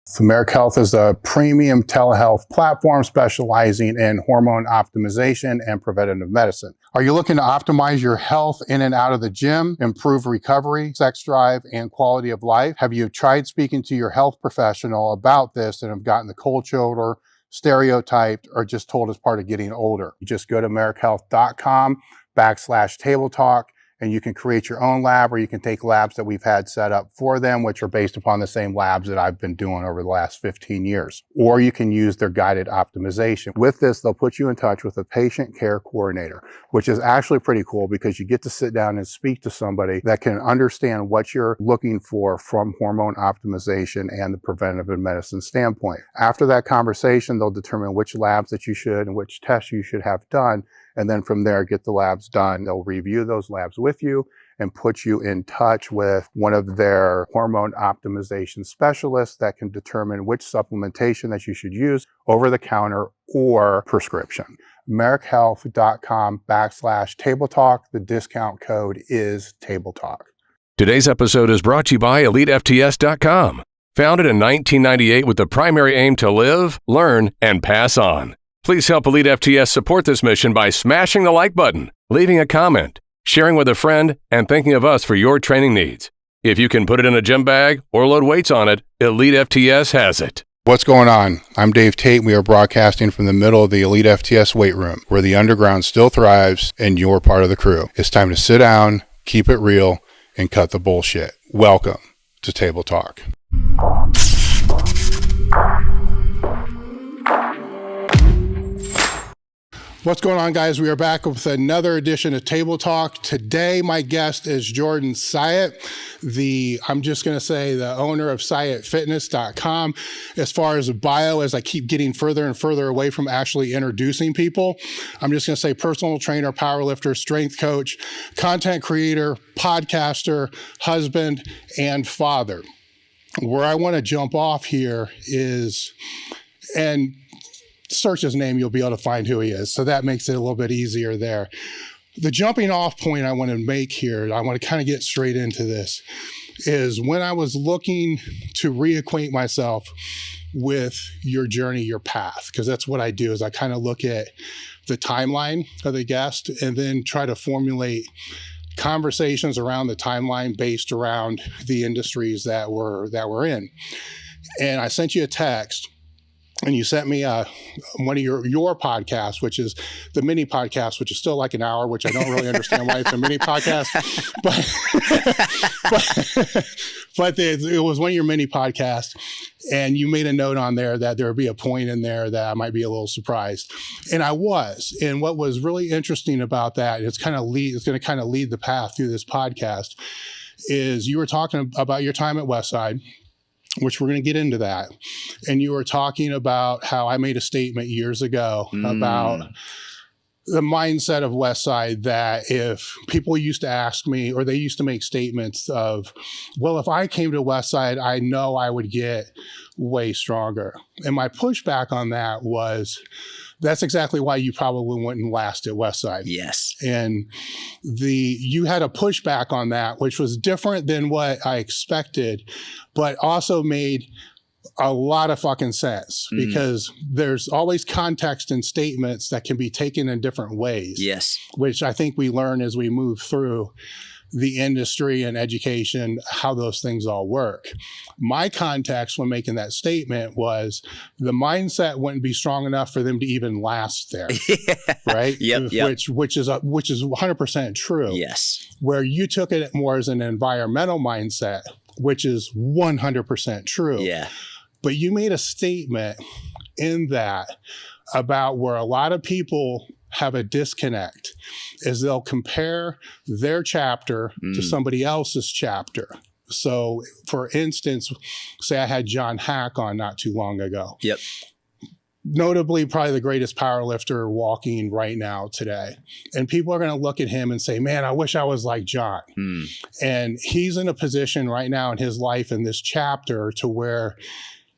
Americ Health is a premium telehealth platform specializing in hormone optimization and preventative medicine. Are you looking to optimize your health in and out of the gym, improve recovery, sex drive, and quality of life? Have you tried speaking to your health professional about this and have gotten the cold shoulder, stereotyped, or just told it's part of getting older? You just go to americhealth.com/table talk. And you can create your own lab, or you can take labs that we've had set up for them, which are based upon the same labs that I've been doing over the last 15 years. Or you can use their guided optimization. With this, they'll put you in touch with a patient care coordinator, which is actually pretty cool because you get to sit down and speak to somebody that can understand what you're looking for from hormone optimization and the preventative medicine standpoint. After that conversation, they'll determine which labs that you should and which tests you should have done. And then from there, get the labs done. They'll review those labs with you and put you in touch with one of their hormone optimization specialists that can determine which supplementation that you should use over the counter or prescription. americhealth.com/table talk. The discount code is table talk. Today's episode is brought to you by EliteFTS.com. Founded in 1998 with the primary aim to live, learn, and pass on. Please help Elite FTS support this mission by smashing the like button, leaving a comment, sharing with a friend, and thinking of us for your training needs. If you can put it in a gym bag or load weights on it, Elite FTS has it. What's going on? I'm Dave Tate. We are broadcasting from the middle of the Elite FTS weight room, where the underground still thrives and you're part of the crew. It's time to sit down, keep it real, and cut the bullshit. Welcome to Table Talk. What's going on, guys? We are back with another edition of Table Talk. Today, my guest is Jordan Syatt, I'm just going to say the owner of SyattFitness.com. As far as a bio, as I keep getting further and further away from actually introducing people, I'm just going to say personal trainer, powerlifter, strength coach, content creator, podcaster, husband, and father. Where I want to jump off here is, and search his name, you'll be able to find who he is. So that makes it a little bit easier there. The jumping off point I want to make here, I want to kind of get straight into this, is when I was looking to reacquaint myself with your journey, your path, because that's what I do, is I kind of look at the timeline of the guest and then try to formulate conversations around the timeline based around the industries that we're in. And I sent you a text, and you sent me one of your podcasts, which is the mini podcast, which is still like an hour, which I don't really understand why it's a mini podcast. But it was one of your mini podcasts, and you made a note on there that there would be a point in there that I might be a little surprised. And I was. And what was really interesting about that, it's going to kind of lead the path through this podcast, is you were talking about your time at Westside, which we're going to get into that. And you were talking about how I made a statement years ago about the mindset of Westside, that if people used to ask me, or they used to make statements of, well, if I came to Westside, I know I would get way stronger. And my pushback on that was, that's exactly why you probably wouldn't last at Westside. Yes. And you had a pushback on that, which was different than what I expected, but also made a lot of fucking sense, because there's always context and statements that can be taken in different ways. Yes. Which I think we learn as we move through the industry and education, how those things all work. My context when making that statement was the mindset wouldn't be strong enough for them to even last there. Right? Yep. Which is 100% true. Yes. Where you took it more as an environmental mindset, which is 100% true. Yeah. But you made a statement in that about where a lot of people have a disconnect, is they'll compare their chapter to somebody else's chapter. So for instance, say I had John Hack on not too long ago. Yep. Notably, probably the greatest powerlifter walking right now today. And people are going to look at him and say, man, I wish I was like John. And he's in a position right now in his life in this chapter to where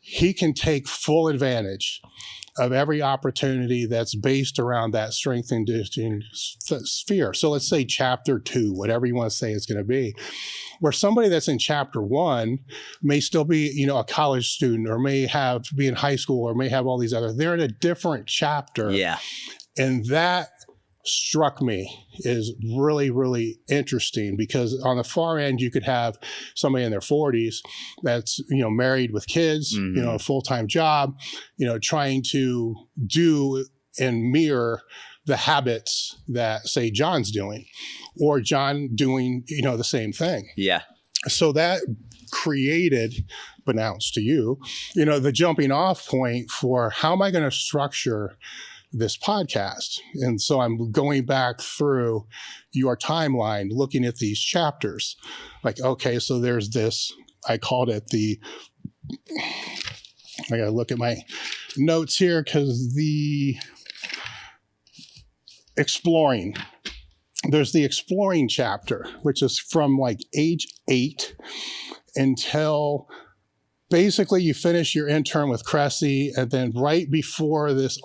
he can take full advantage of every opportunity that's based around that strength and conditioning sphere. So let's say chapter 2, whatever you want to say it's going to be, where somebody that's in chapter 1 may still be, a college student, or may be in high school, or may have all these other, they're in a different chapter. Yeah. And that struck me is really, really interesting, because on the far end, you could have somebody in their 40s that's, married with kids, a full-time job, trying to do and mirror the habits that, say, John's doing, or John doing, the same thing. Yeah. So that created, announced to you, the jumping off point for how am I going to structure this podcast. And so I'm going back through your timeline, looking at these chapters. Like, okay, so there's this, I called it I got to look at my notes here, because there's the exploring chapter, which is from like age 8 until basically you finish your intern with Cressey, and then right before this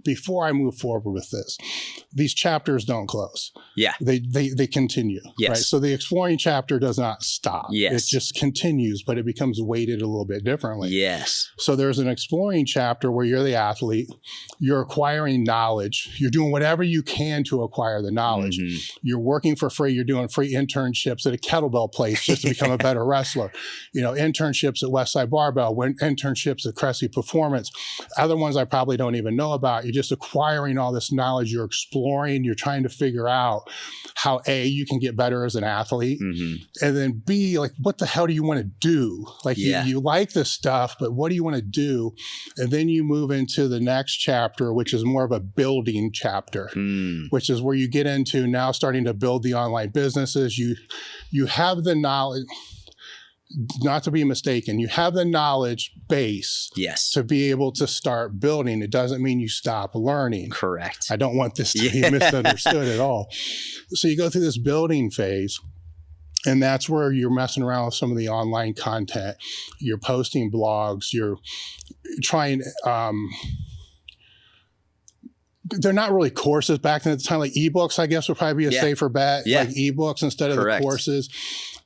before I move forward with this, these chapters don't close. Yeah. They continue. Yes. Right. So the exploring chapter does not stop. Yes. It just continues, but it becomes weighted a little bit differently. Yes. So there's an exploring chapter where you're the athlete, you're acquiring knowledge, you're doing whatever you can to acquire the knowledge. You're working for free, you're doing free internships at a kettlebell place just to become a better wrestler. Internships at Westside Barbell, internships at Cressey Performance, other ones I probably don't even know about. You're just acquiring all this knowledge, you're exploring, you're trying to figure out how A, you can get better as an athlete, and then B, like, what the hell do you want to do? Like, you like this stuff, but what do you want to do? And then you move into the next chapter, which is more of a building chapter, which is where you get into now starting to build the online businesses. You have the knowledge. Not to be mistaken, you have the knowledge base to be able to start building. It doesn't mean you stop learning. Correct. I don't want this to be misunderstood at all. So you go through this building phase, and that's where you're messing around with some of the online content. You're posting blogs. You're trying... they're not really courses back in the time. Like ebooks, I guess, would probably be a safer bet. Like ebooks instead of the courses.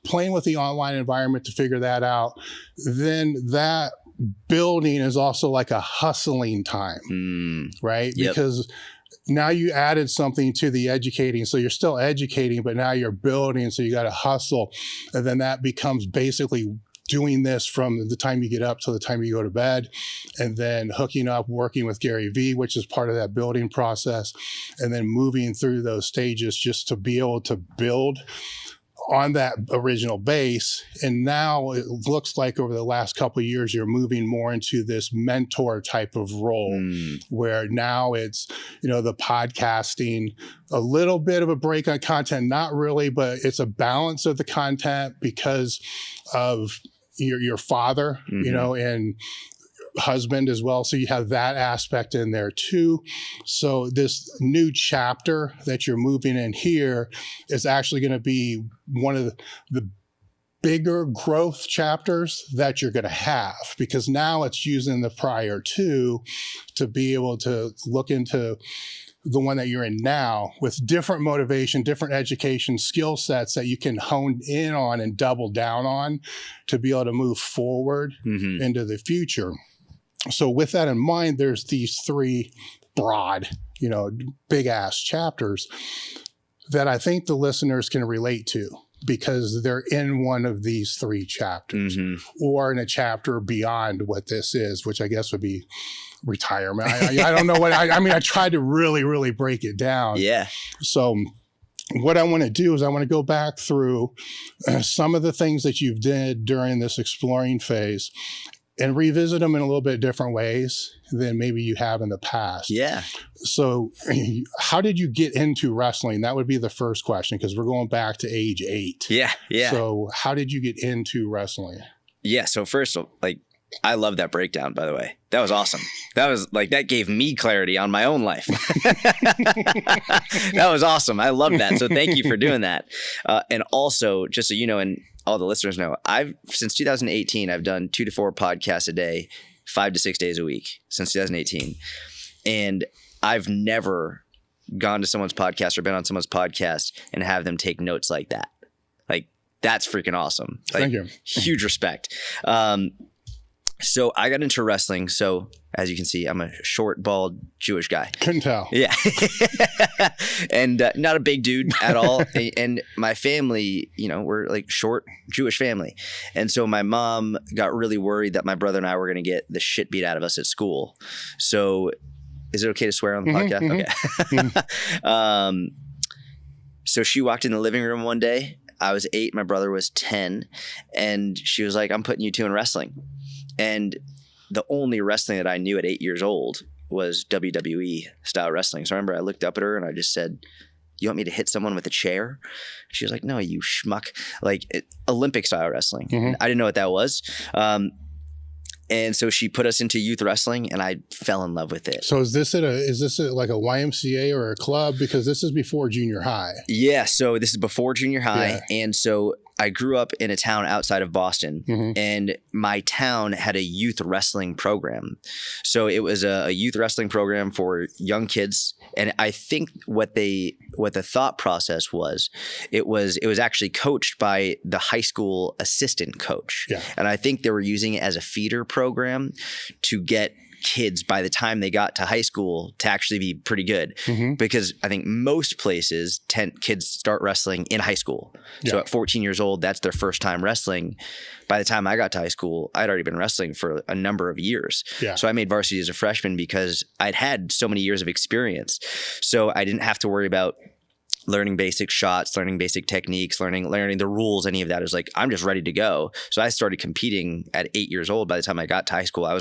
Playing with the online environment to figure that out. Then that building is also like a hustling time, right? Because now you added something to the educating. So you're still educating, but now you're building. So you got to hustle. And then that becomes basically doing this from the time you get up to the time you go to bed, and then hooking up, working with Garyvee, which is part of that building process, and then moving through those stages just to be able to build on that original base. And now it looks like over the last couple of years, you're moving more into this mentor type of role, where now it's, the podcasting, a little bit of a break on content, not really, but it's a balance of the content because of your father, and husband as well. So you have that aspect in there too. So this new chapter that you're moving in here is actually going to be one of the bigger growth chapters that you're going to have, because now it's using the prior two to be able to look into the one that you're in now with different motivation, different education skill sets that you can hone in on and double down on to be able to move forward into the future. So with that in mind, there's these 3 broad, big ass chapters that I think the listeners can relate to, because they're in one of these 3 chapters or in a chapter beyond what this is, which I guess would be retirement. I don't know what, I tried to really, really break it down. Yeah. So what I want to do is I want to go back through some of the things that you've did during this exploring phase and revisit them in a little bit different ways than maybe you have in the past. Yeah. So how did you get into wrestling? That would be the first question, because we're going back to age 8. Yeah. Yeah. So how did you get into wrestling? Yeah. So first, I love that breakdown, by the way. That was awesome. That was that gave me clarity on my own life. That was awesome. I love that. So thank you for doing that. And also, just so you know, and all the listeners know, since 2018, I've done 2 to 4 podcasts a day 5 to 6 days a week since 2018. And I've never gone to someone's podcast or been on someone's podcast and have them take notes like that. Like, that's freaking awesome. Like, Thank you. Huge respect. So I got into wrestling. So as you can see, I'm a short, bald Jewish guy. Couldn't tell. Yeah. And not a big dude at all. And my family, you know, we're like short Jewish family. And so my mom got really worried that my brother and I were going to get the shit beat out of us at school. So is it okay to swear on the podcast? Okay. So she walked in the living room one day. I was 8. My brother was 10. And she was like, I'm putting you two in wrestling. And the only wrestling that I knew at 8 years old was WWE style wrestling. So I remember I looked up at her and I just said, you want me to hit someone with a chair? She was like, no, you schmuck. Like Olympic style wrestling. I didn't know what that was. And so she put us into youth wrestling and I fell in love with it. So is this like a YMCA or a club? Because this is before junior high. Yeah. So this is before junior high. Yeah. And so I grew up in a town outside of Boston and my town had a youth wrestling program. So it was a youth wrestling program for young kids. And I think what the thought process was, it was actually coached by the high school assistant coach. Yeah. And I think they were using it as a feeder program to get kids by the time they got to high school to actually be pretty good, because I think most places kids start wrestling in high school. Yeah. So at 14 years old, that's their first time wrestling. By the time I got to high school, I'd already been wrestling for a number of years. Yeah. So I made varsity as a freshman because I'd had so many years of experience. So I didn't have to worry about learning basic shots, learning basic techniques, learning the rules, any of that. It was like, I'm just ready to go. So I started competing at 8 years old. By the time I got to high school, I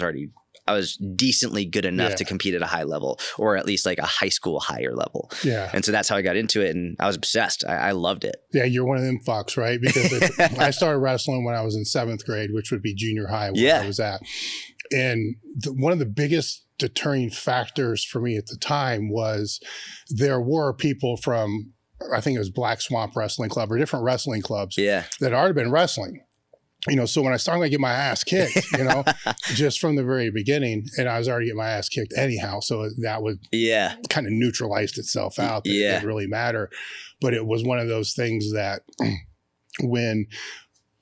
was decently good enough to compete at a high level, or at least like a high school higher level. Yeah. And so that's how I got into it. And I was obsessed. I loved it. Yeah. You're one of them fucks, right? Because I started wrestling when I was in 7th grade, which would be junior high where I was at. And one of the biggest deterring factors for me at the time was there were people from, I think it was Black Swamp Wrestling Club or different wrestling clubs that had already been wrestling. You know, so when I started to get my ass kicked, you know, just from the very beginning, and I was already getting my ass kicked anyhow. So that would kind of neutralized itself out. It didn't really matter. But it was one of those things that when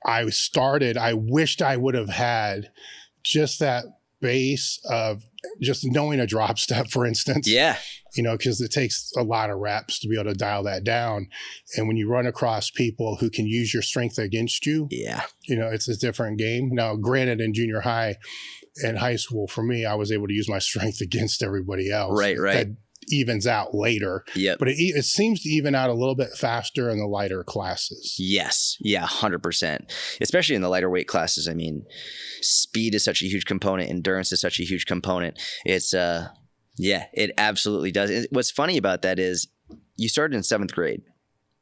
I started, I wished I would have had just that base of just knowing a drop step, for instance. Yeah. You know, because it takes a lot of reps to be able to dial that down. And when you run across people who can use your strength against you, you know, it's a different game. Now, granted, in junior high and high school, for me, I was able to use my strength against everybody else. Right. That evens out later. Yeah. But it seems to even out a little bit faster in the lighter classes. Yes. Yeah, 100%. Especially in the lighter weight classes. I mean, speed is such a huge component. Endurance is such a huge component. It's yeah, it absolutely does. What's funny about that is you started in 7th grade.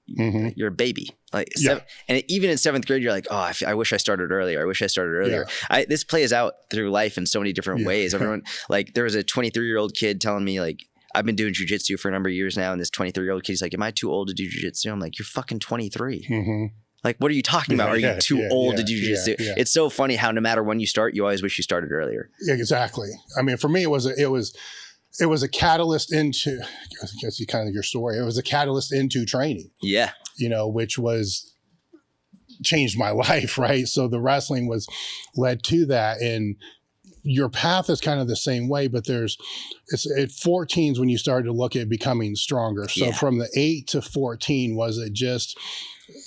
You're a baby. And even in 7th grade, you're like, oh, I wish I started earlier. I wish I started earlier. Yeah. This plays out through life in so many different ways. Everyone, like, there was a 23-year-old kid telling me, like, I've been doing jujitsu for a number of years now. And this 23-year-old kid's like, am I too old to do jujitsu? I'm like, you're fucking 23. Like, what are you talking about? Are you too old to do jujitsu? It's so funny how no matter when you start, you always wish you started earlier. Yeah, exactly. I mean, for me, it was a catalyst into, I guess kind of your story. It was a catalyst into training. Yeah. You know, which changed my life, right? So the wrestling led to that. And your path is kind of the same way, but it's at 14s when you started to look at becoming stronger. So from the 8 to 14, was it just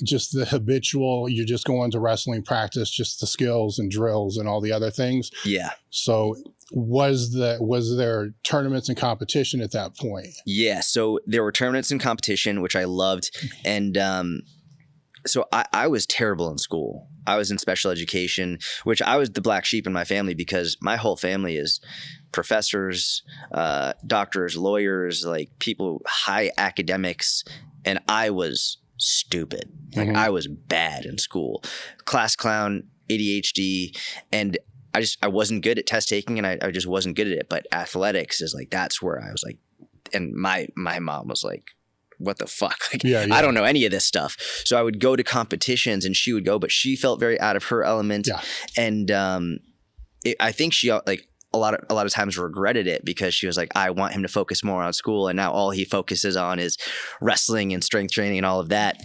the habitual, you're just going to wrestling practice, just the skills and drills and all the other things? Yeah. So was there tournaments and competition at that point? Yeah. So there were tournaments and competition, which I loved. And so I was terrible in school. I was in special education, which I was the black sheep in my family because my whole family is professors, doctors, lawyers, like people, high academics. And I was stupid. Like I was bad in school, class clown, ADHD. And I wasn't good at test taking and I just wasn't good at it. But athletics is like, that's where I was like, and my mom was like, what the fuck? Like, I don't know any of this stuff. So I would go to competitions and she would go, but she felt very out of her element. Yeah. And I think she like a lot of times regretted it because she was like, I want him to focus more on school. And now all he focuses on is wrestling and strength training and all of that.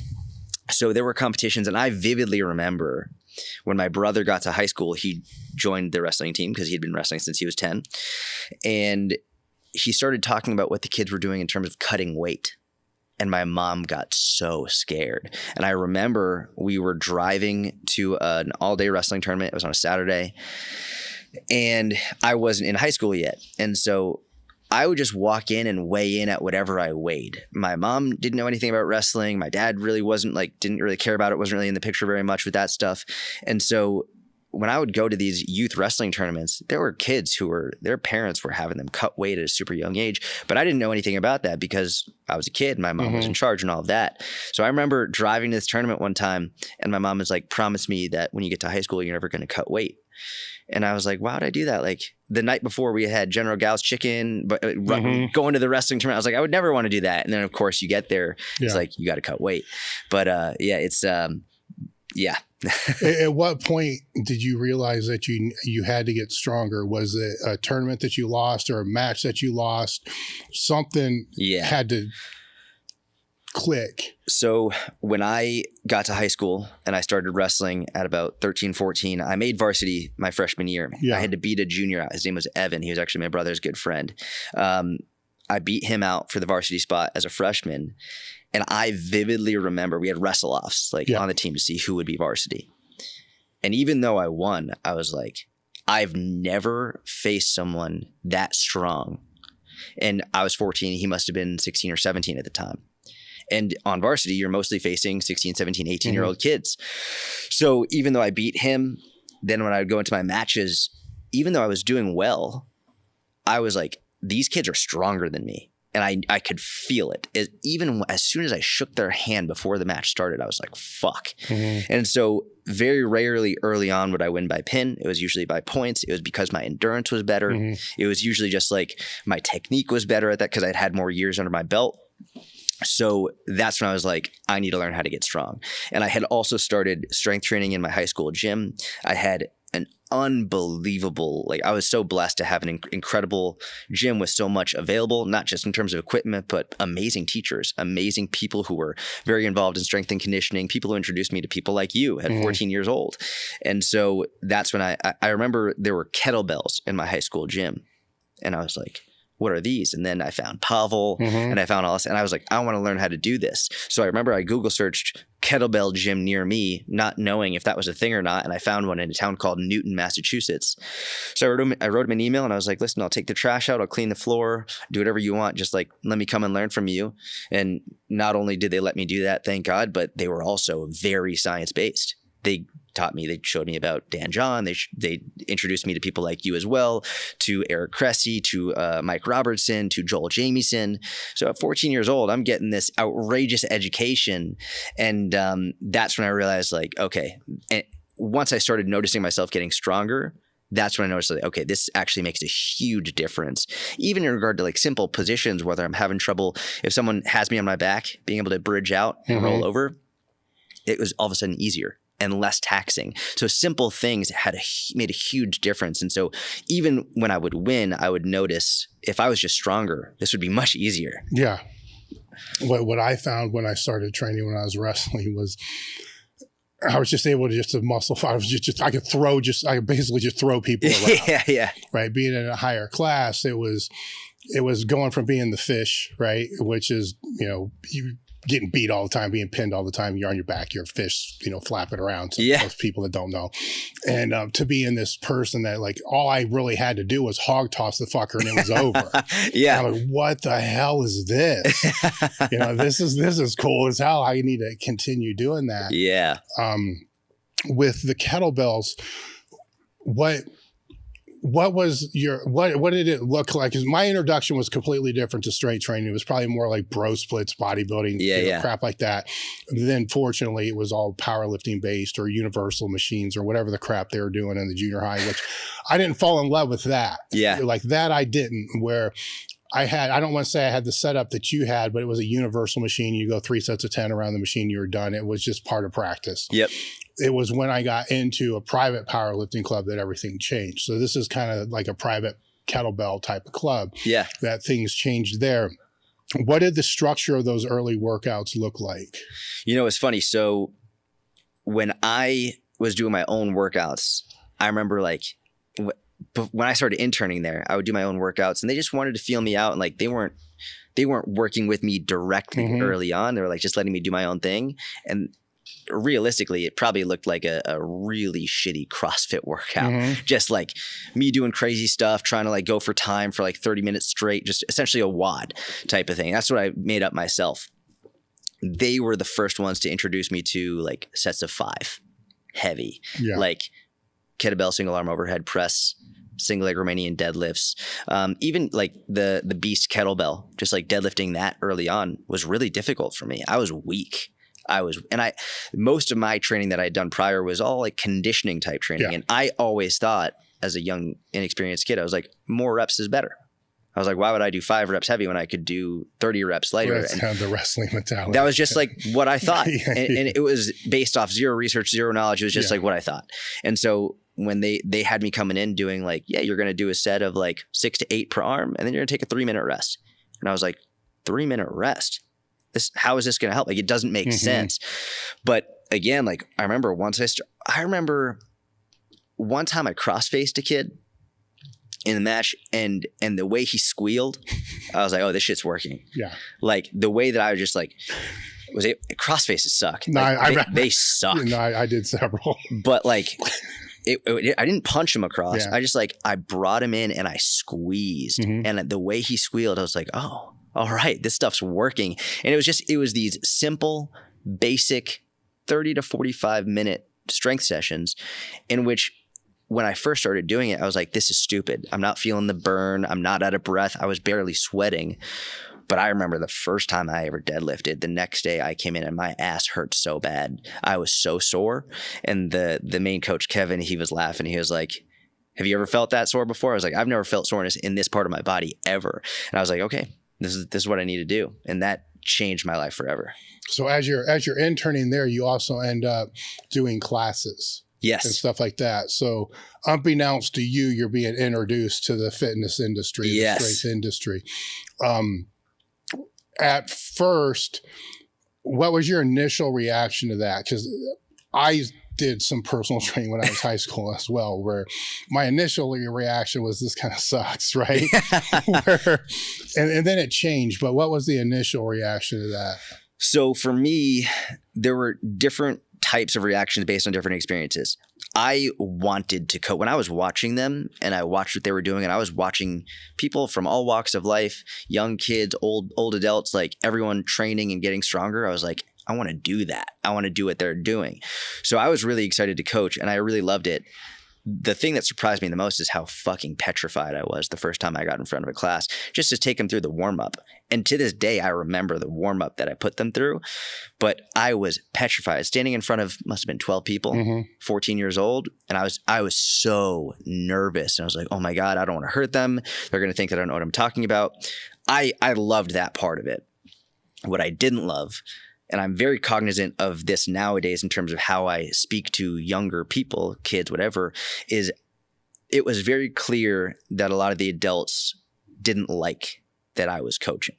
So there were competitions, and I vividly remember when my brother got to high school, he joined the wrestling team because he'd been wrestling since he was 10. And he started talking about what the kids were doing in terms of cutting weight. And my mom got so scared. And I remember we were driving to an all-day wrestling tournament. It was on a Saturday. And I wasn't in high school yet. And so I would just walk in and weigh in at whatever I weighed. My mom didn't know anything about wrestling. My dad really didn't really care about it, wasn't really in the picture very much with that stuff. And so when I would go to these youth wrestling tournaments, there were kids their parents were having them cut weight at a super young age, but I didn't know anything about that because I was a kid. My mom was in charge and all of that. So I remember driving to this tournament one time, and my mom was like, promise me that when you get to high school, you're never going to cut weight. And I was like, why would I do that? Like the night before we had General Gao's chicken, but going to the wrestling tournament, I was like, I would never want to do that. And then of course you get there, it's like, you got to cut weight. But it's At what point did you realize that you had to get stronger? Was it a tournament that you lost or a match that you lost? Something had to click. So when I got to high school and I started wrestling at about 13, 14, I made varsity my freshman year. I had to beat a junior out. His name was Evan. He was actually my brother's good friend. I beat him out for the varsity spot as a freshman. And I vividly remember we had wrestle-offs on the team to see who would be varsity. And even though I won, I was like, I've never faced someone that strong. And I was 14. He must have been 16 or 17 at the time. And on varsity, you're mostly facing 16, 17, 18-year-old kids. So even though I beat him, then when I would go into my matches, even though I was doing well, I was like, these kids are stronger than me. And I could feel it. Even as soon as I shook their hand before the match started, I was like, fuck. And so very rarely early on would I win by pin. It was usually by points. It was because my endurance was better. It was usually just like my technique was better at that because I'd had more years under my belt. So that's when I was like, I need to learn how to get strong. And I had also started strength training in my high school gym. I had an unbelievable, I was so blessed to have an incredible gym with so much available, not just in terms of equipment, but amazing teachers, amazing people who were very involved in strength and conditioning, people who introduced me to people like you at 14 years old. And so that's when I remember there were kettlebells in my high school gym. And I was like, what are these? And then I found Pavel and I found all this. And I was like, I want to learn how to do this. So I remember I Google searched kettlebell gym near me, not knowing if that was a thing or not. And I found one in a town called Newton, Massachusetts. So I wrote him an email and I was like, listen, I'll take the trash out. I'll clean the floor, do whatever you want. Just let me come and learn from you. And not only did they let me do that, thank God, but they were also very science-based. They taught me, they showed me about Dan John. They introduced me to people like you as well, to Eric Cressey, to Mike Robertson, to Joel Jamieson. So at 14 years old, I'm getting this outrageous education. And that's when I realized okay. And once I started noticing myself getting stronger, that's when I noticed okay, this actually makes a huge difference. Even in regard to simple positions, whether I'm having trouble, if someone has me on my back, being able to bridge out and roll over, it was all of a sudden easier and less taxing. So simple things made a huge difference. And so even when I would win, I would notice if I was just stronger, this would be much easier. Yeah. What I found when I started training when I was wrestling was I was just able to muscle. I could basically just throw people around. Yeah. Right. Being in a higher class, it was going from being the fish, right, which is, you getting beat all the time, being pinned all the time. You're on your back, you're a fish, flapping around to those people that don't know. And to be in this person that all I really had to do was hog toss the fucker and it was over. Yeah. I'm like, what the hell is this? This is cool as hell. I need to continue doing that. Yeah. With the kettlebells, what did it look like? Because my introduction was completely different to strength training. It was probably more like bro splits, bodybuilding, crap like that. Then fortunately, it was all powerlifting based or universal machines or whatever the crap they were doing in the junior high, which I didn't fall in love with that. Yeah. Like that I didn't, where I don't want to say I had the setup that you had, but it was a universal machine. You go 3 sets of 10 around the machine, you were done. It was just part of practice. Yep. it was when I got into a private powerlifting club that everything changed. So this is kind of like a private kettlebell type of club. Yeah. That things changed there. What did the structure of those early workouts look like? You know, it's funny. So when I was doing my own workouts, I remember like when I started interning there, I would do my own workouts and they just wanted to feel me out. And like, they weren't working with me directly early on. They were like just letting me do my own thing. And realistically, it probably looked like a really shitty CrossFit workout. Just like me doing crazy stuff, trying to like go for time for like 30 minutes straight, just essentially a WOD type of thing. That's what I made up myself. They were the first ones to introduce me to like sets of 5, heavy, like kettlebell single arm overhead press, single leg Romanian deadlifts, even like the beast kettlebell, just like deadlifting that early on was really difficult for me. I was weak. Most of my training that I had done prior was all like conditioning type training. And I always thought as a young, inexperienced kid, I was like, more reps is better. I was like, why would I do 5 reps heavy when I could do 30 reps lighter? That's kind of the wrestling mentality. That was just like what I thought. And it was based off zero research, zero knowledge. It was just like what I thought. And so when they had me coming in doing like, you're going to do a set of like 6 to 8 per arm, and then you're going to take a 3-minute rest. And I was like, 3-minute rest? How is this going to help? Like, it doesn't make sense. But again, like I remember one time I cross-faced a kid in the match and the way he squealed, I was like, oh, this shit's working. Yeah. Like the way that I was just like, cross-faces suck. No, like, they suck. No, I did several. But like, I didn't punch him across. I just like, I brought him in and I squeezed. And the way he squealed, I was like, oh, all right, this stuff's working. And it was these simple, basic 30 to 45 minute strength sessions in which when I first started doing it, I was like, this is stupid. I'm not feeling the burn. I'm not out of breath. I was barely sweating. But I remember the first time I ever deadlifted, the next day I came in and my ass hurt so bad. I was so sore. And the main coach, Kevin, he was laughing. He was like, have you ever felt that sore before? I was like, I've never felt soreness in this part of my body ever. And I was like, okay, this is what I need to do. And that changed my life forever. So as you're interning there, you also end up doing classes. Yes. And stuff like that. So unbeknownst to you, you're being introduced to the fitness industry, the strength industry. At first, what was your initial reaction to that? Because I did some personal training when I was high school as well, where my initial reaction was, this kind of sucks, right? and then it changed. But what was the initial reaction to that? So for me, there were different types of reactions based on different experiences. I wanted to coach when I was watching them and I watched what they were doing, and I was watching people from all walks of life, young kids, old adults, like everyone training and getting stronger. I was like, I want to do that. I want to do what they're doing. So I was really excited to coach and I really loved it. The thing that surprised me the most is how fucking petrified I was the first time I got in front of a class, just to take them through the warm-up. And to this day, I remember the warm-up that I put them through, but I was petrified. Standing in front of, must have been 12 people, 14 years old. And I was so nervous. And I was like, oh my God, I don't want to hurt them. They're going to think that I don't know what I'm talking about. I loved that part of it. What I didn't love, and I'm very cognizant of this nowadays in terms of how I speak to younger people, kids, whatever, is it was very clear that a lot of the adults didn't like that I was coaching,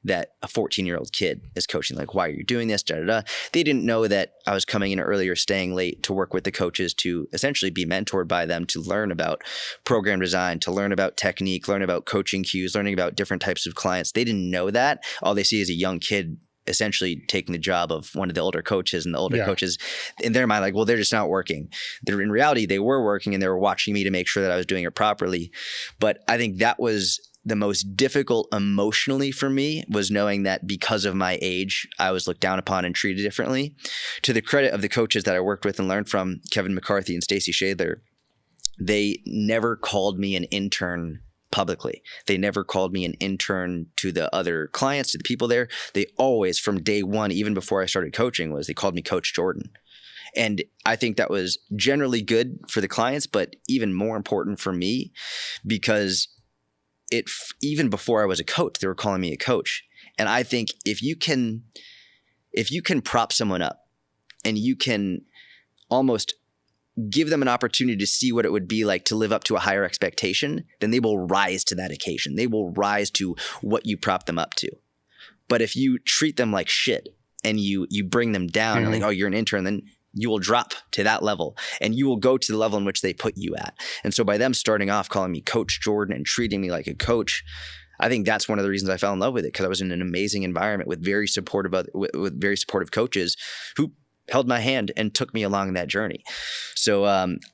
that a 14-year-old kid is coaching. Like, why are you doing this? Da, da, da. They didn't know that I was coming in earlier, staying late to work with the coaches, to essentially be mentored by them, to learn about program design, to learn about technique, learn about coaching cues, learning about different types of clients. They didn't know that. All they see is a young kid essentially taking the job of one of the older coaches, and the older coaches in their mind, like, well, they're just not working. In reality, they were working and they were watching me to make sure that I was doing it properly. But I think that was the most difficult emotionally for me, was knowing that because of my age, I was looked down upon and treated differently. To the credit of the coaches that I worked with and learned from, Kevin McCarthy and Stacy Shadler, they never called me an intern publicly. They never called me an intern to the other clients, to the people there. They always, from day one, even before I started coaching, they called me Coach Jordan. And I think that was generally good for the clients, but even more important for me, because even before I was a coach, they were calling me a coach. And I think if you can prop someone up and you can almost give them an opportunity to see what it would be like to live up to a higher expectation, then they will rise to that occasion. They will rise to what you prop them up to. But if you treat them like shit and you bring them down, and like, oh, you're an intern, then you will drop to that level and you will go to the level in which they put you at. And so by them starting off calling me Coach Jordan and treating me like a coach, I think that's one of the reasons I fell in love with it, because I was in an amazing environment with very supportive coaches who held my hand and took me along that journey. So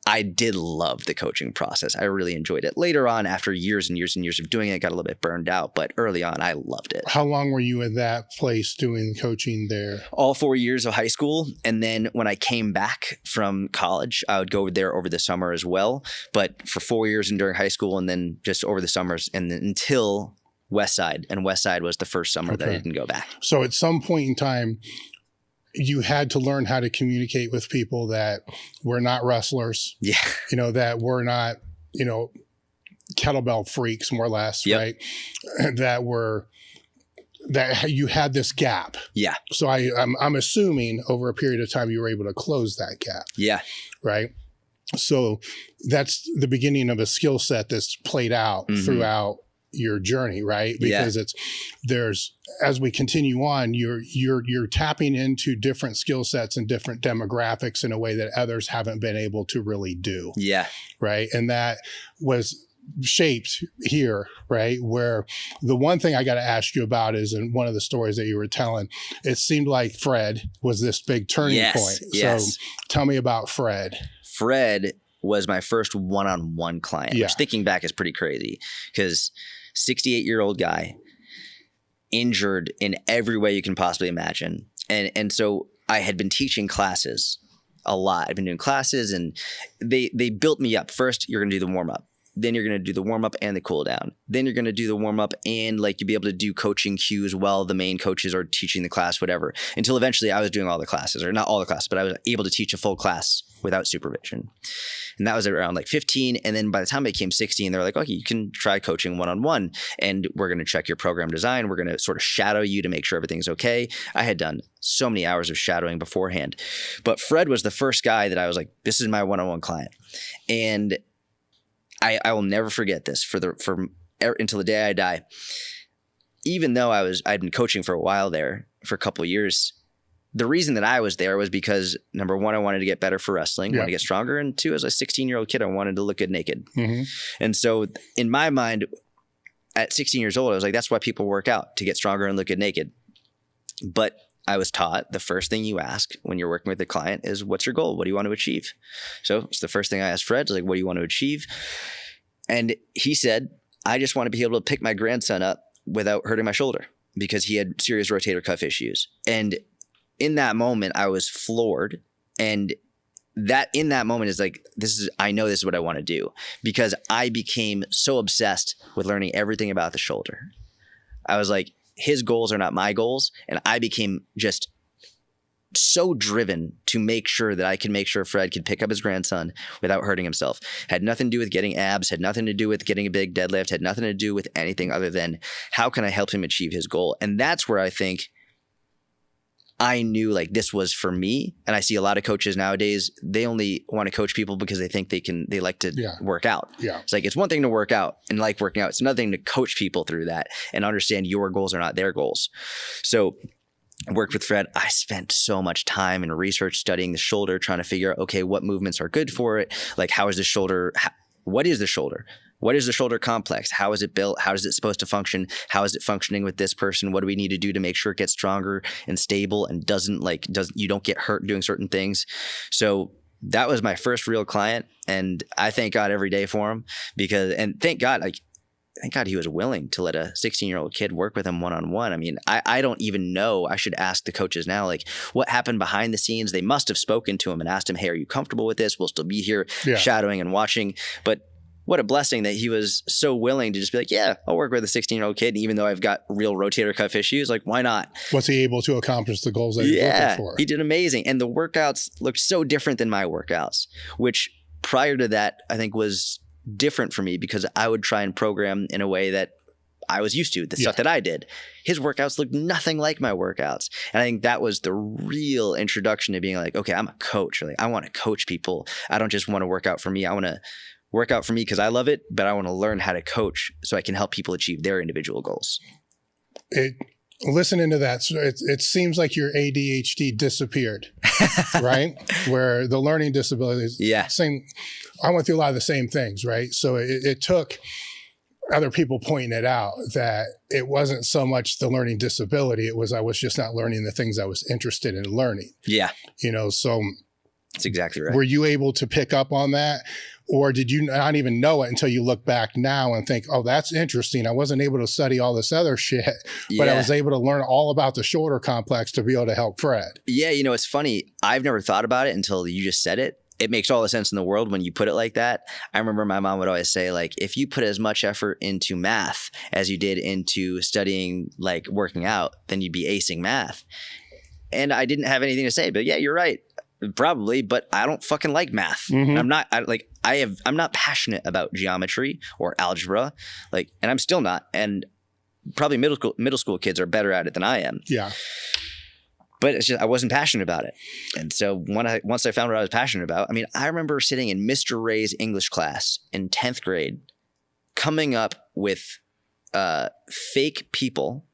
I did love the coaching process. I really enjoyed it. Later on, after years and years and years of doing it, I got a little bit burned out, but early on, I loved it. How long were you at that place doing coaching there? All 4 years of high school. And then when I came back from college, I would go there over the summer as well. But for 4 years and during high school, and then just over the summers, and then until Westside. And Westside was the first summer that I didn't go back. So at some point in time, you had to learn how to communicate with people that were not wrestlers. Yeah. That were not, kettlebell freaks, more or less, right? That you had this gap. Yeah. So I'm assuming over a period of time, you were able to close that gap. Yeah. Right. So that's the beginning of a skill set that's played out throughout your journey, right? Because as we continue on, you're tapping into different skill sets and different demographics in a way that others haven't been able to really do. Yeah. Right. And that was shaped here, right? Where the one thing I got to ask you about is, in one of the stories that you were telling, it seemed like Fred was this big turning point. Yes. So tell me about Fred. Fred was my first one-on-one client, which thinking back is pretty crazy, because 68-year-old guy, injured in every way you can possibly imagine. And so I had been teaching classes a lot. I've been doing classes, and they built me up. First, you're going to do the warm-up. Then you're going to do the warm-up and the cool down. Then you're going to do the warm-up and you'll be able to do coaching cues while the main coaches are teaching the class, whatever. Until eventually I was doing all the classes, or not all the classes, but I was able to teach a full class without supervision. And that was around 15. And then by the time I became 16, they were like, okay, you can try coaching one-on-one, and we're going to check your program design. We're going to sort of shadow you to make sure everything's okay. I had done so many hours of shadowing beforehand, but Fred was the first guy that I was like, this is my one-on-one client. And I will never forget this until the day I die. Even though I'd been coaching for a while there, for a couple of years, the reason that I was there was because, number one, I wanted to get better for wrestling, wanted to get stronger, and two, as a 16-year-old kid, I wanted to look good naked. And so in my mind, at 16 years old, I was like, that's why people work out, to get stronger and look good naked. But I was taught the first thing you ask when you're working with a client is, what's your goal? What do you want to achieve? So it's the first thing I asked Fred, like, what do you want to achieve? And he said, I just want to be able to pick my grandson up without hurting my shoulder, because he had serious rotator cuff issues. And in that moment, I was floored. And that in that moment is like, I know this is what I want to do, because I became so obsessed with learning everything about the shoulder. I was like, his goals are not my goals. And I became just so driven to make sure that I could make sure Fred could pick up his grandson without hurting himself. Had nothing to do with getting abs, had nothing to do with getting a big deadlift, had nothing to do with anything other than, how can I help him achieve his goal? And that's where I think I knew this was for me. And I see a lot of coaches nowadays, they only want to coach people because they think they like to work out. It's it's one thing to work out and like working out. It's another thing to coach people through that and understand your goals are not their goals. So I worked with Fred. I spent so much time and research studying the shoulder, trying to figure out, okay, what movements are good for it? How is the shoulder? What is the shoulder? What is the shoulder complex? How is it built? How is it supposed to function? How is it functioning with this person? What do we need to do to make sure it gets stronger and stable and you don't get hurt doing certain things? So that was my first real client. And I thank God every day for him, thank God he was willing to let a 16-year-old kid work with him one-on-one. I mean, I don't even know. I should ask the coaches now, what happened behind the scenes. They must have spoken to him and asked him, hey, are you comfortable with this? We'll still be here shadowing and watching. But what a blessing that he was so willing to just be like, yeah, I'll work with a 16-year-old kid. Even though I've got real rotator cuff issues, why not? Was he able to accomplish the goals that he was looking for? He did amazing. And the workouts looked so different than my workouts, which prior to that, I think was different for me, because I would try and program in a way that I was used to, the stuff that I did. His workouts looked nothing like my workouts. And I think that was the real introduction to being like, okay, I'm a coach. Like, I want to coach people. I don't just want to work out for me. I want to work out for me because I love it, but I want to learn how to coach so I can help people achieve their individual goals. Listening to that, it seems like your ADHD disappeared, right? Where the learning disabilities, same. I went through a lot of the same things, right? So it took other people pointing it out that it wasn't so much the learning disability. It was, I was just not learning the things I was interested in learning. Yeah. So that's exactly right. Were you able to pick up on that? Or did you not even know it until you look back now and think, oh, that's interesting. I wasn't able to study all this other shit, but I was able to learn all about the shoulder complex to be able to help Fred. Yeah. It's funny. I've never thought about it until you just said it. It makes all the sense in the world when you put it like that. I remember my mom would always say, like, if you put as much effort into math as you did into studying, like, working out, then you'd be acing math. And I didn't have anything to say, but yeah, you're right. Probably, but I don't fucking like math. I'm not passionate about geometry or algebra, and I'm still not. And probably middle school kids are better at it than I am. Yeah. But it's just, I wasn't passionate about it. And so once I found what I was passionate about, I remember sitting in Mr. Ray's English class in 10th grade, coming up with fake people.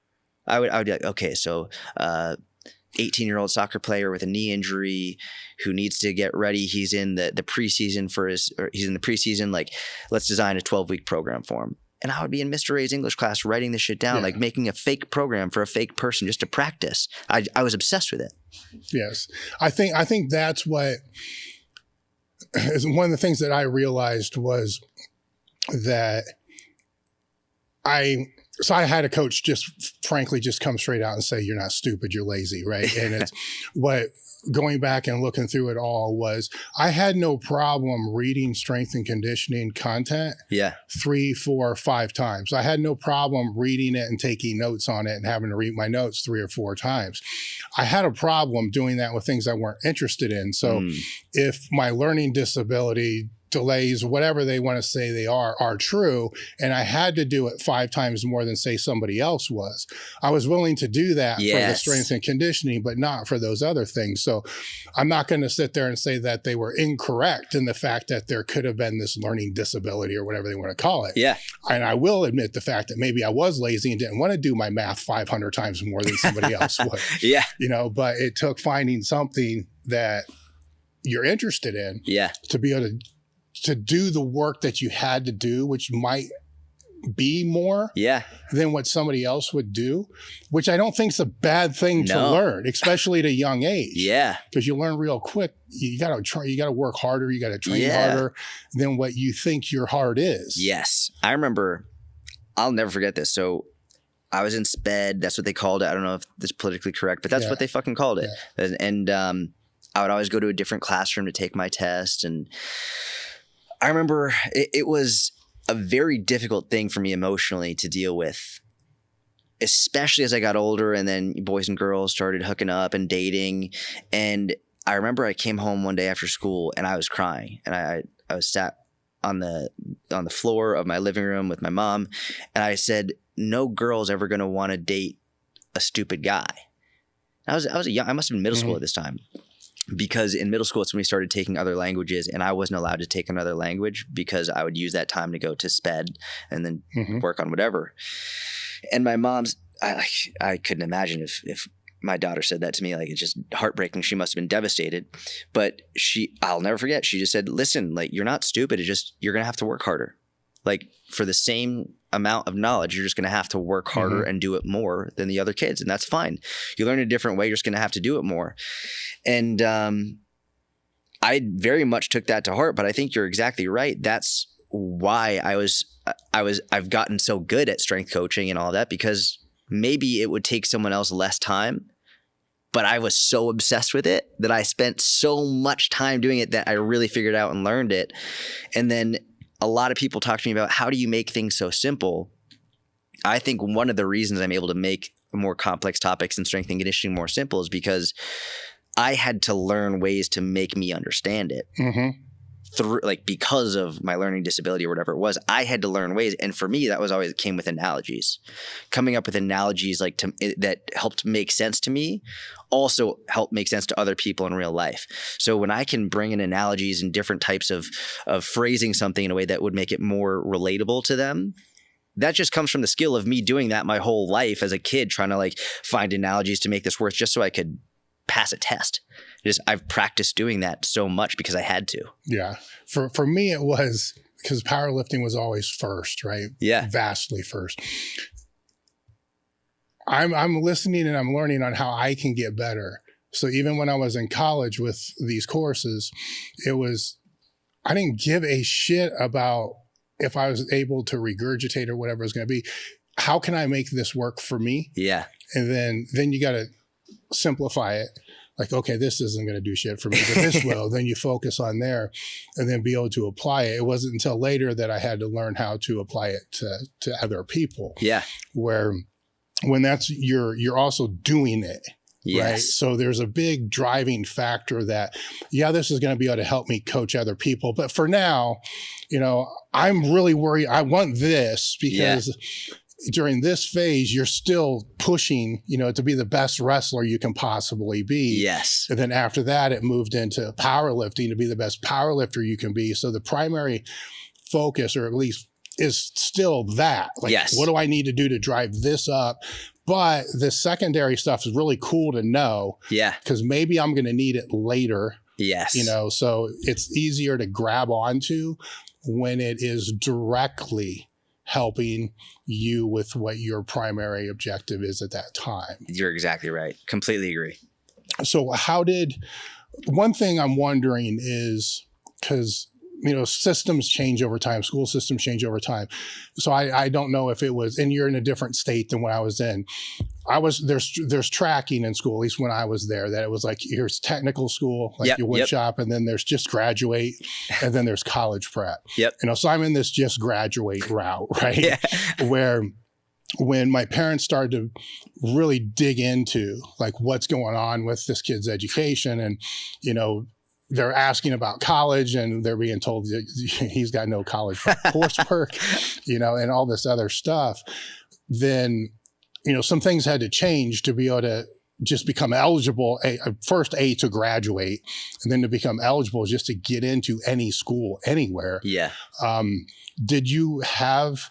I would be like, okay, so 18-year-old soccer player with a knee injury who needs to get ready. He's in the preseason like, let's design a 12-week program for him. And I would be in Mr. Ray's English class writing this shit down, like making a fake program for a fake person just to practice. I was obsessed with it. Yes. I think that's what is one of the things that I realized was that I had a coach just frankly just come straight out and say, you're not stupid, you're lazy, right? And it's what going back and looking through it all was I had no problem reading strength and conditioning content 3, 4, 5 times. I had no problem reading it and taking notes on it and having to read my notes 3 or 4 times. I had a problem doing that with things I weren't interested in. So if my learning disability delays, whatever they want to say they are true, and I had to do it 5 times more than say somebody else was, I was willing to do that for the strength and conditioning, but not for those other things. So I'm not going to sit there and say that they were incorrect in the fact that there could have been this learning disability or whatever they want to call it. Yeah. And I will admit the fact that maybe I was lazy and didn't want to do my math 500 times more than somebody else would. But it took finding something that you're interested in to be able to do the work that you had to do, which might be more than what somebody else would do, which I don't think is a bad thing to learn, especially at a young age. Yeah. Because you learn real quick. You got to work harder. You got to train harder than what you think your heart is. Yes. I remember, I'll never forget this. So I was in SPED. That's what they called it. I don't know if this is politically correct, but that's what they fucking called it. Yeah. And I would always go to a different classroom to take my test. And I remember it was a very difficult thing for me emotionally to deal with, especially as I got older and then boys and girls started hooking up and dating. And I remember I came home one day after school and I was crying, and I was sat on the floor of my living room with my mom, and I said, no girl's ever going to want to date a stupid guy. I must have been middle school at this time. Because in middle school, it's when we started taking other languages, and I wasn't allowed to take another language because I would use that time to go to SPED and then work on whatever. And my mom's, I couldn't imagine if my daughter said that to me. Like, it's just heartbreaking. She must have been devastated. But I'll never forget. She just said, listen, like, you're not stupid. It's just, you're going to have to work harder. Like, for the same amount of knowledge, you're just going to have to work harder and do it more than the other kids. And that's fine. You learn a different way. You're just going to have to do it more. And I very much took that to heart, but I think you're exactly right. That's why I've gotten so good at strength coaching and all that, because maybe it would take someone else less time, but I was so obsessed with it that I spent so much time doing it that I really figured out and learned it. And then a lot of people talk to me about, how do you make things so simple? I think one of the reasons I'm able to make more complex topics in strength and conditioning more simple is because I had to learn ways to make me understand it. through, like, because of my learning disability or whatever it was, I had to learn ways. And for me, that was always came with analogies. Coming up with analogies like that helped make sense to me, also helped make sense to other people in real life. So when I can bring in analogies and different types of phrasing something in a way that would make it more relatable to them, that just comes from the skill of me doing that my whole life as a kid, trying to like find analogies to make this work just so I could pass a test. I've practiced doing that so much because I had to. Yeah. For me, it was because powerlifting was always first, right? Yeah. Vastly first. I'm listening and I'm learning on how I can get better. So even when I was in college with these courses, I didn't give a shit about if I was able to regurgitate or whatever it's going to be. How can I make this work for me? Yeah. And then you got to simplify it. Like, okay, this isn't going to do shit for me, but this will. Then you focus on there and then be able to apply it. It wasn't until later that I had to learn how to apply it to other people. Yeah. When that's, you're also doing it. Yes. Right. So there's a big driving factor that, yeah, this is going to be able to help me coach other people. But for now, I'm really worried. I want this because during this phase, you're still pushing, to be the best wrestler you can possibly be. Yes. And then after that, it moved into powerlifting to be the best powerlifter you can be. So the primary focus, or at least is still that. Like, yes. What do I need to do to drive this up? But the secondary stuff is really cool to know. Yeah. Because maybe I'm going to need it later. Yes. So it's easier to grab onto when it is directly helping you with what your primary objective is at that time. You're exactly right. Completely agree. So one thing I'm wondering is, because systems change over time, school systems change over time. So I don't know if it was, and you're in a different state than when I was in. There's tracking in school, at least when I was there, that it was like, here's technical school, like your wood shop, and then there's just graduate, and then there's college prep. Yep. So I'm in this just graduate route, right? Yeah. Where when my parents started to really dig into like what's going on with this kid's education, and they're asking about college and they're being told that he's got no college coursework, and all this other stuff, then, some things had to change to be able to just become eligible, first to graduate, and then to become eligible just to get into any school anywhere. Yeah. Did you have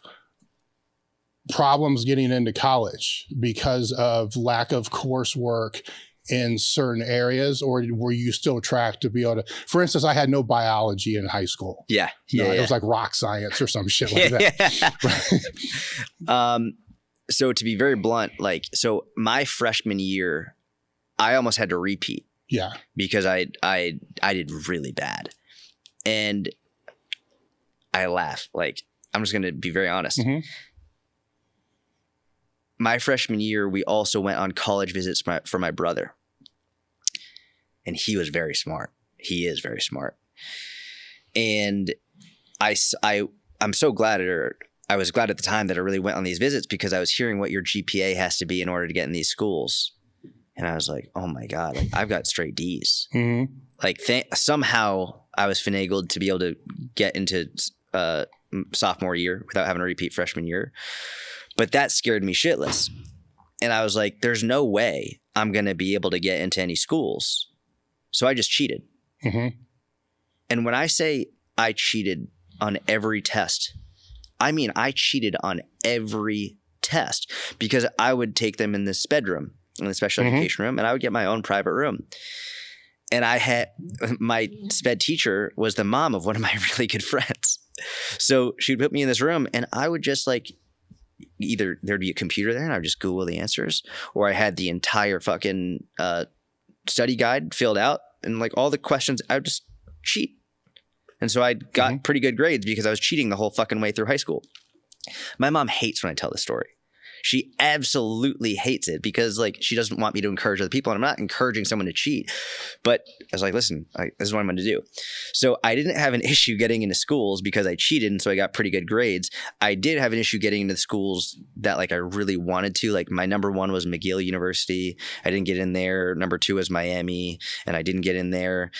problems getting into college because of lack of coursework in certain areas, or were you still tracked to be able to, for instance, I had no biology in high school. Yeah. It was like rock science or some shit like that. So to be very blunt, so my freshman year, I almost had to repeat. Yeah. Because I did really bad. And I laugh. I'm just going to be very honest. Mm-hmm. My freshman year, we also went on college visits for my brother. And he was very smart. He is very smart. And I'm so glad, I was glad at the time that I really went on these visits, because I was hearing what your GPA has to be in order to get in these schools. And I was like, oh my God, I've got straight D's. Mm-hmm. Somehow I was finagled to be able to get into sophomore year without having to repeat freshman year. But that scared me shitless. And I was like, there's no way I'm going to be able to get into any schools. So I just cheated. Mm-hmm. And when I say I cheated on every test, I mean I cheated on every test, because I would take them in the sped room, in the special education room, and I would get my own private room. And I had my sped teacher was the mom of one of my really good friends. So she would put me in this room, and I would just either there'd be a computer there and I would just Google the answers, or I had the entire fucking study guide filled out, and all the questions I would just cheat. And so I got pretty good grades because I was cheating the whole fucking way through high school. My mom hates when I tell this story. She absolutely hates it, because she doesn't want me to encourage other people, and I'm not encouraging someone to cheat. But I was like, listen, this is what I'm going to do. So I didn't have an issue getting into schools because I cheated, and so I got pretty good grades. I did have an issue getting into the schools that I really wanted to. My number one was McGill University. I didn't get in there. Number two was Miami, and I didn't get in there.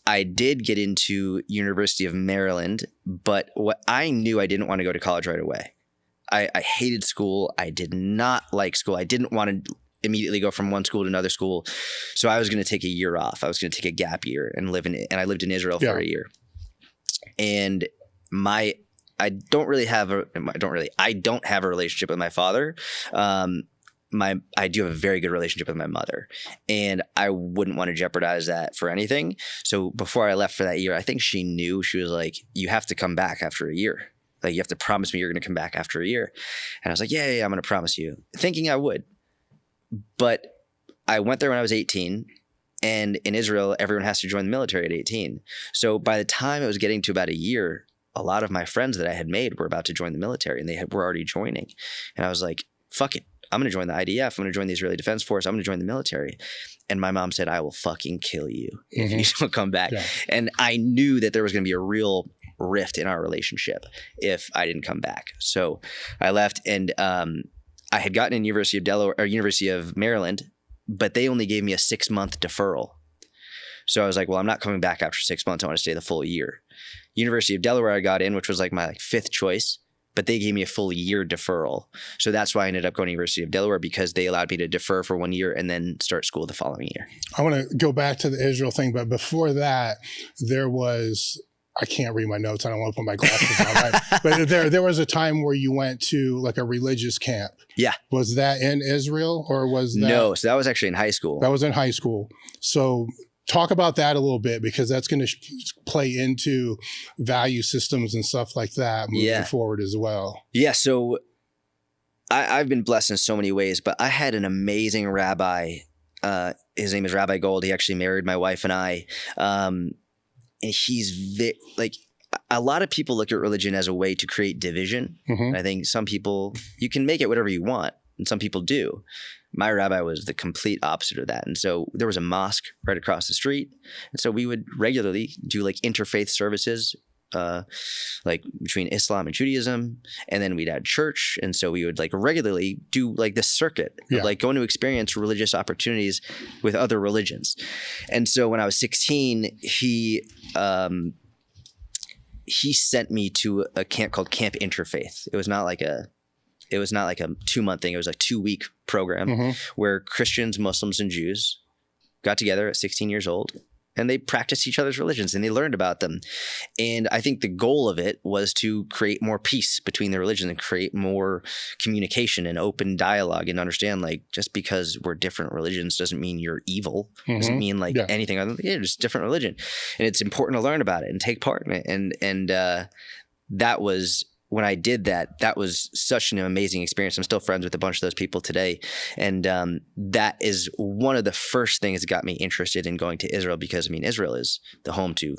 I did get into University of Maryland, but what I knew I didn't want to go to college right away. I hated school. I did not like school. I didn't want to immediately go from one school to another school. So I was going to take a year off. I was going to take a gap year and I lived in Israel for a year. And I don't have a relationship with my father. I do have a very good relationship with my mother, and I wouldn't want to jeopardize that for anything. So before I left for that year, I think she knew. She was like, you have to come back after a year. Like, you have to promise me you're going to come back after a year. And I was like, yeah, I'm going to promise you, thinking I would. But I went there when I was 18, and in Israel, everyone has to join the military at 18. So by the time it was getting to about a year, a lot of my friends that I had made were about to join the military, and were already joining. And I was like, fuck it. I'm going to join the IDF. I'm going to join the Israeli Defense Force. I'm going to join the military. And my mom said, I will fucking kill you if you don't come back. Yeah. And I knew that there was going to be a real rift in our relationship if I didn't come back. So I left, and I had gotten in University of Delaware or University of Maryland, but they only gave me a 6-month deferral. So I was like, well, I'm not coming back after 6 months. I want to stay the full year. University of Delaware I got in, which was like my 5th choice, but they gave me a full year deferral. So that's why I ended up going to University of Delaware, because they allowed me to defer for 1 year and then start school the following year. I want to go back to the Israel thing, but before that, there was, I can't read my notes. I don't want to put my glasses on. Right? But there was a time where you went to like a religious camp. Yeah. Was that in Israel, or was that? No, so that was actually in high school. That was in high school. So talk about that a little bit, because that's going to play into value systems and stuff like that moving forward as well. Yeah. So I've been blessed in so many ways, but I had an amazing rabbi. His name is Rabbi Gold. He actually married my wife and I. And he's like, a lot of people look at religion as a way to create division. Mm-hmm. I think some people, you can make it whatever you want, and some people do. My rabbi was the complete opposite of that. And so there was a mosque right across the street. And so we would regularly do like interfaith services, like between Islam and Judaism. And then we'd add church. And so we would like regularly do like this circuit of like going to experience religious opportunities with other religions. And so when I was 16, he sent me to a camp called Camp Interfaith. It was not like a 2-month thing. It was a 2-week program where Christians, Muslims, and Jews got together at 16 years old, and they practiced each other's religions and they learned about them. And I think the goal of it was to create more peace between the religions and create more communication and open dialogue, and understand like, just because we're different religions doesn't mean you're evil. Doesn't mean like anything other than just different religion. And it's important to learn about it and take part in it. And that was, when I did that, that was such an amazing experience. I'm still friends with a bunch of those people today. And that is one of the first things that got me interested in going to Israel, because I mean, Israel is the home to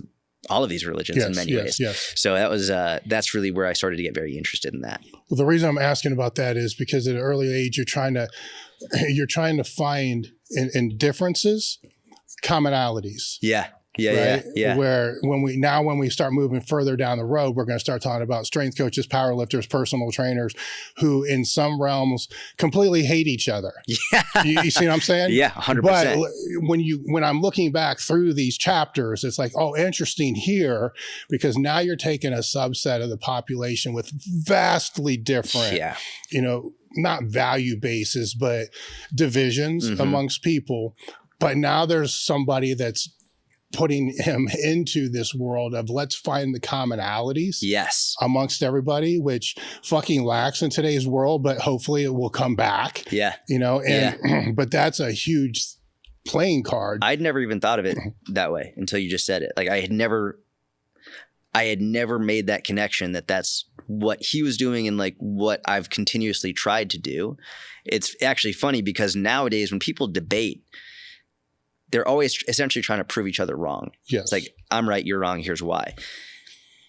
all of these religions in many ways. So that was, that's really where I started to get very interested in that. Well, the reason I'm asking about that is because at an early age, you're trying to find in differences, commonalities. Yeah. Yeah. Where when we start moving further down the road, we're going to start talking about strength coaches, powerlifters, personal trainers, who in some realms completely hate each other. Yeah. You see what I'm saying? Yeah, 100%. But when I'm looking back through these chapters, it's like, oh, interesting here, because now you're taking a subset of the population with vastly different, not value bases, but divisions amongst people. But now there's somebody that's putting him into this world of let's find the commonalities amongst everybody, which fucking lacks in today's world, but hopefully it will come back. But that's a huge playing card. I'd never even thought of it that way until you just said it. Like I had never made that connection that that's what he was doing and like what I've continuously tried to do. It's actually funny because nowadays when people debate, they're always essentially trying to prove each other wrong. Yes. It's like, I'm right, you're wrong, here's why.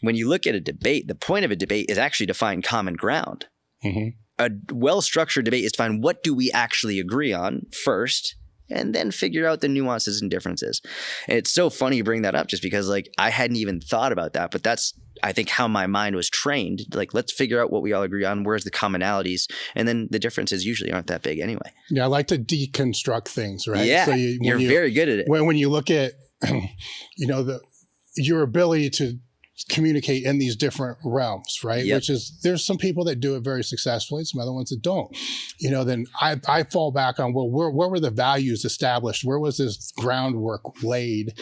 When you look at a debate, the point of a debate is actually to find common ground. A well-structured debate is to find what do we actually agree on first, and then figure out the nuances and differences. And it's so funny you bring that up just because like I hadn't even thought about that, but that's, I think, how my mind was trained. Like, let's figure out what we all agree on. Where's the commonalities? And then the differences usually aren't that big anyway. Yeah. I like to deconstruct things, right? Yeah. So you're very good at it. When you look at your ability to communicate in these different realms, right? Yep. Which is, there's some people that do it very successfully, some other ones that don't. Then I fall back on, well, where were the values established? Where was this groundwork laid?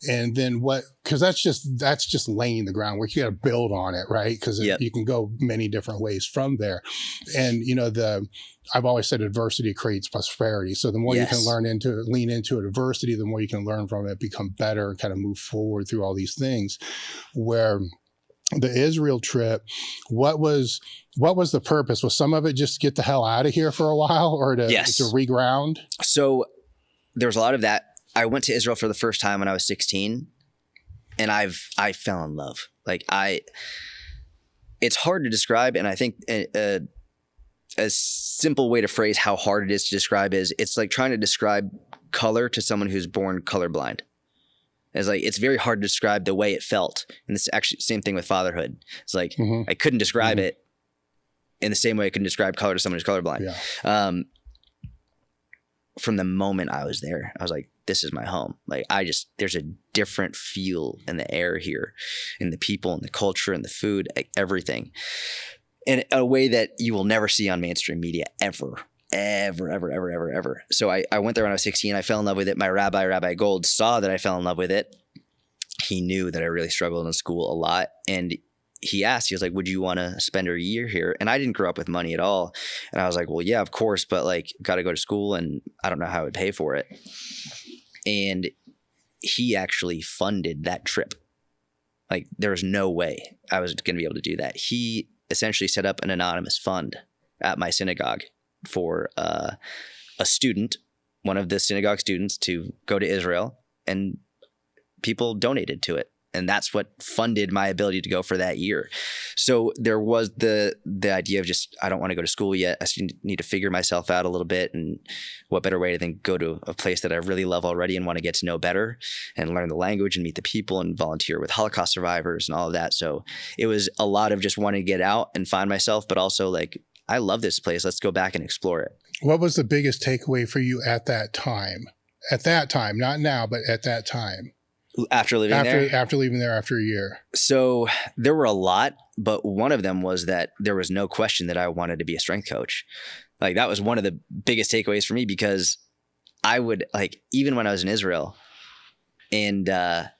And then because that's just laying the groundwork. You got to build on it, right? Because you can go many different ways from there. And I've always said adversity creates prosperity. So the more you can lean into adversity, the more you can learn from it, become better, and kind of move forward through all these things. Where the Israel trip, what was the purpose? Was some of it just to get the hell out of here for a while, or to reground? So there was a lot of that. I went to Israel for the first time when I was 16, and I fell in love. It's hard to describe, and I think a simple way to phrase how hard it is to describe is it's like trying to describe color to someone who's born colorblind. It's very hard to describe the way it felt, and it's actually the same thing with fatherhood. It's like I couldn't describe it in the same way I couldn't describe color to someone who's colorblind. Yeah. From the moment I was there, I was like, this is my home. There's a different feel in the air here, in the people, and the culture, and the food, everything, in a way that you will never see on mainstream media ever. So I went there when I was 16. I fell in love with it. My Rabbi Gold, saw that I fell in love with it. He knew that I really struggled in school a lot, and he was like, would you want to spend a year here? And I didn't grow up with money at all. And I was like, well, yeah, of course, but got to go to school, and I don't know how I would pay for it. And he actually funded that trip. There was no way I was going to be able to do that. He essentially set up an anonymous fund at my synagogue for a student, one of the synagogue students, to go to Israel, and people donated to it. And that's what funded my ability to go for that year. So there was the idea of just, I don't want to go to school yet. I still need to figure myself out a little bit. And what better way than go to a place that I really love already and want to get to know better and learn the language and meet the people and volunteer with Holocaust survivors and all of that. So it was a lot of just wanting to get out and find myself, but also I love this place. Let's go back and explore it. What was the biggest takeaway for you at that time? At that time, not now, but at that time. After leaving there after a year. So there were a lot, but one of them was that there was no question that I wanted to be a strength coach. That was one of the biggest takeaways for me, because I would even when I was in Israel, and there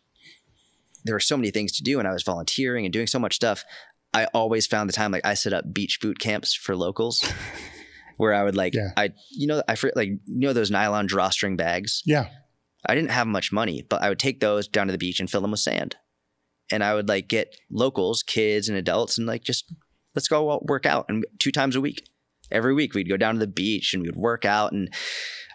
were so many things to do, and I was volunteering and doing so much stuff. I always found the time, I set up beach boot camps for locals where I would those nylon drawstring bags. Yeah. I didn't have much money, but I would take those down to the beach and fill them with sand. And I would get locals, kids and adults, and just, let's go work out. And 2 times a week, every week we'd go down to the beach and we would work out, and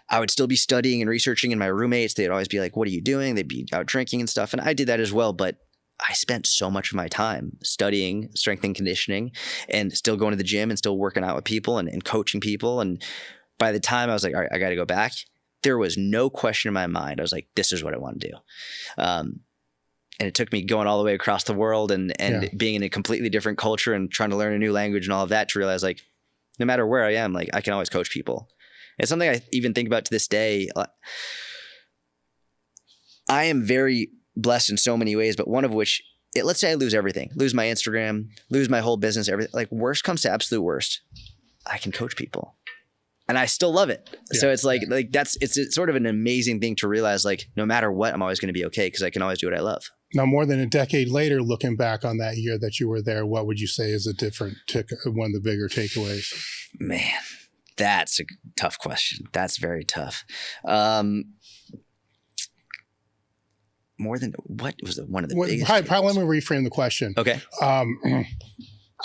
I would still be studying and researching. And my roommates, they'd always be like, what are you doing? They'd be out drinking and stuff. And I did that as well. But I spent so much of my time studying strength and conditioning, and still going to the gym and still working out with people and coaching people. And by the time I was like, all right, I got to go back, there was no question in my mind. I was like, this is what I want to do. And it took me going all the way across the world and being in a completely different culture and trying to learn a new language and all of that to realize no matter where I am, I can always coach people. It's something I even think about to this day. I am very blessed in so many ways, but one of which, let's say I lose everything, lose my Instagram, lose my whole business, everything. Worst comes to absolute worst, I can coach people. And I still love it. Yeah. So it's it's sort of an amazing thing to realize, no matter what, I'm always going to be okay, because I can always do what I love. Now, more than a decade later, looking back on that year that you were there, what would you say is one of the bigger takeaways? Man, that's a tough question. That's very tough. More than what was one of the biggest? Probably, let me reframe the question. Okay.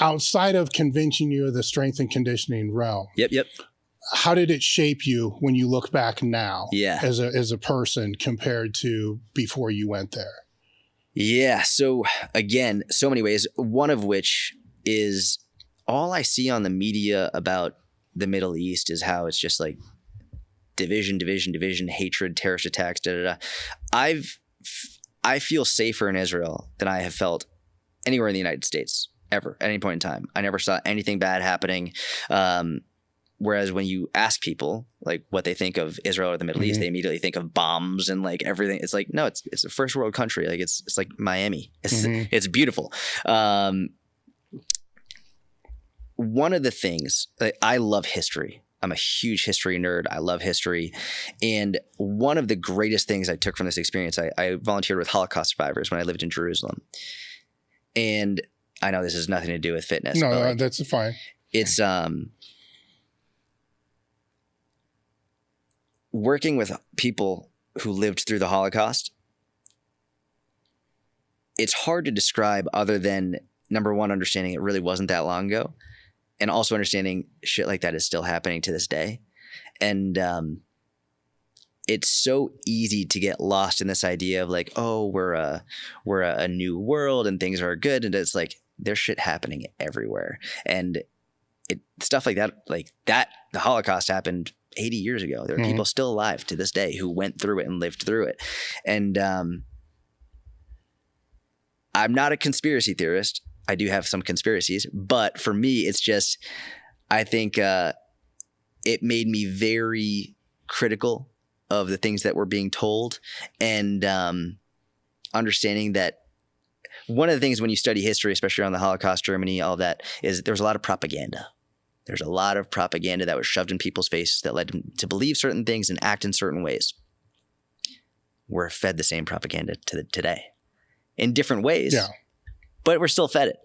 Outside of convincing you of the strength and conditioning realm. Yep. How did it shape you when you look back now as a person compared to before you went there? Yeah. So again, so many ways, one of which is all I see on the media about the Middle East is how it's just division, hatred, terrorist attacks, I feel safer in Israel than I have felt anywhere in the United States ever, at any point in time. I never saw anything bad happening. Whereas when you ask people like what they think of Israel or the Middle East, they immediately think of bombs and like everything. It's like, no, it's a first world country. Like it's like Miami. It's beautiful. One of the things, like, I love history. I'm a huge history nerd. I love history. And one of the greatest things I took from this experience, I volunteered with Holocaust survivors when I lived in Jerusalem. And I know this has nothing to do with fitness. No, but like, that's fine. It's working with people who lived through the Holocaust. It's hard to describe other than, number one, understanding it really wasn't that long ago, and also understanding shit like that is still happening to this day. And it's so easy to get lost in this idea of like, oh, we're a new world and things are good. And it's like, there's shit happening everywhere. And stuff like that, the Holocaust happened 80 years ago. There are people still alive to this day who went through it and lived through it. And I'm not a conspiracy theorist. I do have some conspiracies, but for me, it's just, I think it made me very critical of the things that were being told, and understanding that one of the things when you study history, especially around the Holocaust, Germany, all that, is there's a lot of propaganda. There's a lot of propaganda that was shoved in people's faces that led them to believe certain things and act in certain ways. We're fed the same propaganda today in different ways, but we're still fed it.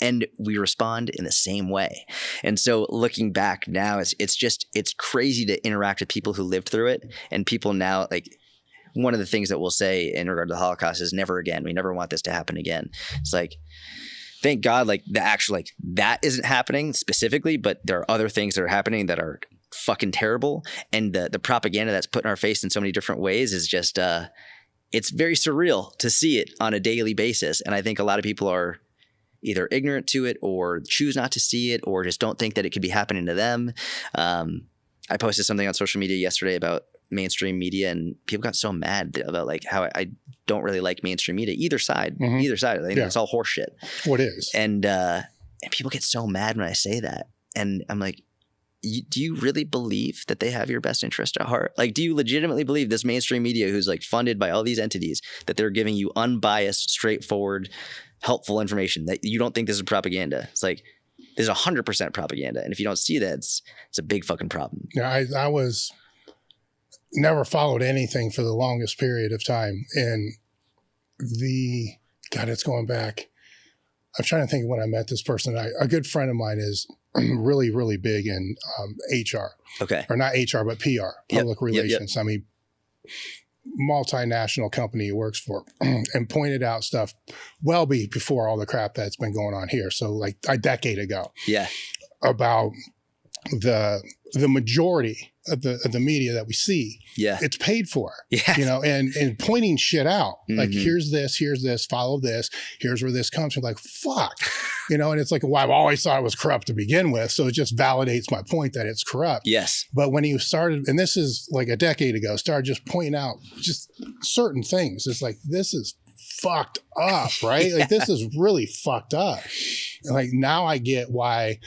And we respond in the same way. And so looking back now, it's crazy to interact with people who lived through it. And people now, like, one of the things that we'll say in regard to the Holocaust is never again. We never want this to happen again. It's like, thank God, like the actual, like that isn't happening specifically, but there are other things that are happening that are fucking terrible. And the propaganda that's put in our face in so many different ways is just, it's very surreal to see it on a daily basis. And I think a lot of people are either ignorant to it or choose not to see it or just don't think that it could be happening to them. I posted something on social media yesterday about mainstream media, and people got so mad about like how I don't really like mainstream media, either side. I think it's all horse shit. What is? And people get so mad when I say that. And I'm like, do you really believe that they have your best interest at heart? Like, do you legitimately believe this mainstream media who's like funded by all these entities, that they're giving you unbiased, straightforward, helpful information, that you don't think this is propaganda? It's like, there's 100% propaganda. And if you don't see that, it's a big fucking problem. Yeah, I was never followed anything for the longest period of time. And it's going back. I'm trying to think of when I met this person. A good friend of mine is really, really big in HR. Okay. Or not HR, but PR, public relations. I mean, multinational company he works for, and pointed out stuff well before all the crap that's been going on here. So like a decade ago. Yeah. About the majority of the media that we see. Yeah. It's paid for. Yeah. You know, and pointing shit out. Like, here's this, follow this, here's where this comes from. Like, fuck. You know, and it's like, well, I've always thought it was corrupt to begin with. So it just validates my point that it's corrupt. Yes. But when he started, and this is like a decade ago, started just pointing out just certain things. It's like, this is fucked up, right? Like, this is really fucked up. And like, now I get why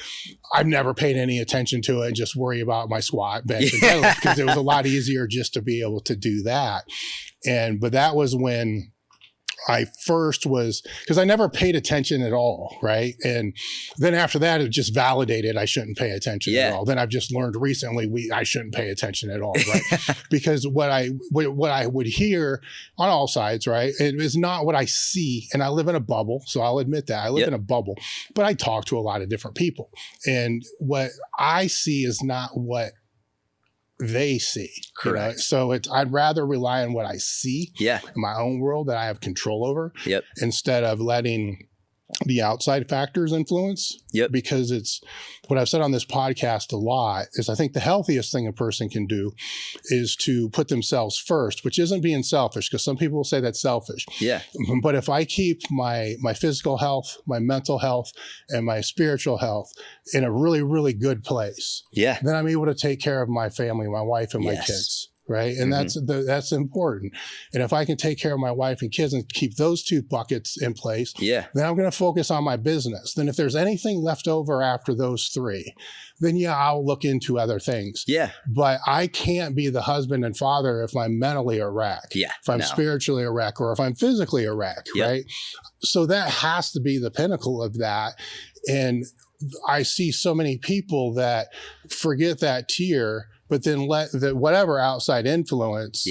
I've never paid any attention to it and just worry about my squat, bench, and deadlift, because it was a lot easier just to be able to do that. But that was when I first was, because I never paid attention at all, right? And then after that, it just validated I shouldn't pay attention at all. Then I've just learned recently I shouldn't pay attention at all, right? Because what I would hear on all sides, right, it is not what I see. And I live in a bubble, so I'll admit that. I live in a bubble, but I talk to a lot of different people. And what I see is not what they see. Correct. You know? So I'd rather rely on what I see in my own world that I have control over instead of letting the outside factors influence. Because it's what I've said on this podcast a lot is I think the healthiest thing a person can do is to put themselves first, which isn't being selfish, because some people will say that's selfish. Yeah. But if I keep my physical health, my mental health, and my spiritual health in a really, really good place, then I'm able to take care of my family, my wife, and my kids. right? And that's important. And if I can take care of my wife and kids and keep those 2 buckets in place, then I'm going to focus on my business. Then if there's anything left over after those 3, then I'll look into other things. But I can't be the husband and father if I'm mentally a wreck, if I'm spiritually a wreck, or if I'm physically a wreck, right? So that has to be the pinnacle of that. And I see so many people that forget that tier, but then let whatever outside influence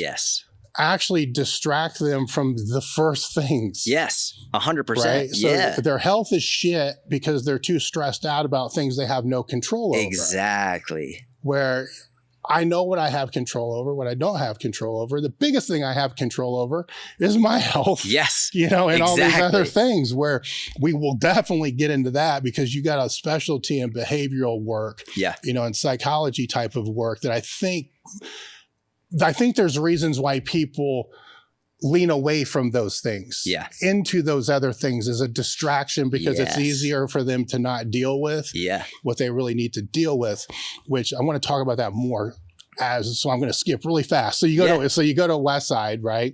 actually distract them from the first things. 100%. Right? So their health is shit because they're too stressed out about things they have no control over. Exactly. Where I know what I have control over, what I don't have control over. The biggest thing I have control over is my health. And all these other things, where we will definitely get into that, because you got a specialty in behavioral work, and psychology type of work that I think there's reasons why people lean away from those things into those other things as a distraction, because it's easier for them to not deal with what they really need to deal with, which I want to talk about that more. So I'm going to skip really fast. So you go to Westside, right?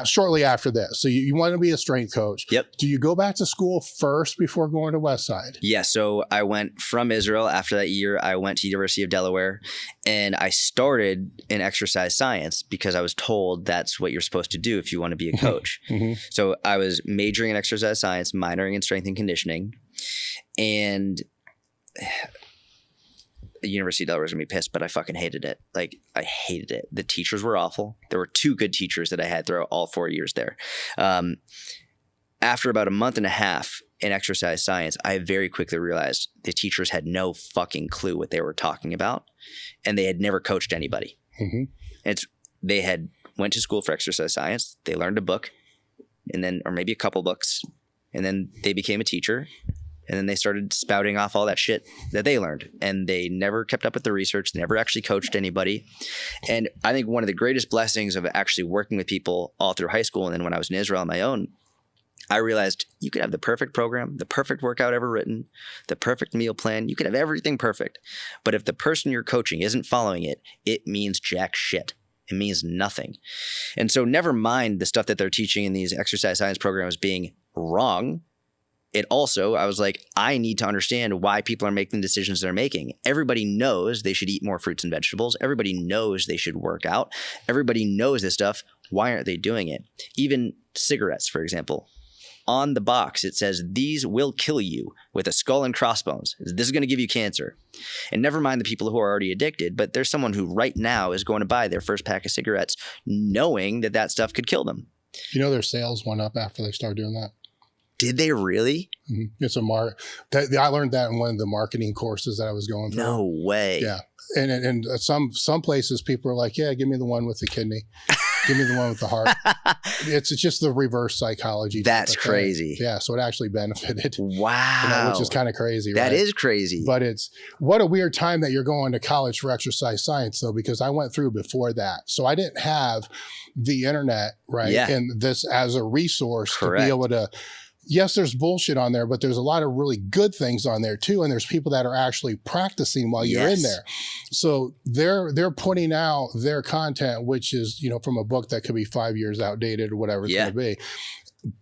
Shortly after this. So you want to be a strength coach. Do you go back to school first before going to Westside? So I went from Israel. After that year, I went to University of Delaware, and I started in exercise science because I was told that's what you're supposed to do if you want to be a coach. So I was majoring in exercise science, minoring in strength and conditioning, and the University of Delaware was going to be pissed, but I fucking hated it. Like, I hated it. The teachers were awful. There were 2 good teachers that I had throughout all 4 years there. After about a month and a half in exercise science, I very quickly realized the teachers had no fucking clue what they were talking about, and they had never coached anybody. They had went to school for exercise science. They learned a book, and then, or maybe a couple books, and then they became a teacher. And then they started spouting off all that shit that they learned. And they never kept up with the research. They never actually coached anybody. And I think one of the greatest blessings of actually working with people all through high school, and then when I was in Israel on my own, I realized you could have the perfect program, the perfect workout ever written, the perfect meal plan. You could have everything perfect. But if the person you're coaching isn't following it, it means jack shit. It means nothing. And so never mind the stuff that they're teaching in these exercise science programs being wrong. It also, I was like, I need to understand why people are making the decisions they're making. Everybody knows they should eat more fruits and vegetables. Everybody knows they should work out. Everybody knows this stuff. Why aren't they doing it? Even cigarettes, for example. On the box, it says, these will kill you, with a skull and crossbones. This is going to give you cancer. And never mind the people who are already addicted, but there's someone who right now is going to buy their first pack of cigarettes knowing that that stuff could kill them. You know, their sales went up after they started doing that. Did they really? It's a I learned that in one of the marketing courses that I was going through. No way. Yeah. And some places people are like, yeah, give me the one with the kidney. Give me the one with the heart. It's just the reverse psychology. That's crazy. Yeah. So it actually benefited. Wow. Which is kind of crazy. That right? is crazy. But what a weird time that you're going to college for exercise science, though, because I went through before that. So I didn't have the internet, right? Yeah. And this as a resource to be able to. Yes, there's bullshit on there, but there's a lot of really good things on there too. And there's people that are actually practicing while you're in there. So they're putting out their content, which is, from a book that could be 5 years outdated or whatever it's going to be.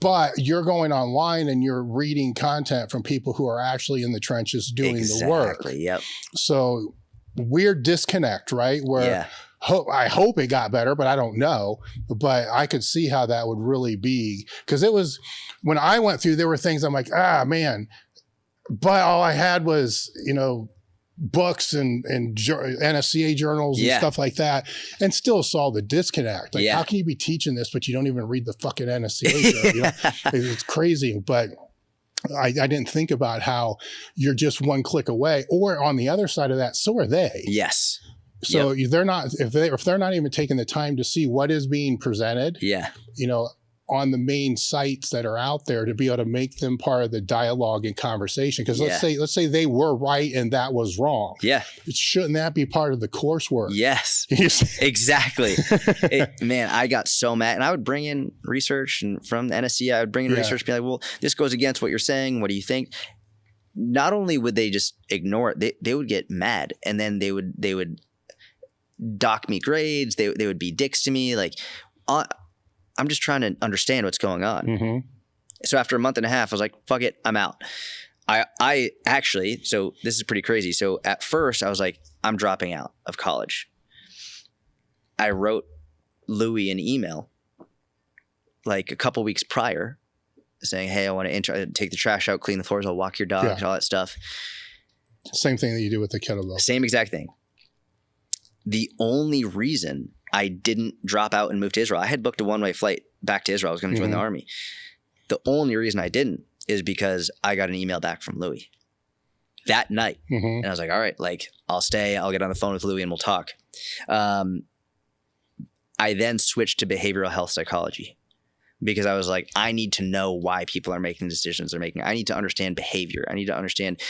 But you're going online and you're reading content from people who are actually in the trenches doing the work. Yep. So weird disconnect, right? Where I hope it got better, but I don't know. But I could see how that would really be, because it was when I went through, there were things I'm like, man, but all I had was, books and NSCA journals and stuff like that, and still saw the disconnect. Like, how can you be teaching this, but you don't even read the fucking NSCA journal? It's crazy. But I didn't think about how you're just one click away, or on the other side of that, so are they. Yes. So they're not, if they're not even taking the time to see what is being presented, on the main sites that are out there, to be able to make them part of the dialogue and conversation. Because let's say they were right and that was wrong. Yeah. Shouldn't that be part of the coursework? Yes, exactly. Man, I got so mad, and I would bring in research, and from the NSC, I would bring in research, be like, well, this goes against what you're saying. What do you think? Not only would they just ignore it, they would get mad, and then they would dock me grades. They would be dicks to me. Like, I'm just trying to understand what's going on. Mm-hmm. So after a month and a half, I was like, fuck it, I'm out. I actually, so this is pretty crazy. So at first I was like, I'm dropping out of college. I wrote Louis an email like a couple weeks prior saying, hey, I want to take the trash out, clean the floors, I'll walk your dog, all that stuff. Same thing that you do with the kettlebell. Same exact thing. The only reason I didn't drop out and move to Israel, I had booked a one-way flight back to Israel. I was going to join the army. The only reason I didn't is because I got an email back from Louis that night. And I was like, all right, like I'll stay, I'll get on the phone with Louis and we'll talk. I then switched to behavioral health psychology because I was like, I need to know why people are making decisions they're making. I need to understand behavior. I need to understand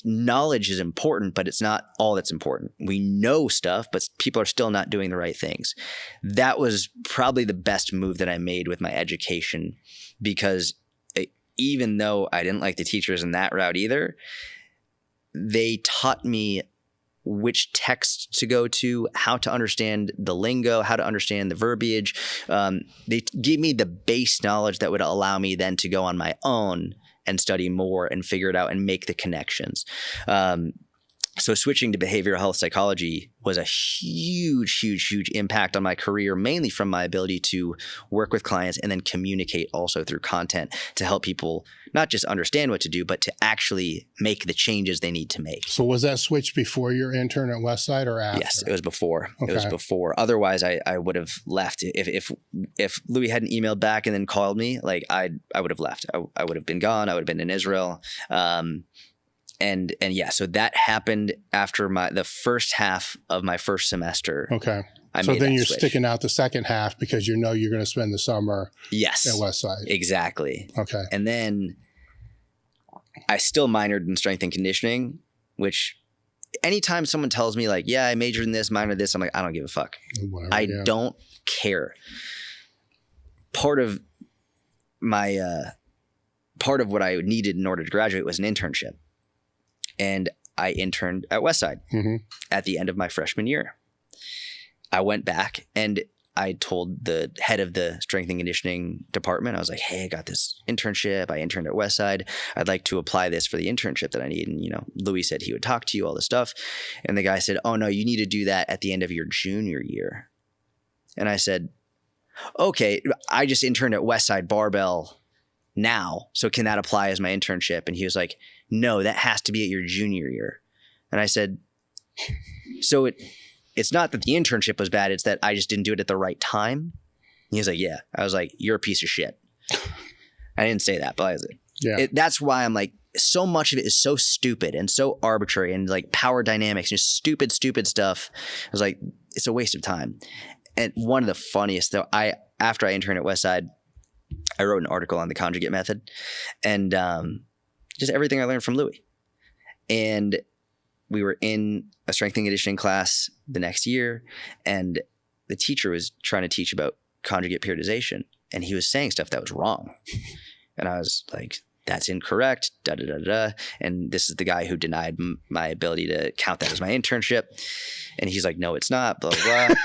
knowledge is important, but it's not all that's important. We know stuff, but people are still not doing the right things. That was probably the best move that I made with my education because even though I didn't like the teachers in that route either, they taught me which text to go to, how to understand the lingo, how to understand the verbiage. They gave me the base knowledge that would allow me then to go on my own and study more and figure it out and make the connections. So switching to behavioral health psychology was a huge, huge, huge impact on my career, mainly from my ability to work with clients and then communicate also through content to help people not just understand what to do, but to actually make the changes they need to make. So was that switch before your intern at Westside or after? Yes, it was before. Okay. It was before. Otherwise, I would have left. If Louis hadn't emailed back and then called me, like I would have left. I would have been gone. I would have been in Israel. And yeah, so that happened after the first half of my first semester. Okay. So then you're sticking out the second half because you know you're going to spend the summer at Westside. Exactly. Okay. And then I still minored in strength and conditioning, which anytime someone tells me like, yeah, I majored in this, minored in this, I'm like, I don't give a fuck. Whatever, I don't care. Part of my part of what I needed in order to graduate was an internship. And I interned at Westside at the end of my freshman year. I went back and I told the head of the strength and conditioning department, I was like, hey, I got this internship. I interned at Westside. I'd like to apply this for the internship that I need. And, Louis said he would talk to you, all this stuff. And the guy said, oh, no, you need to do that at the end of your junior year. And I said, okay, I just interned at Westside Barbell now. So can that apply as my internship? And he was like, no, that has to be at your junior year. And I said, so it's not that the internship was bad. It's that I just didn't do it at the right time. And he was like, yeah. I was like, you're a piece of shit. I didn't say that, but I was like, that's why I'm like, so much of it is so stupid and so arbitrary and like power dynamics, just stupid stuff. I was like, it's a waste of time. And one of the funniest though, after I interned at Westside, I wrote an article on the conjugate method and just everything I learned from Louis. And we were in a strength and conditioning class the next year, and the teacher was trying to teach about conjugate periodization, and he was saying stuff that was wrong. And I was like, that's incorrect, And this is the guy who denied my ability to count that as my internship. And he's like, no, it's not, blah, blah, blah.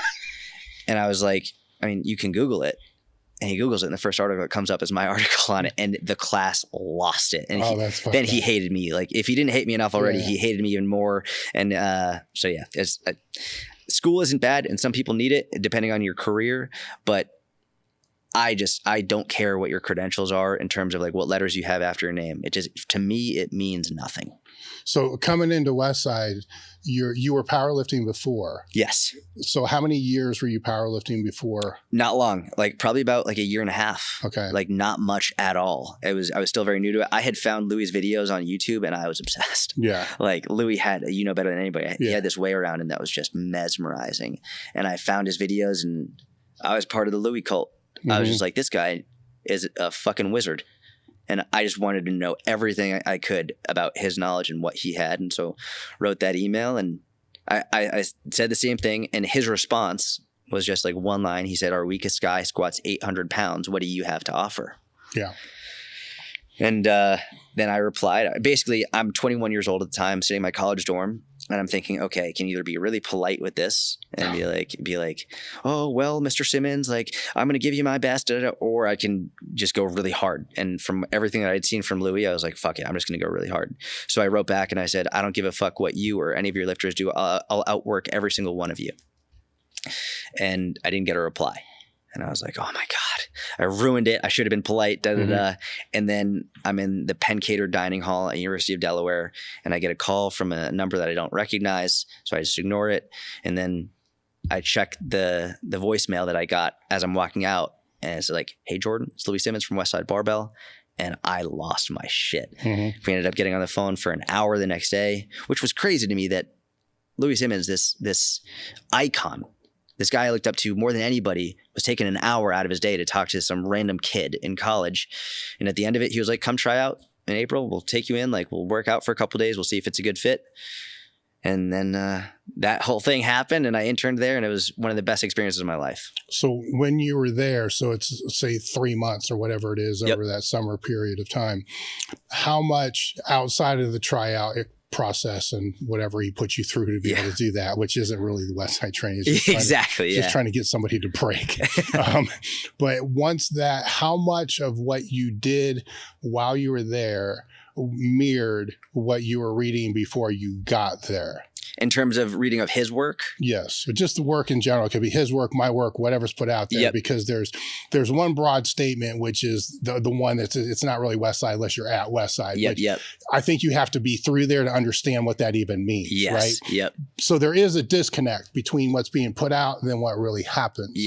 And I was like, I mean, you can Google it. And he Googles it, and the first article that comes up is my article on it, and the class lost it. And then he hated me. Like, if he didn't hate me enough already, he hated me even more. And so yeah, school isn't bad, and some people need it depending on your career. But I don't care what your credentials are in terms of like what letters you have after your name. To me, it means nothing. So coming into Westside, you were powerlifting before. Yes. So how many years were you powerlifting before? Not long, like probably about like a year and a half. Okay. Like not much at all. I was still very new to it. I had found Louis' videos on YouTube and I was obsessed. Yeah. Like Louis had, better than anybody. He had this way around and that was just mesmerizing. And I found his videos and I was part of the Louis cult. I was just like, this guy is a fucking wizard. And I just wanted to know everything I could about his knowledge and what he had. And so wrote that email and I said the same thing. And his response was just like one line. He said, our weakest guy squats 800 pounds. What do you have to offer? Yeah. And then I replied, basically, I'm 21 years old at the time, sitting in my college dorm. And I'm thinking, okay, I can either be really polite with this and be like, oh, well, Mr. Simmons, like, I'm going to give you my best, or I can just go really hard. And from everything that I'd seen from Louis, I was like, fuck it, I'm just going to go really hard. So I wrote back and I said, I don't give a fuck what you or any of your lifters do. I'll outwork every single one of you. And I didn't get a reply. And I was like, oh my God, I ruined it. I should have been polite. And then I'm in the Pencator dining hall at University of Delaware, and I get a call from a number that I don't recognize. So I just ignore it. And then I check the voicemail that I got as I'm walking out, and it's like, hey, Jordan, it's Louis Simmons from Westside Barbell. And I lost my shit. We ended up getting on the phone for an hour the next day, which was crazy to me that Louis Simmons, this icon, this guy I looked up to more than anybody, was taking an hour out of his day to talk to some random kid in college. And at the end of it, he was like, come try out in April. We'll take you in. Like, we'll work out for a couple of days. We'll see if it's a good fit. And then that whole thing happened, and I interned there, and it was one of the best experiences of my life. So when you were there, so it's say 3 months or whatever it is over that summer period of time, how much outside of the tryout process and whatever he put you through to be able to do that, which isn't really the Westside training. It's just trying to get somebody to break. But once that, how much of what you did while you were there mirrored what you were reading before you got there? In terms of reading of his work? Yes. But just the work in general. It could be his work, my work, whatever's put out there, because there's one broad statement, which is the one that's, it's not really Westside unless you're at Westside. I think you have to be through there to understand what that even means, right? So there is a disconnect between what's being put out and then what really happens.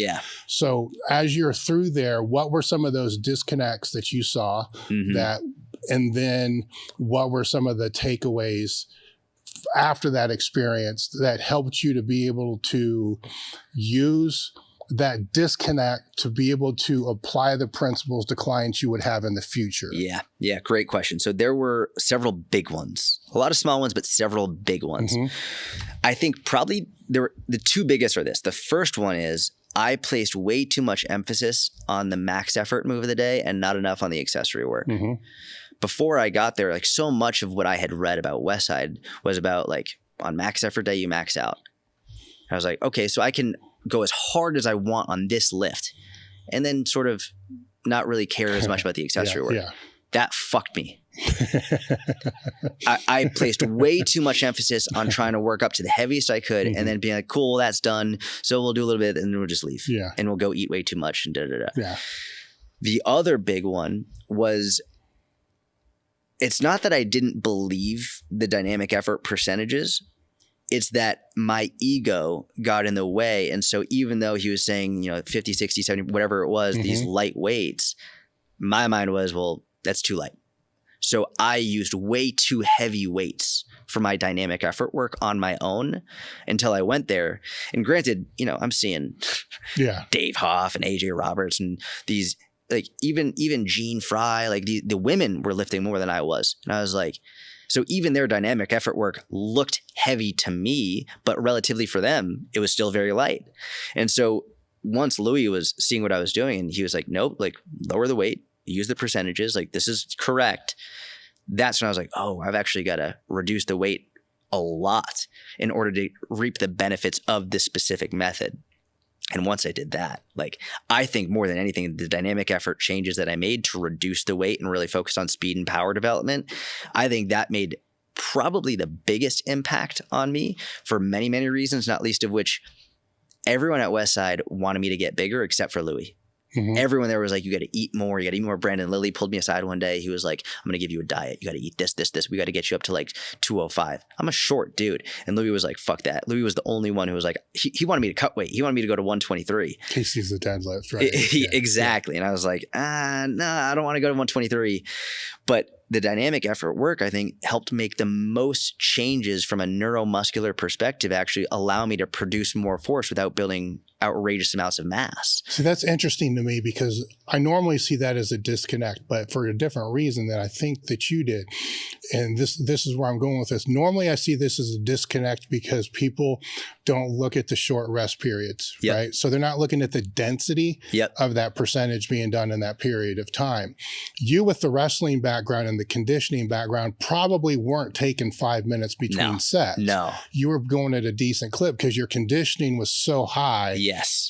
So as you're through there, what were some of those disconnects that you saw and then what were some of the takeaways after that experience that helped you to be able to use that disconnect to be able to apply the principles to clients you would have in the future? Yeah. Great question. So there were several big ones, a lot of small ones, but several big ones. I think probably the two biggest are this. The first one is I placed way too much emphasis on the max effort move of the day and not enough on the accessory work. Before I got there, like, so much of what I had read about Westside was about, like, on max effort day, you max out. I was like, okay, so I can go as hard as I want on this lift and then sort of not really care as much about the accessory work. That fucked me. I placed way too much emphasis on trying to work up to the heaviest I could and then being like, cool, that's done. So we'll do a little bit and then we'll just leave. And we'll go eat way too much and The other big one was, it's not that I didn't believe the dynamic effort percentages. It's that my ego got in the way. And so even though he was saying, 50, 60, 70, whatever it was, these light weights, my mind was, well, that's too light. So I used way too heavy weights for my dynamic effort work on my own until I went there. And granted, I'm seeing Dave Hoff and AJ Roberts and these, like, even Gene Fry, like the women were lifting more than I was. And I was like, so even their dynamic effort work looked heavy to me, but relatively for them, it was still very light. And so once Louis was seeing what I was doing and he was like, nope, like, lower the weight, use the percentages, like, this is correct. That's when I was like, oh, I've actually got to reduce the weight a lot in order to reap the benefits of this specific method. And once I did that, like, I think more than anything, the dynamic effort changes that I made to reduce the weight and really focus on speed and power development, I think that made probably the biggest impact on me for many, many reasons, not least of which everyone at Westside wanted me to get bigger except for Louis. Everyone there was like, you got to eat more. You got to eat more. Brandon Lilly pulled me aside one day. He was like, I'm going to give you a diet. You got to eat this. We got to get you up to like 205. I'm a short dude. And Louis was like, fuck that. Louis was the only one who was like, he wanted me to cut weight. He wanted me to go to 123. He sees the deadlift, right? Exactly. And I was like, no, I don't want to go to 123. But the dynamic effort work, I think, helped make the most changes from a neuromuscular perspective, actually allow me to produce more force without building outrageous amounts of mass. See, that's interesting to me because I normally see that as a disconnect, but for a different reason that I think that you did. And this is where I'm going with this. Normally I see this as a disconnect because people don't look at the short rest periods, right? So they're not looking at the density of that percentage being done in that period of time. You, with the wrestling background and and the conditioning background probably weren't taking 5 minutes between sets. No. You were going at a decent clip because your conditioning was so high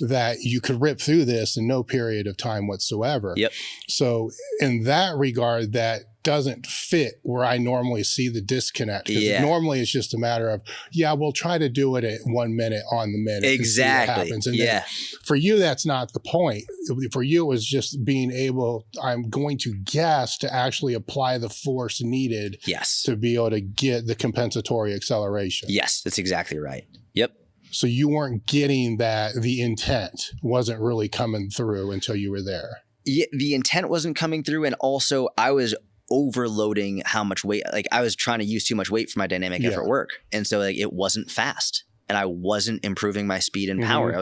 that you could rip through this in no period of time whatsoever. Yep. So in that regard, that doesn't fit where I normally see the disconnect. Because normally it's just a matter of, we'll try to do it at 1 minute on the minute. Exactly. And see what happens. And then for you, that's not the point. For you, it was just being able, I'm going to guess, to actually apply the force needed to be able to get the compensatory acceleration. Yes, that's exactly right. Yep. So you weren't getting that, the intent wasn't really coming through until you were there. Yeah, the intent wasn't coming through. And also I was overloading how much weight, like I was trying to use too much weight for my dynamic effort work. And so like it wasn't fast and I wasn't improving my speed and power. I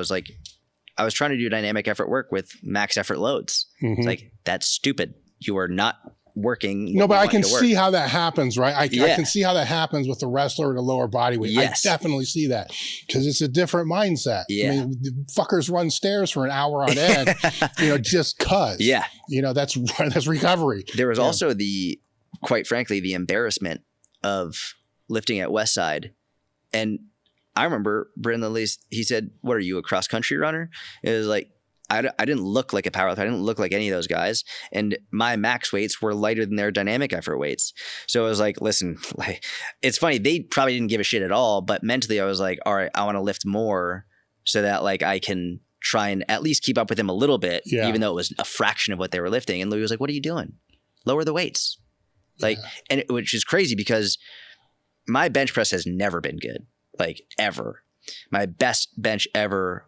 was trying to do dynamic effort work with max effort loads. It's like, that's stupid. You are not working. No, but I can see how that happens, right? I can see how that happens with the wrestler at a lower body weight. I definitely see that because it's a different mindset. I mean, the fuckers run stairs for an hour on end, just cuz. That's recovery. There was also quite frankly, the embarrassment of lifting at Westside. And I remember Brendan Lee's, he said, "What are you, a cross country runner?" It was like, I didn't look like a powerlifter. I didn't look like any of those guys. And my max weights were lighter than their dynamic effort weights. So I was like, listen, like, it's funny. They probably didn't give a shit at all. But mentally I was like, all right, I want to lift more so that like I can try and at least keep up with them a little bit, even though it was a fraction of what they were lifting. And Louis was like, what are you doing? Lower the weights. Like, and which is crazy because my bench press has never been good, like ever. My best bench ever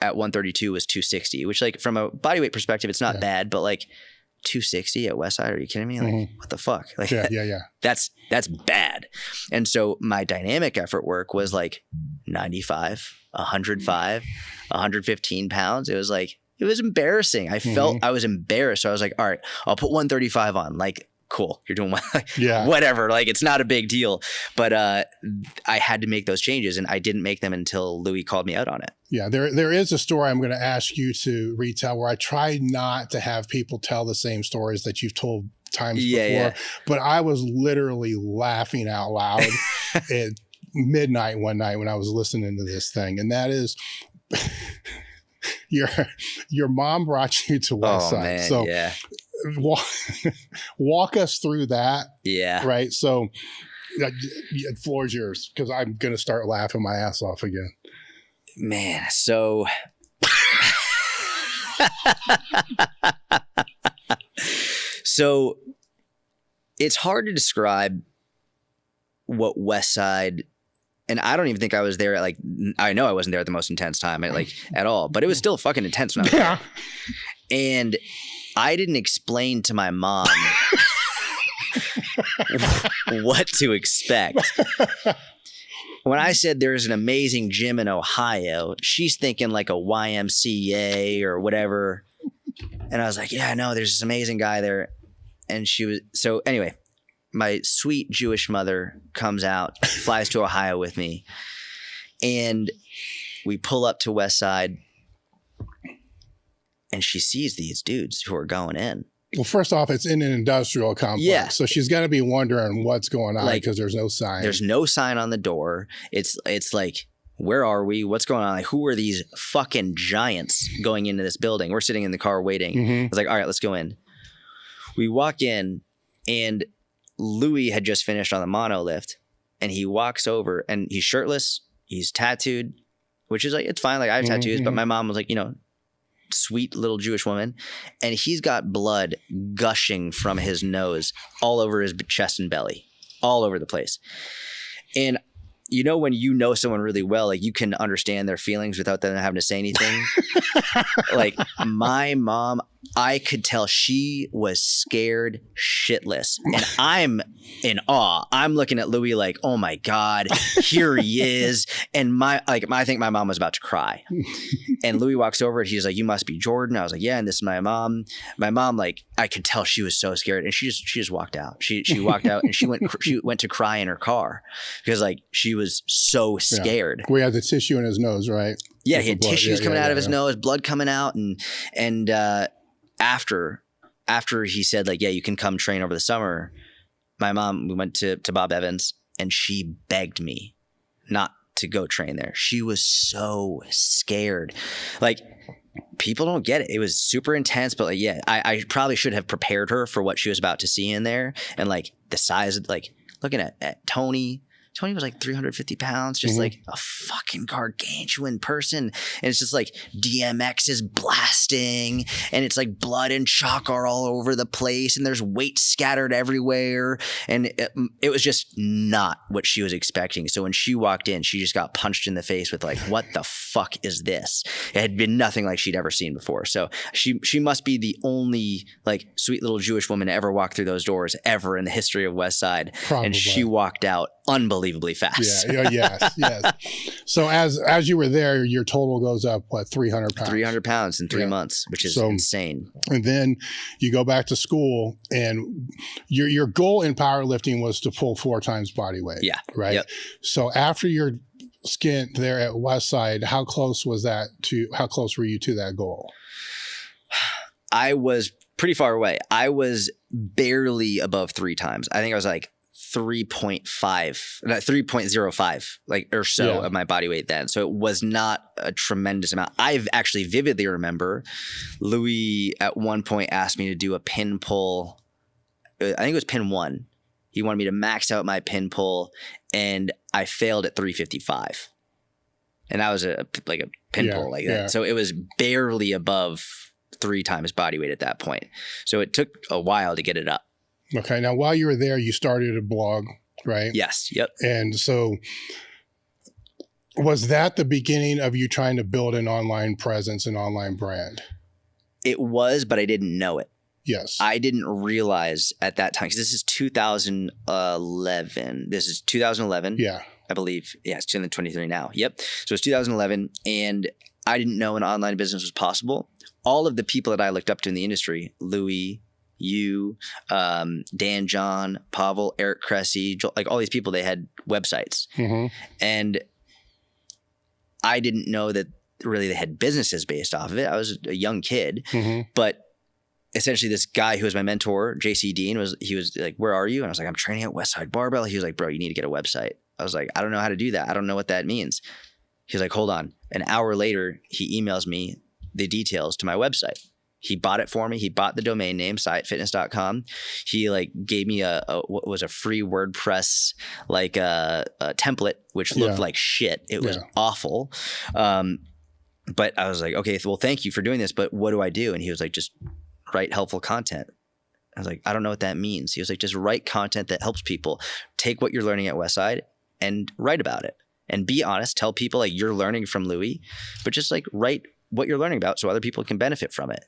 at 132 was 260, which like from a bodyweight perspective, it's not bad, but like 260 at Westside, are you kidding me? Like what the fuck? Like that's bad. And so my dynamic effort work was like 95, 105, 115 pounds. It was like, it was embarrassing. I felt I was embarrassed. So I was like, all right, I'll put 135 on. Like, cool, you're doing whatever. Like, it's not a big deal. But I had to make those changes, and I didn't make them until Louis called me out on it. Yeah, there is a story I'm going to ask you to retell where I try not to have people tell the same stories that you've told times before. But I was literally laughing out loud at midnight one night when I was listening to this thing, and that is your mom brought you to Westside. So walk us through that. Yeah. Right. So the floor is yours because I'm going to start laughing my ass off again. Man. So it's hard to describe what Westside, and I don't even think I was there at I know I wasn't there at the most intense time at all, but it was still fucking intense when I was there. And I didn't explain to my mom what to expect. When I said there's an amazing gym in Ohio, she's thinking like a YMCA or whatever. And I was like, yeah, no, there's this amazing guy there. And so anyway, my sweet Jewish mother comes out, flies to Ohio with me. And we pull up to Westside. And she sees these dudes who are going in. Well, first off, it's in an industrial complex. Yeah. So she's got to be wondering what's going on because there's no sign. There's no sign on the door. It's like, where are we? What's going on? Like, who are these fucking giants going into this building? We're sitting in the car waiting. I was like, all right, let's go in. We walk in and Louis had just finished on the mono lift. And he walks over and he's shirtless. He's tattooed, which is like, it's fine. Like I have tattoos, but my mom was like, sweet little Jewish woman, and he's got blood gushing from his nose all over his chest and belly, all over the place. And when you know someone really well, like you can understand their feelings without them having to say anything. Like my mom, I could tell she was scared shitless. And I'm in awe. I'm looking at Louis like, oh my God, here he is. And I think my mom was about to cry. And Louis walks over and he's like, you must be Jordan. I was like, yeah, and this is my mom. My mom, like, I could tell she was so scared. And she just walked out. She walked out and she went to cry in her car because like she was so scared. We had the tissue in his nose, right? Yeah, he had tissues coming out of his nose, blood coming out, and after after he said like, yeah, you can come train over the summer, my mom, we went to Bob Evans, and she begged me not to go train there. She was so scared. Like, people don't get it. It was super intense, but like, yeah, I probably should have prepared her for what she was about to see in there. And like the size of, like, looking at Tony was like 350 pounds, just like a fucking gargantuan person. And it's just like DMX is blasting, and it's like blood and chalk are all over the place, and there's weight scattered everywhere. And it was just not what she was expecting. So when she walked in, she just got punched in the face with like, what the fuck is this? It had been nothing like she'd ever seen before. So she must be the only like sweet little Jewish woman to ever walk through those doors ever in the history of Westside. Probably. And she walked out unbelievably fast. Yes. So as you were there, your total goes up, what, 300 pounds? 300 pounds in 3 months, which is insane. And then you go back to school, and your goal in powerlifting was to pull 4 times body weight. Yeah. Right. Yep. So after your stint there at Westside, how close were you to that goal? I was pretty far away. I was barely above 3 times. I think I was like 3.05, like, or so of my body weight then. So it was not a tremendous amount. I've actually vividly remember Louis at one point asked me to do a pin pull. I think it was pin 1. He wanted me to max out my pin pull, and I failed at 355. And that was a pin pull like that. So it was barely above 3 times body weight at that point. So it took a while to get it up. Okay. Now, while you were there, you started a blog, right? Yes. Yep. And so was that the beginning of you trying to build an online presence, an online brand? It was, but I didn't know it. Yes. I didn't realize at that time, because this is 2011. This is 2011. Yeah. I believe. Yeah, it's 2023 now. Yep. So it's 2011, and I didn't know an online business was possible. All of the people that I looked up to in the industry, Louis, you, Dan, John, Pavel, Eric Cressey, like all these people, they had websites. And I didn't know that really they had businesses based off of it. I was a young kid, but essentially this guy who was my mentor, JC Dean, he was like, where are you? And I was like, I'm training at Westside Barbell. He was like, bro, you need to get a website. I was like, I don't know how to do that. I don't know what that means. He was like, hold on. An hour later, he emails me the details to my website. He bought it for me. He bought the domain name, SyattFitness.com. He like gave me what was a free WordPress like a template, which looked like shit. It was awful. But I was like, okay, well, thank you for doing this, but what do I do? And he was like, just write helpful content. I was like, I don't know what that means. He was like, just write content that helps people. Take what you're learning at Westside and write about it. And be honest. Tell people like you're learning from Louis, but just like write what you're learning about so other people can benefit from it.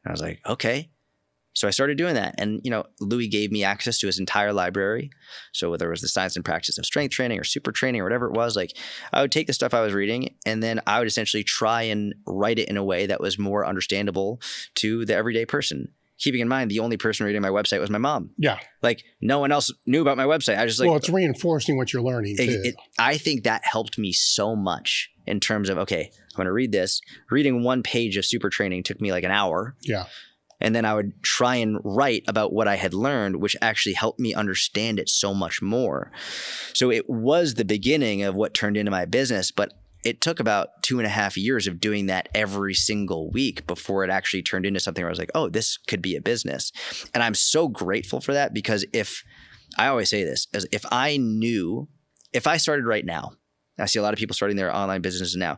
And I was like, okay. So I started doing that. And, Louis gave me access to his entire library. So whether it was the science and practice of strength training or super training or whatever it was, like I would take the stuff I was reading and then I would essentially try and write it in a way that was more understandable to the everyday person. Keeping in mind, the only person reading my website was my mom. Yeah. Like no one else knew about my website. I just like, well, it's reinforcing what you're learning too. I think that helped me so much in terms of, okay, I'm going to read this. Reading one page of super training took me like an hour. Yeah. And then I would try and write about what I had learned, which actually helped me understand it so much more. So it was the beginning of what turned into my business, but it took about 2.5 years of doing that every single week before it actually turned into something where I was like, oh, this could be a business. And I'm so grateful for that because I always say this, as if I started right now, I see a lot of people starting their online businesses now,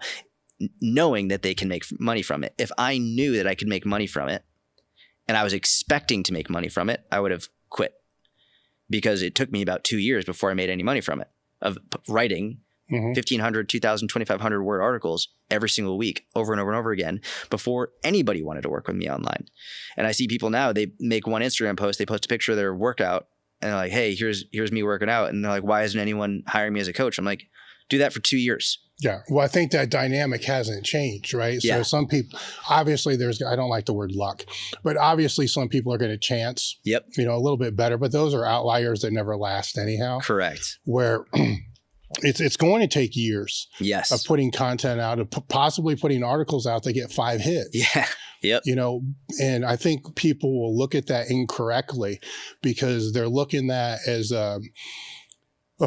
knowing that they can make money from it. If I knew that I could make money from it and I was expecting to make money from it, I would have quit because it took me about 2 years before I made any money from it, of writing 1,500, 2,000, 2,500 word articles every single week over and over and over again before anybody wanted to work with me online. And I see people now, they make one Instagram post, they post a picture of their workout and they're like, hey, here's me working out. And they're like, why isn't anyone hiring me as a coach? I'm like, do that for 2 years. Yeah. Well, I think that dynamic hasn't changed, right? So some people, obviously I don't like the word luck, but obviously some people are going to chance, a little bit better, but those are outliers that never last anyhow. Correct. Where it's going to take years of putting content out, of possibly putting articles out that get 5 hits. Yeah. Yep. And I think people will look at that incorrectly because they're looking at as a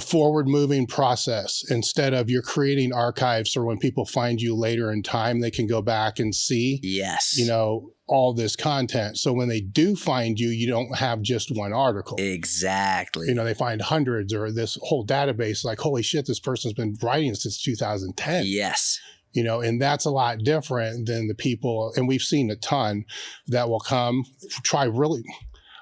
forward-moving process instead of you're creating archives so when people find you later in time, they can go back and see, yes, all this content. So when they do find you, you don't have just one article. Exactly. They find hundreds or this whole database like, holy shit, this person's been writing since 2010. Yes. And that's a lot different than the people, and we've seen a ton that will come, try really,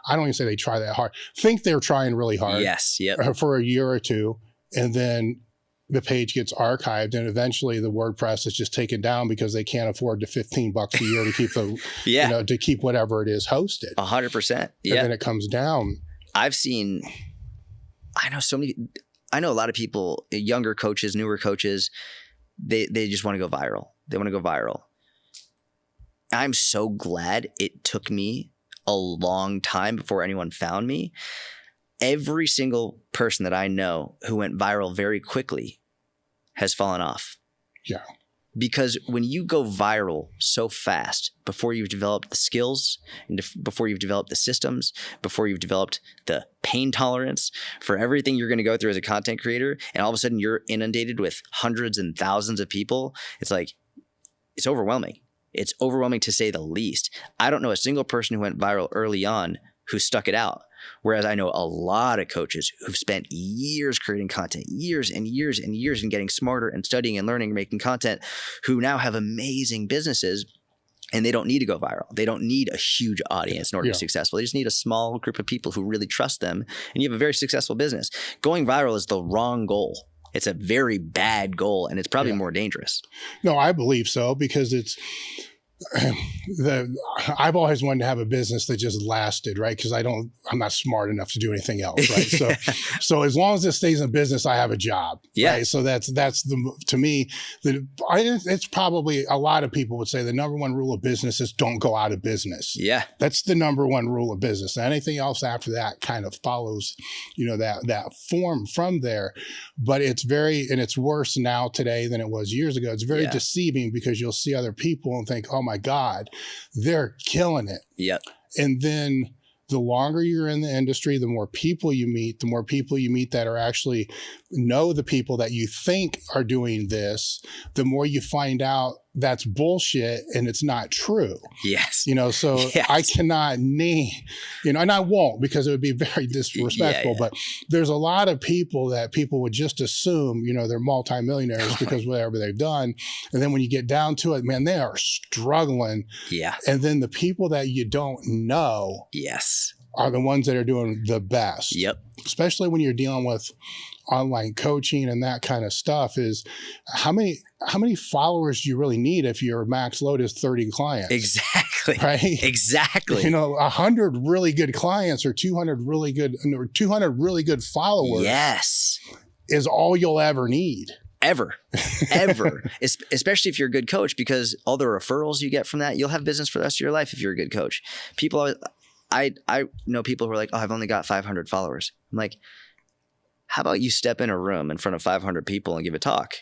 I don't even say they try that hard, think they're trying really hard. Yes. Yep. For a year or two, and then the page gets archived, and eventually the WordPress is just taken down because they can't afford the $15 a year to keep the, to keep whatever it is hosted. 100%. Yeah. And then it comes down. I know a lot of people, younger coaches, newer coaches, they just want to go viral. They want to go viral. I'm so glad it took me a long time before anyone found me. Every single person that I know who went viral very quickly has fallen off. Yeah. Because when you go viral so fast, before you've developed the skills, and before you've developed the systems, before you've developed the pain tolerance for everything you're going to go through as a content creator, and all of a sudden you're inundated with hundreds and thousands of people, it's overwhelming. It's overwhelming to say the least. I don't know a single person who went viral early on who stuck it out. Whereas I know a lot of coaches who've spent years creating content, years and years and years, and getting smarter and studying and learning and making content, who now have amazing businesses, and they don't need to go viral. They don't need a huge audience in order to be successful. They just need a small group of people who really trust them, and you have a very successful business. Going viral is the wrong goal. It's a very bad goal, and it's probably more dangerous. No, I believe so, because I've always wanted to have a business that just lasted, right? Because I'm not smart enough to do anything else, right? So as long as it stays in business, I have a job. Yeah. Right? So that's to me, it's probably, a lot of people would say the number one rule of business is don't go out of business. Yeah. That's the number one rule of business. And anything else after that kind of follows, that form from there. But it's it's worse now today than it was years ago. It's very deceiving, because you'll see other people and think, oh my God, they're killing it. Yep. And then the longer you're in the industry, the more people you meet that are actually know the people that you think are doing this, the more you find out that's bullshit and it's not true. Yes. So yes. I cannot name, and I won't, because it would be very disrespectful, but there's a lot of people that people would just assume, they're multimillionaires because whatever they've done. And then when you get down to it, man, they are struggling. Yeah. And then the people that you don't know are the ones that are doing the best. Yep. Especially when you're dealing with online coaching and that kind of stuff, is how many followers do you really need if your max load is 30 clients? Exactly. Right? Exactly. 100 really good clients or 200 really good followers. Yes. Is all you'll ever need. Ever. Especially if you're a good coach, because all the referrals you get from that, you'll have business for the rest of your life if you're a good coach. People always, I know people who are like, oh, I've only got 500 followers. I'm like, how about you step in a room in front of 500 people and give a talk?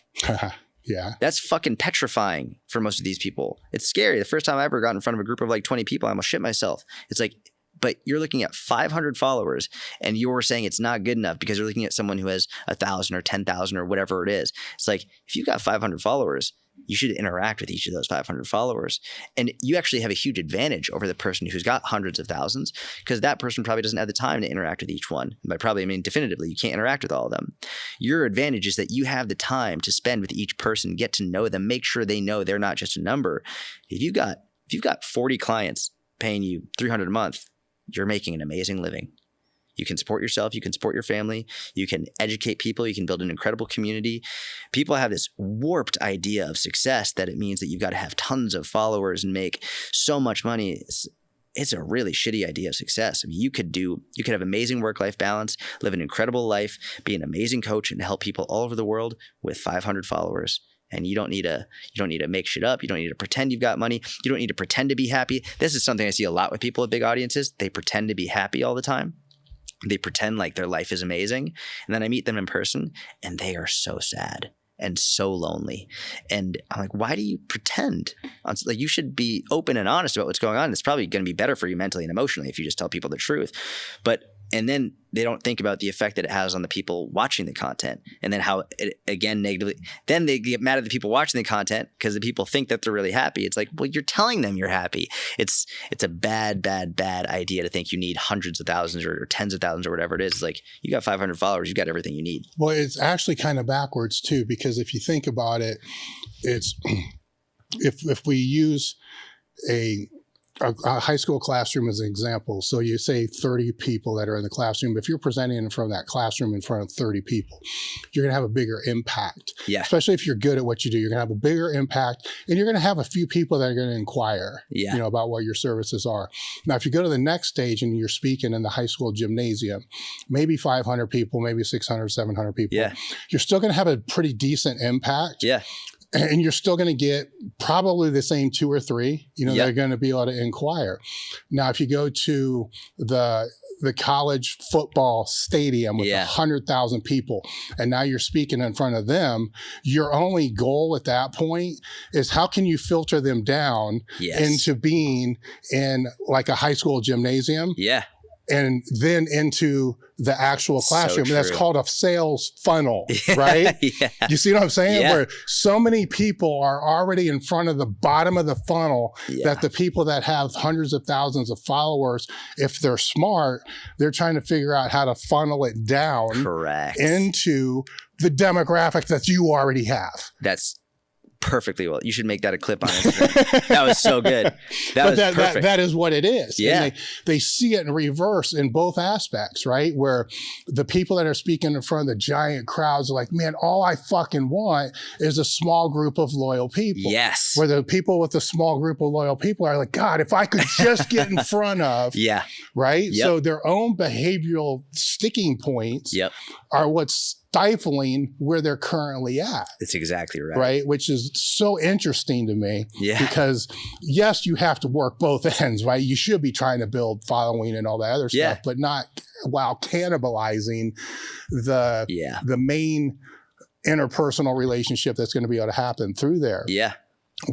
Yeah. That's fucking petrifying for most of these people. It's scary. The first time I ever got in front of a group of like 20 people, I almost shit myself. It's like, but you're looking at 500 followers and you're saying it's not good enough because you're looking at someone who has 1,000 or 10,000 or whatever it is. It's like, if you've got 500 followers, you should interact with each of those 500 followers. And you actually have a huge advantage over the person who's got hundreds of thousands, because that person probably doesn't have the time to interact with each one. And by probably, I mean definitively, you can't interact with all of them. Your advantage is that you have the time to spend with each person, get to know them, make sure they know they're not just a number. If you've got 40 clients paying you $300 a month, you're making an amazing living. You can support yourself. You can support your family. You can educate people. You can build an incredible community. People have this warped idea of success that it means that you've got to have tons of followers and make so much money. It's a really shitty idea of success. I mean, you could have amazing work-life balance, live an incredible life, be an amazing coach, and help people all over the world with 500 followers. And you don't need to make shit up. You don't need to pretend you've got money. You don't need to pretend to be happy. This is something I see a lot with people with big audiences. They pretend to be happy all the time. They pretend like their life is amazing. And then I meet them in person and they are so sad. and so lonely. And I'm like, why do you pretend? Like, you should be open and honest about what's going on. It's probably going to be better for you mentally and emotionally if you just tell people the truth. And then they don't think about the effect that it has on the people watching the content, and then how it, again, negatively, then they get mad at the people watching the content because the people think that they're really happy. It's like, well, you're telling them you're happy. It's a bad idea to think you need hundreds of thousands or tens of thousands or whatever it is. It's like, you got 500 followers, you got everything you need. Well, it's actually kind of backwards too, because if you think about it, it's if we use a high school classroom as an example. So you say 30 people that are in the classroom. If you're presenting in front of that classroom in front of 30 people, you're going to have a bigger impact. Yeah. Especially if you're good at what you do, you're going to have a bigger impact, and you're going to have a few people that are going to inquire, about what your services are. Now, if you go to the next stage and you're speaking in the high school gymnasium, maybe 500 people, maybe 600, 700 people, you're still going to have a pretty decent impact. Yeah. And you're still going to get probably the same 2 or 3, that are going to be able to inquire. Now, if you go to the college football stadium with 100,000 people, and now you're speaking in front of them, your only goal at that point is how can you filter them down into being in like a high school gymnasium? Yeah. And then into the actual classroom. And that's called a sales funnel, right? You see what I'm saying? Where so many people are already in front of the bottom of the funnel that the people that have hundreds of thousands of followers, if they're smart, they're trying to figure out how to funnel it down into the demographic that you already have. That's perfectly well. You should make that a clip on Instagram. That was so good. That is what it is. Yeah. And they see it in reverse in both aspects, right? Where the people that are speaking in front of the giant crowds are like, man, all I fucking want is a small group of loyal people. Yes. Where the people with the small group of loyal people are like, God, if I could just get in front of, right? Yep. So their own behavioral sticking points are what's stifling where they're currently at. That's exactly right. Right? Which is so interesting to me. Yeah. Because yes, you have to work both ends, right? You should be trying to build following and all that other stuff, but not while cannibalizing the main interpersonal relationship that's going to be able to happen through there. Yeah.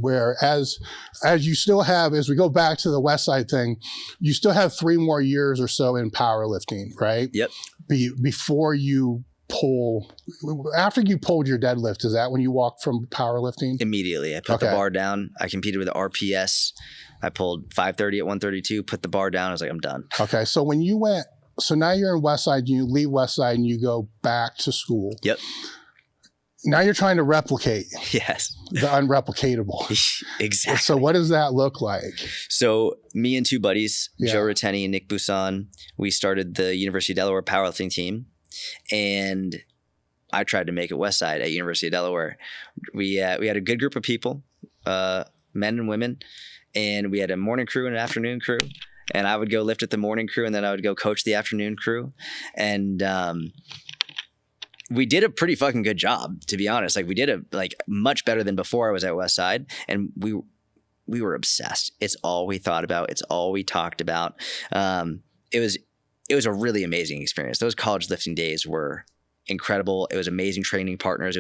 Whereas you still have, as we go back to the Westside thing, you still have 3 more years or so in powerlifting, right? Yep. Before you after you pulled your deadlift, is that when you walked from powerlifting? Immediately. I put the bar down. I competed with RPS. I pulled 530 at 132, put the bar down. I was like, I'm done. Okay. So when you went, so now you're in Westside, you leave Westside and you go back to school. Yep. Now you're trying to replicate. Yes. The unreplicatable. Exactly. So what does that look like? So me and 2 buddies, Joe Roteni and Nick Busan, we started the University of Delaware powerlifting team. And I tried to make it Westside at University of Delaware. We had a good group of people, men and women, and we had a morning crew and an afternoon crew. And I would go lift at the morning crew, and then I would go coach the afternoon crew. And we did a pretty fucking good job, to be honest. Like, we did much better than before I was at Westside, and we were obsessed. It's all we thought about. It's all we talked about. It was a really amazing experience. Those college lifting days were incredible. It was amazing training partners.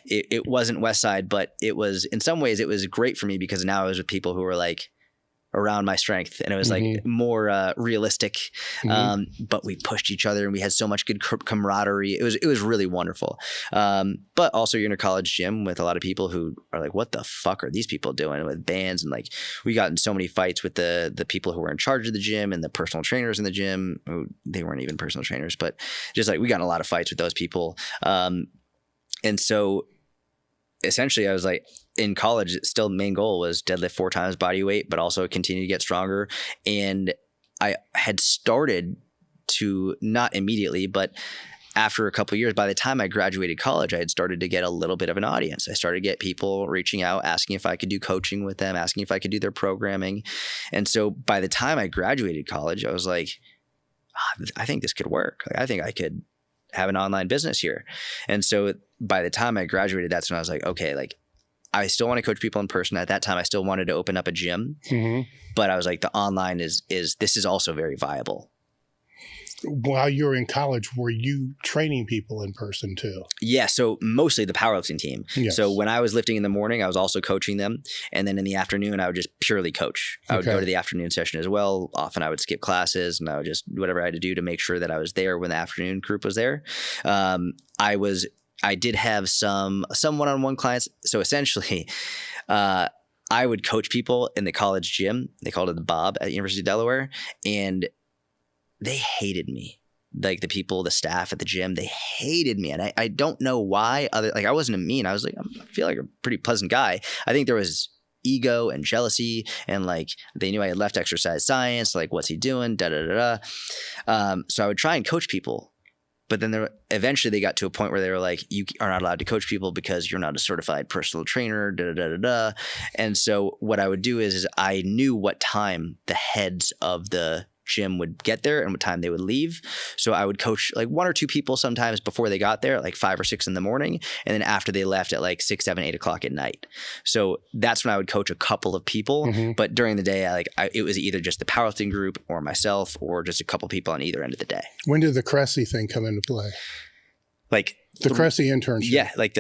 It wasn't Westside, but it was, in some ways, it was great for me because now I was with people who were like around my strength, and it was like more realistic. But we pushed each other, and we had so much good camaraderie. It was really wonderful. But also, you're in a college gym with a lot of people who are like, what the fuck are these people doing with bands? And like, we got in so many fights with the people who were in charge of the gym and the personal trainers in the gym. Who, they weren't even personal trainers, but just like, we got in a lot of fights with those people. And so essentially I was like, in college, still the main goal was deadlift 4 times body weight, but also continue to get stronger. And I had started to, not immediately, but after a couple of years, by the time I graduated college, I had started to get a little bit of an audience. I started to get people reaching out, asking if I could do coaching with them, asking if I could do their programming. And so by the time I graduated college, I was like, I think this could work. Like, I think I could have an online business here. And so by the time I graduated, that's when I was like, okay, like, I still want to coach people in person. At that time, I still wanted to open up a gym, but I was like, the online this is also very viable. while you were in college, were you training people in person too? Yeah. So mostly the powerlifting team. Yes. So when I was lifting in the morning, I was also coaching them. And then in the afternoon, I would just purely coach. I would go to the afternoon session as well. Often I would skip classes and I would just whatever I had to do to make sure that I was there when the afternoon group was there. I did have some one-on-one clients. So essentially, I would coach people in the college gym. They called it the Bob at University of Delaware. And they hated me. Like the staff at the gym, they hated me. And I don't know why. I wasn't mean. I was like, I feel like a pretty pleasant guy. I think there was ego and jealousy and like they knew I had left exercise science. Like, what's he doing? So I would try and coach people. But then eventually they got to a point where they were like, you are not allowed to coach people because you're not a certified personal trainer, And so what I would do is I knew what time the heads of the gym would get there and what time they would leave. So I would coach like 1 or 2 people sometimes before they got there at like 5 or 6 in the morning. And then after they left at like 6, 7, 8 o'clock at night. So that's when I would coach a couple of people. But during the day, it was either just the powerlifting group or myself or just a couple people on either end of the day. When did the Cressey thing come into play? Like the Cressey internship? Yeah. Like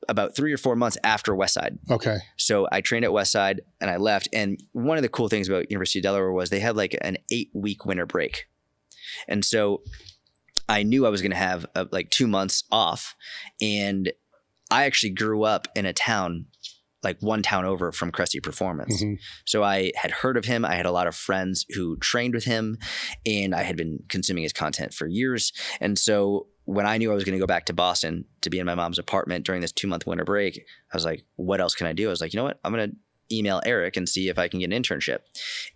about 3 or 4 months after Westside. Okay. So I trained at Westside and I left. And one of the cool things about University of Delaware was they had like an 8-week winter break. And so I knew I was going to have like 2 months off. And I actually grew up in a town, like one town over from Cressey Performance. So I had heard of him. I had a lot of friends who trained with him and I had been consuming his content for years. And so when I knew I was going to go back to Boston to be in my mom's apartment during this 2-month winter break, I was like, what else can I do? I was like, you know what? I'm going to email Eric and see if I can get an internship.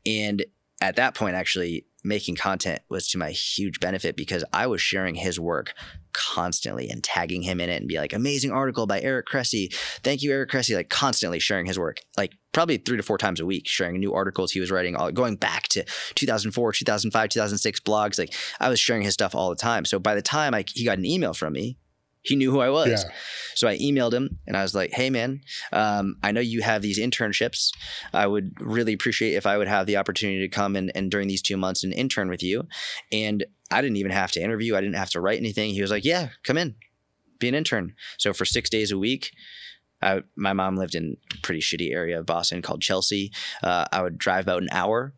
And at that point, actually making content was to my huge benefit because I was sharing his work constantly and tagging him in it and be like, amazing article by Eric Cressey. Thank you, Eric Cressey. Like constantly sharing his work, like probably 3 to 4 times a week, sharing new articles he was writing, going back to 2004, 2005, 2006 blogs. Like I was sharing his stuff all the time. So by the time he got an email from me, he knew who I was. Yeah. So I emailed him and I was like, hey man, I know you have these internships. I would really appreciate if I would have the opportunity to come and during these 2 months and intern with you. And I didn't even have to interview. I didn't have to write anything. He was like, yeah, come in, be an intern. So for 6 days a week, my mom lived in a pretty shitty area of Boston called Chelsea. I would drive about an hour,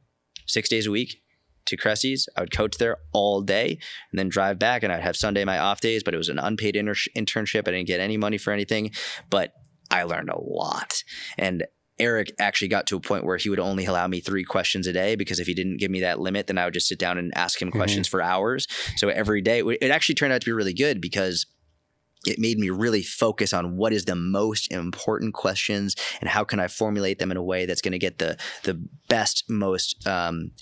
6 days a week to Cressey's. I would coach there all day and then drive back and I'd have Sunday my off days, but it was an unpaid internship. I didn't get any money for anything, but I learned a lot. And Eric actually got to a point where he would only allow me 3 questions a day because if he didn't give me that limit, then I would just sit down and ask him questions for hours. So every day, it actually turned out to be really good because it made me really focus on what is the most important questions and how can I formulate them in a way that's going to get the best, most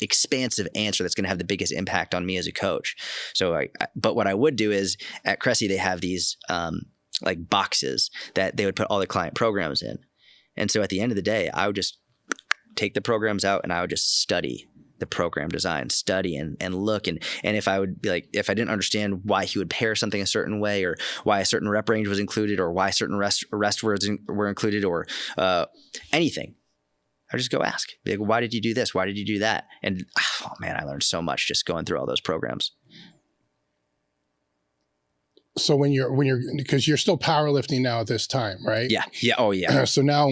expansive answer that's going to have the biggest impact on me as a coach. So, but what I would do is at Cressey, they have these like boxes that they would put all the client programs in. And so at the end of the day, I would just take the programs out and I would just study the program design, study and look. And if I would be like, if I didn't understand why he would pair something a certain way or why a certain rep range was included or why certain rest words were included or anything, I would just go ask. Be like, why did you do this? Why did you do that? And oh man, I learned so much just going through all those programs. So when you're, because you're still powerlifting now at this time, right? Yeah. Yeah. Oh yeah. So now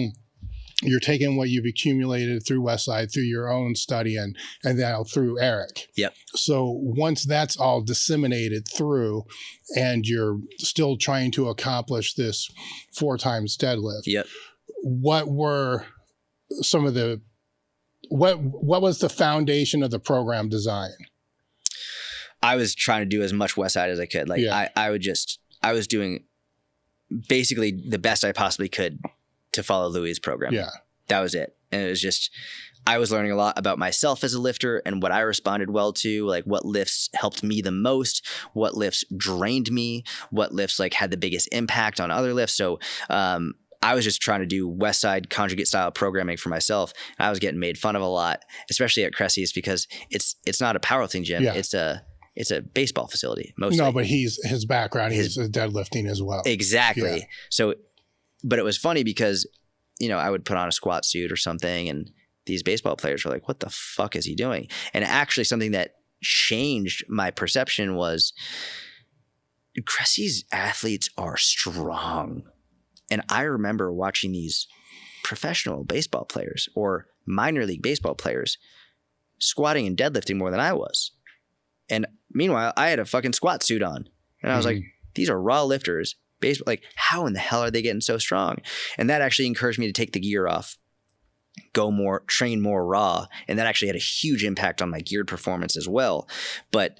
you're taking what you've accumulated through Westside, through your own study and now through Eric. Yep. So once that's all disseminated through and you're still trying to accomplish this 4 times deadlift. Yep. What were some of the, what was the foundation of the program design? I was trying to do as much Westside as I could. Like yeah. I was doing basically the best I possibly could to follow Louis' program. Yeah. That was it. And it was just, I was learning a lot about myself as a lifter and what I responded well to, like what lifts helped me the most, what lifts drained me, what lifts like had the biggest impact on other lifts. So, I was just trying to do Westside conjugate style programming for myself. I was getting made fun of a lot, especially at Cressey's because it's not a powerlifting gym. Yeah. It's a baseball facility mostly. No, but his background, he's deadlifting as well. Exactly. Yeah. So, but it was funny because, you know, I would put on a squat suit or something and these baseball players were like, what the fuck is he doing? And actually something that changed my perception was Cressey's athletes are strong. And I remember watching these professional baseball players or minor league baseball players squatting and deadlifting more than I was. And meanwhile, I had a fucking squat suit on. And I was like, these are raw lifters. Baseball, like, how in the hell are they getting so strong? And that actually encouraged me to take the gear off, train more raw. And that actually had a huge impact on my geared performance as well. But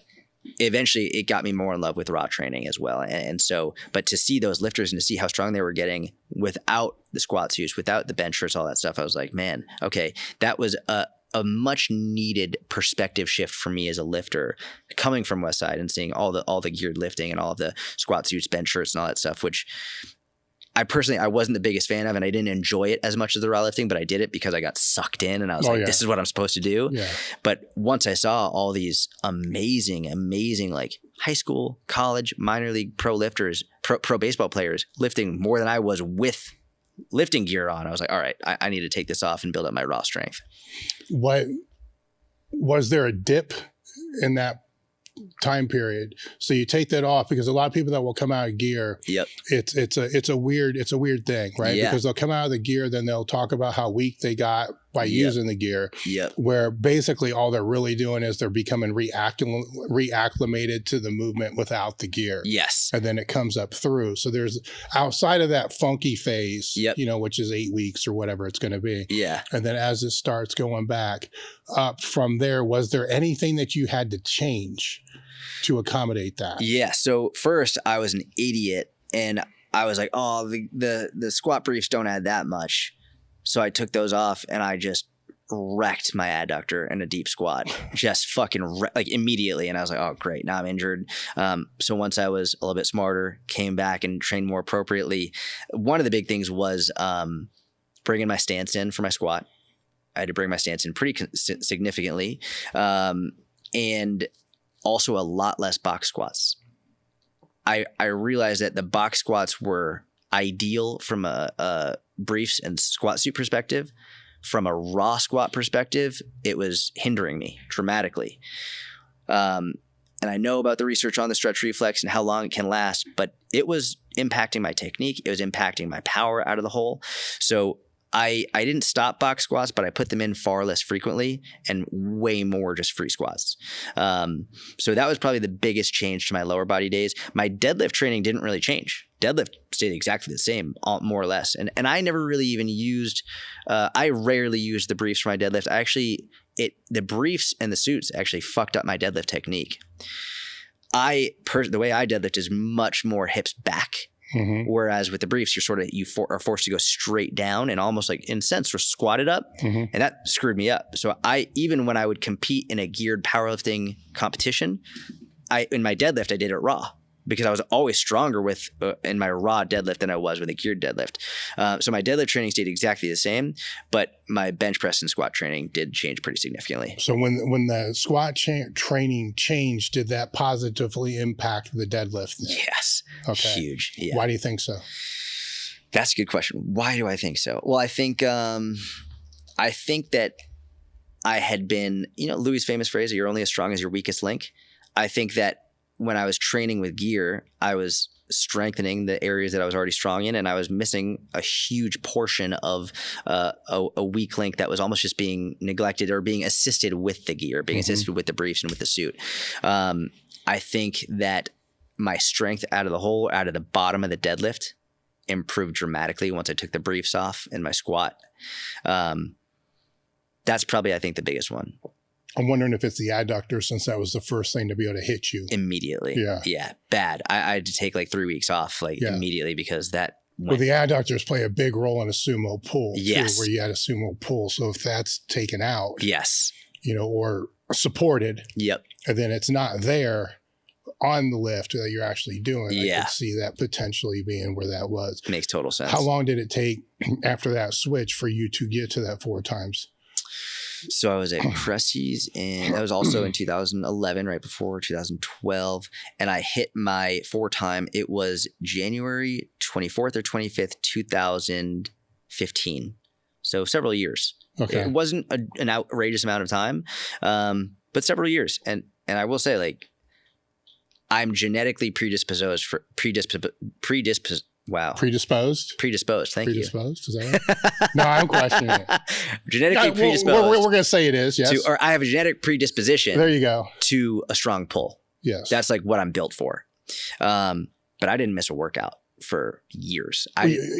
eventually it got me more in love with raw training as well. And so, but to see those lifters and to see how strong they were getting without the squat suits, without the bench press, all that stuff, I was like, man, okay, that was a much needed perspective shift for me as a lifter coming from Westside and seeing all the geared lifting and all of the squat suits, bench shirts and all that stuff, which I wasn't the biggest fan of, and I didn't enjoy it as much as the raw lifting, but I did it because I got sucked in and I was this is what I'm supposed to do. Yeah. But once I saw all these amazing, like high school, college, minor league pro lifters, pro baseball players lifting more than I was with lifting gear on, I was like, all right, I need to take this off and build up my raw strength. What was there a dip in that time period? So you take that off, because a lot of people that will come out of gear, it's a weird thing, right? Yeah. Because they'll come out of the gear, then they'll talk about how weak they got by using the gear, where basically all they're really doing is they're becoming reacclimated to the movement without the gear. Yes. And then it comes up through. So there's outside of that funky phase, which is 8 weeks or whatever it's going to be. Yeah. And then as it starts going back up from there, was there anything that you had to change to accommodate that? Yeah. So first I was an idiot and I was like, oh, the squat briefs don't add that much. So I took those off and I just wrecked my adductor in a deep squat, just fucking like immediately. And I was like, oh, great. Now I'm injured. So once I was a little bit smarter, came back and trained more appropriately. One of the big things was bringing my stance in for my squat. I had to bring my stance in pretty significantly. And also a lot less box squats. I realized that the box squats were ideal from a briefs and squat suit perspective. From a raw squat perspective, it was hindering me dramatically. And I know about the research on the stretch reflex and how long it can last, but it was impacting my technique. It was impacting my power out of the hole. So I didn't stop box squats, but I put them in far less frequently and way more just free squats. So that was probably the biggest change to my lower body days. My deadlift training didn't really change. Deadlift stayed exactly the same, more or less. And I never really even used, I rarely used the briefs for my deadlift. The briefs and the suits actually fucked up my deadlift technique. The way I deadlift is much more hips back. Mm-hmm. Whereas with the briefs, you are forced to go straight down and almost like in a sense, squatted up, and that screwed me up. So even when I would compete in a geared powerlifting competition, in my deadlift I did it raw because I was always stronger in my raw deadlift than I was with a geared deadlift. So my deadlift training stayed exactly the same, but my bench press and squat training did change pretty significantly. So when the squat training changed, did that positively impact the deadlift? Yes. Okay. Huge. Yeah. Why do you think so? That's a good question. Why do I think so? Well, I think that I had been, Louis' famous phrase, you're only as strong as your weakest link. I think that when I was training with gear, I was strengthening the areas that I was already strong in, and I was missing a huge portion of a weak link that was almost just being neglected or being assisted with the gear, being assisted with the briefs and with the suit. I think that my strength out of the bottom of the deadlift improved dramatically once I took the briefs off in my squat. That's probably, I think, the biggest one. I'm wondering if it's the adductor, since that was the first thing to be able to hit you. Immediately. Yeah. Bad. I had to take like 3 weeks off immediately because that Well, the adductors play a big role in a sumo pull, too, where you had a sumo pull. So if that's taken out, or supported, and then it's not there on the lift that you're actually doing, I could see that potentially being where that was. Makes total sense. How long did it take after that switch for you to get to that 4 times? So I was at Cressey's, and that was also in 2011, right before 2012. And I hit my 4 time. It was January 24th or 25th, 2015. So several years. Okay. It wasn't an outrageous amount of time, but several years. And and I will say, like, I'm genetically predisposed. Wow. Predisposed? Predisposed. Thank you. Predisposed? Is that right? No, I'm questioning it. Genetically predisposed. We're going to say it is, yes. Or I have a genetic predisposition. There you go. To a strong pull. Yes. That's like what I'm built for. But I didn't miss a workout for years.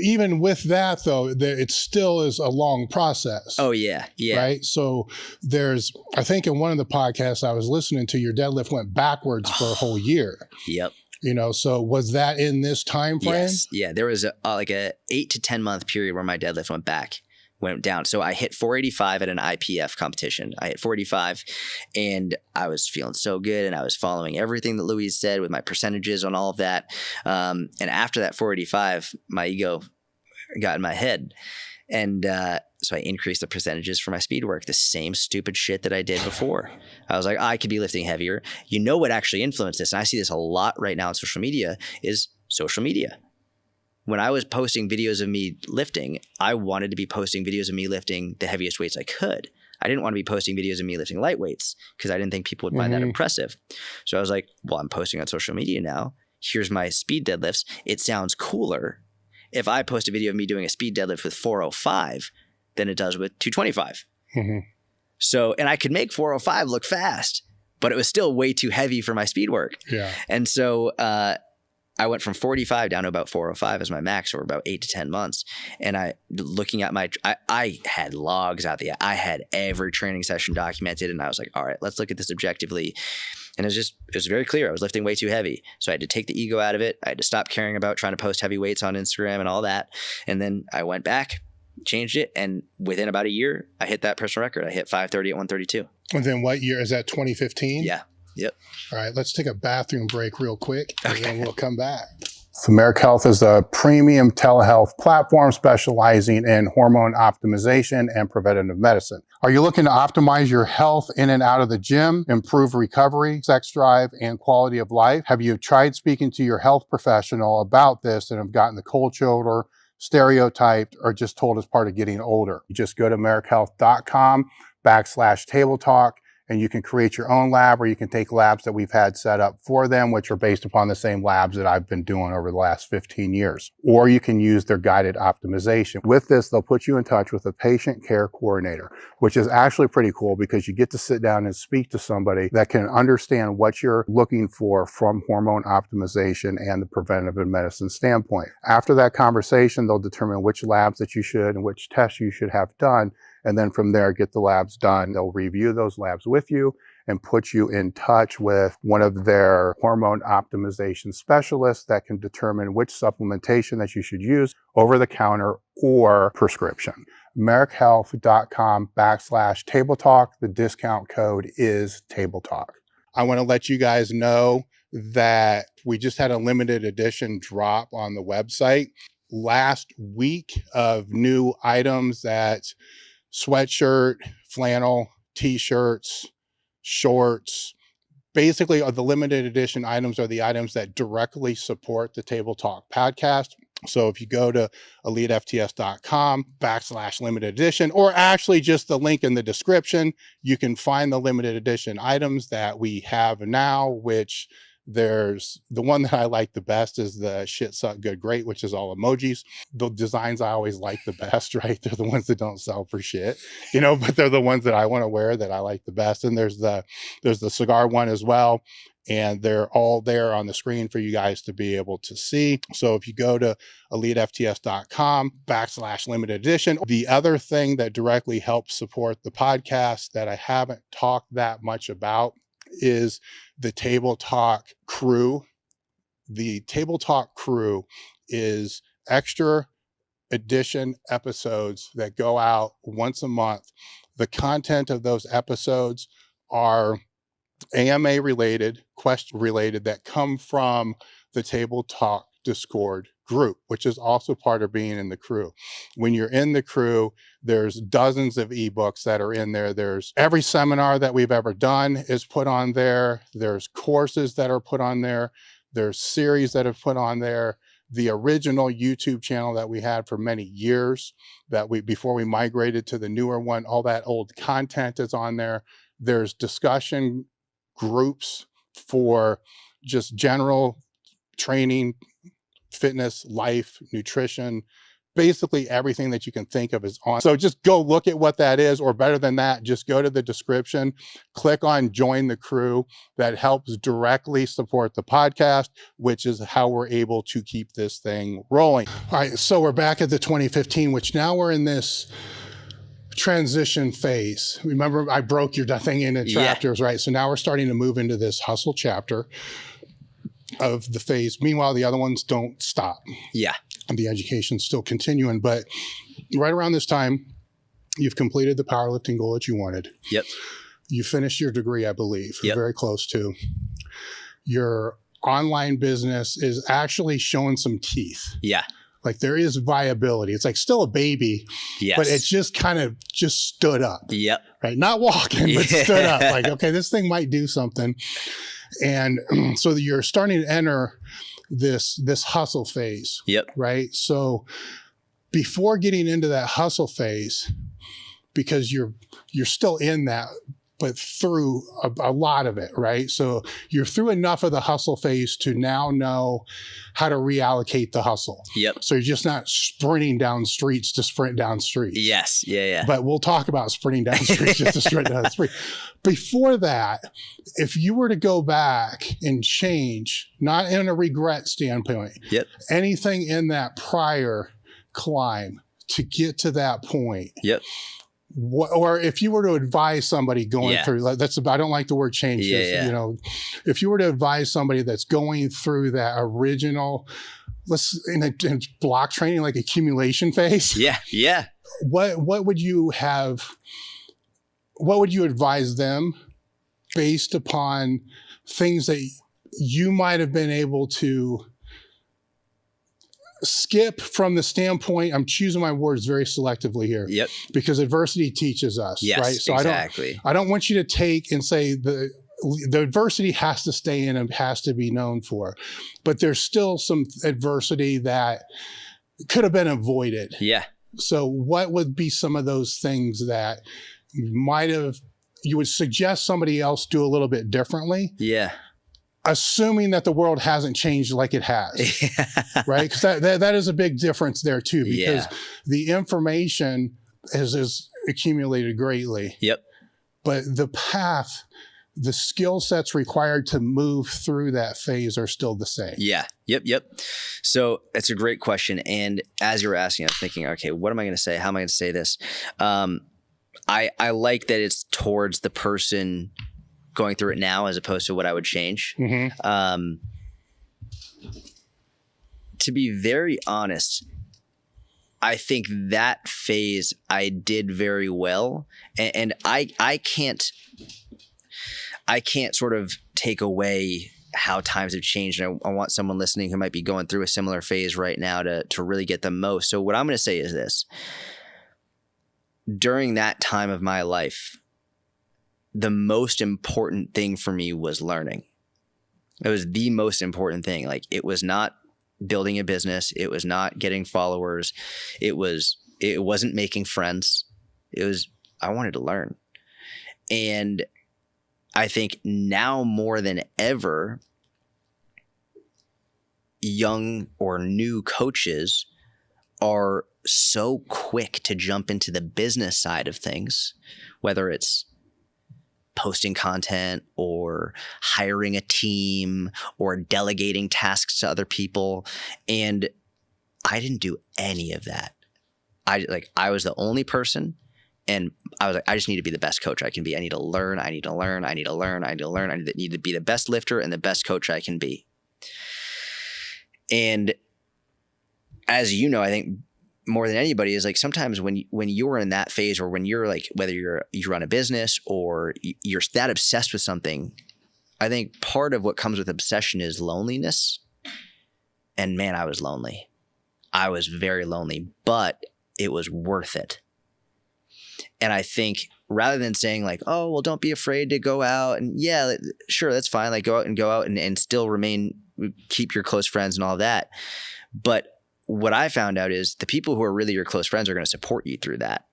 Even with that, though, it still is a long process. Oh, yeah. Yeah. Right? So I think in one of the podcasts I was listening to, your deadlift went backwards for a whole year. Yep. So was that in this time frame? Yes. Yeah. There was like a 8 to 10 month period where my deadlift went down. So I hit 485 at an IPF competition. I hit 485 and I was feeling so good, and I was following everything that Louise said with my percentages on all of that. And after that 485, my ego got in my head. And so I increased the percentages for my speed work, the same stupid shit that I did before. I was like, I could be lifting heavier. You know what actually influenced this? And I see this a lot right now on social media is social media. When I was posting videos of me lifting, I wanted to be posting videos of me lifting the heaviest weights I could. I didn't want to be posting videos of me lifting light weights because I didn't think people would find that impressive. So I was like, well, I'm posting on social media now. Here's my speed deadlifts. It sounds cooler if I post a video of me doing a speed deadlift with 405 than it does with 225. So, and I could make 405 look fast, but it was still way too heavy for my speed work. Yeah. And so, I went from 45 down to about 405 as my max for about 8 to 10 months. And looking at I had logs out there. I had every training session documented, and I was like, all right, let's look at this objectively. And it was very clear. I was lifting way too heavy. So I had to take the ego out of it. I had to stop caring about trying to post heavy weights on Instagram and all that. And then I went back, changed it. And within about a year, I hit that personal record. I hit 530 at 132. And then what year is that? 2015? Yeah. Yep. All right, let's take a bathroom break real quick, and then we'll come back. Merck Health is a premium telehealth platform specializing in hormone optimization and preventative medicine. Are you looking to optimize your health in and out of the gym, improve recovery, sex drive, and quality of life? Have you tried speaking to your health professional about this and have gotten the cold shoulder, stereotyped, or just told it's part of getting older? You just go to americhealth.com/table talk. And you can create your own lab, or you can take labs that we've had set up for them, which are based upon the same labs that I've been doing over the last 15 years. Or you can use their guided optimization. With this, they'll put you in touch with a patient care coordinator, which is actually pretty cool because you get to sit down and speak to somebody that can understand what you're looking for from hormone optimization and the preventative medicine standpoint. After that conversation, they'll determine which labs that you should and which tests you should have done. And then from there, get the labs done. They'll review those labs with you and put you in touch with one of their hormone optimization specialists that can determine which supplementation that you should use over the counter or prescription. americhealth.com/table talk. The discount code is table talk. I want to let you guys know that we just had a limited edition drop on the website last week of new items that sweatshirt, flannel, t-shirts, shorts. Basically, the limited edition items are the items that directly support the Table Talk podcast. So if you go to elitefts.com/limited edition, or actually just the link in the description, you can find the limited edition items that we have now, which there's the one that I like the best is the shit suck good great, which is all emojis. The designs I always like the best, right? They're the ones that don't sell for shit, but they're the ones that I want to wear that I like the best. And there's the cigar one as well. And they're all there on the screen for you guys to be able to see. So if you go to elitefts.com/limited edition, the other thing that directly helps support the podcast that I haven't talked that much about is the Table Talk crew. The Table Talk crew is extra edition episodes that go out once a month. The content of those episodes are AMA related, question related, that come from the Table Talk Discord group, which is also part of being in the crew. When you're in the crew, there's dozens of ebooks that are in there. There's every seminar that we've ever done is put on there. There's courses that are put on there. There's series that are put on there. The original YouTube channel that we had for many years before we migrated to the newer one, all that old content is on there. There's discussion groups for just general training, fitness, life, nutrition, basically everything that you can think of is on. So just go look at what that is, or better than that, just go to the description, click on join the crew. That helps directly support the podcast, which is how we're able to keep this thing rolling. All right, so we're back at the 2015, which now we're in this transition phase. Remember, I broke your thing into chapters, right? So now we're starting to move into this hustle chapter of the phase. Meanwhile, the other ones don't stop. Yeah. And the education's still continuing. But right around this time, you've completed the powerlifting goal that you wanted. Yep. You finished your degree, I believe. Yep. Very close to. Your online business is actually showing some teeth. Yeah. Like there is viability. It's like still a baby, yes, but it's just kind of just stood up. Yep. Right. Not walking, but stood up. Like, okay, this thing might do something. And so you're starting to enter this hustle phase. Yep. Right. So before getting into that hustle phase, because you're still in that, but through a lot of it, right? So you're through enough of the hustle phase to now know how to reallocate the hustle. Yep. So you're just not sprinting down streets to sprint down streets. Yes. Yeah. Yeah. But we'll talk about sprinting down streets just to sprint down the street. Before that, if you were to go back and change, not in a regret standpoint, yep, anything in that prior climb to get to that point, yep, or if you were to advise somebody going through, I don't like the word change. You know, if you were to advise somebody that's going through that original, in block training, like accumulation phase. Yeah. Yeah. What would you have? What would you advise them based upon things that you might have been able to skip from the standpoint? I'm choosing my words very selectively here. Yep. Because adversity teaches us. Yes, right. So exactly. I don't want you to take and say the adversity has to stay in and has to be known for, but there's still some adversity that could have been avoided. Yeah. So what would be some of those things that you would suggest somebody else do a little bit differently? Yeah. Assuming that the world hasn't changed like it has, right? Because that is a big difference there too, because the information has accumulated greatly. Yep. But the path, the skill sets required to move through that phase are still the same. Yeah. Yep. Yep. So it's a great question. And as you were asking, I was thinking, okay, what am I going to say? How am I going to say this? I like that it's towards the person going through it now as opposed to what I would change. Mm-hmm. To be very honest, I think that phase I did very well. And I can't sort of take away how times have changed. And I want someone listening who might be going through a similar phase right now to really get the most. So what I'm going to say is this. During that time of my life, the most important thing for me was learning. It was the most important thing. Like, it was not building a business. It was not getting followers. It wasn't making friends. I wanted to learn. And I think now more than ever, young or new coaches are so quick to jump into the business side of things, whether it's posting content or hiring a team or delegating tasks to other people. And I didn't do any of that. I was the only person, and I was like, I just need to be the best coach I can be. I need to learn. I need to learn. I need to learn. I need to learn. I need to be the best lifter and the best coach I can be. And as you know, I think more than anybody is like, sometimes when you're in that phase, or when you're like, whether you run a business or you're that obsessed with something, I think part of what comes with obsession is loneliness. And man, I was lonely. I was very lonely, but it was worth it. And I think rather than saying like, oh, well, don't be afraid to go out, and yeah, sure, that's fine. Like, go out and still keep your close friends and all that. But what I found out is the people who are really your close friends are going to support you through that.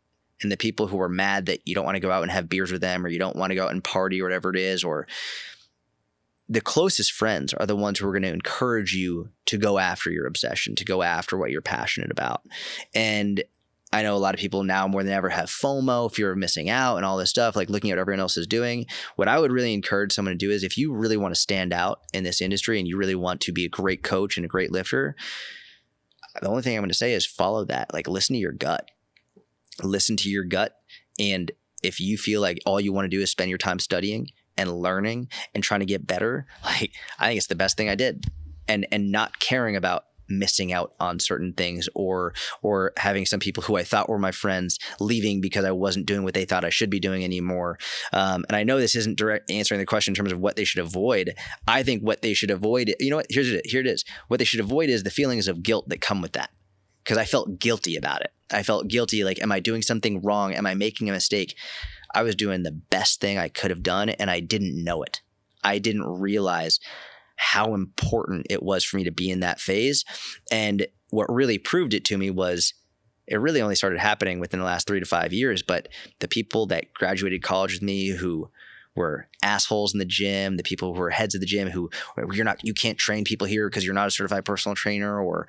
And the people who are mad that you don't want to go out and have beers with them, or you don't want to go out and party or whatever it is, or the closest friends are the ones who are going to encourage you to go after your obsession, to go after what you're passionate about. And I know a lot of people now more than ever have FOMO, fear of missing out, and all this stuff, like looking at what everyone else is doing. What I would really encourage someone to do is, if you really want to stand out in this industry and you really want to be a great coach and a great lifter, the only thing I'm going to say is follow that. Like, listen to your gut. Listen to your gut. And if you feel like all you want to do is spend your time studying and learning and trying to get better, like, I think it's the best thing I did. And not caring about missing out on certain things, or having some people who I thought were my friends leaving because I wasn't doing what they thought I should be doing anymore. And I know this isn't direct answering the question in terms of what they should avoid. I think what they should avoid, you know what, here it is. What they should avoid is the feelings of guilt that come with that. Because I felt guilty about it. I felt guilty, like, am I doing something wrong? Am I making a mistake? I was doing the best thing I could have done, and I didn't know it. I didn't realize how important it was for me to be in that phase. And what really proved it to me was, it really only started happening within the last 3 to 5 years, but the people that graduated college with me who were assholes in the gym, the people who were heads of the gym who, you can't train people here because you're not a certified personal trainer, or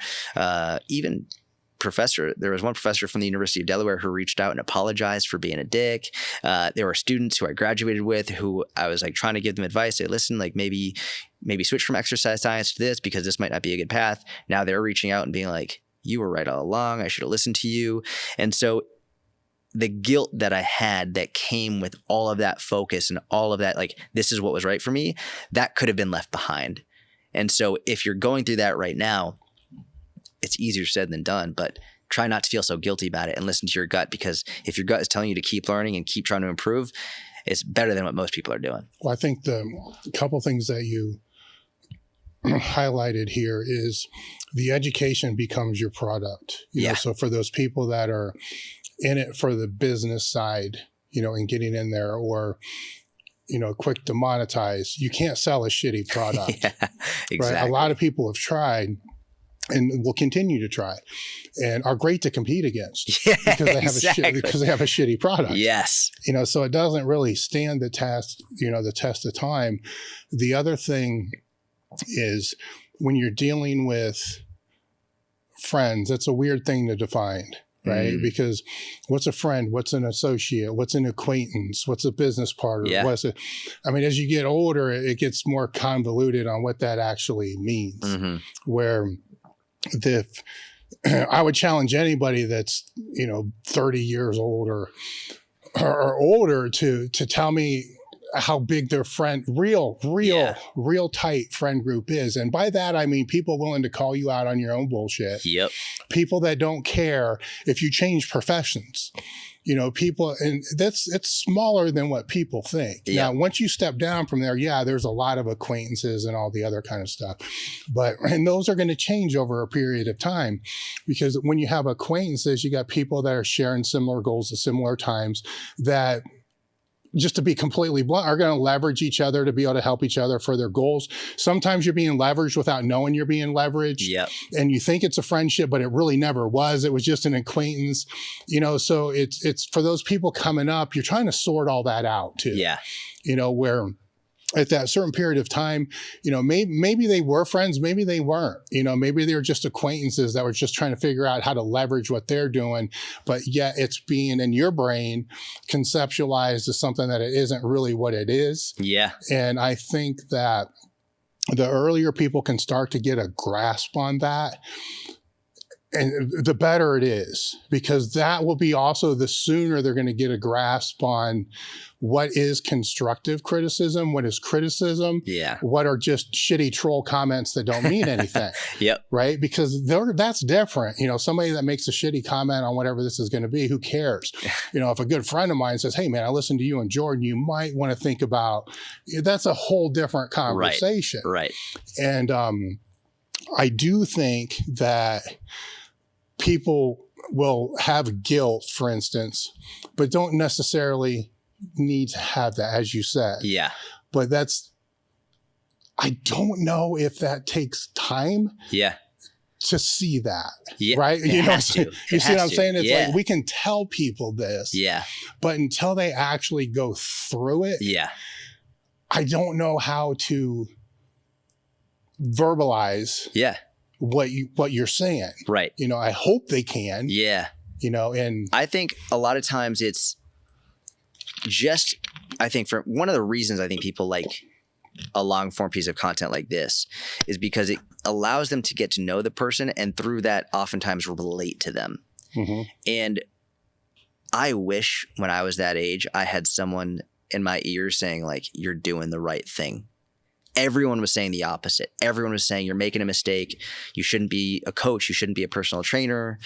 even there was one professor from the University of Delaware who reached out and apologized for being a dick. There were students who I graduated with who I was like trying to give them advice. Say, listen, like maybe switch from exercise science to this because this might not be a good path. Now they're reaching out and being like, you were right all along. I should have listened to you. And so the guilt that I had that came with all of that focus and all of that, like, this is what was right for me, that could have been left behind. And so if you're going through that right now, it's easier said than done, but try not to feel so guilty about it and listen to your gut, because if your gut is telling you to keep learning and keep trying to improve, it's better than what most people are doing. Well, I think the couple things that you highlighted here is the education becomes your product. You know, so for those people that are in it for the business side, you know, and getting in there, or, you know, quick to monetize, you can't sell a shitty product. Yeah, exactly. Right? A lot of people have tried and will continue to try and are great to compete against because they have because they have a shitty product. Yes. You know, so it doesn't really stand the test, you know, the test of time. The other thing is, when you're dealing with friends, it's a weird thing to define, right? Because what's a friend? What's an associate? What's an acquaintance? What's a business partner? Yeah. I mean, as you get older, it gets more convoluted on what that actually means. Where I would challenge anybody that's, you know, 30 years old or older to tell me how big their friend, real tight friend group is. And by that, I mean people willing to call you out on your own bullshit. Yep. People that don't care if you change professions. You know, people, and it's smaller than what people think. Yep. Now, once you step down from there, there's a lot of acquaintances and all the other kind of stuff. And those are going to change over a period of time, because when you have acquaintances, you got people that are sharing similar goals at similar times that, just to be completely blunt, are going to leverage each other to be able to help each other for their goals. Sometimes you're being leveraged without knowing you're being leveraged. Yep. And you think it's a friendship, but it really never was. It was just an acquaintance, you know, so it's for those people coming up, you're trying to sort all that out too. Yeah. You know, where at that certain period of time, you know, maybe they were friends, maybe they weren't, you know, maybe they were just acquaintances that were just trying to figure out how to leverage what they're doing, but yet it's being in your brain conceptualized as something that it isn't really what it is. Yeah. And I think that the earlier people can start to get a grasp on that, and the better it is, because that will be also the sooner they're going to get a grasp on what is constructive criticism, what is criticism, what are just shitty troll comments that don't mean anything. Yep. Right? Because that's different. You know, somebody that makes a shitty comment on whatever this is going to be, who cares? You know, if a good friend of mine says, hey man, I listened to you and Jordan, you might want to think about, that's a whole different conversation. Right. And I do think that people will have guilt, for instance, but don't necessarily need to have that, as you said. Yeah. But I don't know if that takes time. Yeah. to see that, Yeah, right? You know, you see what I'm saying? It's yeah. like we can tell people this, Yeah. but until they actually go through it, Yeah. I don't know how to verbalize what you're saying. Right. You know, I hope they can. Yeah. You know, and I think a lot of times it's just, I think for one of the reasons I think people like a long form piece of content like this is because it allows them to get to know the person and through that oftentimes relate to them. mm-hmm. And I wish when I was that age, I had someone in my ear saying like, you're doing the right thing. Everyone was saying the opposite. Everyone was saying you're making a mistake. You shouldn't be a coach. You shouldn't be a personal trainer.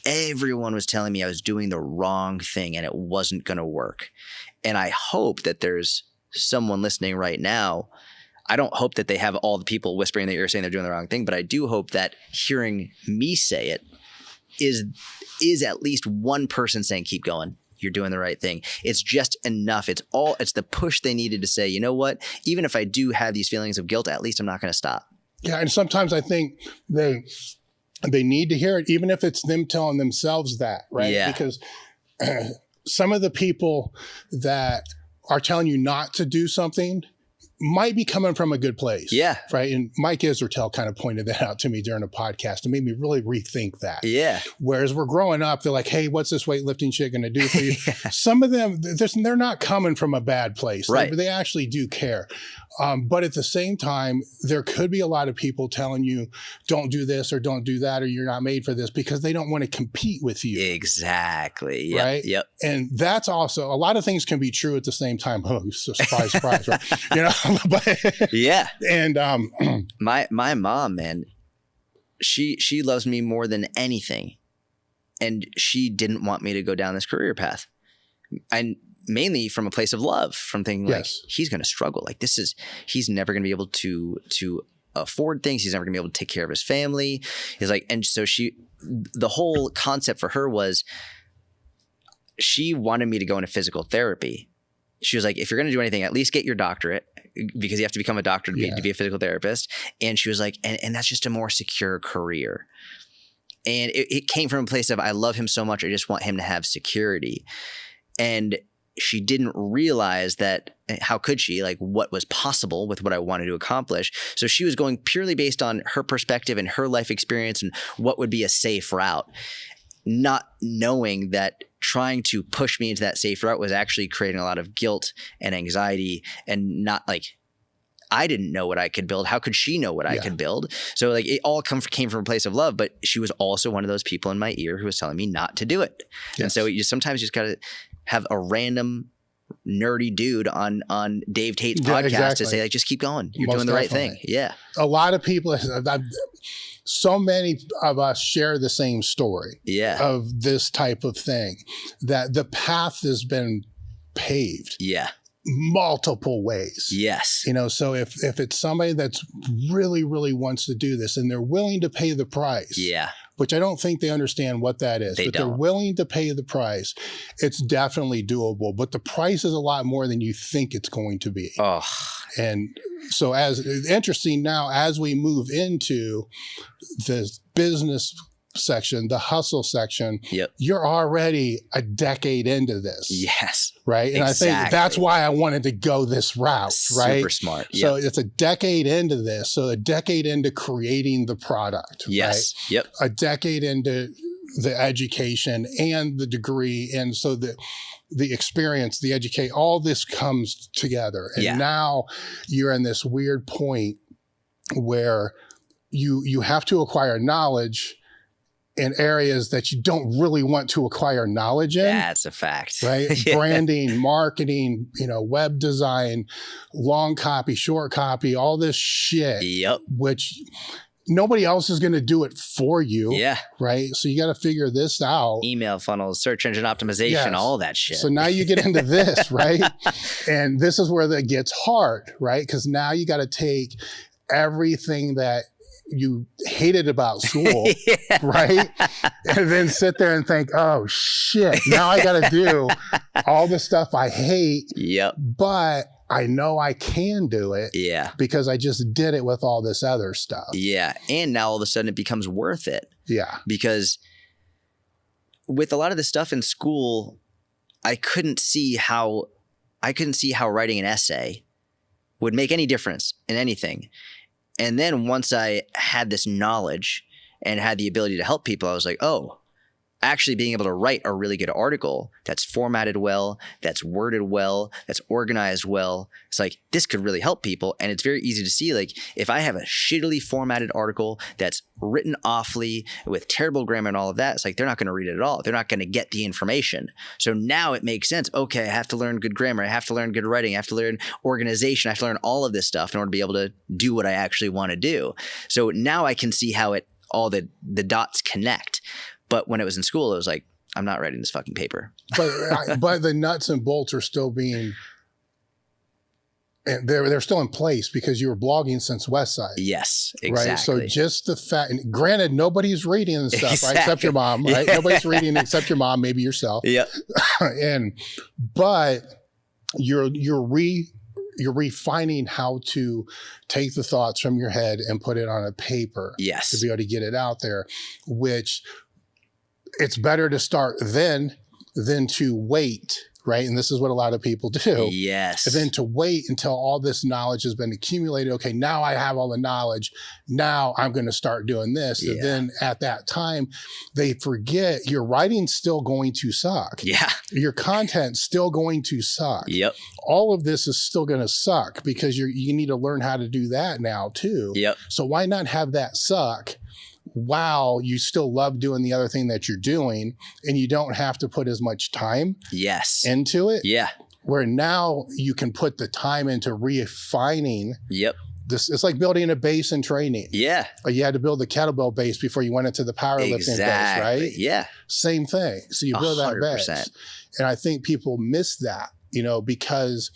Everyone was telling me I was doing the wrong thing and it wasn't going to work. And I hope that there's someone listening right now. I don't hope that they have all the people whispering in their ear saying they're doing the wrong thing, but I do hope that hearing me say it is at least one person saying, keep going. You're doing the right thing. It's just enough. It's the push they needed to say, you know what? Even if I do have these feelings of guilt, at least I'm not going to stop. Yeah. And sometimes I think they need to hear it, even if it's them telling themselves that, right? Yeah. Because some of the people that are telling you not to do something might be coming from a good place. Yeah. Right. And Mike Israel kind of pointed that out to me during a podcast and made me really rethink that. Yeah. Whereas we're growing up, they're like, hey, what's this weightlifting shit going to do for you? Yeah. Some of them, they're not coming from a bad place. Right. They actually do care. But at the same time, there could be a lot of people telling you, don't do this or don't do that, or you're not made for this because they don't want to compete with you. Exactly. Yep. Right. Yep. And that's also, a lot of things can be true at the same time. Oh, surprise, surprise, right? You know, but yeah. And my mom, man, she loves me more than anything. And she didn't want me to go down this career path. And mainly from a place of love, from thinking like, he's going to struggle. Like he's never going to be able to afford things. He's never gonna be able to take care of his family. He's like, and so the whole concept for her was she wanted me to go into physical therapy. She was like, if you're going to do anything, at least get your doctorate, because you have to become a doctor to be a physical therapist. And she was like, and that's just a more secure career. And it came from a place of, I love him so much. I just want him to have security. And she didn't realize that, how could she, like what was possible with what I wanted to accomplish. So she was going purely based on her perspective and her life experience and what would be a safe route, not knowing that trying to push me into that safe route was actually creating a lot of guilt and anxiety, and not like, I didn't know what I could build. How could she know what I could build? So like it all came from a place of love, but she was also one of those people in my ear who was telling me not to do it. Yes. And so sometimes you just got to have a random nerdy dude on Dave Tate's podcast to say like, just keep going. You're doing the right thing. Yeah. A lot of people, so many of us share the same story of this type of thing, that the path has been paved. Yeah. Multiple ways. Yes. You know, so if it's somebody that's really, really wants to do this and they're willing to pay the price. Yeah. Which I don't think they understand what that is, but they're willing to pay the price. It's definitely doable, but the price is a lot more than you think it's going to be. Oh. And so interesting now, as we move into the business section, the hustle section, you're already a decade into this. Yes. Right. And exactly. I think that's why I wanted to go this route, right? Super smart. Yep. So it's a decade into this. So a decade into creating the product. Yes. Right? Yep. A decade into the education and the degree. And so the experience, the educate, all this comes together. And now you're in this weird point where you have to acquire knowledge in areas that you don't really want to acquire knowledge in. That's a fact. Right? Branding, marketing, web design, long copy, short copy, all this shit. Yep. Which nobody else is going to do it for you. Yeah. Right? So you got to figure this out. Email funnels, search engine optimization, all that shit. So now you get into this, right? And this is where that gets hard, right? Because now you got to take everything that you hated about school, right? And then sit there and think, oh shit, now I got to do all the stuff I hate. Yep. But I know I can do it. Yeah. Because I just did it with all this other stuff. Yeah. And now all of a sudden it becomes worth it. Yeah. Because with a lot of the stuff in school, I couldn't see how writing an essay would make any difference in anything. And then once I had this knowledge and had the ability to help people, I was like, oh, actually being able to write a really good article that's formatted well, that's worded well, that's organized well. It's like, this could really help people. And it's very easy to see, like, if I have a shittily formatted article that's written awfully with terrible grammar and all of that, it's like, they're not going to read it at all. They're not going to get the information. So now it makes sense. Okay, I have to learn good grammar. I have to learn good writing. I have to learn organization. I have to learn all of this stuff in order to be able to do what I actually want to do. So now I can see how all the dots connect. But when it was in school, it was like, I'm not writing this fucking paper. But the nuts and bolts are still being, and they're still in place because you were blogging since Westside. Yes, exactly. Right. So just the fact, and granted, nobody's reading this stuff, right? Except your mom, right? Yeah. Nobody's reading except your mom, maybe yourself. Yeah. But you're refining how to take the thoughts from your head and put it on a paper. Yes. To be able to get it out there, which it's better to start then than to wait, right? And this is what a lot of people do. Yes. And then to wait until all this knowledge has been accumulated. Okay, now I have all the knowledge. Now I'm going to start doing this. Yeah. And then at that time, they forget your writing's still going to suck. Yeah. Your content's still going to suck. Yep. All of this is still going to suck because you need to learn how to do that now too. Yep. So why not have that suck while you still love doing the other thing that you're doing, and you don't have to put as much time into it? Yeah. Where now you can put the time into refining. Yep. This, it's like building a base in training. Yeah. You had to build the kettlebell base before you went into the powerlifting base, right? Yeah. Same thing. So you build that 100%. base. And I think people miss that, because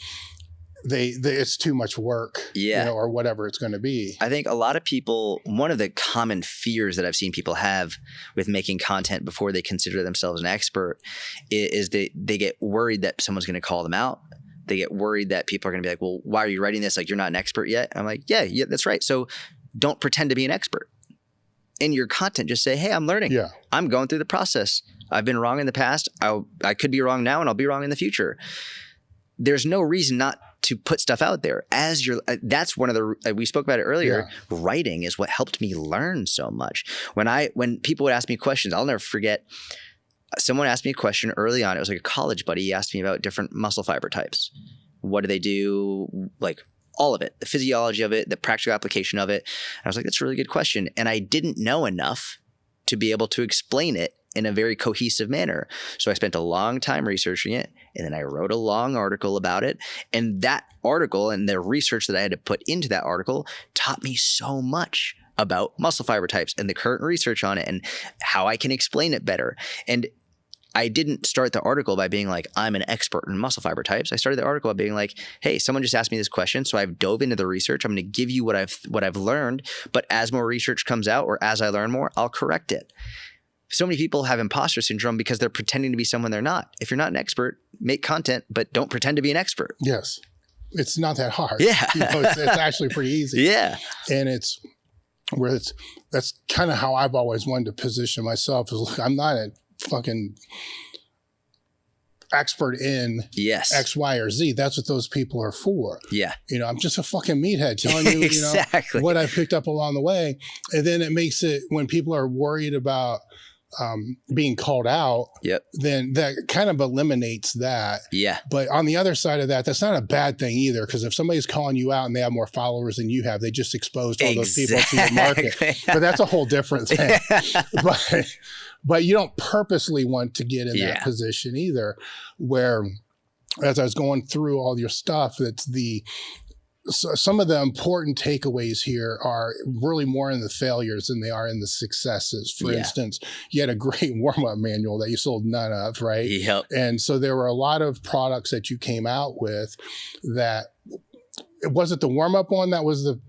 it's too much work, or whatever it's going to be. I think a lot of people, one of the common fears that I've seen people have with making content before they consider themselves an expert is they get worried that someone's going to call them out. They get worried that people are going to be like, well, why are you writing this? Like, you're not an expert yet. I'm like, yeah, that's right. So don't pretend to be an expert. In your content, just say, hey, I'm learning. Yeah. I'm going through the process. I've been wrong in the past. I could be wrong now, and I'll be wrong in the future. There's no reason not to put stuff out there that's one of the, we spoke about it earlier. Yeah. Writing is what helped me learn so much. When people would ask me questions, I'll never forget, someone asked me a question early on. It was like a college buddy. He asked me about different muscle fiber types. What do they do? Like all of it, the physiology of it, the practical application of it. And I was like, that's a really good question. And I didn't know enough to be able to explain it in a very cohesive manner. So I spent a long time researching it, and then I wrote a long article about it. And that article and the research that I had to put into that article taught me so much about muscle fiber types and the current research on it and how I can explain it better. And I didn't start the article by being like, I'm an expert in muscle fiber types. I started the article by being like, hey, someone just asked me this question. So I've dove into the research. I'm going to give you what I've learned. But as more research comes out, or as I learn more, I'll correct it. So many people have imposter syndrome because they're pretending to be someone they're not. If you're not an expert, make content, but don't pretend to be an expert. Yes. It's not that hard. Yeah. It's actually pretty easy. Yeah. And that's kind of how I've always wanted to position myself. Is look, I'm not a fucking expert in X, Y, or Z. That's what those people are for. Yeah. I'm just a fucking meathead telling you, exactly. What I picked up along the way. And then it makes it, when people are worried about being called out, then that kind of eliminates that. Yeah. But on the other side of that, that's not a bad thing either, because if somebody's calling you out and they have more followers than you have, they just exposed all those people to your market. But that's a whole different thing. But you don't purposely want to get in that position either, where as I was going through all your stuff, some of the important takeaways here are really more in the failures than they are in the successes. For instance, you had a great warm-up manual that you sold none of, right? Yep. And so there were a lot of products that you came out with that, was it the warm-up one that was the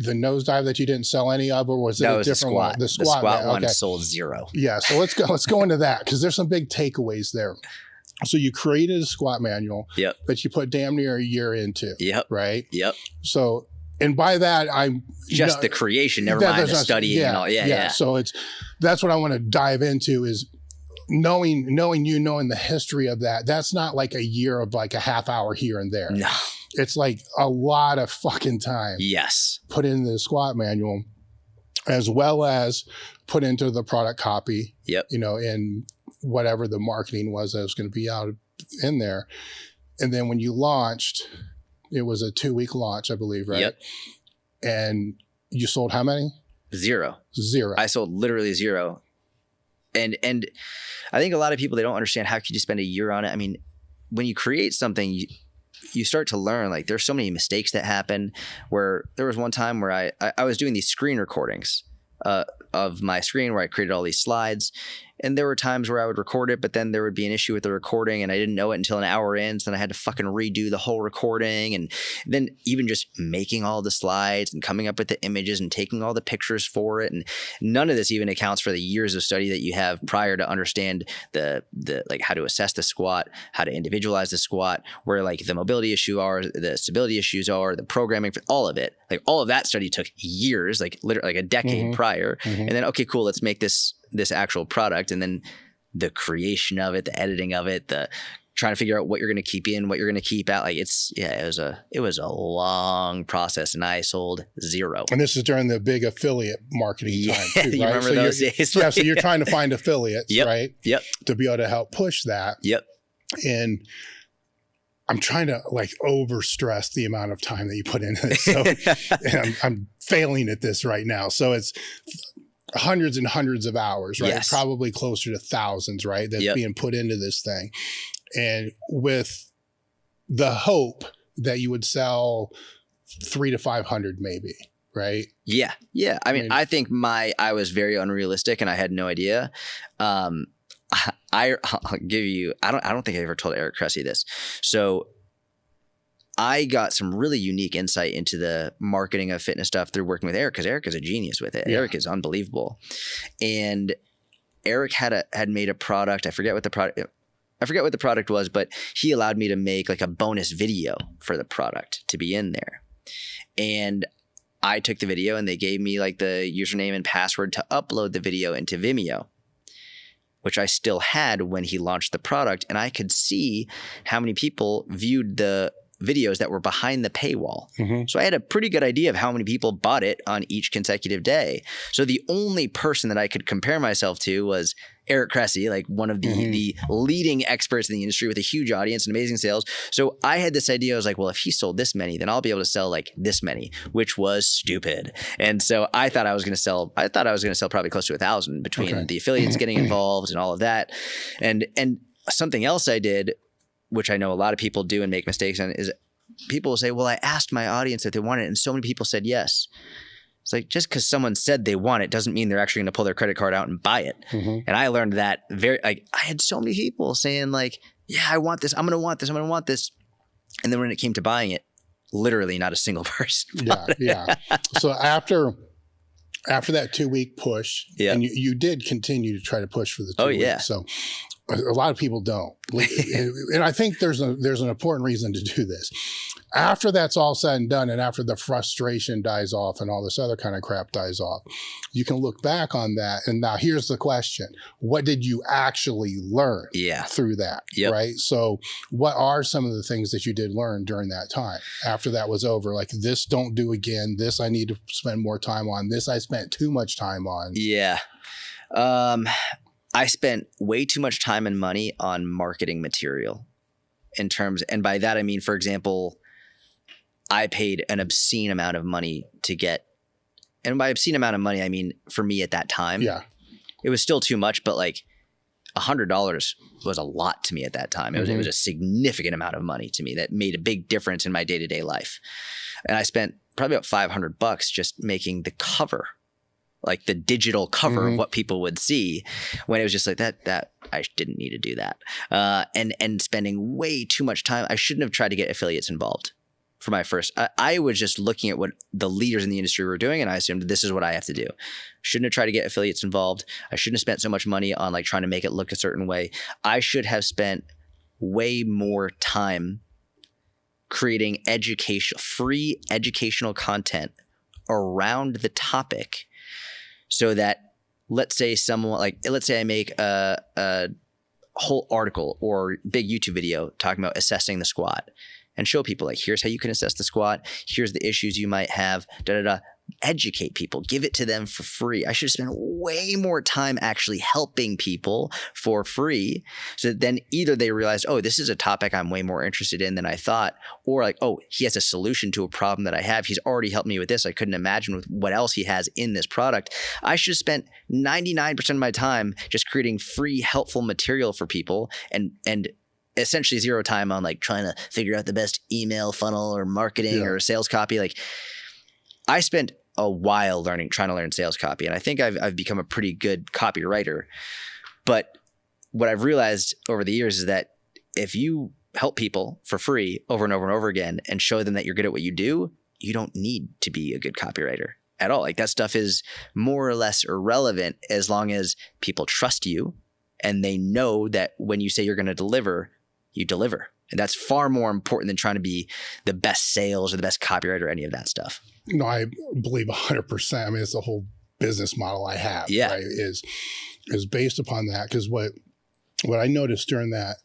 nosedive that you didn't sell any of, or was it a different one? The squat one sold 0. Yeah, so let's go into that, because there's some big takeaways there. So you created a squat manual Yep. that you put damn near a year into. Yep. Right. Yep. So, and by that, I'm just the creation, never mind the studying and all. Yeah. So that's what I want to dive into is knowing the history of that. That's not like a year of like a half hour here and there. No. It's like a lot of fucking time. Yes. Put into the squat manual, as well as put into the product copy. Yep. In whatever the marketing was that was going to be out in there. And then when you launched, it was a 2-week launch, I believe, right? Yep. And you sold how many? Zero. I sold literally 0. And I think a lot of people, they don't understand how could you spend a year on it. I mean, when you create something, you start to learn, like there's so many mistakes that happen, where there was one time where I was doing these screen recordings of my screen where I created all these slides. And there were times where I would record it, but then there would be an issue with the recording and I didn't know it until an hour in. So then I had to fucking redo the whole recording. And then even just making all the slides and coming up with the images and taking all the pictures for it. And none of this even accounts for the years of study that you have prior to understand the like how to assess the squat, how to individualize the squat, where like the mobility issue are, the stability issues are, the programming, for all of it. Like all of that study took years, like literally like a decade prior. And then, okay, cool, let's make this actual product. And then the creation of it, the editing of it, the trying to figure out what you're going to keep in, what you're going to keep out. Like it was a long process, and I sold 0. And this is during the big affiliate marketing time too, right? You remember those days? Yeah. So you're trying to find affiliates, right? Yep. To be able to help push that. Yep. And I'm trying to like over stress the amount of time that you put into this. So and I'm failing at this right now. So it's hundreds and hundreds of hours, right? Yes. Probably closer to thousands, right? That's being put into this thing. And with the hope that you would sell 300 to 500 maybe, right? Yeah. Yeah. I mean, I think I was very unrealistic and I had no idea. I'll give you, I don't think I ever told Eric Cressey this. So I got some really unique insight into the marketing of fitness stuff through working with Eric, because Eric is a genius with it. Yeah. Eric is unbelievable. And Eric had made a product. I forget what the product was, but he allowed me to make like a bonus video for the product to be in there. And I took the video and they gave me like the username and password to upload the video into Vimeo, which I still had when he launched the product. And I could see how many people viewed the videos that were behind the paywall. So I had a pretty good idea of how many people bought it on each consecutive day. So the only person that I could compare myself to was Eric Cressey, like one of the leading experts in the industry with a huge audience and amazing sales. So I had this idea. I was like, well, if he sold this many, then I'll be able to sell like this many, which was stupid. And so I thought I was going to sell probably close to 1,000 between the affiliates getting involved and all of that. And something else I did, which I know a lot of people do and make mistakes on, is people will say, well, I asked my audience if they want it, and so many people said yes. It's like, just because someone said they want it doesn't mean they're actually going to pull their credit card out and buy it. And I learned that I had so many people saying like, yeah, I want this. I'm going to want this. I'm going to want this. And then when it came to buying it, literally not a single person. Yeah. So after that 2-week push, and you did continue to try to push for the 2 weeks. So a lot of people don't. And I think there's an important reason to do this. After that's all said and done, and after the frustration dies off and all this other kind of crap dies off, you can look back on that. And now here's the question. What did you actually learn through that? Right? So what are some of the things that you did learn during that time after that was over? Like, this don't do again. This I need to spend more time on. This I spent too much time on. Yeah. I spent way too much time and money on marketing material and by that I mean, for example, I paid an obscene amount of money to get, and by obscene amount of money, I mean, for me at that time, it was still too much, but like $100 was a lot to me at that time. It was a significant amount of money to me that made a big difference in my day-to-day life. And I spent probably about $500 just making the cover, like the digital cover of what people would see, when it was just like that I didn't need to do that. And spending way too much time. I shouldn't have tried to get affiliates involved for my first. I was just looking at what the leaders in the industry were doing, and I assumed this is what I have to do. Shouldn't have tried to get affiliates involved. I shouldn't have spent so much money on like trying to make it look a certain way. I should have spent way more time creating free educational content around the topic, so that let's say I make a whole article or big YouTube video talking about assessing the squat, and show people like, here's how you can assess the squat, here's the issues you might have, educate people, give it to them for free. I should have spent way more time actually helping people for free, so that then either they realize, oh, this is a topic I'm way more interested in than I thought, or like, oh, he has a solution to a problem that I have. He's already helped me with this. I couldn't imagine with what else he has in this product. I should have spent 99% of my time just creating free, helpful material for people, and essentially zero time on like trying to figure out the best email funnel or marketing or sales copy. Like, I spent a while trying to learn sales copy, and I think I've become a pretty good copywriter. But what I've realized over the years is that if you help people for free over and over and over again and show them that you're good at what you do, you don't need to be a good copywriter at all. Like, that stuff is more or less irrelevant as long as people trust you and they know that when you say you're going to deliver, you deliver. And that's far more important than trying to be the best sales or the best copywriter or any of that stuff. No, I believe 100%. I mean, it's the whole business model I have, right, is based upon that. Because what I noticed during that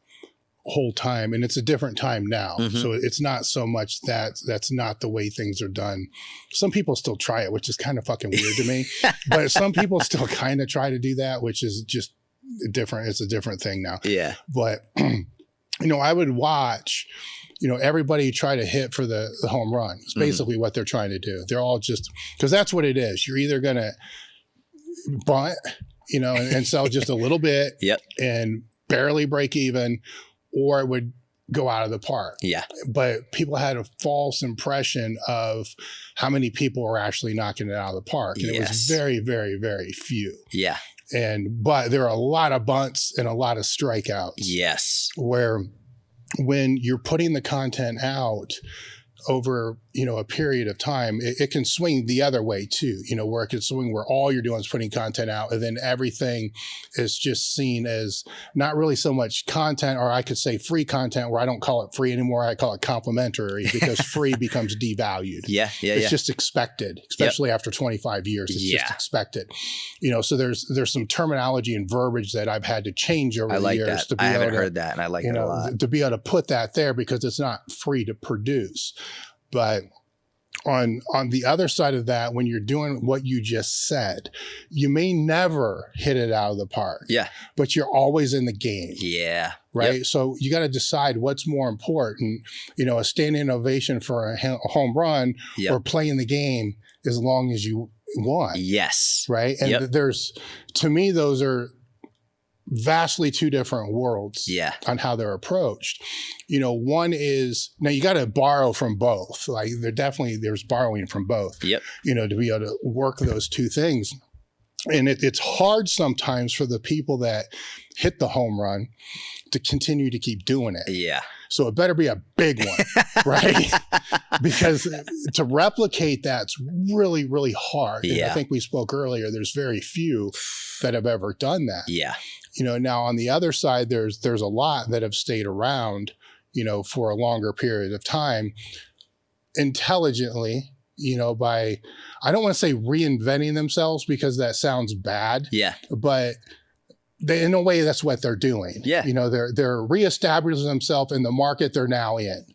whole time, and it's a different time now, so it's not so much that's not the way things are done. Some people still try it, which is kind of fucking weird to me. But some people still kind of try to do that, which is just different. It's a different thing now. Yeah. But I would watch, everybody try to hit for the home run. It's basically what they're trying to do. They're all just, because that's what it is. You're either going to bunt, and sell just a little bit and barely break even, or it would go out of the park. Yeah. But people had a false impression of how many people were actually knocking it out of the park. And it was very, very, very few. Yeah. But there are a lot of bunts and a lot of strikeouts. Yes. Where when you're putting the content out over, a period of time, it can swing the other way too, where it can swing where all you're doing is putting content out, and then everything is just seen as not really so much content, or I could say free content, where I don't call it free anymore. I call it complimentary, because free becomes devalued. It's just expected, especially after 25 years. It's just expected, so there's some terminology and verbiage that I've had to change over the years. I haven't heard that, and I like it a lot. To be able to put that there, because it's not free to produce. But on the other side of that, when you're doing what you just said, you may never hit it out of the park. Yeah. But you're always in the game. Yeah. Right. Yep. So you got to decide what's more important, a standing ovation for a home run, or playing the game as long as you want. Yes. Right. And to me, those are vastly two different worlds on how they're approached. One is, now you got to borrow from both. Like, there's borrowing from both, to be able to work those two things. And it's hard sometimes for the people that hit the home run to continue to keep doing it. Yeah. So it better be a big one, right? Because to replicate that's really, really hard. And I think we spoke earlier, there's very few that have ever done that. Yeah. Now on the other side, there's a lot that have stayed around, for a longer period of time, intelligently, by, I don't want to say reinventing themselves, because that sounds bad. Yeah. But in a way, that's what they're doing. Yeah. They're reestablishing themselves in the market they're now in,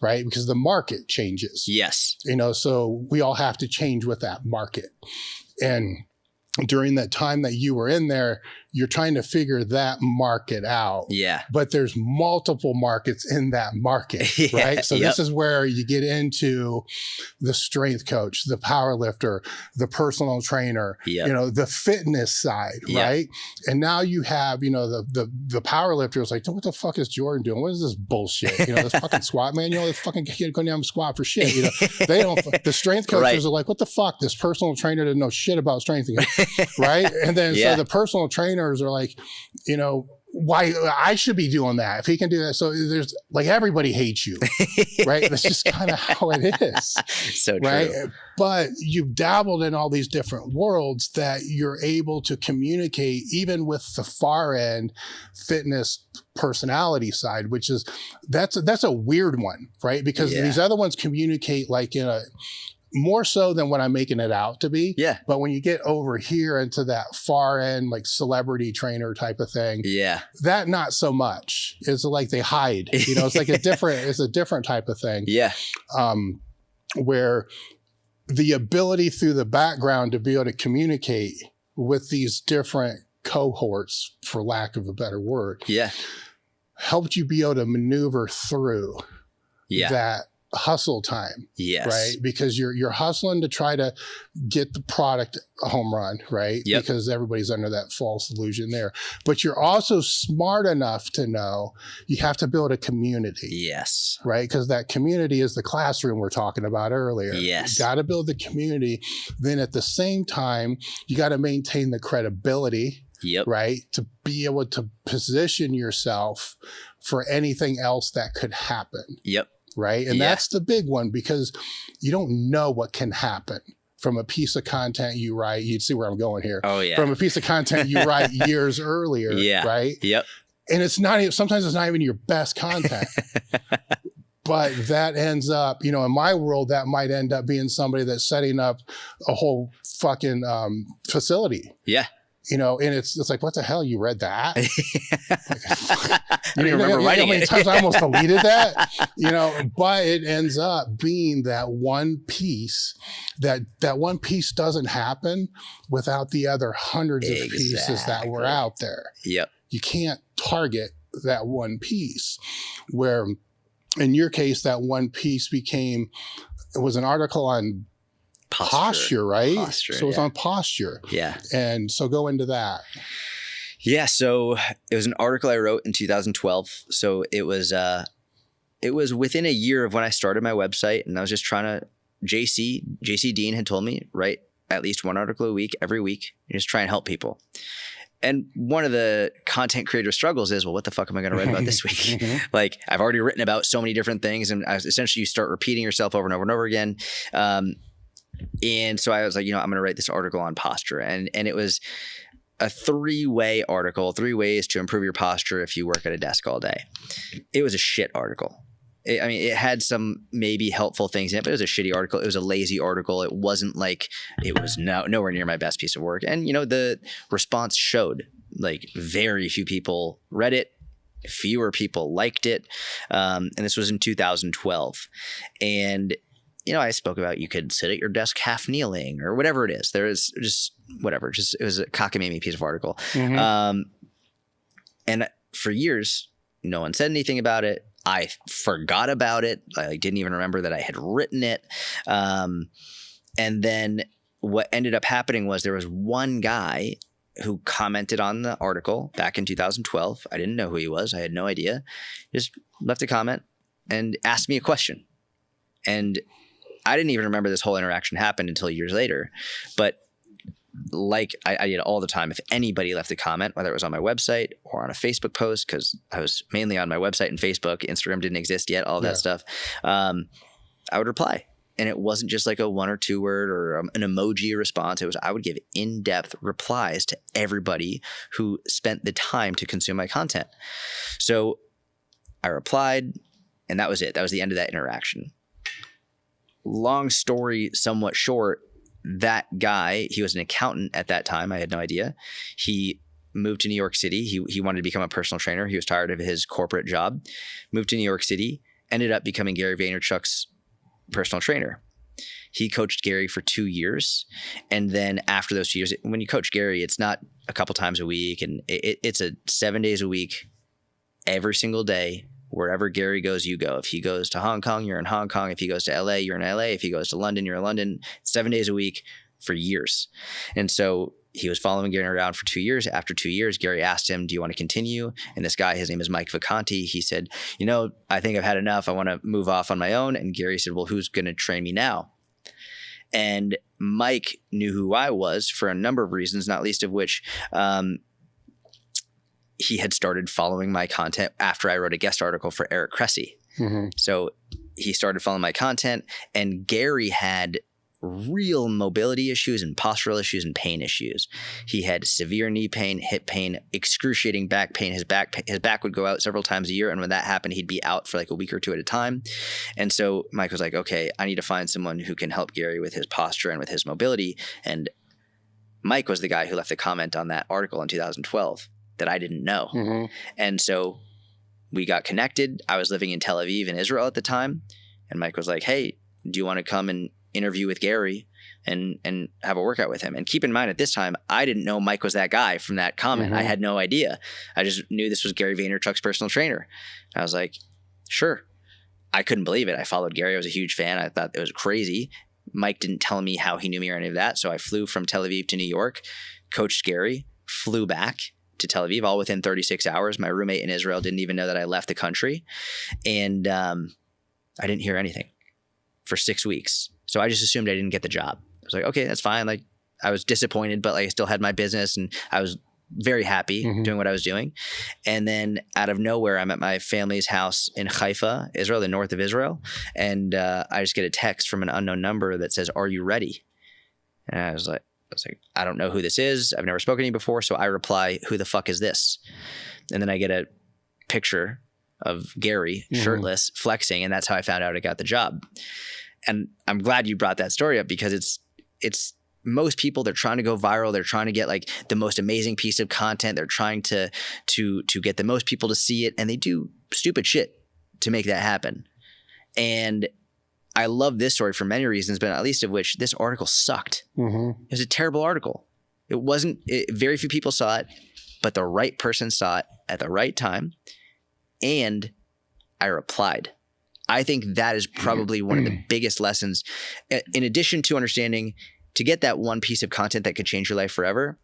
right? Because the market changes. Yes. So we all have to change with that market. And during that time that you were in there, you're trying to figure that market out. Yeah. But there's multiple markets in that market, right? So this is where you get into the strength coach, the power lifter, the personal trainer, the fitness side, right? And now you have, the power lifter is like, what the fuck is Jordan doing? What is this bullshit? This fucking squat manual, this fucking kid going down and squat for shit. They don't, the strength coaches are like, what the fuck? This personal trainer didn't know shit about strength again, right? And then so the personal trainers are like, why I should be doing that if he can do that. So there's like, everybody hates you, right? That's just kind of how it is. So right? true. But you've dabbled in all these different worlds that you're able to communicate even with the far end fitness personality side, which is, that's a weird one, right? Because these other ones communicate like in a, more so than what I'm making it out to be. Yeah. But when you get over here into that far end, like celebrity trainer type of thing, that not so much. It's like they hide, you know, it's like it's a different type of thing. Yeah. Where the ability through the background to be able to communicate with these different cohorts, for lack of a better word, helped you be able to maneuver through that hustle time, right? Because you're hustling to try to get the product a home run, right? Because everybody's under that false illusion there. But you're also smart enough to know you have to build a community. Right? Because that community is the classroom we're talking about earlier. You got to build the community. Then at the same time, you got to maintain the credibility. Right? To be able to position yourself for anything else that could happen. Right? And that's the big one, because you don't know what can happen from a piece of content you write. You'd see where I'm going here. From a piece of content you write years earlier. Right? And it's not even, sometimes it's not even your best content. But that ends up, you know, in my world, that might end up being somebody that's setting up a whole fucking facility. You know, and it's like, what the hell? You read that? I don't even remember writing it. How many times I almost deleted that? You know, but it ends up being that one piece. That one piece doesn't happen without the other hundreds of pieces that were out there. You can't target that one piece. Where, in your case, that one piece it was an article on posture, right? So it was on posture. And so go into that. So it was an article I wrote in 2012. So it was within a year of when I started my website, and I was just trying to, JC Dean had told me, write at least one article a week, every week, and just try and help people. And one of the content creator struggles is, well, what the fuck am I going to write about this week? Like, I've already written about so many different things, and essentially you start repeating yourself over and over and over again. And so I was like, you know, I'm going to write this article on posture. And it was a 3-way article, 3 ways to improve your posture if you work at a desk all day. It was a shit article. It had some maybe helpful things in it, but it was a shitty article. It was a lazy article. It wasn't like, it was nowhere near my best piece of work. And, you know, the response showed, like, very few people read it. Fewer people liked it. And this was in 2012. And, you know, I spoke about you could sit at your desk half kneeling or whatever it is. There is just whatever. Just, it was a cockamamie piece of article. And for years, no one said anything about it. I forgot about it. I didn't even remember that I had written it. And then what ended up happening was there was one guy who commented on the article back in 2012. I didn't know who he was. I had no idea. Just left a comment and asked me a question. And I didn't even remember this whole interaction happened until years later. But like I did all the time, if anybody left a comment, whether it was on my website or on a Facebook post, because I was mainly on my website and Facebook, Instagram didn't exist yet, all that stuff, I would reply. And it wasn't just like a 1 or 2 word or an emoji response. It was, I would give in-depth replies to everybody who spent the time to consume my content. So I replied, and that was it. That was the end of that interaction. Long story somewhat short, that guy, he was an accountant at that time. I had no idea. He moved to New York City. He wanted to become a personal trainer. He was tired of his corporate job. Moved to New York City, ended up becoming Gary Vaynerchuk's personal trainer. He coached Gary for 2 years. And then after those 2 years, when you coach Gary, it's not a couple times a week. And it's a 7 days a week, every single day. Wherever Gary goes, you go. If he goes to Hong Kong, you're in Hong Kong. If he goes to LA, you're in LA. If he goes to London, you're in London. 7 days a week for years. And so he was following Gary around for 2 years. After 2 years, Gary asked him, do you want to continue? And this guy, his name is Mike Vacanti. He said, you know, I think I've had enough. I want to move off on my own. And Gary said, well, who's going to train me now? And Mike knew who I was for a number of reasons, not least of which, he had started following my content after I wrote a guest article for Eric Cressey. So he started following my content, and Gary had real mobility issues and postural issues and pain issues. He had severe knee pain, hip pain, excruciating back pain. His back would go out several times a year, and when that happened, he'd be out for like a week or two at a time. And so Mike was like, okay, I need to find someone who can help Gary with his posture and with his mobility. And Mike was the guy who left the comment on that article in 2012 that I didn't know. And so we got connected. I was living in Tel Aviv in Israel at the time. And Mike was like, hey, do you want to come and interview with Gary and have a workout with him? And keep in mind, at this time, I didn't know Mike was that guy from that comment. I had no idea. I just knew this was Gary Vaynerchuk's personal trainer. I was like, sure. I couldn't believe it. I followed Gary. I was a huge fan. I thought it was crazy. Mike didn't tell me how he knew me or any of that. So I flew from Tel Aviv to New York, coached Gary, flew back to Tel Aviv all within 36 hours. My roommate in Israel didn't even know that I left the country. And I didn't hear anything for 6 weeks. So I just assumed I didn't get the job. I was like, okay, that's fine. Like, I was disappointed, but like I still had my business and I was very happy doing what I was doing. And then out of nowhere, I'm at my family's house in Haifa, Israel, the north of Israel. And I just get a text from an unknown number that says, are you ready? And I was like, I don't know who this is. I've never spoken to you before. So I reply, who the fuck is this? And then I get a picture of Gary shirtless flexing. And that's how I found out I got the job. And I'm glad you brought that story up, because it's most people, they're trying to go viral. They're trying to get like the most amazing piece of content. They're trying to get the most people to see it. And they do stupid shit to make that happen. And I love this story for many reasons, but not least of which, this article sucked. It was a terrible article. Very few people saw it, but the right person saw it at the right time. And I replied. I think that is probably one of the biggest lessons. In addition to understanding, to get that one piece of content that could change your life forever,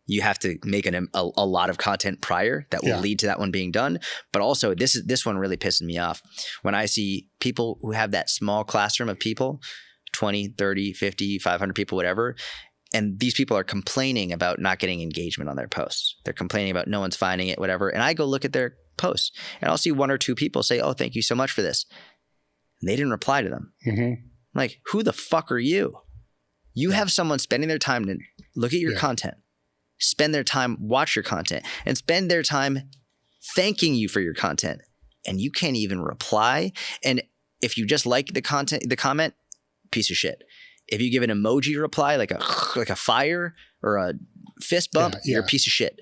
you have to make a lot of content prior that will lead to that one being done. But also, this one really pisses me off. When I see people who have that small classroom of people, 20, 30, 50, 500 people, whatever, and these people are complaining about not getting engagement on their posts. They're complaining about no one's finding it, whatever. And I go look at their posts, and I'll see one or two people say, oh, thank you so much for this. And they didn't reply to them. I'm like, who the fuck are you? You have someone spending their time to look at your content, spend their time, watch your content, and spend their time thanking you for your content. And you can't even reply. And if you just like the comment, piece of shit. If you give an emoji reply, like a fire or a fist bump, you're a piece of shit.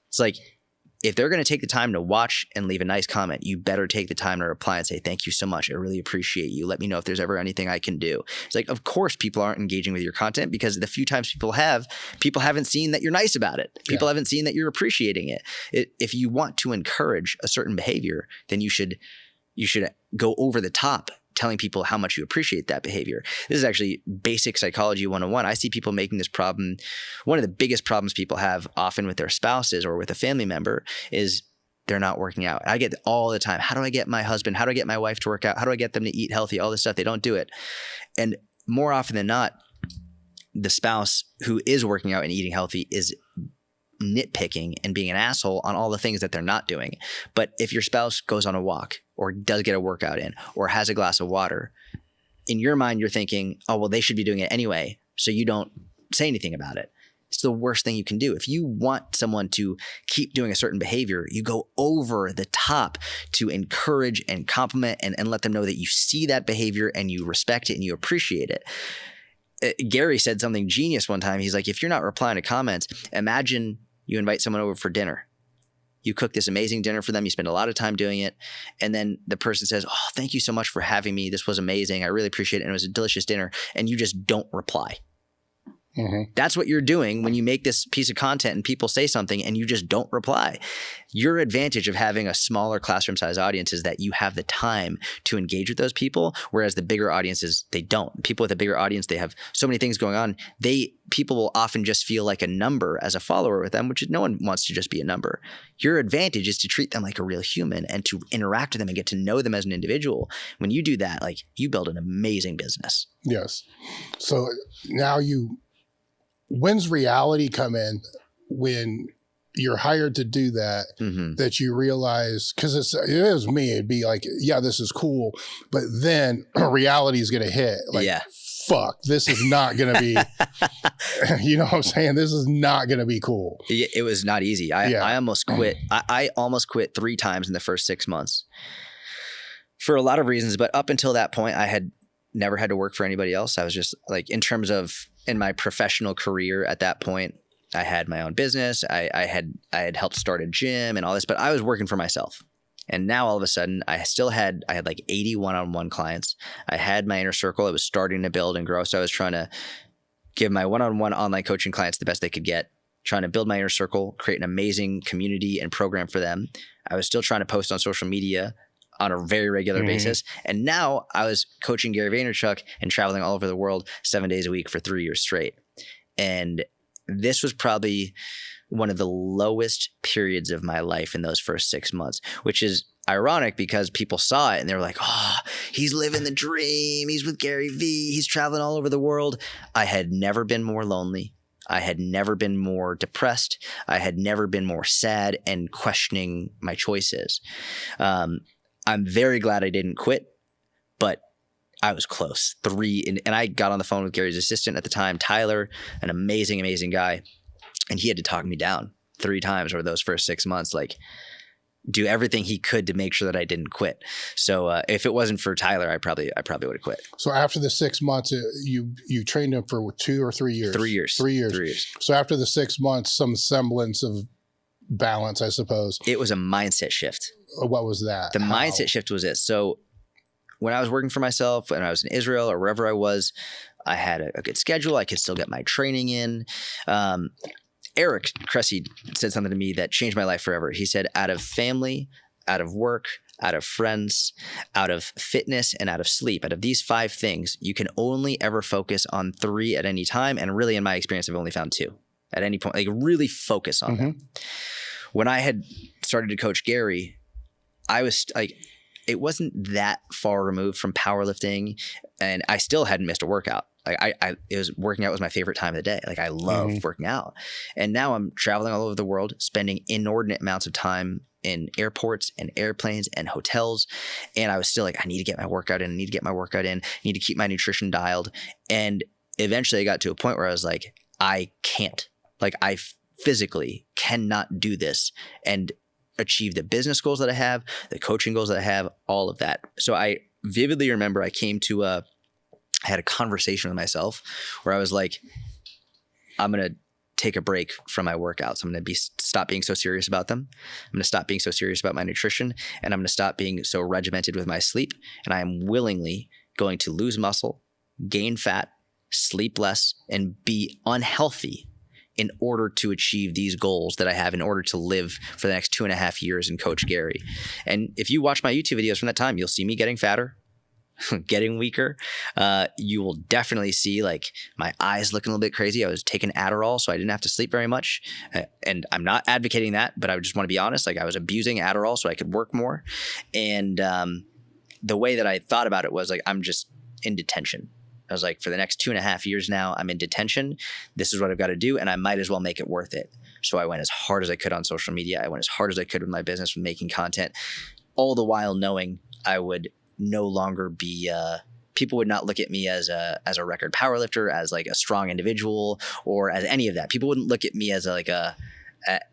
It's like, if they're going to take the time to watch and leave a nice comment, you better take the time to reply and say, thank you so much. I really appreciate you. Let me know if there's ever anything I can do. It's like, of course, people aren't engaging with your content, because the few times people haven't seen that you're nice about it. People haven't seen that you're appreciating it. If you want to encourage a certain behavior, then you should go over the top, telling people how much you appreciate that behavior. This is actually basic psychology 101. I see people making this problem. One of the biggest problems people have often with their spouses or with a family member is they're not working out. I get all the time, how do I get my husband, how do I get my wife to work out? How do I get them to eat healthy? All this stuff. They don't do it. And more often than not, the spouse who is working out and eating healthy is nitpicking and being an asshole on all the things that they're not doing. But if your spouse goes on a walk or does get a workout in or has a glass of water, in your mind, you're thinking, oh, well, they should be doing it anyway. So you don't say anything about it. It's the worst thing you can do. If you want someone to keep doing a certain behavior, you go over the top to encourage and compliment and let them know that you see that behavior and you respect it and you appreciate it. Gary said something genius one time. He's like, if you're not replying to comments, imagine you invite someone over for dinner. You cook this amazing dinner for them. You spend a lot of time doing it. And then the person says, oh, thank you so much for having me. This was amazing. I really appreciate it. And it was a delicious dinner. And you just don't reply. That's what you're doing when you make this piece of content and people say something and you just don't reply. Your advantage of having a smaller classroom size audience is that you have the time to engage with those people, whereas the bigger audiences, they don't. People with a bigger audience, they have so many things going on. People will often just feel like a number as a follower with them, which no one wants to just be a number. Your advantage is to treat them like a real human and to interact with them and get to know them as an individual. When you do that, like, you build an amazing business. Yes. So now when's reality come in when you're hired to do that, that you realize, because it is me, it'd be like, yeah, this is cool. But then reality is going to hit. Like, fuck, this is not going to be, you know what I'm saying? This is not going to be cool. It was not easy. I almost quit. I almost quit 3 times in the first 6 months for a lot of reasons. But up until that point, I had never had to work for anybody else. I was just like, in terms of in my professional career at that point, I had my own business. I had helped start a gym and all this, but I was working for myself. And now all of a sudden I had like 80 one-on-one clients. I had my inner circle. It was starting to build and grow. So I was trying to give my one-on-one online coaching clients the best they could get, trying to build my inner circle, create an amazing community and program for them. I was still trying to post on social media on a very regular basis. And now I was coaching Gary Vaynerchuk and traveling all over the world 7 days a week for 3 years straight. And this was probably one of the lowest periods of my life in those first 6 months, which is ironic because people saw it and they were like, oh, he's living the dream. He's with Garyvee. He's traveling all over the world. I had never been more lonely. I had never been more depressed. I had never been more sad and questioning my choices. I'm very glad I didn't quit, but I was close. 3, and I got on the phone with Gary's assistant at the time, Tyler, an amazing, amazing guy. And he had to talk me down 3 times over those first 6 months, like do everything he could to make sure that I didn't quit. So if it wasn't for Tyler, I probably would have quit. So after the 6 months, you trained him for 2 or 3 years? 3 years. 3 years. 3 years. So after the 6 months, some semblance of balance, I suppose. It was a mindset shift. What was that? The mindset shift was it. So when I was working for myself, when I was in Israel or wherever I was, I had a good schedule. I could still get my training in. Eric Cressey said something to me that changed my life forever. He said, out of family, out of work, out of friends, out of fitness, and out of sleep, out of these 5 things, you can only ever focus on 3 at any time. And really, in my experience, I've only found 2 at any point. Like, really focus on them. When I had started to coach Gary, I was like, it wasn't that far removed from powerlifting, and I still hadn't missed a workout. Like working out was my favorite time of the day. Like, I love working out. And now I'm traveling all over the world, spending inordinate amounts of time in airports and airplanes and hotels. And I was still like, I need to get my workout in. I need to get my workout in. I need to keep my nutrition dialed. And eventually I got to a point where I was like, I can't. Like, I physically cannot do this and achieve the business goals that I have, the coaching goals that I have, all of that. So I vividly remember I had a conversation with myself where I was like, I'm going to take a break from my workouts. I'm going to stop being so serious about them. I'm going to stop being so serious about my nutrition, and I'm going to stop being so regimented with my sleep. And I am willingly going to lose muscle, gain fat, sleep less, and be unhealthy in order to achieve these goals that I have, in order to live for the next 2.5 years and coach Gary. And if you watch my YouTube videos from that time, you'll see me getting fatter, getting weaker. You will definitely see like my eyes looking a little bit crazy. I was taking Adderall, so I didn't have to sleep very much. And I'm not advocating that, but I just want to be honest. Like, I was abusing Adderall so I could work more. And the way that I thought about it was like, I'm just in detention. I was like, for the next 2.5 years now, I'm in detention. This is what I've got to do, and I might as well make it worth it. So I went as hard as I could on social media. I went as hard as I could with my business, with making content, all the while knowing I would no longer be people would not look at me as a record powerlifter, as like a strong individual, or as any of that. People wouldn't look at me as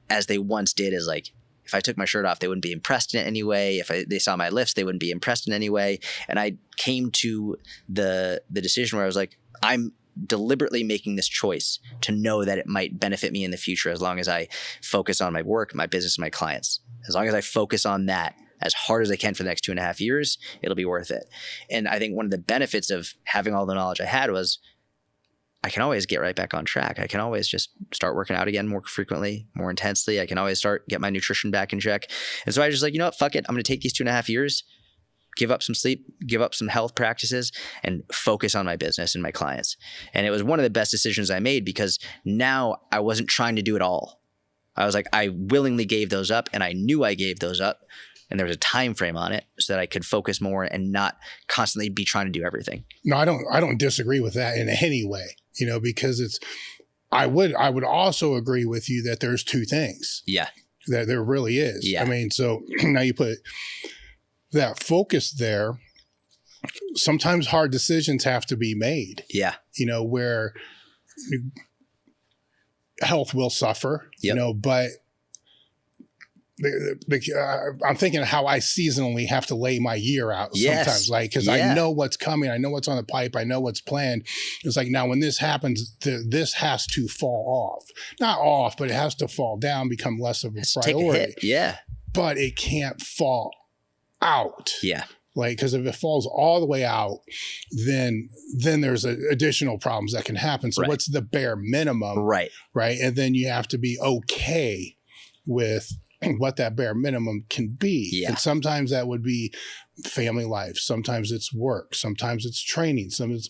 as they once did, as like, if I took my shirt off, they wouldn't be impressed in any way. If they saw my lifts, they wouldn't be impressed in any way. And I came to the decision where I was like, I'm deliberately making this choice to know that it might benefit me in the future, as long as I focus on my work, my business, and my clients. As long as I focus on that as hard as I can for the next 2.5 years, it'll be worth it. And I think one of the benefits of having all the knowledge I had was I can always get right back on track. I can always just start working out again more frequently, more intensely. I can always get my nutrition back in check. And so I was just like, you know what, fuck it. I'm going to take these 2.5 years, give up some sleep, give up some health practices, and focus on my business and my clients. And it was one of the best decisions I made, because now I wasn't trying to do it all. I was like, I willingly gave those up, and I knew I gave those up. And there was a time frame on it so that I could focus more and not constantly be trying to do everything. No, I don't disagree with that in any way, because I would also agree with you that there's two things. Yeah. That there really is. Yeah. I mean, so now you put that focus there. Sometimes hard decisions have to be made. Yeah. You know, where health will suffer, Yep. you know, but I'm thinking of how I seasonally have to lay my year out sometimes, like, because I know what's coming. I know what's on the pipe. I know what's planned. It's like, now when this happens, this has to fall off. Not off, but it has to fall down, become less of a priority. Take a hit. Yeah. But it can't fall out. Yeah. Like, because if it falls all the way out, then there's additional problems that can happen. So what's the bare minimum? Right. Right. And then you have to be okay with what that bare minimum can be. Yeah. And sometimes that would be family life. Sometimes it's work. Sometimes it's training. Sometimes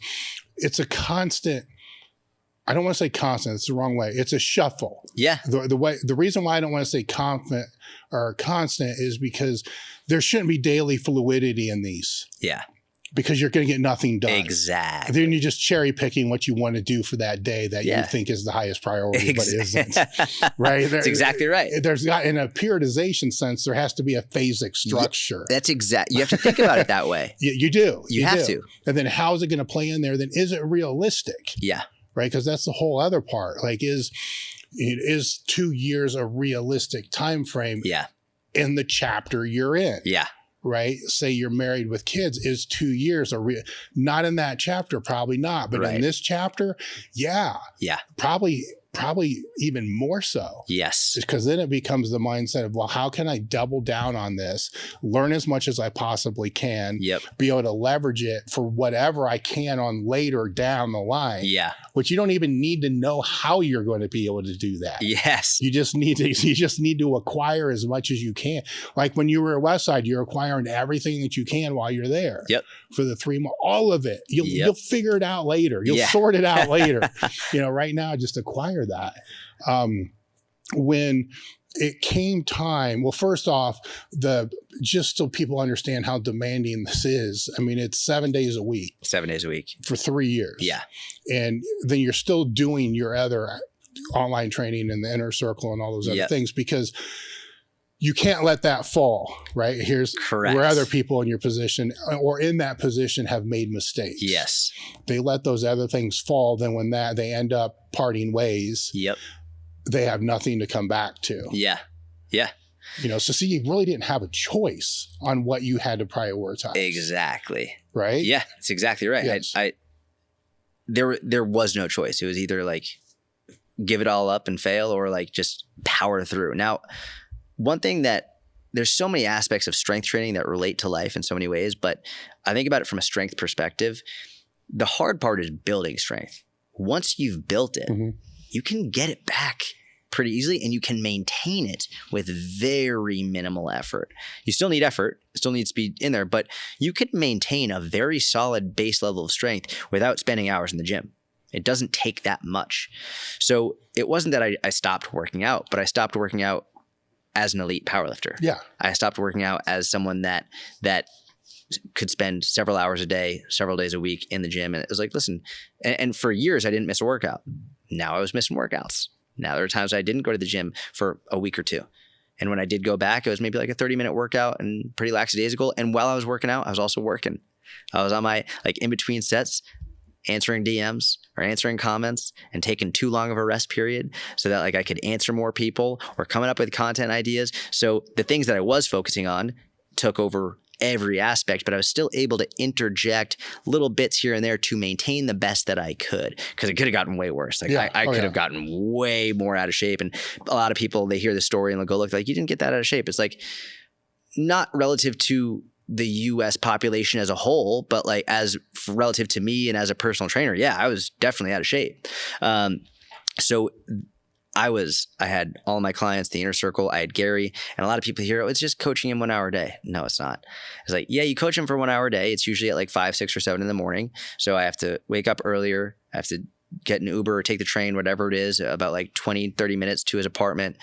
it's a constant. I don't want to say constant. It's the wrong way. It's a shuffle. Yeah. The reason why I don't want to say confident or constant is because there shouldn't be daily fluidity in these. Yeah. Because you're going to get nothing done. Exactly. Then you're just cherry picking what you want to do for that day that you think is the highest priority, but isn't. Right? That's exactly right. There's in a periodization sense, there has to be a phasic structure. That's exactly. You have to think about it that way. You do. You have to. And then how's it going to play in there? Then is it realistic? Yeah. Right? Because that's the whole other part. Like, is 2 years a realistic time frame? Yeah. In the chapter you're in? Yeah. Right? Say you're married with kids, is 2 years not in that chapter, probably not. But in this chapter, yeah. Yeah. Probably even more so. Yes. Because then it becomes the mindset of, well, how can I double down on this, learn as much as I possibly can, be able to leverage it for whatever I can on later down the line. Yeah. Which you don't even need to know how you're going to be able to do that. Yes. You just need to acquire as much as you can. Like when you were at Westside, you're acquiring everything that you can while you're there. Yep. For the 3 months, all of it. You'll figure it out later. You'll sort it out later. Right now, just acquire that. When it came time, well, first off, just so people understand how demanding this is, I mean, it's 7 days a week. 7 days a week. For 3 years. Yeah. And then you're still doing your other online training in the inner circle and all those other things, because you can't let that fall, right? Here's where other people in your position or in that position have made mistakes. Yes. They let those other things fall. Then when they end up parting ways, they have nothing to come back to. Yeah. Yeah. So see, you really didn't have a choice on what you had to prioritize. Exactly. Right? Yeah, that's exactly right. Yes. There was no choice. It was either like give it all up and fail or like just power through. Now, one thing that there's so many aspects of strength training that relate to life in so many ways, but I think about it from a strength perspective. The hard part is building strength. Once you've built it, you can get it back pretty easily and you can maintain it with very minimal effort. You still need effort, still needs to be in there, but you could maintain a very solid base level of strength without spending hours in the gym. It doesn't take that much. So it wasn't that I stopped working out, but I stopped working out as an elite powerlifter. Yeah. I stopped working out as someone that could spend several hours a day, several days a week in the gym. And it was like, listen, and for years I didn't miss a workout. Now I was missing workouts. Now there are times I didn't go to the gym for a week or two. And when I did go back, it was maybe like a 30-minute workout and pretty lackadaisical. And while I was working out, I was also working. I was on my in between sets, answering DMs or answering comments and taking too long of a rest period so that I could answer more people or coming up with content ideas. So the things that I was focusing on took over every aspect, but I was still able to interject little bits here and there to maintain the best that I could, because it could have gotten way worse. I could have gotten way more out of shape. And a lot of people, they hear the story and they'll go, look, you didn't get that out of shape. It's not relative to the US population as a whole, but as relative to me and as a personal trainer, I was definitely out of shape. So I had all of my clients, the inner circle, I had Gary, and a lot of people hear, it's just coaching him 1 hour a day. No, it's not. It's you coach him for 1 hour a day. It's usually at 5, 6, or 7 in the morning. So I have to wake up earlier. I have to get an Uber or take the train, whatever it is, about 20, 30 minutes to his apartment,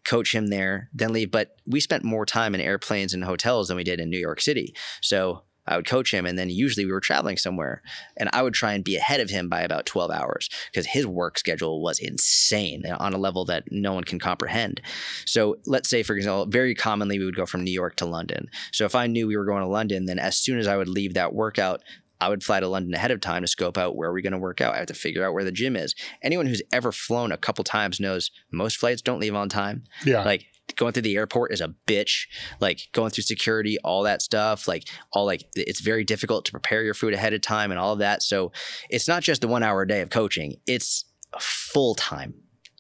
coach him there, then leave. But we spent more time in airplanes and hotels than we did in New York City. So I would coach him, and then usually we were traveling somewhere, and I would try and be ahead of him by about 12 hours because his work schedule was insane on a level that no one can comprehend. So let's say, for example, very commonly we would go from New York to London. So if I knew we were going to London, then as soon as I would leave that workout, I would fly to London ahead of time to scope out where we're going to work out. I have to figure out where the gym is. Anyone who's ever flown a couple times knows most flights don't leave on time. Yeah. Like going through the airport is a bitch. Like going through security, all that stuff, it's very difficult to prepare your food ahead of time and all of that. So it's not just the 1 hour a day of coaching. It's full time.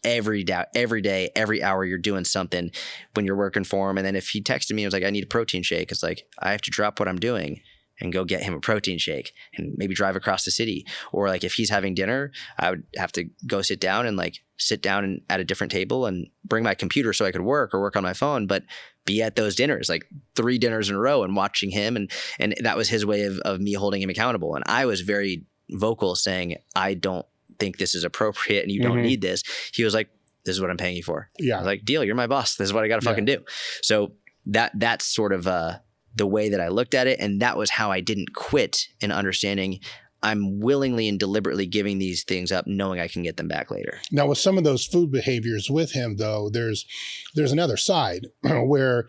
Every day, every hour you're doing something when you're working for him. And then if he texted me, he was like, I need a protein shake. It's like, I have to drop what I'm doing and go get him a protein shake and maybe drive across the city. Or like if he's having dinner, I would have to go sit down at a different table and bring my computer so I could work on my phone, but be at those dinners, like 3 dinners in a row and watching him. And that was his way of me holding him accountable. And I was very vocal saying, I don't think this is appropriate and you don't need this. He was like, this is what I'm paying you for. Yeah. I was like, deal, you're my boss. This is what I got to fucking do. So that's sort of the way that I looked at it. And that was how I didn't quit in understanding I'm willingly and deliberately giving these things up, knowing I can get them back later. Now, with some of those food behaviors with him, though, there's another side where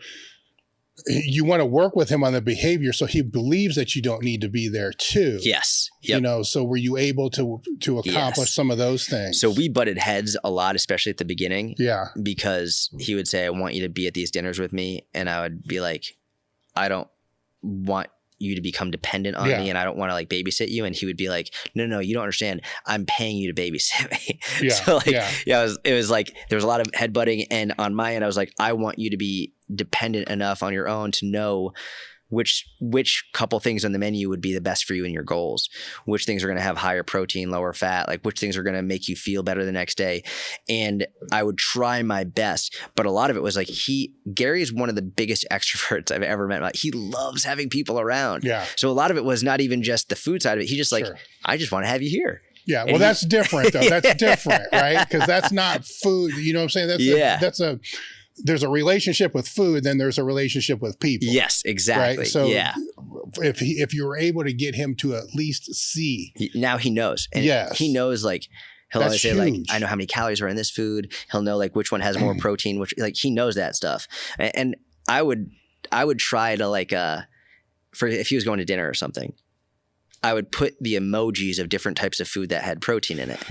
you want to work with him on the behavior so he believes that you don't need to be there too. Yes. Yep. So were you able to accomplish some of those things? So we butted heads a lot, especially at the beginning. Yeah. Because he would say, I want you to be at these dinners with me. And I would be like, I don't want you to become dependent on me, and I don't want to like babysit you. And he would be like, no, you don't understand. I'm paying you to babysit me. It was like, there was a lot of headbutting. And on my end, I was like, I want you to be dependent enough on your own to know which couple things on the menu would be the best for you and your goals, which things are going to have higher protein, lower fat, like which things are going to make you feel better the next day. And I would try my best, but a lot of it was like Gary is one of the biggest extroverts I've ever met. Like, he loves having people around. Yeah. So a lot of it was not even just the food side of it. He just I just want to have you here. Yeah. Well, that's different though. That's different, right? Because that's not food. You know what I'm saying? There's a relationship with food, then there's a relationship with people. Yes, exactly. Right? So if you were able to get him to at least see. Now he knows. And he knows, like, he'll always say, like, I know how many calories are in this food. He'll know, like, which one has more protein, which, like, he knows that stuff. And I would try to, like, if he was going to dinner or something, I would put the emojis of different types of food that had protein in it.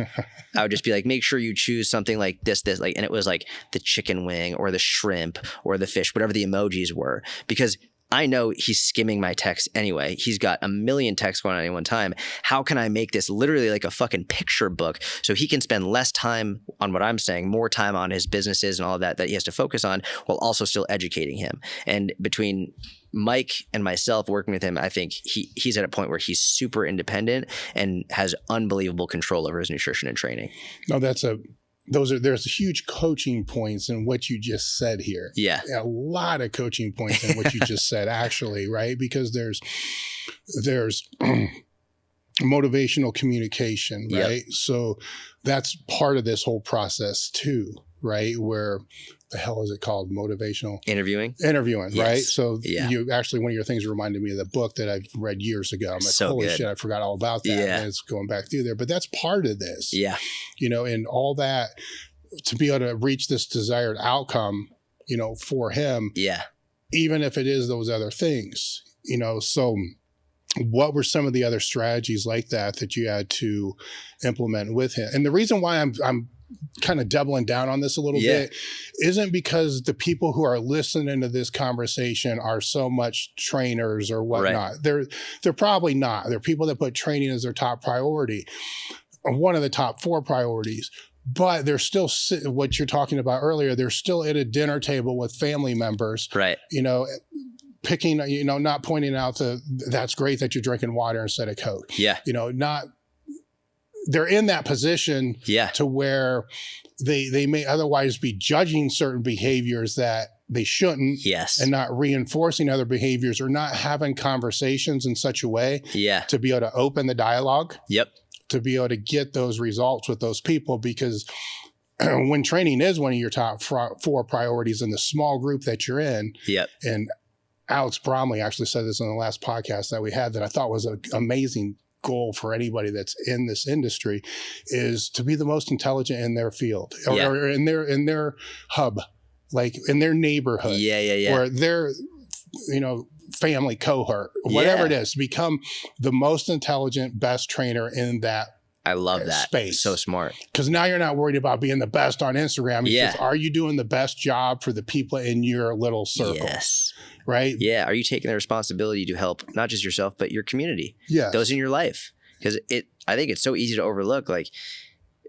I would just be like, make sure you choose something like this, like, and it was like the chicken wing or the shrimp or the fish, whatever the emojis were, because I know he's skimming my text anyway. He's got a million texts going on at any one time. How can I make this literally like a fucking picture book so he can spend less time on what I'm saying, more time on his businesses and all of that he has to focus on, while also still educating him? And between Mike and myself working with him, I think he's at a point where he's super independent and has unbelievable control over his nutrition and training. No, there's huge coaching points in what you just said here. Yeah. A lot of coaching points in what you just said, actually, right? Because there's motivational communication, right? Yep. So that's part of this whole process too, right? Where the hell is it called? Motivational interviewing, yes. Right? So you actually, one of your things reminded me of the book that I've read years ago. I'm like, holy shit, I forgot all about that. Yeah. And it's going back through there, but that's part of this. Yeah. And all that to be able to reach this desired outcome, for him. Yeah. Even if it is those other things, so what were some of the other strategies like that you had to implement with him? And the reason why I'm kind of doubling down on this a little bit isn't because the people who are listening to this conversation are so much trainers or whatnot. Right. They're probably not. They're people that put training as their top priority, or one of the top 4 priorities. But they're still, what you're talking about earlier, they're still at a dinner table with family members. Right. Picking, not pointing out that's great that you're drinking water instead of Coke. Yeah. They're in that position to where they may otherwise be judging certain behaviors that they shouldn't. Yes. And not reinforcing other behaviors, or not having conversations in such a way to be able to open the dialogue. Yep. To be able to get those results with those people, because when training is one of your top 4 priorities in the small group that you're in. Yep. And Alex Bromley actually said this in the last podcast that we had that I thought was an amazing goal for anybody that's in this industry, is to be the most intelligent in their field or in their hub, like in their neighborhood, or their, family cohort, whatever it is, to become the most intelligent, best trainer in that. I love that space. So smart. Because now you're not worried about being the best on Instagram. It's just, are you doing the best job for the people in your little circle? Yes. Right? Yeah. Are you taking the responsibility to help not just yourself, but your community? Yeah. Those in your life. Because I think it's so easy to overlook. Like,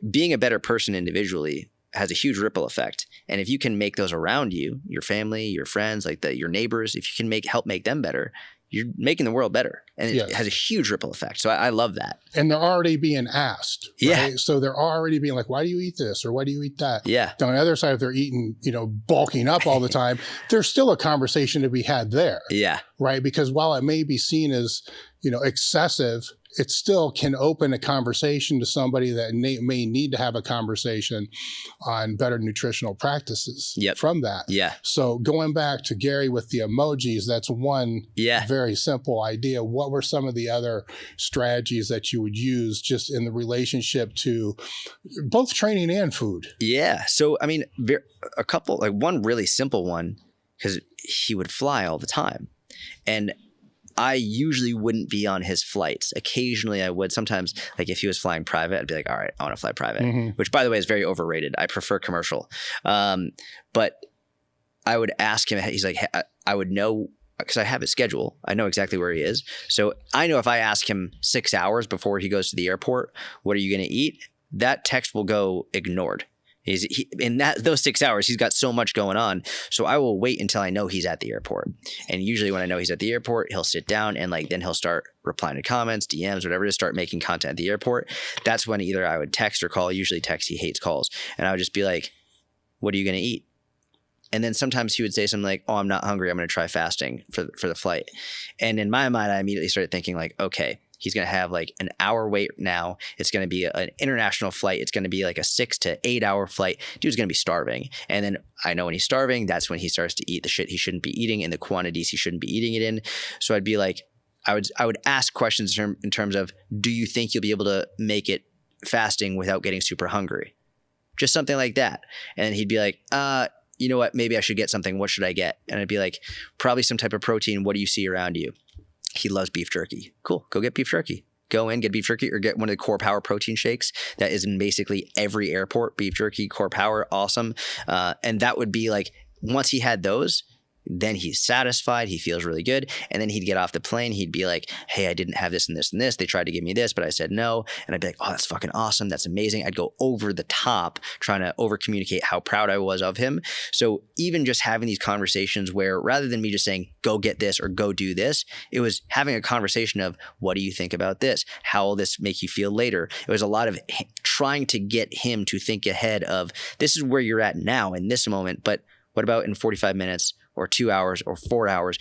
being a better person individually has a huge ripple effect. And if you can make those around you, your family, your friends, like your neighbors, if you can help make them better, you're making the world better. And it has a huge ripple effect. So I love that. And they're already being asked. Right? Yeah. So they're already being like, why do you eat this? Or why do you eat that? Yeah. On the other side, if they're eating, bulking up all the time, there's still a conversation to be had there. Yeah. Right. Because while it may be seen as, excessive, it still can open a conversation to somebody that may need to have a conversation on better nutritional practices from that. Yeah. So going back to Gary with the emojis, that's one very simple idea. What were some of the other strategies that you would use just in the relationship to both training and food? Yeah. So, I mean, a couple, like one really simple one, because he would fly all the time. And I usually wouldn't be on his flights. Occasionally I would. Sometimes, like if he was flying private, I'd be like, all right, I want to fly private, which by the way is very overrated. I prefer commercial. But I would ask him, he's like, I would know, because I have his schedule. I know exactly where he is. So I know if I ask him 6 hours before he goes to the airport, what are you going to eat? That text will go ignored. In those 6 hours, he's got so much going on. So I will wait until I know he's at the airport. And usually when I know he's at the airport, he'll sit down and then he'll start replying to comments, DMs, whatever, to start making content at the airport. That's when either I would text or call. Usually text, he hates calls. And I would just be like, what are you going to eat? And then sometimes he would say something like, oh, I'm not hungry. I'm going to try fasting for the flight. And in my mind, I immediately started thinking like, okay, he's going to have like an hour wait now. It's going to be an international flight. It's going to be like a 6 to 8 hour flight. Dude's going to be starving. And then I know when he's starving, that's when he starts to eat the shit he shouldn't be eating in the quantities he shouldn't be eating it in. So I'd be like, I would ask questions in terms of, do you think you'll be able to make it fasting without getting super hungry? Just something like that. And then he'd be like, you know what? Maybe I should get something. What should I get? And I'd be like, probably some type of protein. What do you see around you? He loves beef jerky. Cool. Go get beef jerky. Go in, get beef jerky, or get one of the Core Power protein shakes that is in basically every airport. Beef jerky, Core Power, awesome. And that would be like, once he had those, then he's satisfied. He feels really good. And then he'd get off the plane. He'd be like, hey, I didn't have this and this and this. They tried to give me this, but I said no. And I'd be like, oh, that's fucking awesome. That's amazing. I'd go over the top trying to over communicate how proud I was of him. So even just having these conversations where rather than me just saying, go get this or go do this, it was having a conversation of, what do you think about this? How will this make you feel later? It was a lot of trying to get him to think ahead of, this is where you're at now in this moment, but what about in 45 minutes or 2 hours or 4 hours?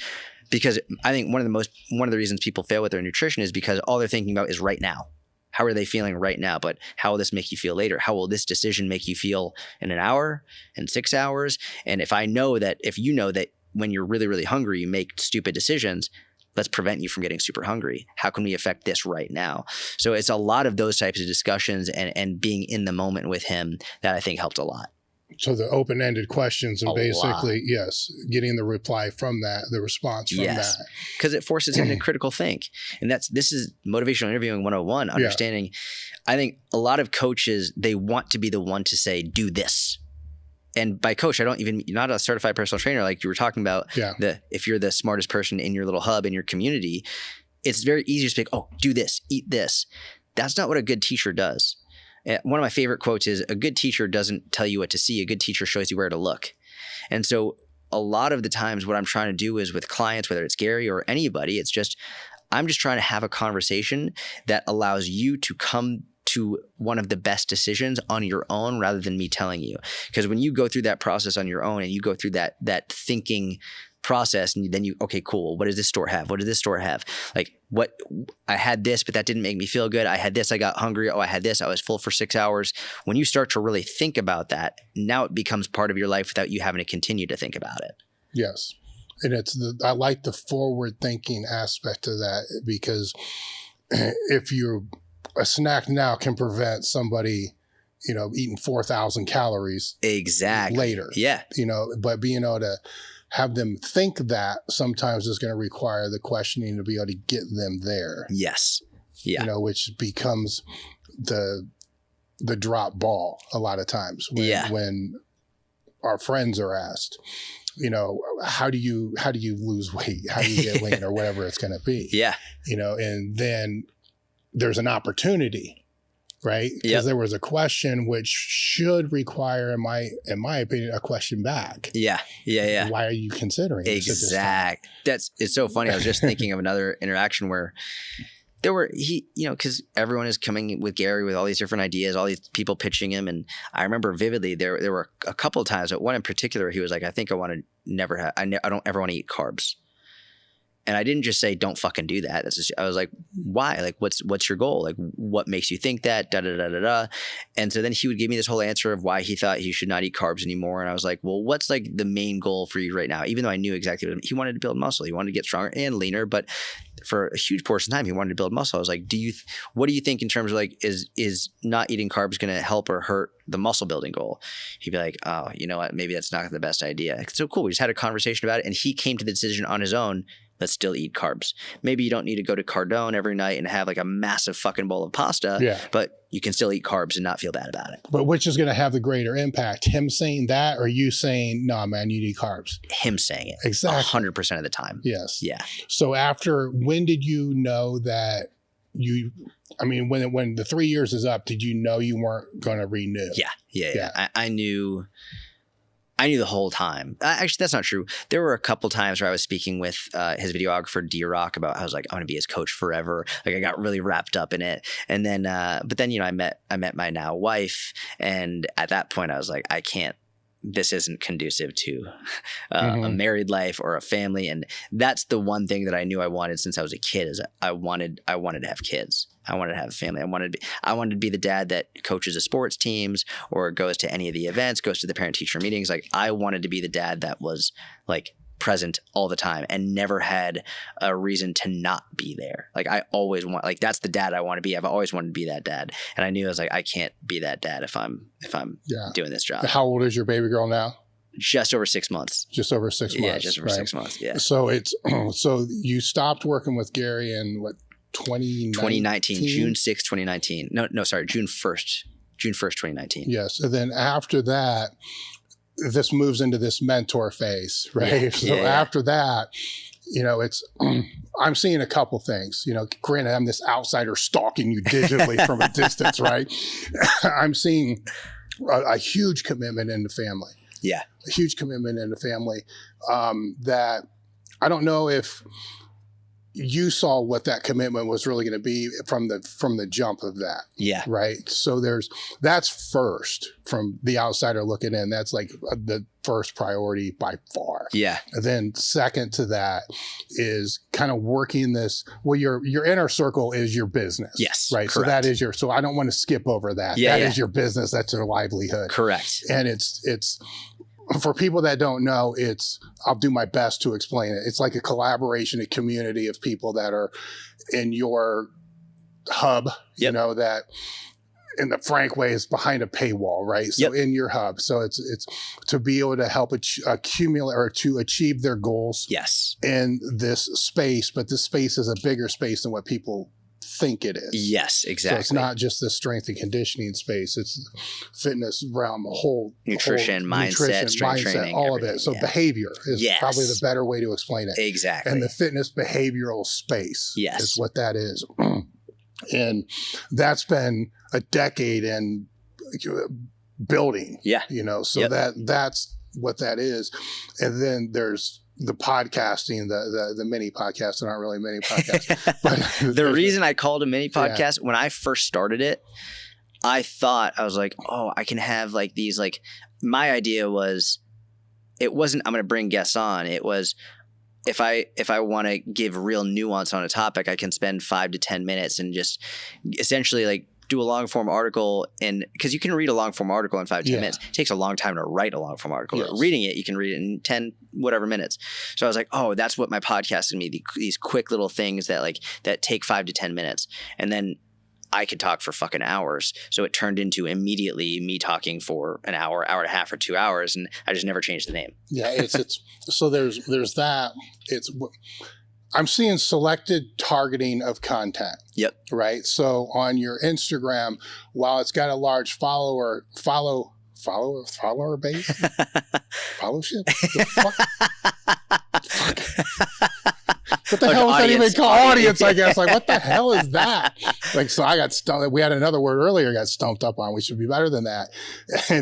Because I think one of the reasons people fail with their nutrition is because all they're thinking about is right now. How are they feeling right now? But how will this make you feel later? How will this decision make you feel in an hour, in 6 hours? And if you know that when you're really, really hungry, you make stupid decisions, let's prevent you from getting super hungry. How can we affect this right now? So it's a lot of those types of discussions and being in the moment with him that I think helped a lot. So the open-ended questions and basically, getting the reply from that, the response from that. Because it forces him to critical think. And this is motivational interviewing 101, understanding. I think a lot of coaches, they want to be the one to say, do this. And by coach, you're not a certified personal trainer like you were talking about. Yeah. If you're the smartest person in your little hub, in your community, it's very easy to speak, oh, do this, eat this. That's not what a good teacher does. One of my favorite quotes is, a good teacher doesn't tell you what to see. A good teacher shows you where to look. And so a lot of the times what I'm trying to do is with clients, whether it's Gary or anybody, I'm just trying to have a conversation that allows you to come to one of the best decisions on your own rather than me telling you. Because when you go through that process on your own and you go through that thinking process, and then okay, cool. What does this store have? What does this store have? Like, what I had this, but that didn't make me feel good. I had this, I got hungry. Oh, I had this, I was full for 6 hours. When you start to really think about that, now it becomes part of your life without you having to continue to think about it. Yes. And I like the forward thinking aspect of that, because if a snack now can prevent somebody, eating 4,000 calories later. Yeah. But being able to have them think that sometimes is going to require the questioning to be able to get them there. Yes. Yeah. Which becomes the drop ball a lot of times when our friends are asked, how do you lose weight? How do you get lean, or whatever it's going to be? Yeah. And then there's an opportunity, right? Because there was a question which should require, in my opinion, a question back. Yeah. Why are you considering this at this time? It's so funny. I was just thinking of another interaction where because everyone is coming with Gary with all these different ideas, all these people pitching him. And I remember vividly, there were a couple of times, but one in particular, he was like, I think I don't ever want to eat carbs. And I didn't just say, don't fucking do that. I was like, why? Like, what's your goal? Like, what makes you think that? Da, da, da, da, da. And so then he would give me this whole answer of why he thought he should not eat carbs anymore. And I was like, well, what's like the main goal for you right now? Even though I knew exactly what he wanted to build muscle. He wanted to get stronger and leaner, but for a huge portion of time, he wanted to build muscle. I was like, what do you think in terms of like, is not eating carbs going to help or hurt the muscle building goal? He'd be like, oh, you know what? Maybe that's not the best idea. So cool. We just had a conversation about it, and he came to the decision on his own. Let's still eat carbs. Maybe you don't need to go to Cardone every night and have like a massive fucking bowl of pasta, but you can still eat carbs and not feel bad about it. But which is going to have the greater impact? Him saying that, or you saying, no, man, you need carbs? Him saying it. Exactly. 100% of the time. Yes. Yeah. So when did you know that when the 3 years is up, did you know you weren't going to renew? Yeah. I knew the whole time. Actually, that's not true. There were a couple times where I was speaking with his videographer, D-Rock, about I was like, I want to be his coach forever. Like, I got really wrapped up in it. And then, but then, I met my now wife. And at that point I was like, this isn't conducive to a married life or a family. And that's the one thing that I knew I wanted since I was a kid, is I wanted to have kids. I wanted to have a family. I wanted to be the dad that coaches the sports teams or goes to any of the events, goes to the parent teacher meetings. Like, I wanted to be the dad that was like present all the time and never had a reason to not be there. Like, I always that's the dad I want to be. I've always wanted to be that dad. And I knew I was like, I can't be that dad if I'm doing this job. How old is your baby girl now? Just over 6 months. Just over 6 months. Yeah, just over 6 months. Yeah. So so you stopped working with Gary in what, 2019? June 6th, 2019. No, sorry, June 1st, 2019. Yes. And then after that, this moves into this mentor phase, right? After that, I'm seeing a couple things, granted, I'm this outsider stalking you digitally from a distance, right? I'm seeing a huge commitment in the family. Yeah. A huge commitment in the family that I don't know if you saw what that commitment was really going to be from the jump of that. Yeah. Right. So that's first from the outsider looking in. That's like the first priority by far. Yeah. And then second to that is kind of working this. Well, your inner circle is your business. Yes. Right. Correct. So that is so I don't want to skip over that. Yeah. That is your business. That's your livelihood. Correct. And it's for people that don't know, I'll do my best to explain it. It's like a collaboration, a community of people that are in your hub, that in the frank way is behind a paywall, right? So in your hub. So it's to be able to help accumulate or to achieve their goals in this space, but this space is a bigger space than what people think it is. Yes, exactly. So it's not just the strength and conditioning space. It's fitness realm, nutrition, mindset, strength training, all of it. So behavior is probably the better way to explain it. Exactly. And the fitness behavioral space is what that is. And that's been a decade in building. Yeah. So that's what that is. And then there's the podcasting, the mini podcasts. They're not really mini podcasts. But the reason I called a mini podcast, when I first started it, I was like, oh, I can have like these, like, my idea was, it wasn't, I'm going to bring guests on. It was, if I want to give real nuance on a topic, I can spend 5 to 10 minutes and just essentially like do a long form article, and because you can read a long form article in 5 to 10 minutes. It takes a long time to write a long form article. Yes. Reading it, you can read it in 10 whatever minutes. So I was like, oh, that's what my podcast is going to be. These quick little things that take 5 to 10 minutes. And then I could talk for fucking hours. So it turned into immediately me talking for an hour, hour and a half, or 2 hours. And I just never changed the name. Yeah. It's so there's that. I'm seeing selected targeting of content. Yep. Right. So on your Instagram, while it's got a large follower base, fellowship. The fuck? What the hell is that even called? Audience, I guess. Like, what the hell is that? Like, so I got stumped. We had another word earlier, got stumped up on. We should be better than that.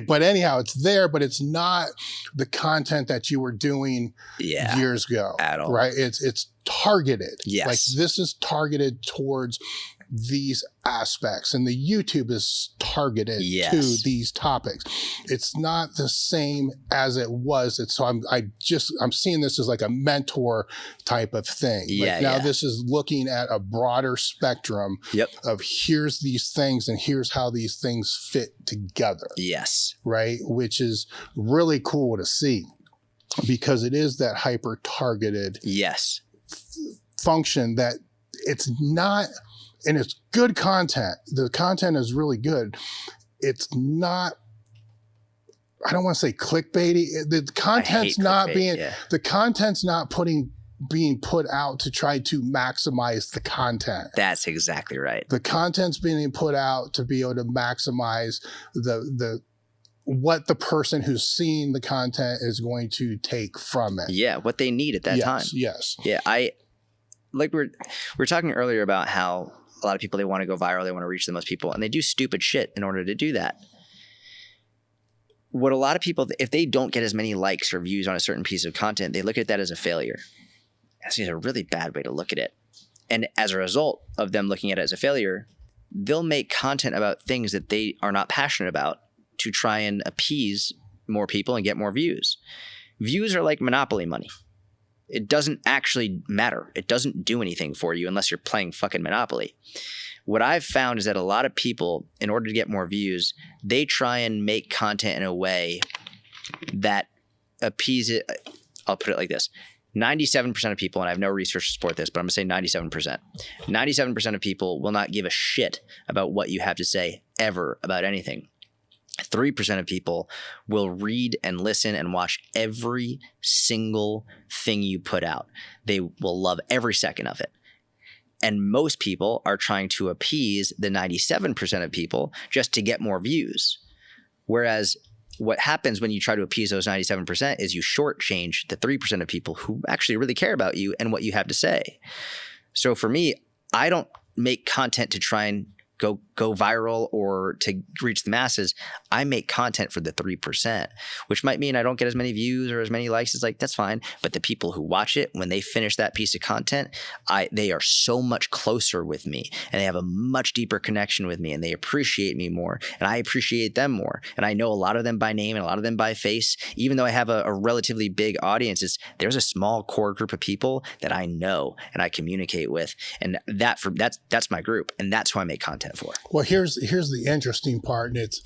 But anyhow, it's there, but it's not the content that you were doing years ago. At all. Right? It's targeted. Yes. Like, this is targeted towards these aspects, and the YouTube is targeted to these topics. It's not the same as it was. So I'm seeing this as like a mentor type of thing. This is looking at a broader spectrum of here's these things and here's how these things fit together. Yes. Right. Which is really cool to see, because it is that hyper targeted function that it's not. And it's good content. The content is really good. It's not, I don't want to say clickbaity. The content's not being, the content's not being put out to try to maximize the content. That's exactly right. The content's being put out to be able to maximize what the person who's seeing the content is going to take from it. Yeah, what they need at that time. Yes. Yeah, like we were talking earlier about how a lot of people, they want to go viral, they want to reach the most people, and they do stupid shit in order to do that. What a lot of people, if they don't get as many likes or views on a certain piece of content, they look at that as a failure. That's a really bad way to look at it. And as a result of them looking at it as a failure, they'll make content about things that they are not passionate about to try and appease more people and get more views. Views are like Monopoly money. It doesn't actually matter. It doesn't do anything for you unless you're playing fucking Monopoly. What I've found is that a lot of people, in order to get more views, they try and make content in a way that appease it. I'll put it like this. 97% of people, and I have no research to support this, but I'm going to say 97%. 97% of people will not give a shit about what you have to say ever about anything. 3% of people will read and listen and watch every single thing you put out. They will love every second of it. And most people are trying to appease the 97% of people just to get more views. Whereas what happens when you try to appease those 97% is you shortchange the 3% of people who actually really care about you and what you have to say. So for me, I don't make content to try and go viral or to reach the masses. I make content for the 3%, which might mean I don't get as many views or as many likes. It's like, that's fine. But the people who watch it, when they finish that piece of content, they are so much closer with me, and they have a much deeper connection with me, and they appreciate me more, and I appreciate them more. And I know a lot of them by name and a lot of them by face. Even though I have a relatively big audience, there's a small core group of people that I know and I communicate with. And that's my group. And that's who I make content for. Well, here's the interesting part, and it's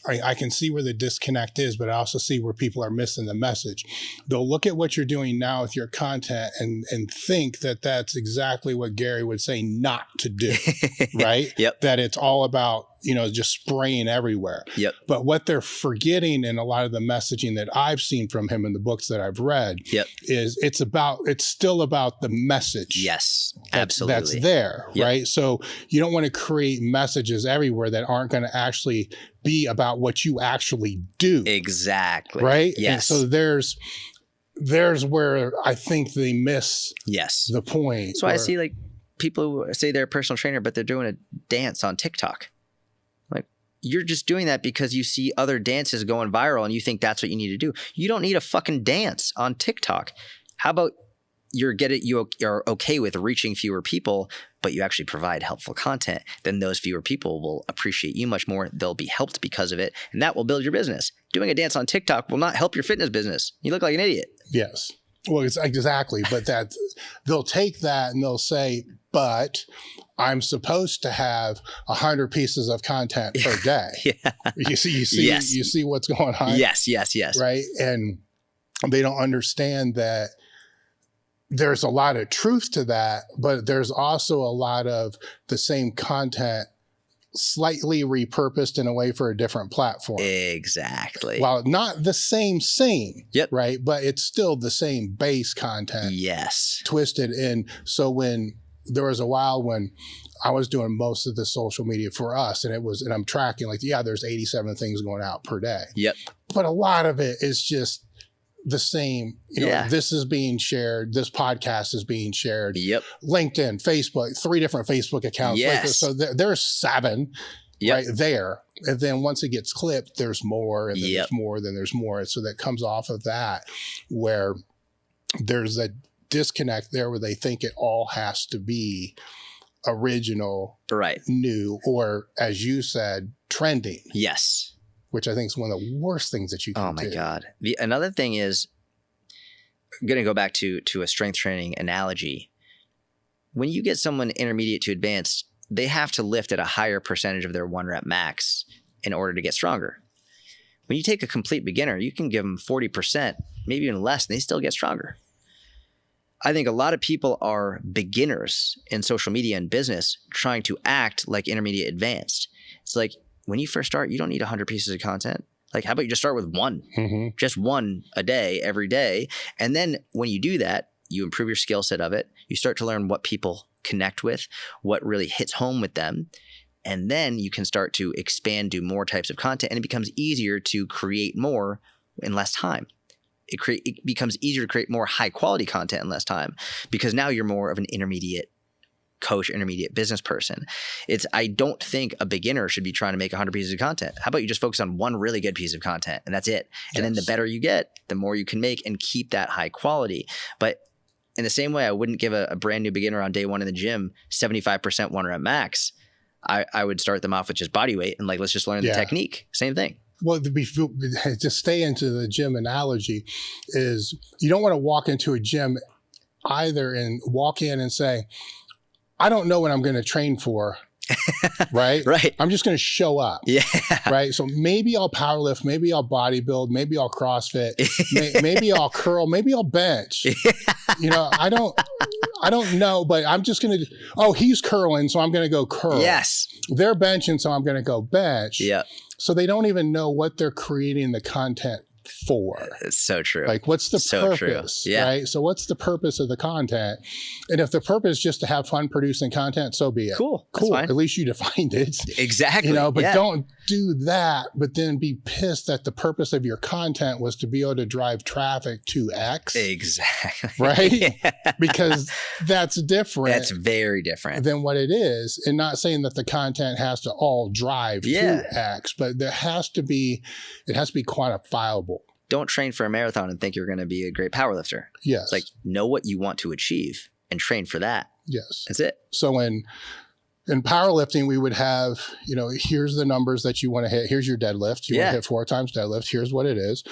I can see where the disconnect is, but I also see where people are missing the message. They'll look at what you're doing now with your content and think that that's exactly what Gary would say not to do, right? Yep. That it's all about, just spraying everywhere. Yep. But what they're forgetting in a lot of the messaging that I've seen from him in the books that I've read is it's still about the message. Yes, absolutely. That's there, right? So you don't want to create messages everywhere that aren't going to actually be about what you actually do. Exactly. Right? Yes. And so there's where I think they miss the point. So I see like people who say they're a personal trainer, but they're doing a dance on TikTok. Like, you're just doing that because you see other dances going viral and you think that's what you need to do. You don't need a fucking dance on TikTok. How about you're okay with reaching fewer people, but you actually provide helpful content? Then those fewer people will appreciate you much more. They'll be helped because of it, and that will build your business. Doing a dance on TikTok will not help your fitness business. You look like an idiot. Yes. Well, it's exactly. But they'll take that and they'll say, but I'm supposed to have 100 pieces of content per day. You see what's going on. Yes. Right. And they don't understand that there's a lot of truth to that, but there's also a lot of the same content slightly repurposed in a way for a different platform. Exactly. Well, not the same, yep. right? But it's still the same base content. Yes. Twisted in. So when there was a while when I was doing most of the social media for us, and I'm tracking like, there's 87 things going out per day. Yep. But a lot of it is just the same, this is being shared. This podcast is being shared. Yep. LinkedIn, Facebook, 3 different Facebook accounts. Yes. So there's 7 right there. And then once it gets clipped, there's more, and then there's more, then there's more. So that comes off of that, where there's a disconnect there where they think it all has to be original, right, new, or as you said, trending. Yes. Which I think is one of the worst things that you can do. Oh my God. Another thing is, I'm going to go back to a strength training analogy. When you get someone intermediate to advanced, they have to lift at a higher percentage of their 1 rep max in order to get stronger. When you take a complete beginner, you can give them 40%, maybe even less, and they still get stronger. I think a lot of people are beginners in social media and business trying to act like intermediate advanced. It's like, when you first start, you don't need 100 pieces of content. Like, how about you just start with 1, just 1 a day, every day. And then when you do that, you improve your skill set of it. You start to learn what people connect with, what really hits home with them. And then you can start to expand, do more types of content, and it becomes easier to create more in less time. It becomes easier to create more high quality content in less time, because now you're more of an intermediate coach, intermediate business person. I don't think a beginner should be trying to make 100 pieces of content. How about you just focus on 1 really good piece of content, and that's it. And then the better you get, the more you can make and keep that high quality. But in the same way, I wouldn't give a brand new beginner on day 1 in the gym 75% 1 rep max. I would start them off with just body weight and let's just learn the technique. Same thing. Well, to stay into the gym analogy is, you don't want to walk into a gym either and walk in and say, I don't know what I'm going to train for, right? Right. I'm just going to show up. Yeah. Right. So maybe I'll powerlift, maybe I'll bodybuild, maybe I'll CrossFit, maybe I'll curl, maybe I'll bench. I don't know, but I'm just going to, he's curling, so I'm going to go curl. Yes. They're benching, so I'm going to go bench. Yeah. So they don't even know what they're creating the content for. It's so true. Like, what's the purpose? True. Yeah. Right. So what's the purpose of the content? And if the purpose is just to have fun producing content, so be it. Cool. That's fine. At least you defined it. Exactly. But don't do that, but then be pissed that the purpose of your content was to be able to drive traffic to X. Exactly. Right? Yeah. Because that's different. That's very different than what it is. And not saying that the content has to all drive to X, but it has to be quantifiable. Don't train for a marathon and think you're going to be a great powerlifter. Yes. It's like, know what you want to achieve and train for that. Yes. That's it. So in powerlifting, we would have, here's the numbers that you want to hit. Here's your deadlift. You want to hit 4 times deadlift. Here's what it is.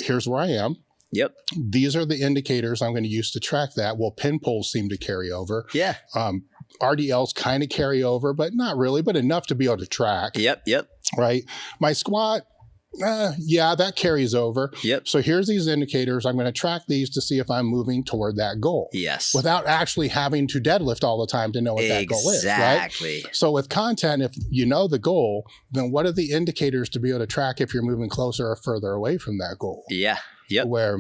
Here's where I am. Yep. These are the indicators I'm going to use to track that. Well, pin pulls seem to carry over. Yeah. RDLs kind of carry over, but not really, but enough to be able to track. Yep. Right. My squat, that carries over. Yep. So here's these indicators. I'm going to track these to see if I'm moving toward that goal. Yes. Without actually having to deadlift all the time to know what that goal is. Exactly. Right? So with content, if you know the goal, then what are the indicators to be able to track if you're moving closer or further away from that goal? Yeah. Yep. Where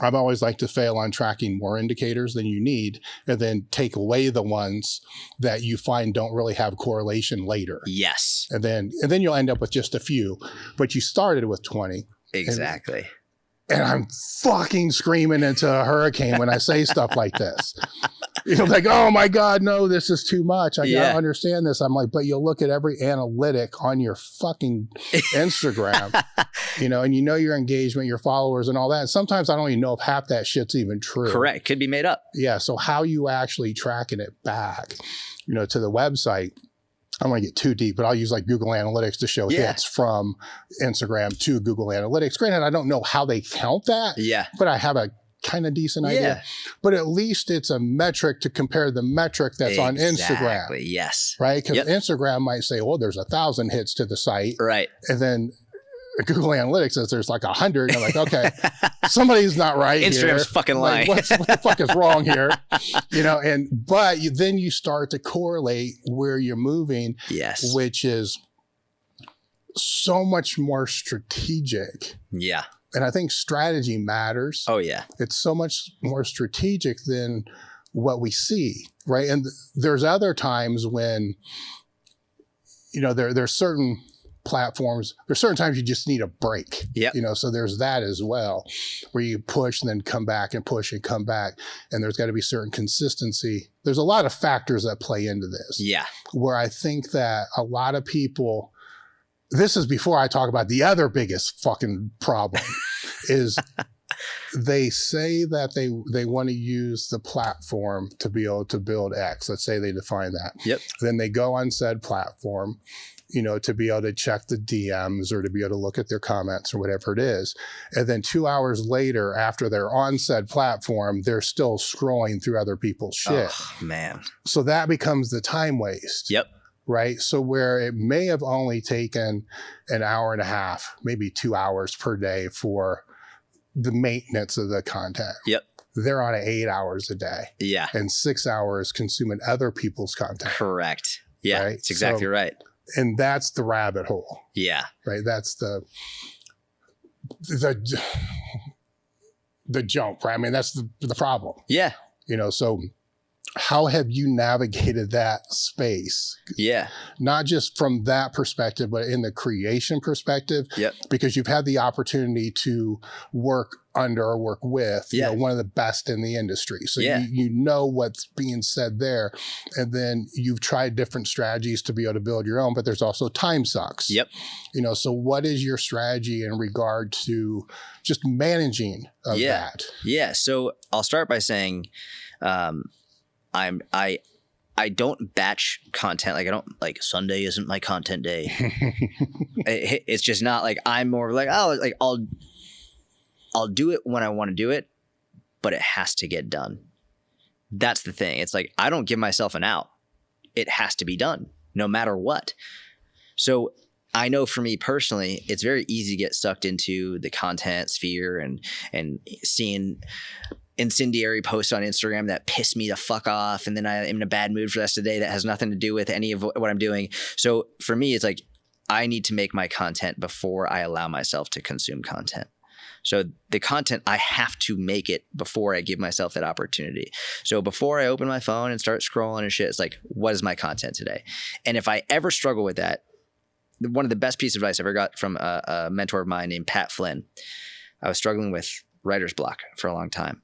I've always liked to fail on tracking more indicators than you need, and then take away the ones that you find don't really have correlation later. Yes. And then you'll end up with just a few, but you started with 20. Exactly. And I'm fucking screaming into a hurricane when I say stuff like this. Like, oh my God, no, this is too much. I gotta understand this. I'm like, but you'll look at every analytic on your fucking Instagram, and your engagement, your followers and all that. And sometimes I don't even know if half that shit's even true. Correct. Could be made up. Yeah. So how you actually tracking it back, to the website. I don't want to get too deep, but I'll use like Google Analytics to show hits from Instagram to Google Analytics. Granted, I don't know how they count that, but I have a kind of decent idea. But at least it's a metric to compare the metric that's on Instagram. Yes. Right? Because Instagram might say, well, there's 1,000 hits to the site. Right. And then Google Analytics says there's like 100. And I'm like, okay, somebody's not right Instagram's here. fucking lying. Like, what the fuck is wrong here? But then you start to correlate where you're moving, which is so much more strategic. Yeah. And I think strategy matters. Oh, yeah. It's so much more strategic than what we see, right? And there's other times when, there's certain platforms, there's certain times you just need a break. So there's that as well, where you push and then come back and push and come back. And there's got to be certain consistency. There's a lot of factors that play into this. Yeah. Where I think that a lot of people, this is before I talk about the other biggest fucking problem, is they say that they want to use the platform to be able to build X. Let's say they define that. Yep. Then they go on said platform, to be able to check the DMs or to be able to look at their comments or whatever it is. And then 2 hours later, after they're on said platform, they're still scrolling through other people's shit. Oh, man. So that becomes the time waste. Yep. Right? So where it may have only taken an hour and a half, maybe 2 hours per day for the maintenance of the content. Yep. They're on 8 hours a day. Yeah. And 6 hours consuming other people's content. Correct. Yeah. Right? That's exactly right. And that's the rabbit hole. Yeah. Right. That's the jump, right? I mean, that's the problem. Yeah. So how have you navigated that space? Yeah. Not just from that perspective, but in the creation perspective. Yep. Because you've had the opportunity to work under or work with one of the best in the industry. So you know what's being said there. And then you've tried different strategies to be able to build your own, but there's also time sucks. Yep. So what is your strategy in regard to just managing of that? Yeah. So I'll start by saying, I don't batch content. Like I don't like Sunday isn't my content day. It's just not like I'm more like, I'll do it when I want to do it, but it has to get done. That's the thing. It's like, I don't give myself an out. It has to be done no matter what. So I know for me personally, it's very easy to get sucked into the content sphere and seeing incendiary posts on Instagram that piss me the fuck off. And then I am in a bad mood for the rest of the day that has nothing to do with any of what I'm doing. So for me, it's like, I need to make my content before I allow myself to consume content. So the content, I have to make it before I give myself that opportunity. So before I open my phone and start scrolling and shit, it's like, what is my content today? And if I ever struggle with that, one of the best pieces of advice I ever got from a mentor of mine named Pat Flynn, I was struggling with writer's block for a long time.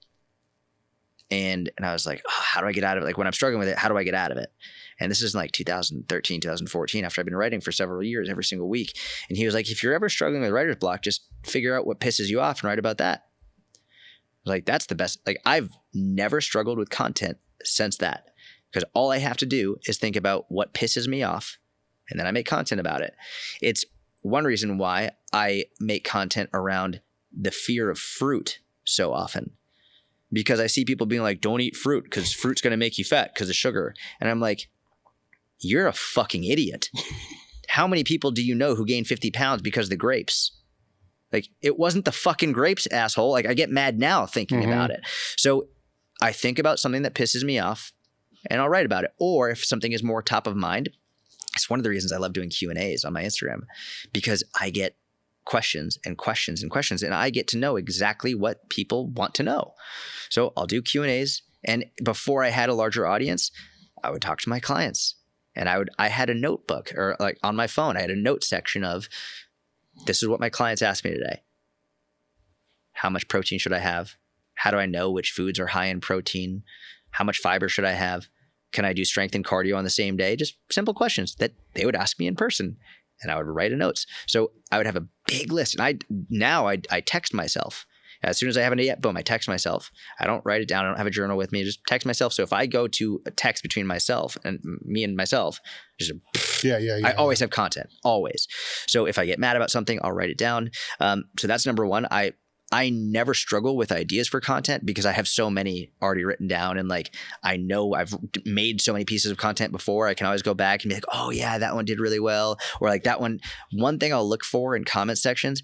And I was like, oh, how do I get out of it? Like when I'm struggling with it, how do I get out of it? And this is in like 2013, 2014, after I've been writing for several years, every single week. And he was like, if you're ever struggling with writer's block, just figure out what pisses you off and write about that. I was like, that's the best. Like I've never struggled with content since that, because all I have to do is think about what pisses me off and then I make content about it. It's one reason why I make content around the fear of fruit so often. Because I see people being like, don't eat fruit because fruit's going to make you fat because of sugar. And I'm like, you're a fucking idiot. How many people do you know who gained 50 pounds because of the grapes? Like, it wasn't the fucking grapes, asshole. Like, I get mad now thinking about it. So I think about something that pisses me off and I'll write about it. Or if something is more top of mind, it's one of the reasons I love doing Q&As on my Instagram, because I get questions and questions and questions, and I get to know exactly what people want to know. So I'll do Q&As, and before I had a larger audience, I would talk to my clients, and I had a notebook, or like on my phone, I had a note section of, this is what my clients asked me today. How much protein should I have? How do I know which foods are high in protein? How much fiber should I have? Can I do strength and cardio on the same day? Just simple questions that they would ask me in person, and I would write a notes. So I would have a big list, and I text myself. As soon as I have an idea, boom, I text myself. I don't write it down. I don't have a journal with me. I just text myself. So if I go to a text between myself and me and myself, just I always have content, always. So if I get mad about something, I'll write it down. So that's number one. I I never struggle with ideas for content because I have so many already written down, and like I know I've made so many pieces of content before. I can always go back and be like, oh yeah, that one did really well, or like that one. One thing I'll look for in comment sections,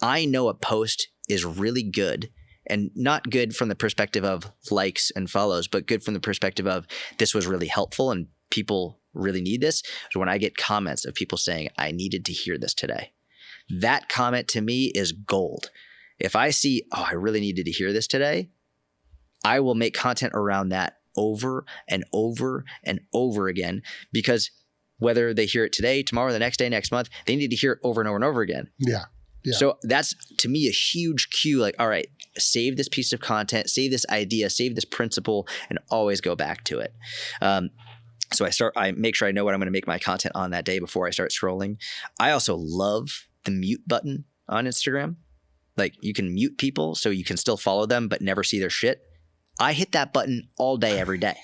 I know a post is really good, and not good from the perspective of likes and follows, but good from the perspective of this was really helpful and people really need this. So when I get comments of people saying I needed to hear this today, that comment to me is gold. If I see, oh, I really needed to hear this today, I will make content around that over and over and over again, because whether they hear it today, tomorrow, the next day, next month, they need to hear it over and over and over again. Yeah. Yeah. So that's, to me, a huge cue. Like, all right, save this piece of content, save this idea, save this principle, and always go back to it. So I make sure I know what I'm going to make my content on that day before I start scrolling. I also love the mute button on Instagram. Like, you can mute people so you can still follow them but never see their shit. I hit that button all day, every day.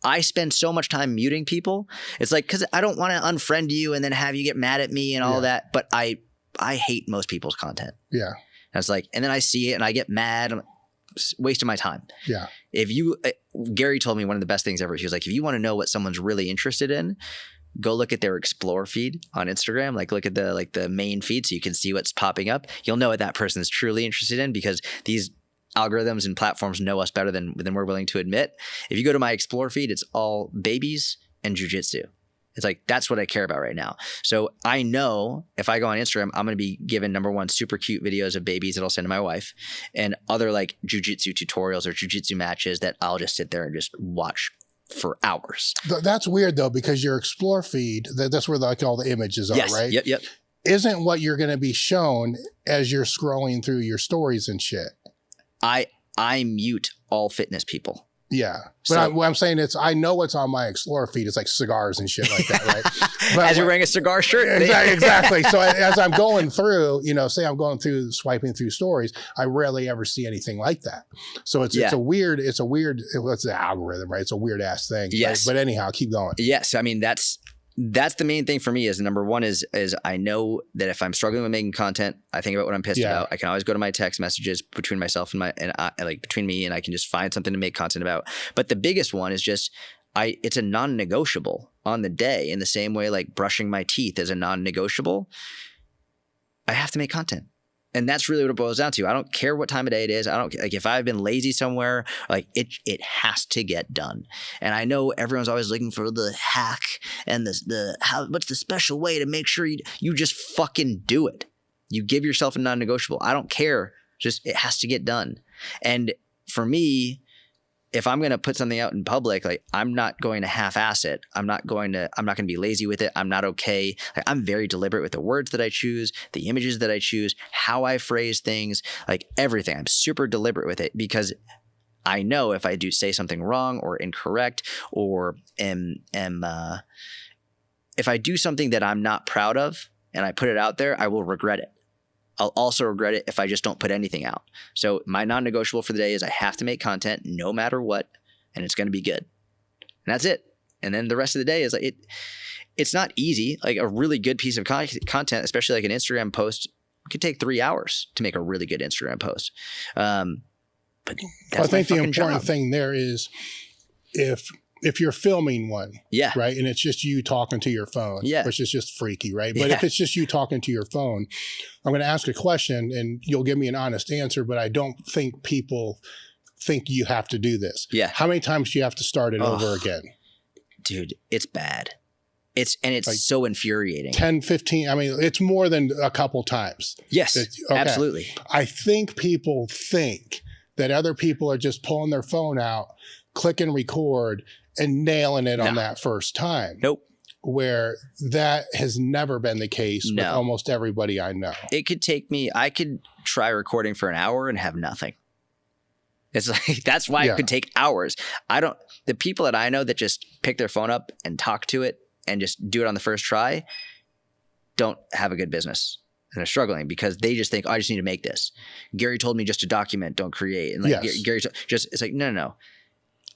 I spend so much time muting people. It's like, because I don't want to unfriend you and then have you get mad at me and all that. But I hate most people's content. Yeah. And it's like, and then I see it and I get mad. I'm wasting my time. Yeah. Gary told me one of the best things ever. He was like, if you want to know what someone's really interested in, go look at their explore feed on Instagram. Like, look at the main feed so you can see what's popping up. You'll know what that person is truly interested in, because these algorithms and platforms know us better than we're willing to admit. If you go to my explore feed, it's all babies and jujitsu. It's like, that's what I care about right now. So I know if I go on Instagram, I'm going to be given, number one, super cute videos of babies that I'll send to my wife, and other like jujitsu tutorials or jujitsu matches that I'll just sit there and just watch for hours. That's weird though, because your explore feed, that's where like all the images are, right? Yep. Isn't what you're going to be shown as you're scrolling through your stories and shit. I mute all fitness people. Yeah. But what I'm saying is, I know what's on my explore feed. It's like cigars and shit like that, right? But as you're wearing a cigar shirt. Exactly. So as I'm going through, say I'm going through, swiping through stories, I rarely ever see anything like that. So it's a weird, it's the algorithm, right? It's a weird ass thing. Yes. But anyhow, keep going. Yes. I mean, that's the main thing for me. Is number one is I know that if I'm struggling with making content, I think about what I'm pissed about. I can always go to my text messages between myself and between me, and I can just find something to make content about. But the biggest one is just it's a non-negotiable on the day, in the same way like brushing my teeth is a non-negotiable. I have to make content. And that's really what it boils down to. I don't care what time of day it is. I don't like if I've been lazy somewhere, like it has to get done. And I know everyone's always looking for the hack and what's the special way to make sure you just fucking do it. You give yourself a non-negotiable. I don't care. Just it has to get done. And for me, if I'm going to put something out in public, like I'm not going to half-ass it. I'm not going to be lazy with it. I'm not okay. Like, I'm very deliberate with the words that I choose, the images that I choose, how I phrase things, like everything. I'm super deliberate with it, because I know if I do say something wrong or incorrect, or if I do something that I'm not proud of and I put it out there, I will regret it. I'll also regret it if I just don't put anything out. So my non-negotiable for the day is I have to make content no matter what, and it's going to be good. And that's it. And then the rest of the day is like it's not easy. Like a really good piece of content, especially like an Instagram post, could take 3 hours to make a really good Instagram post. But that's I think the important thing there is if you're filming one, right, and it's just you talking to your phone, which is just freaky, right? But if it's just you talking to your phone, I'm going to ask a question and you'll give me an honest answer, but I don't think people think you have to do this. Yeah. How many times do you have to start it over again? Dude, it's bad. It's like so infuriating. 10, 15, I mean, it's more than a couple times. Yes, absolutely. I think people think that other people are just pulling their phone out, click and record, and nailing it on that first time. Nope. Where that has never been the case with almost everybody I know. It could take me, I could try recording for an hour and have nothing. It's like, that's why it could take hours. The people that I know that just pick their phone up and talk to it and just do it on the first try don't have a good business. And they're struggling because they just think, oh, I just need to make this. Gary told me just to document, don't create. And like Gary just, it's like, no.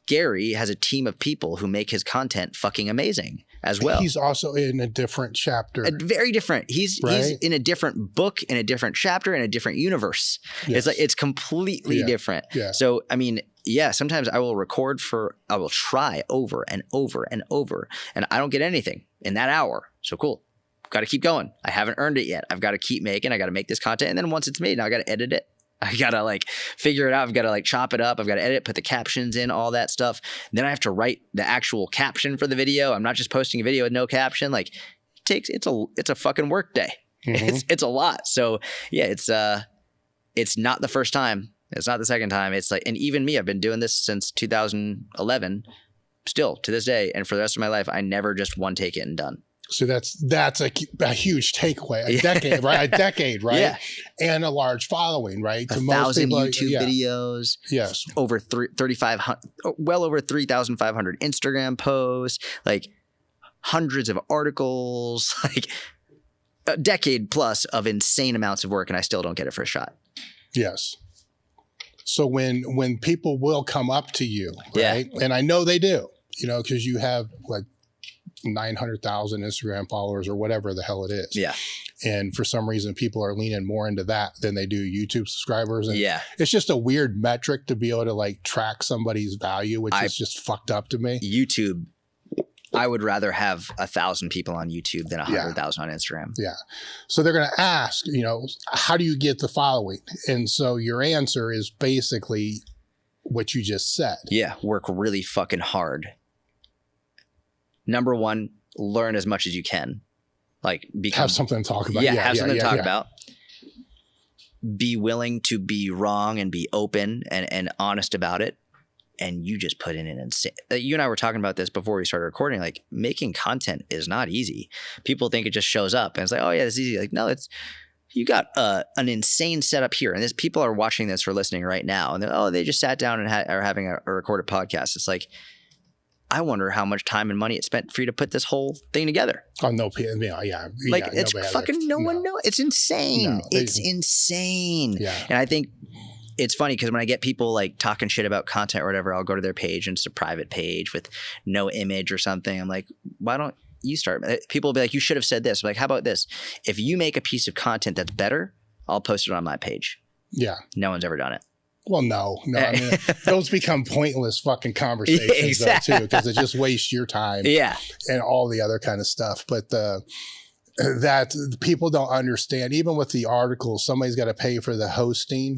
Gary has a team of people who make his content fucking amazing as well. He's also in a different chapter. Very different. He's in a different book, in a different chapter, in a different universe. Yes. It's completely different. Yeah. So, I mean, sometimes I will try over and over and over, and I don't get anything in that hour. So cool. Got to keep going. I haven't earned it yet. I've got to keep making. I got to make this content. And then once it's made, now I got to edit it. I got to like figure it out. I've got to like chop it up. I've got to edit, put the captions in, all that stuff. Then I have to write the actual caption for the video. I'm not just posting a video with no caption. Like it's a fucking work day. Mm-hmm. It's a lot. So yeah, it's not the first time. It's not the second time. It's like, and even me, I've been doing this since 2011 still to this day. And for the rest of my life, I never just one take it and done. So that's a huge takeaway. A decade, right? A decade, right? Yeah. And a large following, right? To 1,000 YouTube videos. Yes. Over 3,500, well over 3,500 Instagram posts, like hundreds of articles, like a decade plus of insane amounts of work, and I still don't get it for a shot. Yes. So when people will come up to you, right? And I know they do, because you have like 900,000 Instagram followers or whatever the hell it is. Yeah. And for some reason, people are leaning more into that than they do YouTube subscribers. And it's just a weird metric to be able to like track somebody's value, which is just fucked up to me. YouTube, I would rather have 1,000 people on YouTube than 100,000 on Instagram. Yeah. So they're going to ask, how do you get the following? And so your answer is basically what you just said. Yeah. Work really fucking hard. Number one, learn as much as you can. Like have something to talk about. Have something to talk about. Be willing to be wrong and be open and honest about it. And you just put in an insane. You and I were talking about this before we started recording. Like making content is not easy. People think it just shows up and it's like, oh yeah, it's easy. Like no, you got an insane setup here, and people are watching this or listening right now, and they just sat down and are having a recorded podcast. It's like, I wonder how much time and money it spent for you to put this whole thing together. Oh, no. Like it's fucking no one knows. It's insane. It's insane. Yeah. And I think it's funny because when I get people like talking shit about content or whatever, I'll go to their page and it's a private page with no image or something. I'm like, why don't you start? People will be like, you should have said this. I'm like, how about this? If you make a piece of content that's better, I'll post it on my page. Yeah. No one's ever done it. Well, no. I mean, those become pointless fucking conversations though, too, because it just wastes your time. Yeah. And all the other kind of stuff. But that people don't understand, even with the article, somebody's got to pay for the hosting,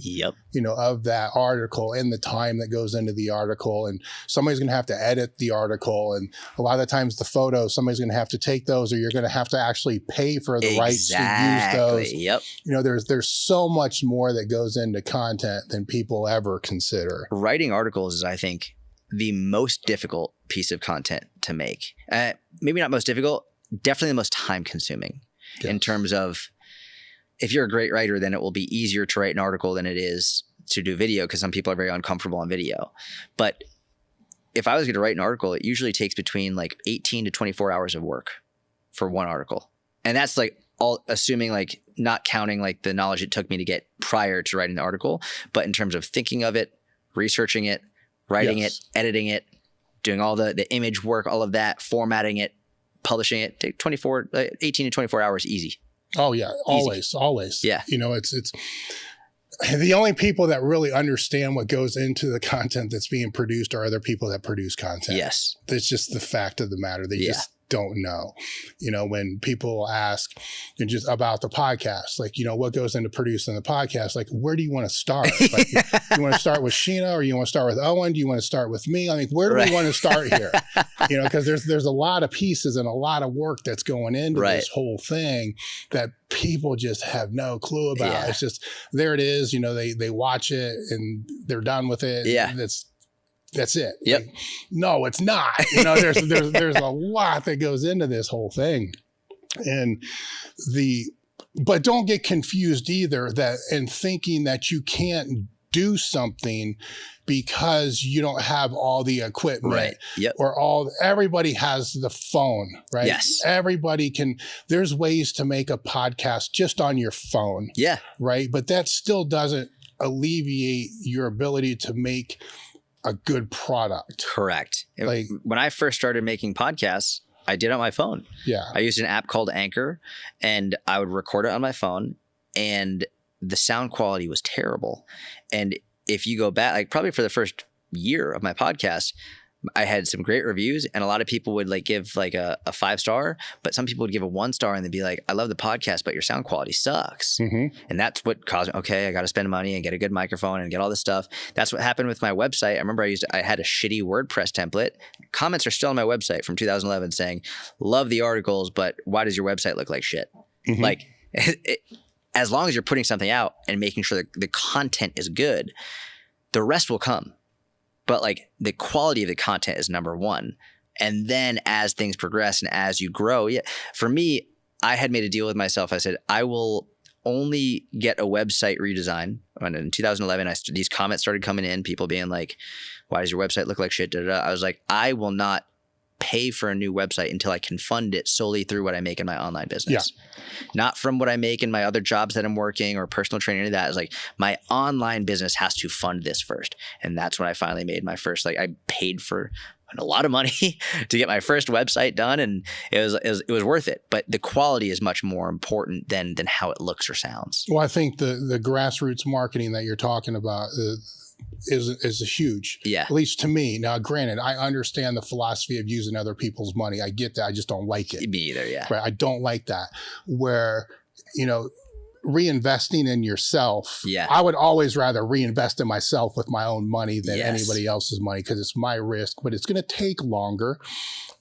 of that article and the time that goes into the article. And somebody's going to have to edit the article. And a lot of the times the photos, somebody's going to have to take those, or you're going to have to actually pay for the rights to use those. Yep. There's so much more that goes into content than people ever consider. Writing articles is, I think, the most difficult piece of content to make. Maybe not most difficult, definitely the most time consuming in terms of, if you're a great writer, then it will be easier to write an article than it is to do video, because some people are very uncomfortable on video. But if I was going to write an article, it usually takes between like 18 to 24 hours of work for one article. And that's like all assuming, like not counting like the knowledge it took me to get prior to writing the article, but in terms of thinking of it, researching it, writing it, editing it, doing all the image work, all of that, formatting it, publishing it, take 18 to 24 hours easy. Oh yeah. Always. Yeah. It's the only people that really understand what goes into the content that's being produced are other people that produce content. Yes. That's just the fact of the matter. They just don't know. When people ask just about the podcast, like, what goes into producing the podcast? Like, where do you want to start? Like, you want to start with Sheena, or you want to start with Owen? Do you want to start with me? I mean, where do we want to start here? Because there's a lot of pieces and a lot of work that's going into this whole thing that people just have no clue about. Yeah. It's just, there it is. They watch it and they're done with it. Yeah. That's it. Yep. Like, no, it's not. There's a lot that goes into this whole thing. But don't get confused either and thinking that you can't do something because you don't have all the equipment, right? Yep. Or everybody has the phone, right? Yes. Everybody there's ways to make a podcast just on your phone. Yeah. Right. But that still doesn't alleviate your ability to make a good product. Correct. Like when I first started making podcasts, I did it on my phone. Yeah. I used an app called Anchor, and I would record it on my phone, and the sound quality was terrible. And if you go back, like probably for the first year of my podcast, I had some great reviews, and a lot of people would like give like a 5-star, but some people would give a 1-star and they'd be like, I love the podcast, but your sound quality sucks. And that's what caused me, okay, I got to spend money and get a good microphone and get all this stuff. That's what happened with my website. I remember I had a shitty WordPress template. Comments are still on my website from 2011 saying, love the articles, but why does your website look like shit? Like as long as you're putting something out and making sure that the content is good, the rest will come. But like the quality of the content is number one. And then as things progress and as you grow, for me, I had made a deal with myself. I said, I will only get a website redesign. And in 2011, these comments started coming in, people being like, why does your website look like shit? I was like, I will not pay for a new website until I can fund it solely through what I make in my online business. Not from what I make in my other jobs that I'm working or personal training or that. It's like my online business has to fund this first. And that's when I finally made my first, like I paid for a lot of money to get my first website done, and it was worth it. But the quality is much more important than how it looks or sounds. Well, I think the grassroots marketing that you're talking about is huge. At least to me. Now, granted, I understand the philosophy of using other people's money. I get that. I just don't like it. Me either. Right. I don't like that. Where, reinvesting in yourself. I would always rather reinvest in myself with my own money than anybody else's money, because it's my risk, but it's going to take longer.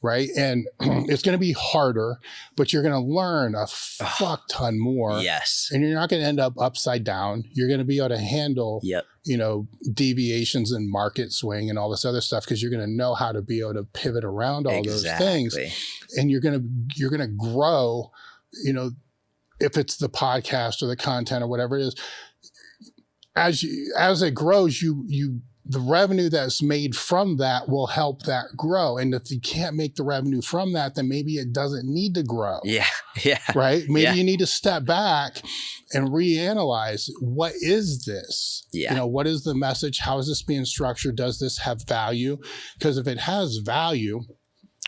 Right. And it's going to be harder, but you're going to learn a fuck ton more. And you're not going to end up upside down. You're going to be able to handle, deviations in market swing and all this other stuff, because you're going to know how to be able to pivot around all those things. And you're going to grow, if it's the podcast or the content or whatever it is, as it grows, the revenue that's made from that will help that grow. And if you can't make the revenue from that, then maybe it doesn't need to grow. Right? Maybe you need to step back and reanalyze, what is this? What is the message? How is this being structured? Does this have value? Because if it has value,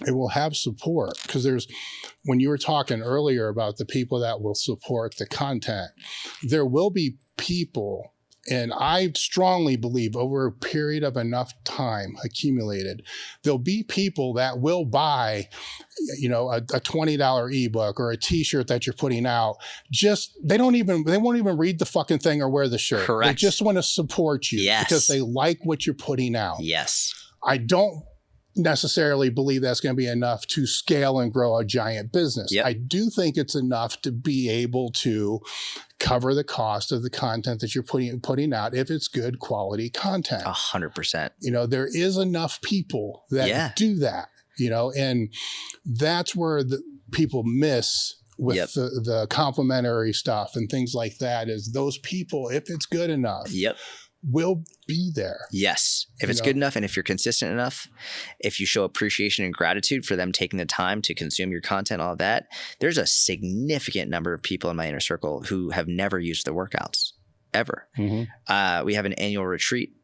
it will have support. Because when you were talking earlier about the people that will support the content, there will be people, and I strongly believe over a period of enough time accumulated, there'll be people that will buy, a $20 ebook or a t-shirt that you're putting out. They won't even read the fucking thing or wear the shirt. They just want to support you because they like what you're putting out. I don't necessarily believe that's going to be enough to scale and grow a giant business. I do think it's enough to be able to cover the cost of the content that you're putting out if it's good quality content. 100%. There is enough people that do that, and that's where the people miss with the complimentary stuff and things like that, is those people, if it's good enough, will be there. If it's good enough, and if you're consistent enough, if you show appreciation and gratitude for them taking the time to consume your content, all of that, there's a significant number of people in my inner circle who have never used the workouts ever. We have an annual retreat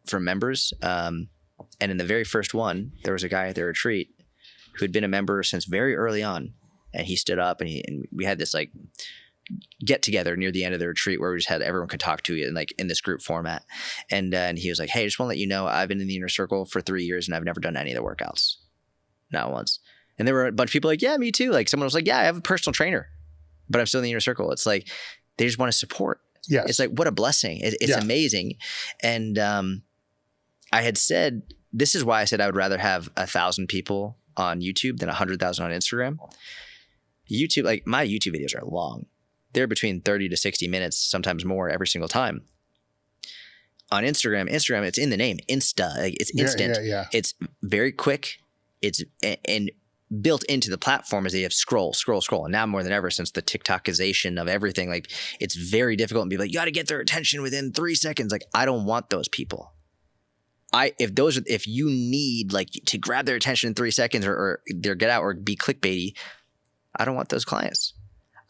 for members. And in the very first one, there was a guy at the retreat who had been a member since very early on. And he stood up and we had this like get together near the end of the retreat where we just had everyone could talk to you in this group format. And he was like, hey, I just want to let you know, I've been in the inner circle for 3 years and I've never done any of the workouts. Not once. And there were a bunch of people like, yeah, me too. Like someone was like, yeah, I have a personal trainer, but I'm still in the inner circle. It's like, they just want to support. It's like, what a blessing. It's amazing. And I had said, this is why I said I would rather have 1,000 people on YouTube than 100,000 on Instagram. YouTube, like my YouTube videos are long. They're between 30 to 60 minutes, sometimes more every single time. On Instagram, it's in the name, Insta. Like it's instant. It's very quick. It's and built into the platform is they have scroll. And now more than ever, since the TikTokization of everything, like it's very difficult and be like, you got to get their attention within 3 seconds. Like I don't want those people. If you need like to grab their attention in 3 seconds or their get out or be clickbaity, I don't want those clients.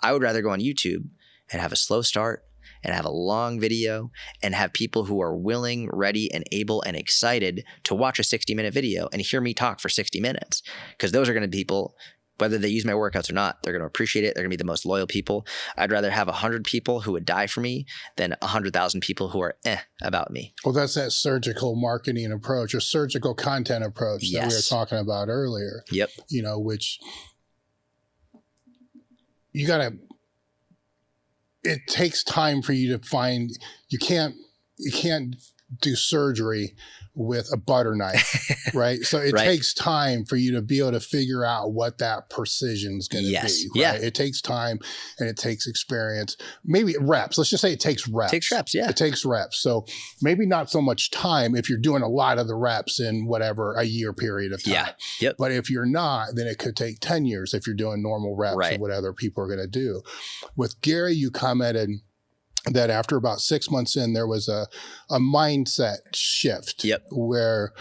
I would rather go on YouTube and have a slow start, and have a long video and have people who are willing, ready, and able and excited to watch a 60-minute video and hear me talk for 60 minutes. Because those are going to be people, whether they use my workouts or not, they're going to appreciate it. They're going to be the most loyal people. I'd rather have 100 people who would die for me than 100,000 people who are about me. Well, that's that surgical marketing approach or surgical content approach that we were talking about earlier. Yep. You know, which you got to, it takes time for you to find, you can't do surgery with a butter knife, right? So it takes time for you to be able to figure out what that precision is going to be. Right? Yeah. It takes time and it takes experience. Maybe reps. Let's just say it takes reps. It takes reps, yeah. It takes reps. So maybe not so much time if you're doing a lot of the reps in whatever, a year period of time. Yeah. Yep. But if you're not, then it could take 10 years if you're doing normal reps or what other people are going to do. With Gary, you commented that after about 6 months in, there was a mindset shift where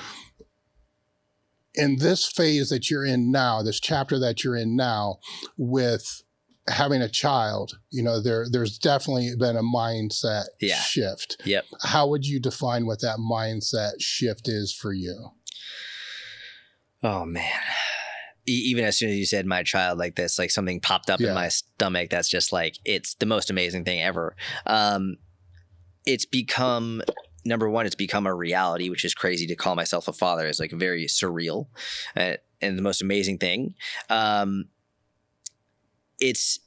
in this phase that you're in now, this chapter that you're in now with having a child, you know, there's definitely been a mindset shift. Yep. How would you define what that mindset shift is for you? Oh, man. Even as soon as you said my child like this, like something popped up in my stomach. That's just like, it's the most amazing thing ever. It's become, number one, it's become a reality, which is crazy to call myself a father. It's like very surreal and the most amazing thing. It's,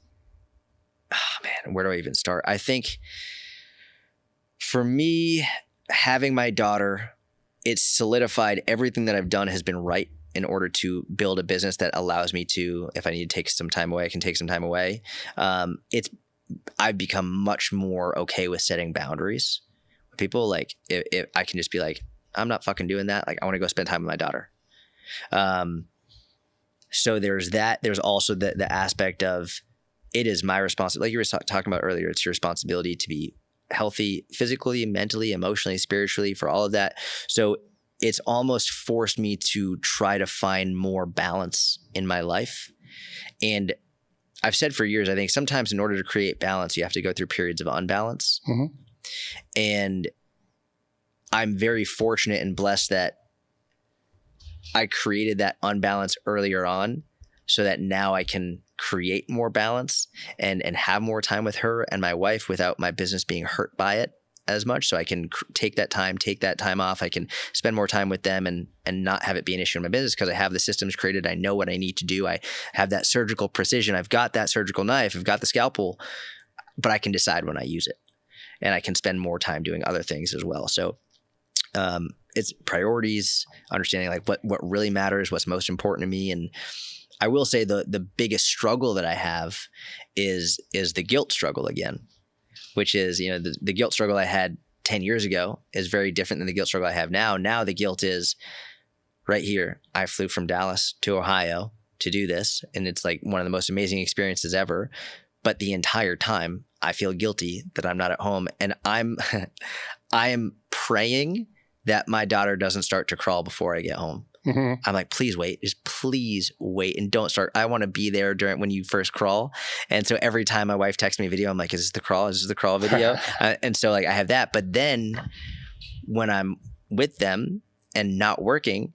oh man, where do I even start? I think for me, having my daughter, it's solidified everything that I've done has been right in order to build a business that allows me to, if I need to take some time away, I can take some time away. I've become much more okay with setting boundaries. People like, if I can just be like, I'm not fucking doing that. Like, I want to go spend time with my daughter. So there's that. There's also the aspect of, it is my responsibility. Like you were talking about earlier, it's your responsibility to be healthy physically, mentally, emotionally, spiritually, for all of that. So it's almost forced me to try to find more balance in my life. And I've said for years, I think sometimes in order to create balance, you have to go through periods of unbalance. Mm-hmm. And I'm very fortunate and blessed that I created that unbalance earlier on so that now I can create more balance and have more time with her and my wife without my business being hurt by it as much. So I can take that time off. I can spend more time with them and not have it be an issue in my business because I have the systems created. I know what I need to do. I have that surgical precision. I've got that surgical knife. I've got the scalpel, but I can decide when I use it and I can spend more time doing other things as well. So it's priorities, understanding like what really matters, what's most important to me. And I will say the biggest struggle that I have is the guilt struggle again, which is, you know, the guilt struggle I had 10 years ago is very different than the guilt struggle I have now. Now the guilt is right here. I flew from Dallas to Ohio to do this. And it's like one of the most amazing experiences ever. But the entire time I feel guilty that I'm not at home. And I am praying that my daughter doesn't start to crawl before I get home. Mm-hmm. I'm like, please wait, just please wait and don't start. I want to be there when you first crawl. And so every time my wife texts me a video, I'm like, is this the crawl? Is this the crawl video? And so like I have that. But then when I'm with them and not working,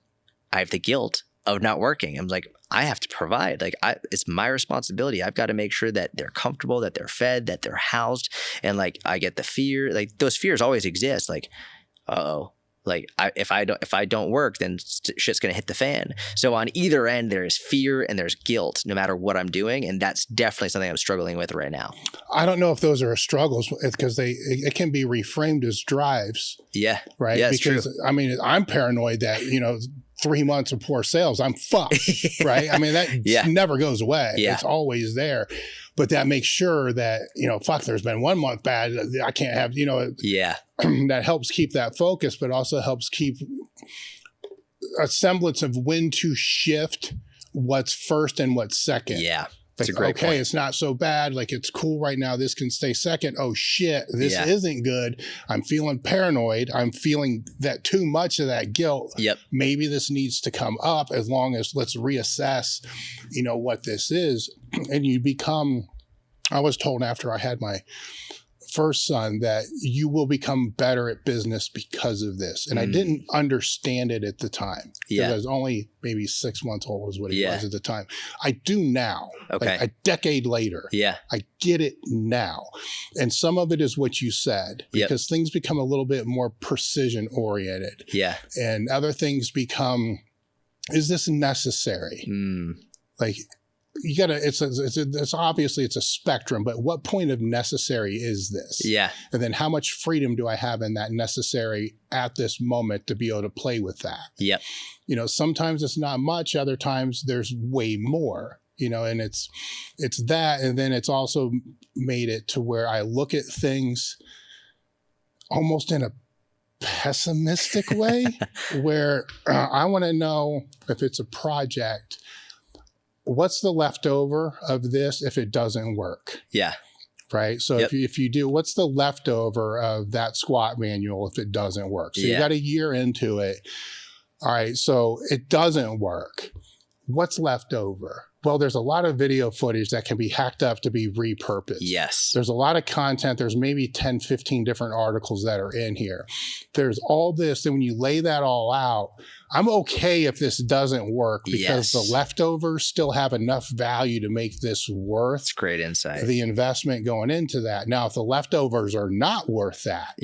I have the guilt of not working. I'm like, I have to provide. Like it's my responsibility. I've got to make sure that they're comfortable, that they're fed, that they're housed. And like I get the fear, like those fears always exist. Like, uh-oh. Like if I don't work, then shit's going to hit the fan. So on either end, there's fear and there's guilt no matter what I'm doing. And that's definitely something I'm struggling with right now. I don't know if those are struggles because it can be reframed as drives. Yeah. Right. Yeah, because true. I mean, I'm paranoid that, 3 months of poor sales, I'm fucked. Right. I mean, that never goes away. Yeah. It's always there. But that makes sure that, there's been 1 month bad. I can't have, that helps keep that focus, but also helps keep a semblance of when to shift what's first and what's second. Yeah. That's a great point. It's not so bad. Like it's cool right now. This can stay second. Oh shit. This isn't good. I'm feeling paranoid. I'm feeling that too much of that guilt. Yep. Maybe this needs to come up as long as let's reassess, what this is. And you become, I was told after I had my first son that you will become better at business because of this. And I didn't understand it at the time. Yeah. I was only maybe 6 months old is what he was at the time. I do now. Okay. Like a decade later. Yeah. I get it now. And some of it is what you said, because things become a little bit more precision oriented. Yeah. And other things become, is this necessary? Like, you gotta, it's obviously it's a spectrum, but what point of necessary is this? Yeah. And then how much freedom do I have in that necessary at this moment to be able to play with that? Yep. You know, sometimes it's not much, other times there's way more, you know, and it's that. And then it's also made it to where I look at things almost in a pessimistic way where I want to know if it's a project, what's the leftover of this if it doesn't work? Yeah. Right. So if you do, what's the leftover of that squat manual if it doesn't work? So you got a year into it. All right. So it doesn't work. What's left over? Well, there's a lot of video footage that can be hacked up to be repurposed. Yes. There's a lot of content. There's maybe 10, 15 different articles that are in here. There's all this. And when you lay that all out, I'm okay if this doesn't work because the leftovers still have enough value to make this worth That's great insight. The investment going into that. Now, if the leftovers are not worth that,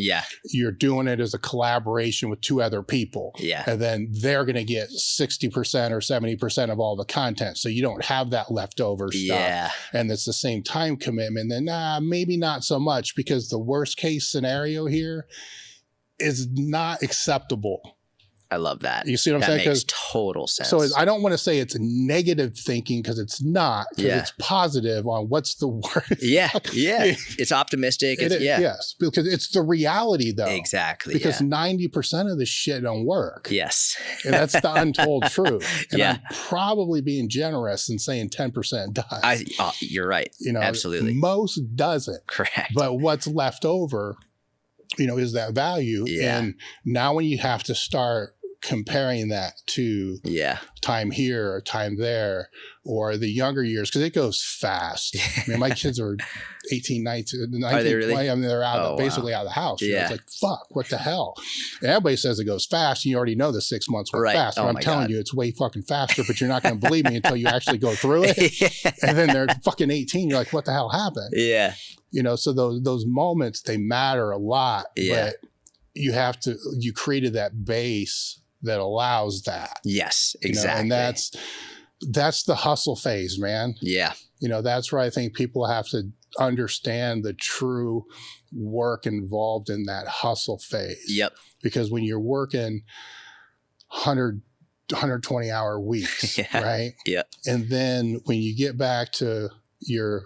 you're doing it as a collaboration with 2 other people. And then they're going to get 60% or 70% of all the content. So you don't have that leftover stuff. And it's the same time commitment. Then maybe not so much, because the worst case scenario here is not acceptable. I love that. You see what I'm saying? That makes total sense. So I don't want to say it's negative thinking, because it's not, because it's positive on what's the worst. It's optimistic. Yes, because it's the reality though. Exactly. Because 90% of this shit don't work. Yes. And that's the untold truth. And I'm probably being generous and saying 10% does. You're right. You know, absolutely. Most doesn't. Correct. But what's left over, you know, is that value. And now when you have to start comparing that to time here or time there or the younger years, because it goes fast. I mean, my kids are 18, 19, Are they really? 20. I mean, they're out basically out of the house. You know, it's like, fuck, what the hell? And everybody says it goes fast, and you already know the 6 months went fast. But I'm telling you, it's way fucking faster, but you're not going to believe me until you actually go through it. And then they're fucking 18. You're like, what the hell happened? You know, so those moments, they matter a lot. But you created that base that allows that. Yes, exactly. You know, and that's the hustle phase, man. You know, that's where I think people have to understand the true work involved in that hustle phase. Because when you're working 120 hour weeks, right? And then when you get back to your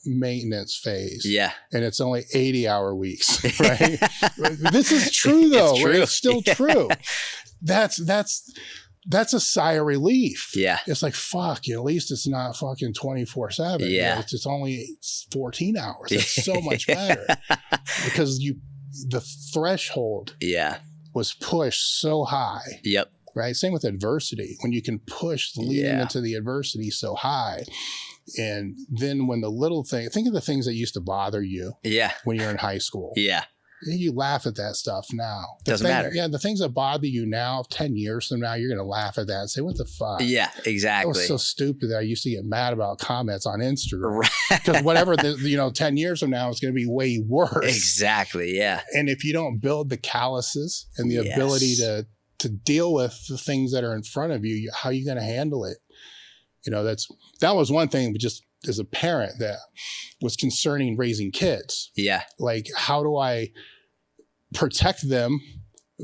maintenance phase, and it's only 80-hour weeks, right? This is true though. It's true. It's still true. That's a sigh of relief. It's like, fuck, at least it's not fucking 24/7. It's only 14 hours. It's so much better because the threshold was pushed so high. Right. Same with adversity. When you can push leading into the adversity so high. And then when the little thing, think of the things that used to bother you when you're in high school. You laugh at that stuff now. Doesn't matter. Yeah, the things that bother you now, 10 years from now, you're going to laugh at that and say, what the fuck? Exactly. That was so stupid that I used to get mad about comments on Instagram. Because whatever, 10 years from now, it's going to be way worse. Exactly, And if you don't build the calluses and the ability to deal with the things that are in front of you, how are you going to handle it? You know, that was one thing, but just as a parent that was concerning raising kids. Like, how do I protect them,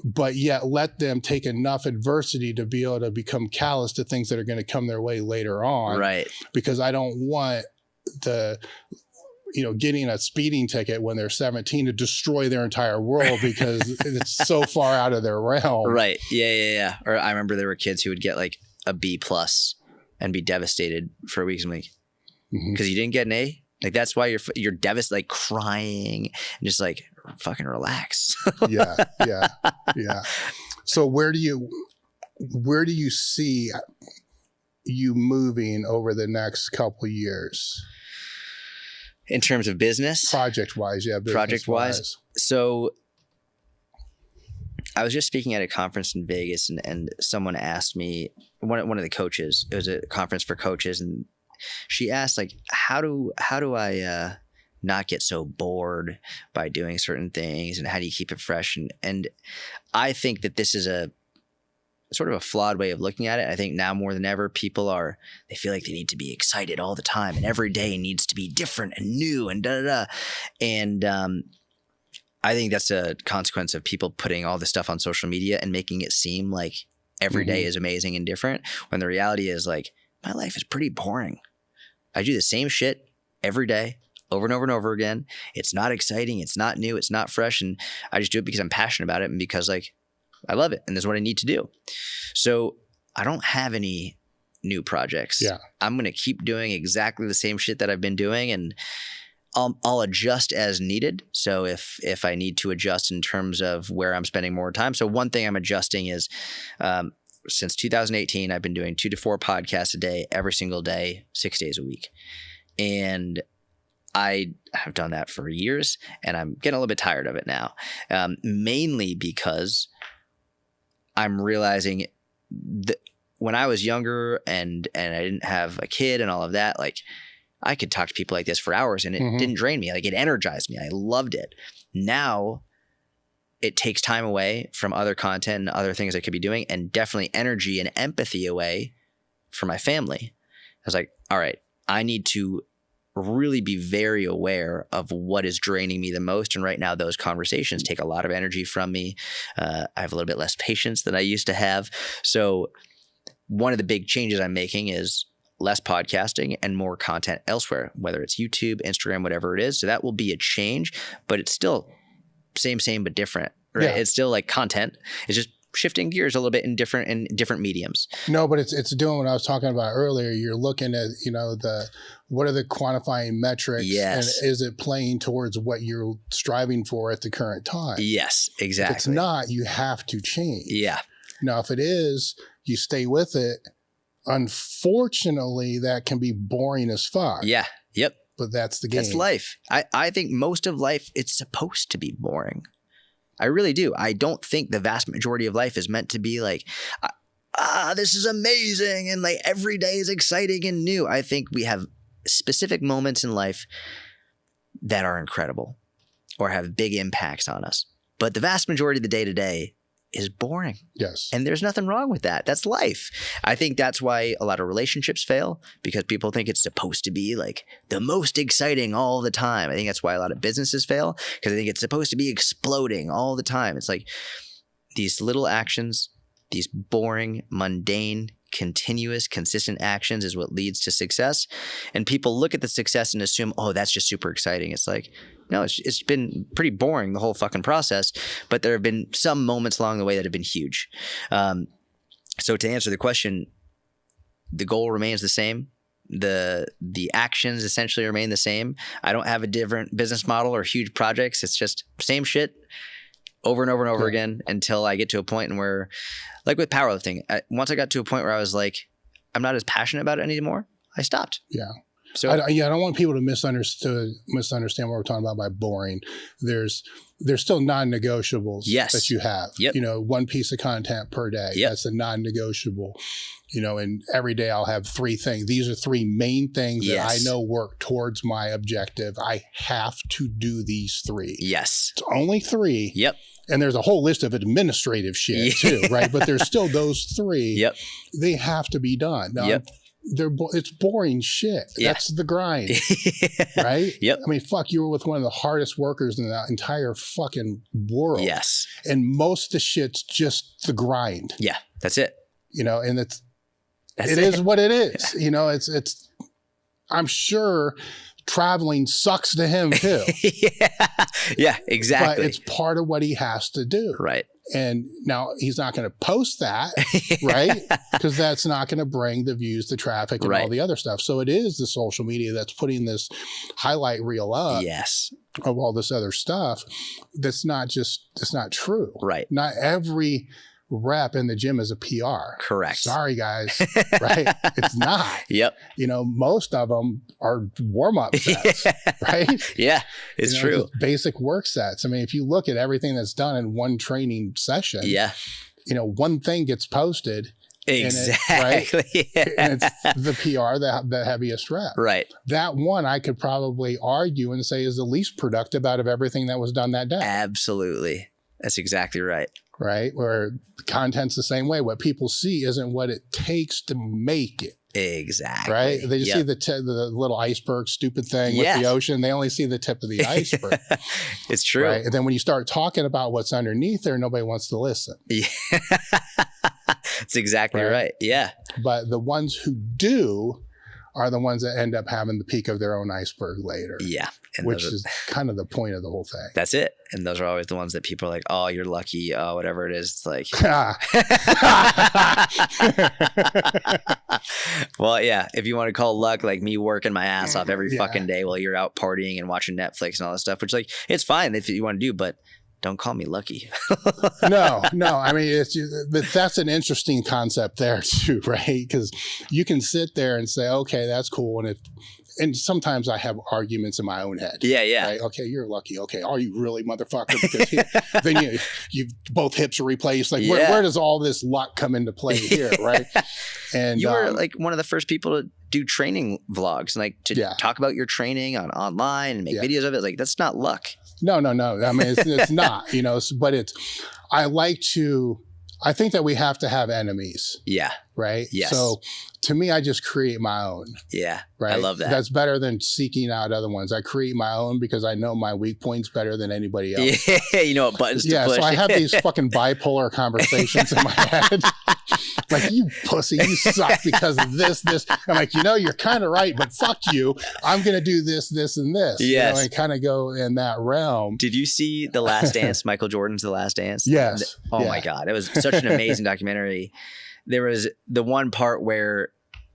but yet let them take enough adversity to be able to become callous to things that are going to come their way later on. Because I don't want getting a speeding ticket when they're 17 to destroy their entire world because it's so far out of their realm. Or I remember there were kids who would get like a B+ and be devastated for weeks. I'm like, because you didn't get an A? Like, that's why you're devastated, like crying and just like, fucking relax. So where do you see you moving over the next couple of years? In terms of business? Project-wise, yeah. Project-wise. So I was just speaking at a conference in Vegas, and someone asked me, one of the coaches, it was a conference for coaches, and she asked, like, how do I not get so bored by doing certain things, and how do you keep it fresh? And I think that this is a sort of a flawed way of looking at it. I think now more than ever, they feel like they need to be excited all the time, and every day needs to be different and new and da-da-da. And I think that's a consequence of people putting all this stuff on social media and making it seem like every day is amazing and different, when the reality is, like, my life is pretty boring. I do the same shit every day, over and over and over again. It's not exciting. It's not new. It's not fresh. And I just do it because I'm passionate about it, and because, like, I love it, and this is what I need to do. So I don't have any new projects. Yeah. I'm going to keep doing exactly the same shit that I've been doing, and I'll adjust as needed. So if I need to adjust in terms of where I'm spending more time. So one thing I'm adjusting is since 2018, I've been doing 2 to 4 podcasts a day, every single day, 6 days a week. And I have done that for years, and I'm getting a little bit tired of it now, mainly because I'm realizing that when I was younger and I didn't have a kid and all of that, like, I could talk to people like this for hours, and it didn't drain me. Like, it energized me. I loved it. Now it takes time away from other content and other things I could be doing, and definitely energy and empathy away from my family. I was like, all right, I need to really be very aware of what is draining me the most. And right now, those conversations take a lot of energy from me. I have a little bit less patience than I used to have. So one of the big changes I'm making is less podcasting and more content elsewhere, whether it's YouTube, Instagram, whatever it is. So that will be a change, but it's still same, but different, right? Yeah. It's still like content. It's just shifting gears a little bit in different mediums. No, but it's doing what I was talking about earlier. You're looking at, what are the quantifying metrics? Yes. And is it playing towards what you're striving for at the current time? Yes, exactly. If it's not, you have to change. Yeah. Now, if it is, you stay with it. Unfortunately, that can be boring as fuck. Yeah. Yep. But that's the game. That's life. I think most of life, it's supposed to be boring. I really do. I don't think the vast majority of life is meant to be like, this is amazing, and like every day is exciting and new. I think we have specific moments in life that are incredible or have big impacts on us. But the vast majority of the day-to-day is boring. Yes. And there's nothing wrong with that. That's life. I think that's why a lot of relationships fail, because people think it's supposed to be like the most exciting all the time. I think that's why a lot of businesses fail, because I think it's supposed to be exploding all the time. It's like these little actions, these boring, mundane, continuous, consistent actions is what leads to success. And people look at the success and assume, oh, that's just super exciting. It's like, no, it's been pretty boring, the whole fucking process. But there have been some moments along the way that have been huge. So to answer the question, the goal remains the same. The actions essentially remain the same. I don't have a different business model or huge projects. It's just same shit over and over and over again until I get to a point where, like with powerlifting, once I got to a point where I was like, I'm not as passionate about it anymore, I stopped. Yeah. So I don't want people to misunderstand what we're talking about by boring. There's still non-negotiables that you have. Yep. 1 piece of content per day. Yep. That's a non-negotiable. And every day I'll have 3 things. These are 3 main things that I know work towards my objective. I have to do these 3. Yes. It's only 3. Yep. And there's a whole list of administrative shit too, right? But there's still those 3. Yep. They have to be done. Now, it's boring shit. Yeah. That's the grind, right? Yep. I mean, fuck, you were with one of the hardest workers in the entire fucking world. Yes. And most of the shit's just the grind. Yeah, that's it. And it is what it is. It's I'm sure traveling sucks to him too. Yeah, exactly. But it's part of what he has to do. Right. And now he's not going to post that, right? Because that's not going to bring the views, the traffic, and all the other stuff. So it is the social media that's putting this highlight reel up of all this other stuff. It's not true. Right. Not every rep in the gym is a PR. Correct. Sorry, guys. Right? It's not. Yep. Most of them are warm-up sets, right? Yeah, it's true. Just basic work sets. I mean, if you look at everything that's done in one training session, one thing gets posted. Exactly. And it's the PR, the heaviest rep. Right. That one I could probably argue and say is the least productive out of everything that was done that day. Absolutely. That's exactly right. Right? Where the content's the same way. What people see isn't what it takes to make it. Exactly. Right? They just see the little iceberg stupid thing with the ocean. They only see the tip of the iceberg. It's true. Right? And then when you start talking about what's underneath there, nobody wants to listen. Yeah. That's exactly right. Yeah. But the ones who do are the ones that end up having the peak of their own iceberg later. Yeah. Which is kind of the point of the whole thing. That's it. And those are always the ones that people are like, oh, you're lucky. Oh, whatever it is. It's like, well, yeah. If you want to call luck, like me working my ass off every fucking day while you're out partying and watching Netflix and all that stuff, which like, it's fine if you want to do, but don't call me lucky. No. I mean, that's an interesting concept there too, right? Because you can sit there and say, okay, that's cool. And sometimes I have arguments in my own head. Yeah. Right? Okay, you're lucky. Okay, are you really, motherfucker? Because then you both hips are replaced. Like, where does all this luck come into play here, right? And you were like one of the first people to do training vlogs, like to talk about your training online and make videos of it. Like, that's not luck. No. I mean, it's not, but I think that we have to have enemies. Yeah. Right? Yes. So to me, I just create my own. Yeah. Right. I love that. That's better than seeking out other ones. I create my own because I know my weak points better than anybody else. Yeah. You know what buttons to push. So I have these fucking bipolar conversations in my head. Like, you pussy, you suck because of this. I'm like, you're kind of right, but fuck you. I'm going to do this, and this. Yes. I kind of go in that realm. Did you see The Last Dance, Michael Jordan's The Last Dance? Yes. Oh my God. It was such an amazing documentary. There was the one part where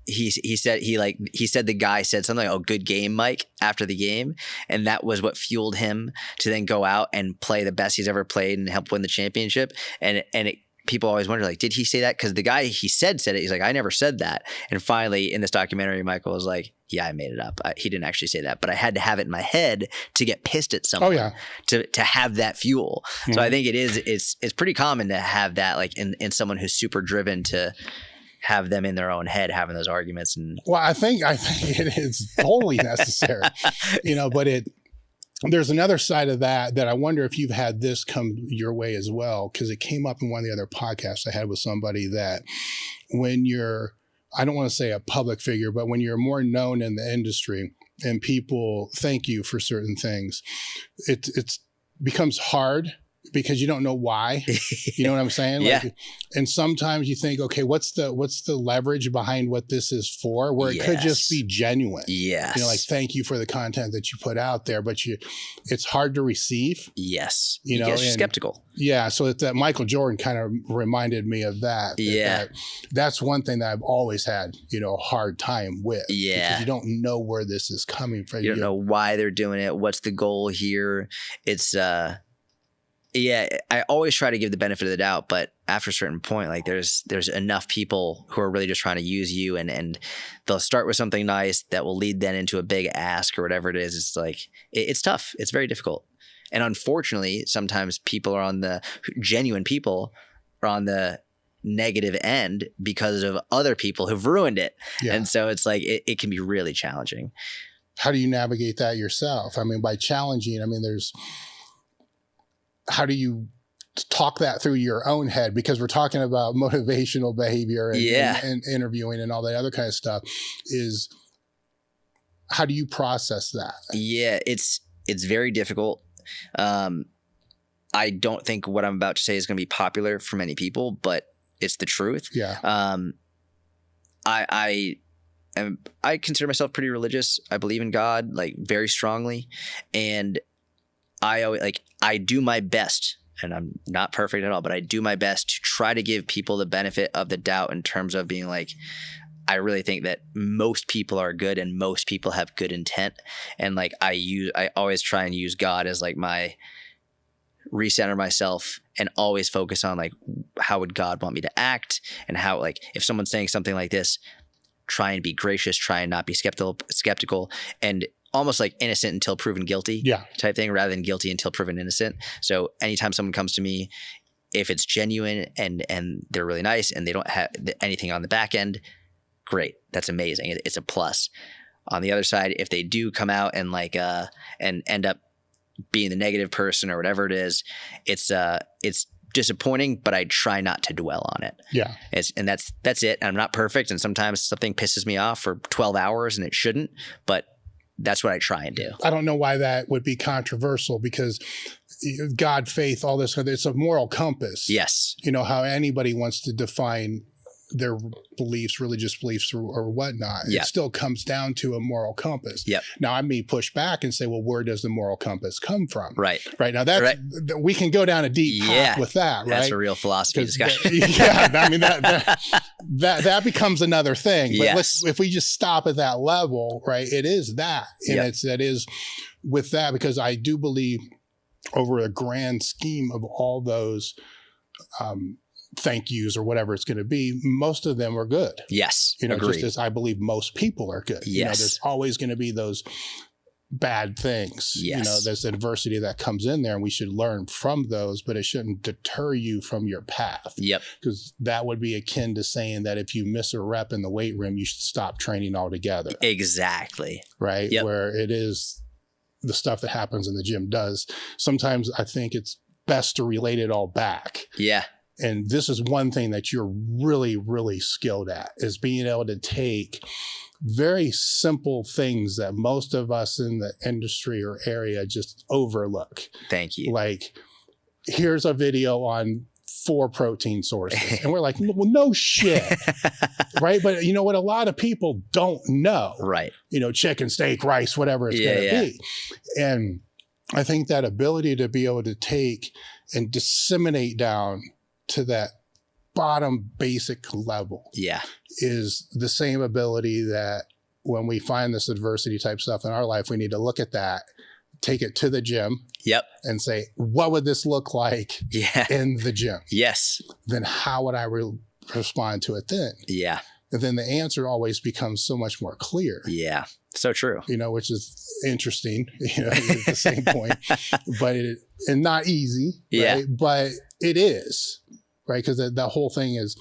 he said the guy said something like, "Oh, good game, Mike," after the game, and that was what fueled him to then go out and play the best he's ever played and help win the championship. People always wonder, like, did he say that? Because the guy he said it. He's like, I never said that. And finally, in this documentary, Michael was like, yeah, I made it up. He didn't actually say that, but I had to have it in my head to get pissed at someone. Oh, yeah. To have that fuel. Mm-hmm. So I think it's pretty common to have that, like in someone who's super driven, to have them in their own head having those arguments. And well, I think it is totally necessary, but there's another side of that I wonder if you've had this come your way as well, because it came up in one of the other podcasts I had with somebody that when you're, I don't want to say a public figure, but when you're more known in the industry and people thank you for certain things, it becomes hard because you don't know why. You know what I'm saying? Yeah. And sometimes you think, okay, what's the leverage behind what this is for? Where it could just be genuine. Yes. Like, thank you for the content that you put out there, but it's hard to receive. Yes. You're skeptical. Yeah. So that Michael Jordan kind of reminded me of that. That's one thing that I've always had, a hard time with. Yeah. Because you don't know where this is coming from. You don't know why they're doing it. What's the goal here? It's, I always try to give the benefit of the doubt, but after a certain point, like there's enough people who are really just trying to use you, and they'll start with something nice that will lead then into a big ask or whatever it is. It's like, it's tough. It's very difficult. And unfortunately, sometimes genuine people are on the negative end because of other people who've ruined it. Yeah. And so it's like, it can be really challenging. How do you navigate that yourself? I mean, by challenging, how do you talk that through your own head? Because we're talking about motivational behavior and interviewing and all that other kind of stuff. Is how do you process that? Yeah, it's very difficult. I don't think what I'm about to say is going to be popular for many people, but it's the truth. Yeah. I consider myself pretty religious. I believe in God, like, very strongly, and I do my best, and I'm not perfect at all, but I do my best to try to give people the benefit of the doubt in terms of being like, I really think that most people are good and most people have good intent. And like, I always try and use God as like my recenter myself, and always focus on like, how would God want me to act? And how, like, if someone's saying something like this, try and be gracious, try and not be skeptical, and almost like innocent until proven guilty type thing, rather than guilty until proven innocent. So anytime someone comes to me, if it's genuine and they're really nice and they don't have anything on the back end, great. That's amazing. It's a plus. On the other side, if they do come out and like and end up being the negative person or whatever it is, it's disappointing, but I try not to dwell on it. Yeah. And that's it. And I'm not perfect, and sometimes something pisses me off for 12 hours and it shouldn't, but that's what I try and do. I don't know why that would be controversial, because God, faith, all this, it's a moral compass. Yes. You know, how anybody wants to define their beliefs, religious beliefs or whatnot. It still comes down to a moral compass. Yep. Now, I may push back and say, well, where does the moral compass come from? Right. Right. Now, that's, we can go down a deep path with that, right? That's a real philosophy discussion. I mean, that becomes another thing. But if we just stop at that level, right, it is that. And that is with that, because I do believe over a grand scheme of all those thank yous or whatever it's going to be, most of them are good. Yes. You know, agreed. just as I believe most people are good. Yes. You know, there's always going to be those bad things. Yes. You know, there's adversity that comes in there, and we should learn from those, but it shouldn't deter you from your path. Yep. Because that would be akin to saying that if you miss a rep in the weight room, you should stop training altogether. Exactly. Right? Yep. Where it is the stuff that happens in the gym does. Sometimes I think it's best to relate it all back. Yeah. And this is one thing that you're really, really skilled at, is being able to take very simple things that most of us in the industry or area just overlook. Thank you. Like, here's a video on 4 protein sources. And we're like, well, no shit. Right? But you know what? A lot of people don't know. Right. You know, chicken, steak, rice, whatever it's going to be. And I think that ability to be able to take and disseminate down to that bottom basic level is the same ability that when we find this adversity type stuff in our life, we need to look at that, take it to the gym and say, what would this look like in the gym? Yes. Then how would I respond to it then? Yeah. And then the answer always becomes so much more clear. Yeah. So true. You know, which is interesting, you know, at the same point, but and not easy, right? But it is, right? Because the whole thing is,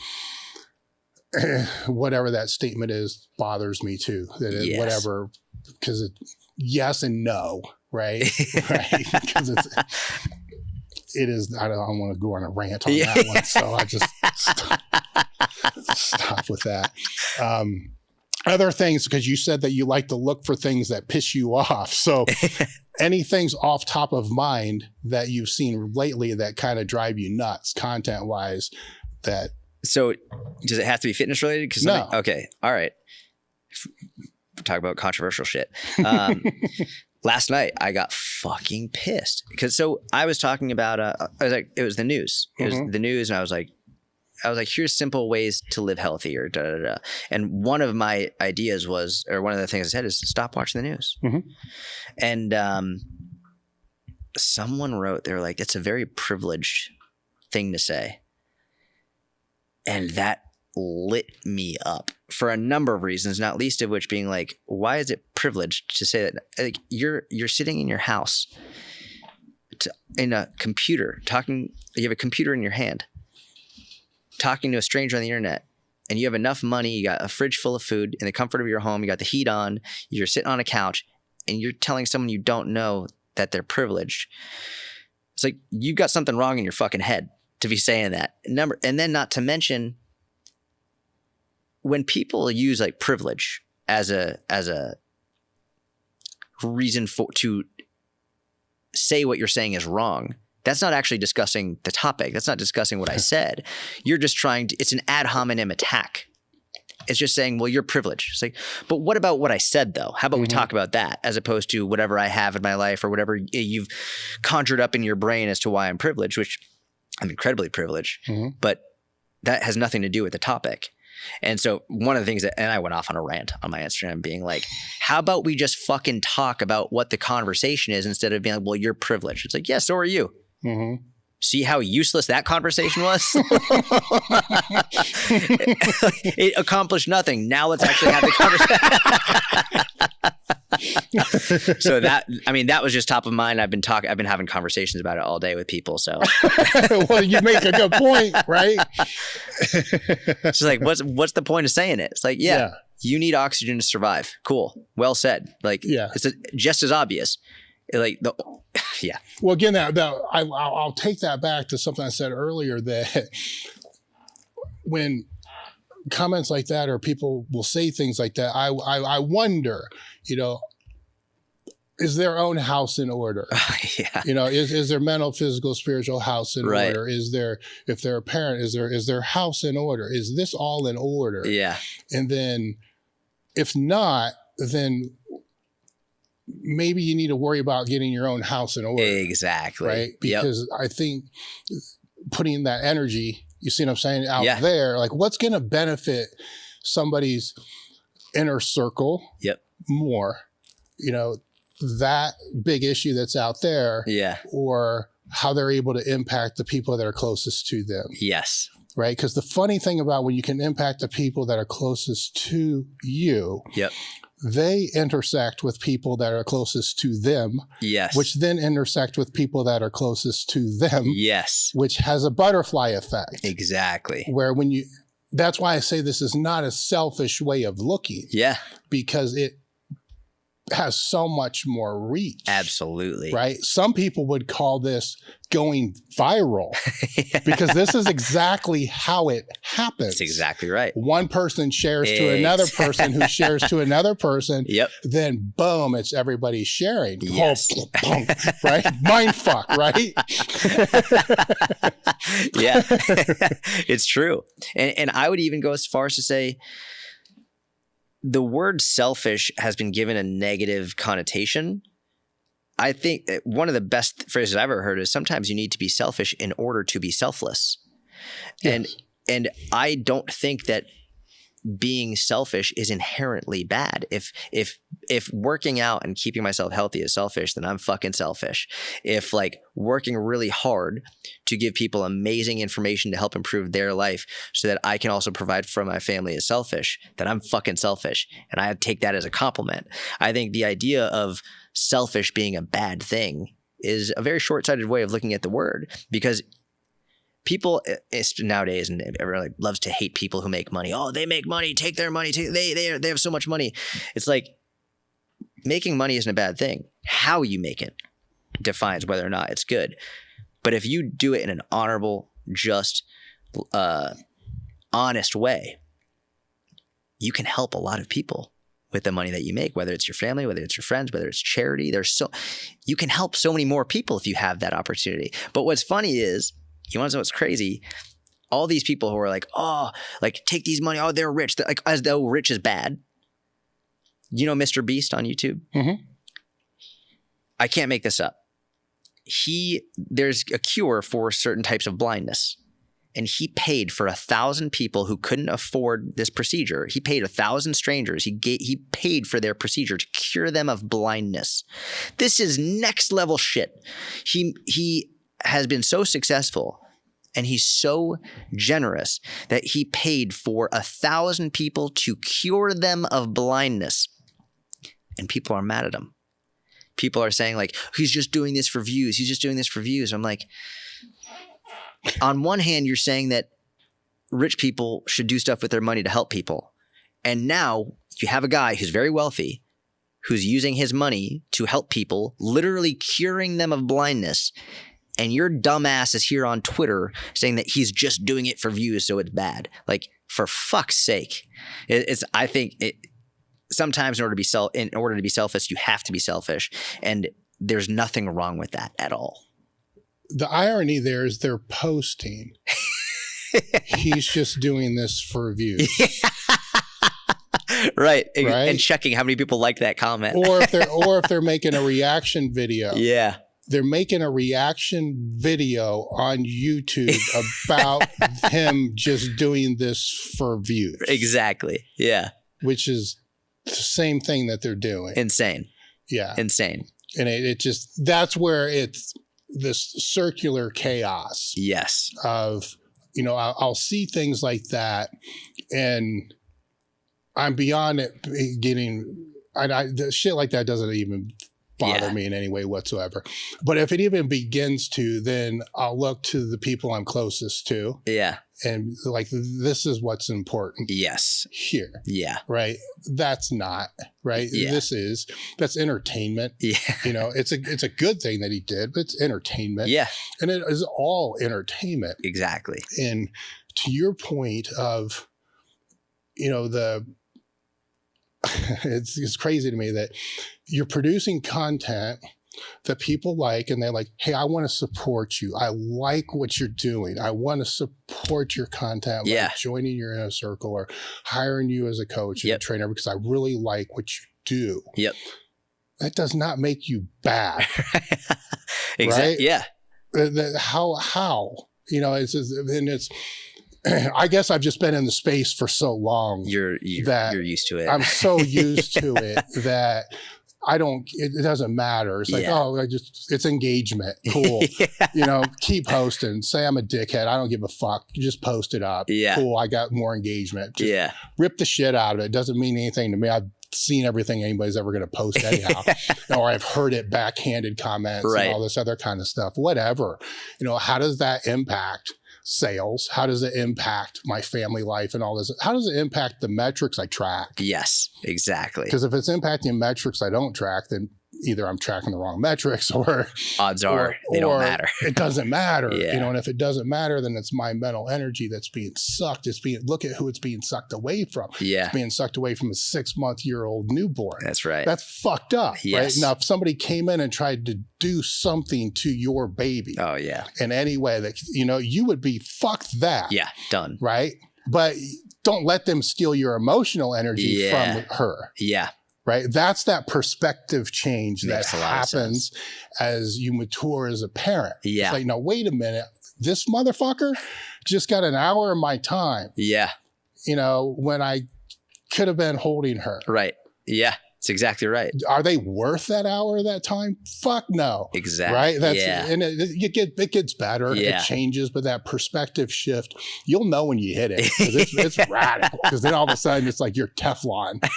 whatever that statement is bothers me too. That it, whatever, because yes and no, right? Right? Because it is. I don't want to go on a rant on that one, so I just stop with that. Other things, because you said that you like to look for things that piss you off. So anything's off top of mind that you've seen lately that kind of drive you nuts content wise that. So does it have to be fitness related? Because no. Okay. All right. Talk about controversial shit. Last night I got fucking pissed because I was talking about, I was like, it was the news. It was the news. And I was like, here's simple ways to live healthier. Da, da, da. And one of my ideas was, or one of the things I said is stop watching the news. And someone wrote, they were like, it's a very privileged thing to say. And that lit me up for a number of reasons, not least of which being like, why is it privileged to say that? Like, you're sitting in your house in a computer talking, you have a computer in your hand, talking to a stranger on the internet, and you have enough money, you got a fridge full of food in the comfort of your home, you got the heat on, you're sitting on a couch, and you're telling someone you don't know that they're privileged. It's like, you got something wrong in your fucking head to be saying that. And then not to mention, when people use like privilege as a reason to say what you're saying is wrong, that's not actually discussing the topic. That's not discussing what I said. You're just trying to, it's an ad hominem attack. It's just saying, well, you're privileged. It's like, but what about what I said though? How about we talk about that as opposed to whatever I have in my life or whatever you've conjured up in your brain as to why I'm privileged, which I'm incredibly privileged, but that has nothing to do with the topic. And so one of the things and I went off on a rant on my Instagram being like, how about we just fucking talk about what the conversation is instead of being like, well, you're privileged. It's like, yeah, so are you. Mm-hmm. See how useless that conversation was? It accomplished nothing. Now let's actually have the conversation. So that was just top of mind. I've been having conversations about it all day with people. So, well, you make a good point, right? It's like, what's the point of saying it? It's like, yeah. You need oxygen to survive. Cool. Well said. Like, it's just as obvious. Like yeah. Well, again, I'll take that back to something I said earlier, that when comments like that, or people will say things like that, I wonder, is their own house in order? Yeah. Is their mental, physical, spiritual house in order? Is there, if they're a parent, is their house in order? Is this all in order? Yeah. And then if not, then maybe you need to worry about getting your own house in order. Exactly. Right? Because I think putting that energy, you see what I'm saying, out there, like what's going to benefit somebody's inner circle more, that big issue that's out there, or how they're able to impact the people that are closest to them. Yes. Right? Because the funny thing about when you can impact the people that are closest to you, they intersect with people that are closest to them. Yes. Which then intersect with people that are closest to them. Yes. Which has a butterfly effect. Exactly. Where that's why I say this is not a selfish way of looking. Yeah. Because it has so much more reach. Absolutely. Right? Some people would call this going viral because this is exactly how it happens. That's exactly right. One person shares to another person who shares to another person. Then boom, it's everybody sharing. Yes. Boom, right? Mind fuck, right? Yeah. It's true. And I would even go as far as to say, the word selfish has been given a negative connotation. I think one of the best phrases I've ever heard is sometimes you need to be selfish in order to be selfless. Yes. And I don't think that being selfish is inherently bad. If working out and keeping myself healthy is selfish, then I'm fucking selfish. If like working really hard to give people amazing information to help improve their life so that I can also provide for my family is selfish, then I'm fucking selfish. And I take that as a compliment. I think the idea of selfish being a bad thing is a very short-sighted way of looking at the word, because people nowadays, and everyone loves to hate people who make money. Oh, they make money. Take their money. They have so much money. It's like making money isn't a bad thing. How you make it defines whether or not it's good. But if you do it in an honorable, just, honest way, you can help a lot of people with the money that you make, whether it's your family, whether it's your friends, whether it's charity. You can help so many more people if you have that opportunity. But what's funny is, you want to know what's crazy? All these people who are like, oh, like take these money. Oh, they're rich. Like as though rich is bad. You know Mr. Beast on YouTube? Mm-hmm. I can't make this up. There's a cure for certain types of blindness. And he paid for 1,000 people who couldn't afford this procedure. He paid 1,000 strangers. He paid for their procedure to cure them of blindness. This is next level shit. He has been so successful and he's so generous that he paid for 1,000 people to cure them of blindness. And people are mad at him. People are saying like, he's just doing this for views. He's just doing this for views. I'm like, on one hand, you're saying that rich people should do stuff with their money to help people. And now you have a guy who's very wealthy, who's using his money to help people, literally curing them of blindness. And your dumbass is here on Twitter saying that he's just doing it for views, so it's bad. Like, for fuck's sake. I think sometimes in order to be selfish, you have to be selfish. And there's nothing wrong with that at all. The irony there is they're posting. He's just doing this for views. Right. And checking how many people like that comment. or if they're making a reaction video. Yeah. They're making a reaction video on YouTube about him just doing this for views. Exactly. Yeah. Which is the same thing that they're doing. Insane. Yeah. Insane. And it just, that's where it's this circular chaos. Yes. Of, you know, I'll see things like that, and I'm beyond it getting, the shit like that doesn't even bother me in any way whatsoever. But if it even begins to, then I'll look to the people I'm closest to. Yeah. And like, this is what's important. Yes. Here. Yeah. Right. That's not right. Yeah. That's entertainment. Yeah. You know, it's a good thing that he did, but it's entertainment. Yeah. And it is all entertainment. Exactly. And to your point of, you know, it's crazy to me that you're producing content that people like, and they're like, hey, I want to support you. I like what you're doing. I want to support your content, like joining your inner circle or hiring you as a coach and a trainer because I really like what you do. Yep. That does not make you bad. Exactly. Right? Yeah. How, you know, it's I guess I've just been in the space for so long. You're used to it. I'm so used to it that it doesn't matter. It's like, it's engagement. Cool. You know, keep posting. Say I'm a dickhead. I don't give a fuck. You just post it up. Yeah. Cool. I got more engagement. Just rip the shit out of it. It doesn't mean anything to me. I've seen everything anybody's ever going to post anyhow. Or I've heard it backhanded comments and all this other kind of stuff. Whatever. You know, how does that impact sales? How does it impact my family life and all this? How does it impact the metrics I track? Yes, exactly. Because if it's impacting metrics I don't track, then either I'm tracking the wrong metrics or odds are they don't matter. It doesn't matter. You know, and if it doesn't matter, then it's my mental energy that's being sucked. Look at who it's being sucked away from. Yeah. It's being sucked away from a 6-month-old newborn. That's right. That's fucked up. Yes. Right. Now, if somebody came in and tried to do something to your baby. Oh, yeah. In any way that, you know, you would be fuck that. Yeah. Done. Right. But don't let them steal your emotional energy from her. Yeah. Right. That's that perspective change that happens as you mature as a parent. Yeah. It's like, no, wait a minute. This motherfucker just got an hour of my time. Yeah. You know, when I could have been holding her. Right. Yeah. That's exactly right. Are they worth that hour of that time? Fuck no. Exactly. Right. That's, and it gets better. Yeah. It changes, but that perspective shift, you'll know when you hit it. It's radical. Because then all of a sudden it's like you're Teflon.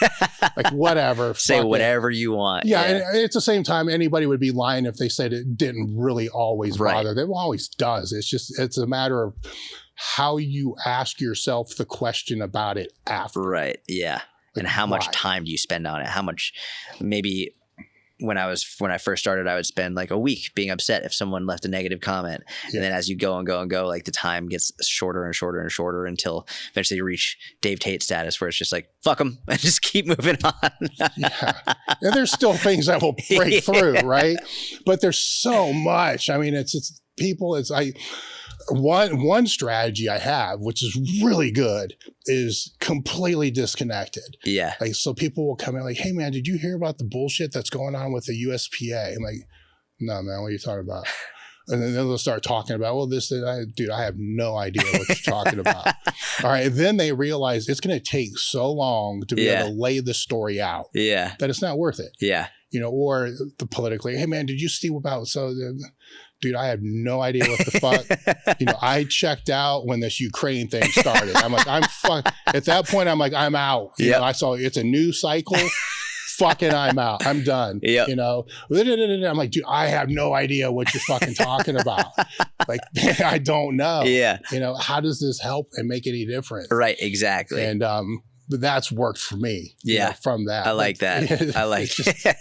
Like whatever. Say whatever you want. Yeah. And it's the same time anybody would be lying if they said it didn't really always bother them. It always does. It's a matter of how you ask yourself the question about it after. Right. Yeah. And how much time do you spend on it? How much, maybe when I first started, I would spend like a week being upset if someone left a negative comment. Yeah. And then as you go and go and go, like the time gets shorter and shorter and shorter until eventually you reach Dave Tate status where it's just like, fuck them and just keep moving on. Yeah. And there's still things that will break through, right? But there's so much. I mean, it's people, one strategy I have, which is really good, is completely disconnected. Yeah. Like, so people will come in like, hey man, did you hear about the bullshit that's going on with the USPA? I'm like, no man, what are you talking about? And then they'll start talking about, well, dude, I have no idea what you're talking about. All right. And then they realize it's going to take so long to be able to lay the story out. Yeah. That it's not worth it. Yeah. You know, or the politically, hey man, did you see about, dude, I have no idea what the fuck. You know, I checked out when this Ukraine thing started. I'm like, at that point, I'm like, I'm out. You know, I saw it's a new cycle. Fucking I'm out. I'm done. Yep. You know, I'm like, dude, I have no idea what you're fucking talking about. Like, I don't know. Yeah. You know, how does this help and make any difference? Right. Exactly. And, but that's worked for me. Yeah. You know, from that. I like that. I like it.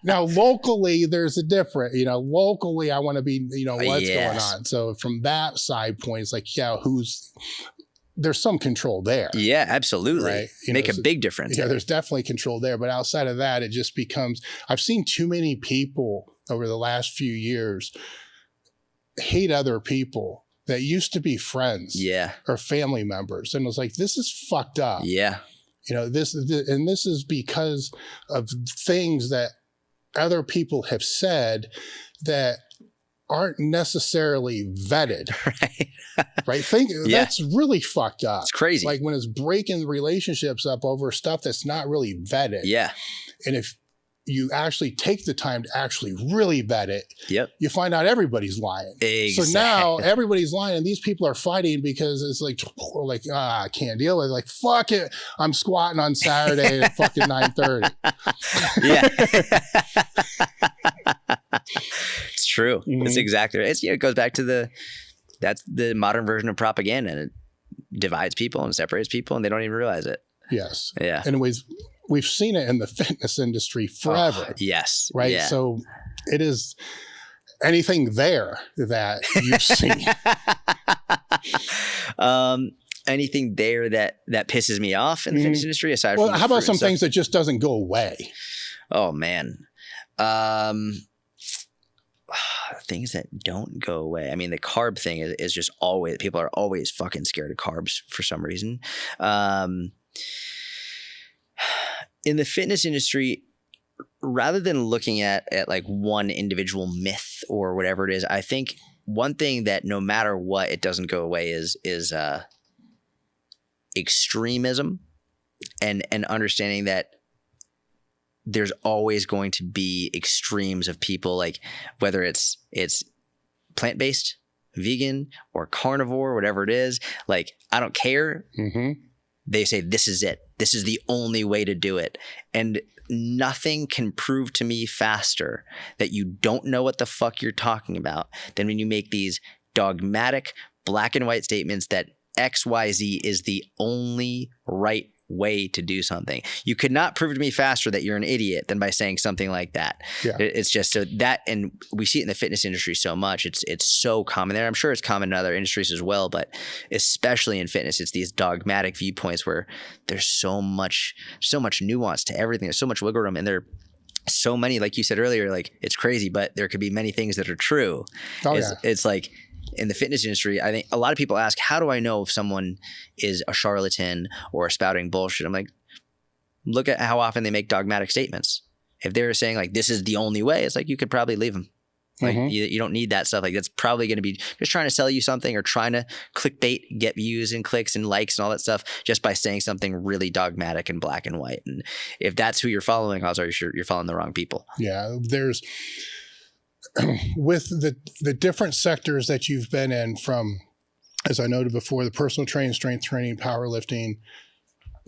Now, locally, there's a different, you know, locally, I want to be, you know, what's going on. So from that side point, it's like, yeah, there's some control there. Yeah, absolutely. Right? Make a big difference. Yeah, there's definitely control there. But outside of that, it just becomes, I've seen too many people over the last few years hate other people that used to be friends or family members. And it was like, this is fucked up. Yeah. You know, this is because of things that other people have said that aren't necessarily vetted. Right. That's really fucked up. It's crazy. Like when it's breaking relationships up over stuff that's not really vetted. Yeah. And if you actually take the time to actually really vet it, you find out everybody's lying. Exactly. So now everybody's lying, and these people are fighting because it's like, I can't deal with it. Like, fuck it, I'm squatting on Saturday at fucking 9:30. Yeah. It's true. It's exactly right. It goes back to that's the modern version of propaganda, and it divides people and separates people, and they don't even realize it. Yes. Yeah. And we've seen it in the fitness industry forever. Yes. Right. Yeah. So it is anything there that you've seen. Anything there that pisses me off in the fitness industry aside from how about some things that just doesn't go away? Oh man. Things that don't go away. I mean, the carb thing is just always, people are always fucking scared of carbs for some reason. In the fitness industry, rather than looking at like one individual myth or whatever it is, I think one thing that no matter what, it doesn't go away is extremism and understanding that there's always going to be extremes of people, like whether it's plant-based, vegan, or carnivore, whatever it is. Like, I don't care. They say, this is it. This is the only way to do it. And nothing can prove to me faster that you don't know what the fuck you're talking about than when you make these dogmatic black and white statements that XYZ is the only right way to do something. You could not prove to me faster that you're an idiot than by saying something like that. Yeah. It's just so that, and we see it in the fitness industry so much. It's so common there. I'm sure it's common in other industries as well, but especially in fitness, it's these dogmatic viewpoints where there's so much nuance to everything. There's so much wiggle room, and there are so many, like you said earlier, like it's crazy, but there could be many things that are true. It's like, in the fitness industry, I think a lot of people ask, how do I know if someone is a charlatan or spouting bullshit? I'm like, look at how often they make dogmatic statements. If they're saying like, this is the only way, it's like, you could probably leave them. Like you don't need that stuff. Like, that's probably going to be just trying to sell you something or trying to clickbait, get views and clicks and likes and all that stuff just by saying something really dogmatic and black and white. And if that's who you're following, odds are you're following the wrong people. Yeah. There's, with the different sectors that you've been in, from, as I noted before, the personal training, strength training, powerlifting,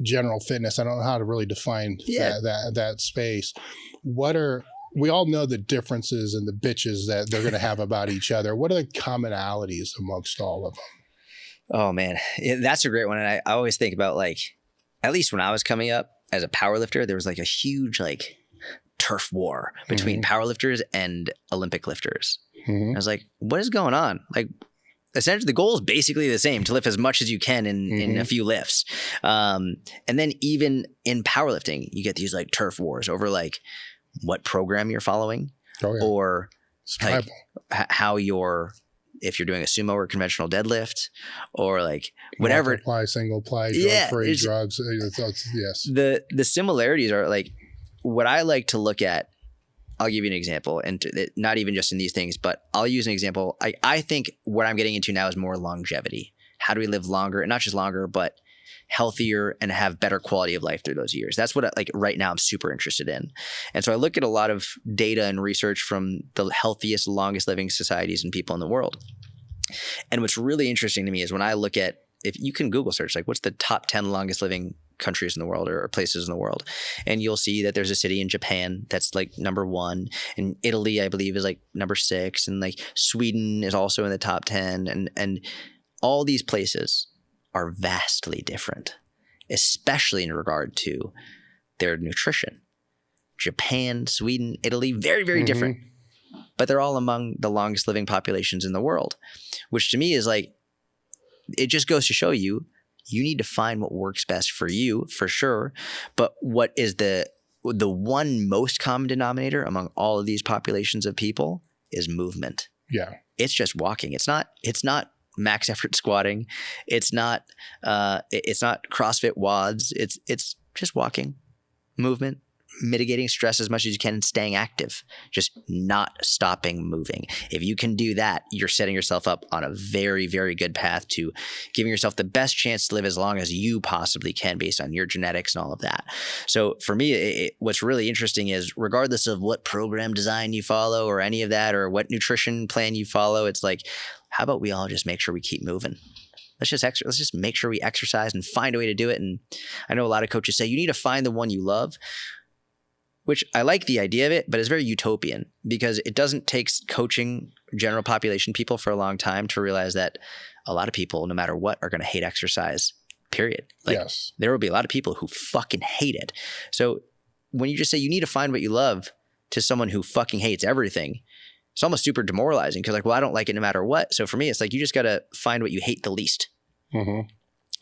general fitness. I don't know how to really define that space. We all know the differences and the bitches that they're going to have about each other. What are the commonalities amongst all of them? Oh man, that's a great one. And I always think about, like, at least when I was coming up as a powerlifter, there was like a huge like turf war between powerlifters and Olympic lifters. I was like, what is going on? Like, essentially the goal is basically the same, to lift as much as you can in a few lifts. And then even in powerlifting, you get these like turf wars over like what program you're following, or like how if you're doing a sumo or conventional deadlift, or like whatever. Multiply, single ply, drug-free drugs. Yes. The similarities are like, what I like to look at, I'll give you an example, and not even just in these things, but I'll use an example. I think what I'm getting into now is more longevity. How do we live longer, and not just longer, but healthier and have better quality of life through those years? That's what right now I'm super interested in. And so I look at a lot of data and research from the healthiest, longest living societies and people in the world. And what's really interesting to me is when I look at, if you can Google search, like, what's the top 10 longest living countries in the world or places in the world, and you'll see that there's a city in Japan that's like number 1, and Italy, I believe, is like number 6, and like Sweden is also in the top 10, and all these places are vastly different, especially in regard to their nutrition. Japan, Sweden, Italy, very, very different, but they're all among the longest living populations in the world, which to me is like, it just goes to show you need to find what works best for you, for sure. But what is the one most common denominator among all of these populations of people is movement. Yeah. It's just walking. It's not max effort squatting. It's not CrossFit WODs. It's just walking, movement, mitigating stress as much as you can and staying active, just not stopping moving. If you can do that, you're setting yourself up on a very, very good path to giving yourself the best chance to live as long as you possibly can based on your genetics and all of that. So for me, what's really interesting is regardless of what program design you follow or any of that, or what nutrition plan you follow, it's like, how about we all just make sure we keep moving? Let's just make sure we exercise and find a way to do it. And I know a lot of coaches say you need to find the one you love, which I like the idea of it, but it's very utopian because it doesn't take coaching general population people for a long time to realize that a lot of people, no matter what, are going to hate exercise, period. Like, yes. There will be a lot of people who fucking hate it. So when you just say you need to find what you love to someone who fucking hates everything, it's almost super demoralizing because like, well, I don't like it no matter what. So for me, it's like you just got to find what you hate the least,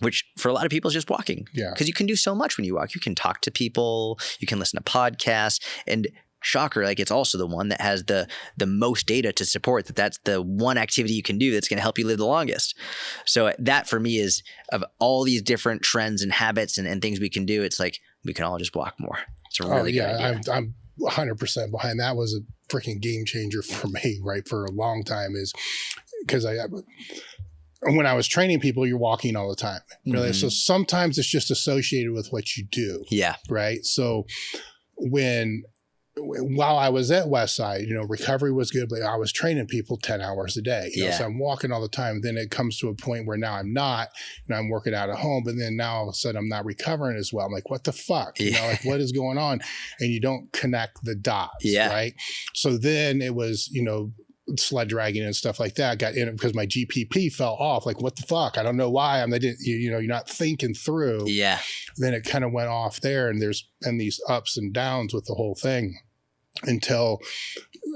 which for a lot of people is just walking. Yeah. Because you can do so much when you walk. You can talk to people, you can listen to podcasts, and shocker, like it's also the one that has the most data to support that that's the one activity you can do that's going to help you live the longest. So that for me is of all these different trends and habits and things we can do, it's like we can all just walk more. It's a really good idea. I'm 100% behind that. Was a freaking game changer for me, right? For a long time is because when I was training people, you're walking all the time. Really. So sometimes it's just associated with what you do. Yeah. Right. So while I was at Westside, recovery was good, but I was training people 10 hours a day. So I'm walking all the time. Then it comes to a point where now I'm not, and I'm working out at home, but then now all of a sudden I'm not recovering as well. I'm like, what the fuck? Like what is going on? And you don't connect the dots. Right. So then it was, sled dragging and stuff like that. I got in it because my GPP fell off. Like, what the fuck? I don't know why. You're not thinking through. Yeah. Then it kind of went off there, and there's been these ups and downs with the whole thing until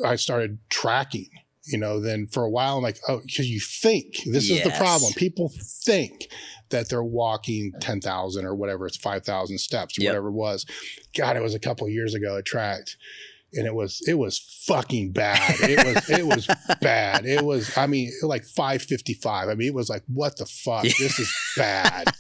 I started tracking. Then for a while I'm like, oh, because you think this is the problem. People think that they're walking 10,000 or whatever, it's 5,000 steps or whatever it was. God, it was a couple of years ago I tracked. And it was fucking bad. It was bad. It was, like 555. It was like, what the fuck? This is bad.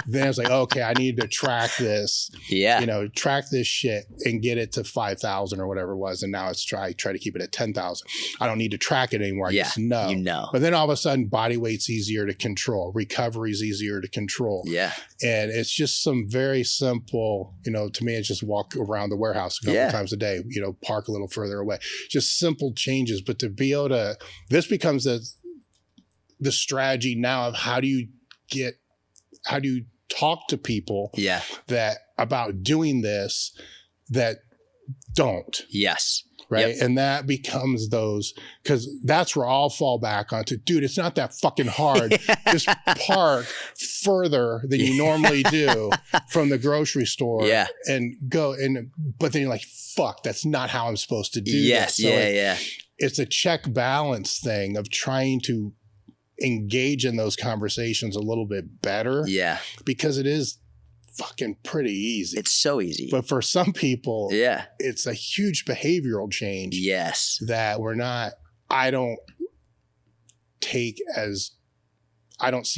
Then I was like, okay, I need to track this. Yeah. Track this shit and get it to 5,000 or whatever it was. And now it's try to keep it at 10,000. I don't need to track it anymore. I just know. But then all of a sudden, body weight's easier to control. Recovery's easier to control. Yeah. And it's just some very simple, to me, it's just walk around the warehouse a couple times a day, park a little further away. Just simple changes. But to be able to, this becomes the strategy now of how do you talk to people that about doing this that don't. Yes. Right. And that becomes those, because that's where I'll fall back onto, dude, it's not that fucking hard. Just park further than you normally do from the grocery store and go. But then you're like, fuck, that's not how I'm supposed to do this. So it's a check balance thing of trying to engage in those conversations a little bit better. Yeah. Because it is fucking pretty easy. It's so easy. But for some people, it's a huge behavioral change. Yes. That I don't see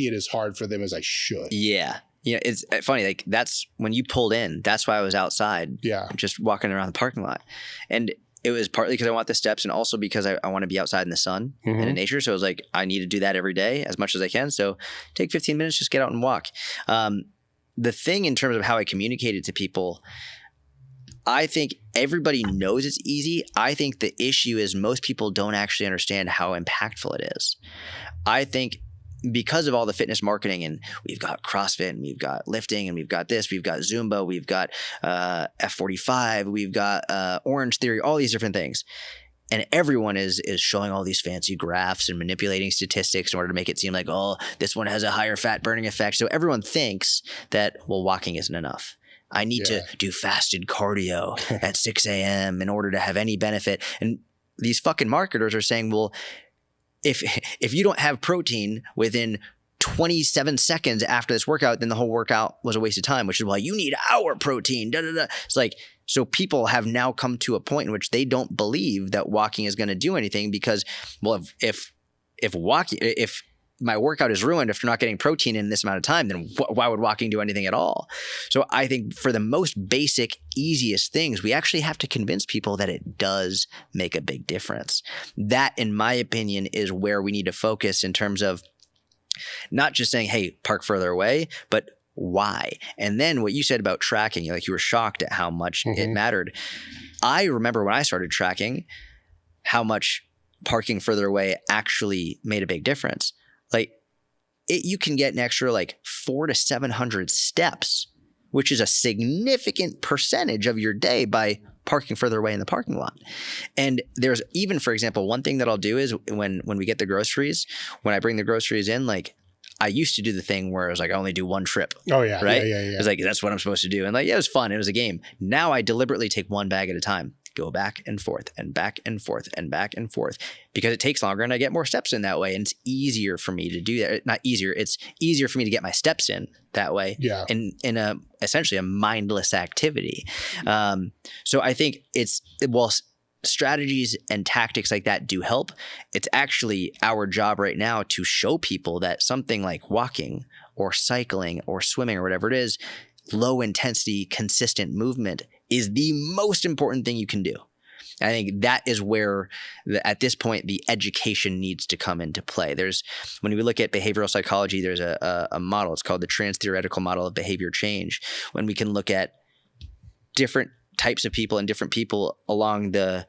it as hard for them as I should. Yeah. It's funny. Like that's when you pulled in, that's why I was outside. Yeah. Just walking around the parking lot. And it was partly because I want the steps and also because I want to be outside in the sun and in nature. So I was like, I need to do that every day as much as I can. So take 15 minutes, just get out and walk. The thing in terms of how I communicate it to people, I think everybody knows it's easy. I think the issue is most people don't actually understand how impactful it is. I think because of all the fitness marketing, and we've got CrossFit and we've got lifting and we've got this, we've got Zumba, we've got F45, we've got Orange Theory, all these different things. And everyone is showing all these fancy graphs and manipulating statistics in order to make it seem like, oh, this one has a higher fat burning effect. So everyone thinks that, well, walking isn't enough. I need to do fasted cardio at 6 a.m. in order to have any benefit. And these fucking marketers are saying, well, if you don't have protein within 27 seconds after this workout, then the whole workout was a waste of time, which is why you need our protein. It's like, so people have now come to a point in which they don't believe that walking is going to do anything because, well, if my workout is ruined if you're not getting protein in this amount of time, then why would walking do anything at all? So I think for the most basic, easiest things, we actually have to convince people that it does make a big difference. That, in my opinion, is where we need to focus in terms of not just saying, hey, park further away, but why? And then what you said about tracking, like you were shocked at how much it mattered. I remember when I started tracking how much parking further away actually made a big difference. Like you can get an extra like 400 to 700 steps, which is a significant percentage of your day by parking further away in the parking lot. And there's even, for example, one thing that I'll do is when we get the groceries, when I bring the groceries in, like I used to do the thing where I was like, I only do one trip. Oh yeah. Right. Yeah. It's like, that's what I'm supposed to do. And like, yeah, it was fun. It was a game. Now I deliberately take one bag at a time, go back and forth and back and forth and back and forth, because it takes longer and I get more steps in that way. And it's easier for me to do that. Not easier. It's easier for me to get my steps in that way. Yeah. In essentially a mindless activity. So I think strategies and tactics like that do help. It's actually our job right now to show people that something like walking or cycling or swimming or whatever it is, low intensity, consistent movement is the most important thing you can do. I think that is where, at this point, the education needs to come into play. When we look at behavioral psychology, there's a model. It's called the trans-theoretical model of behavior change. When we can look at different types of people and different people along the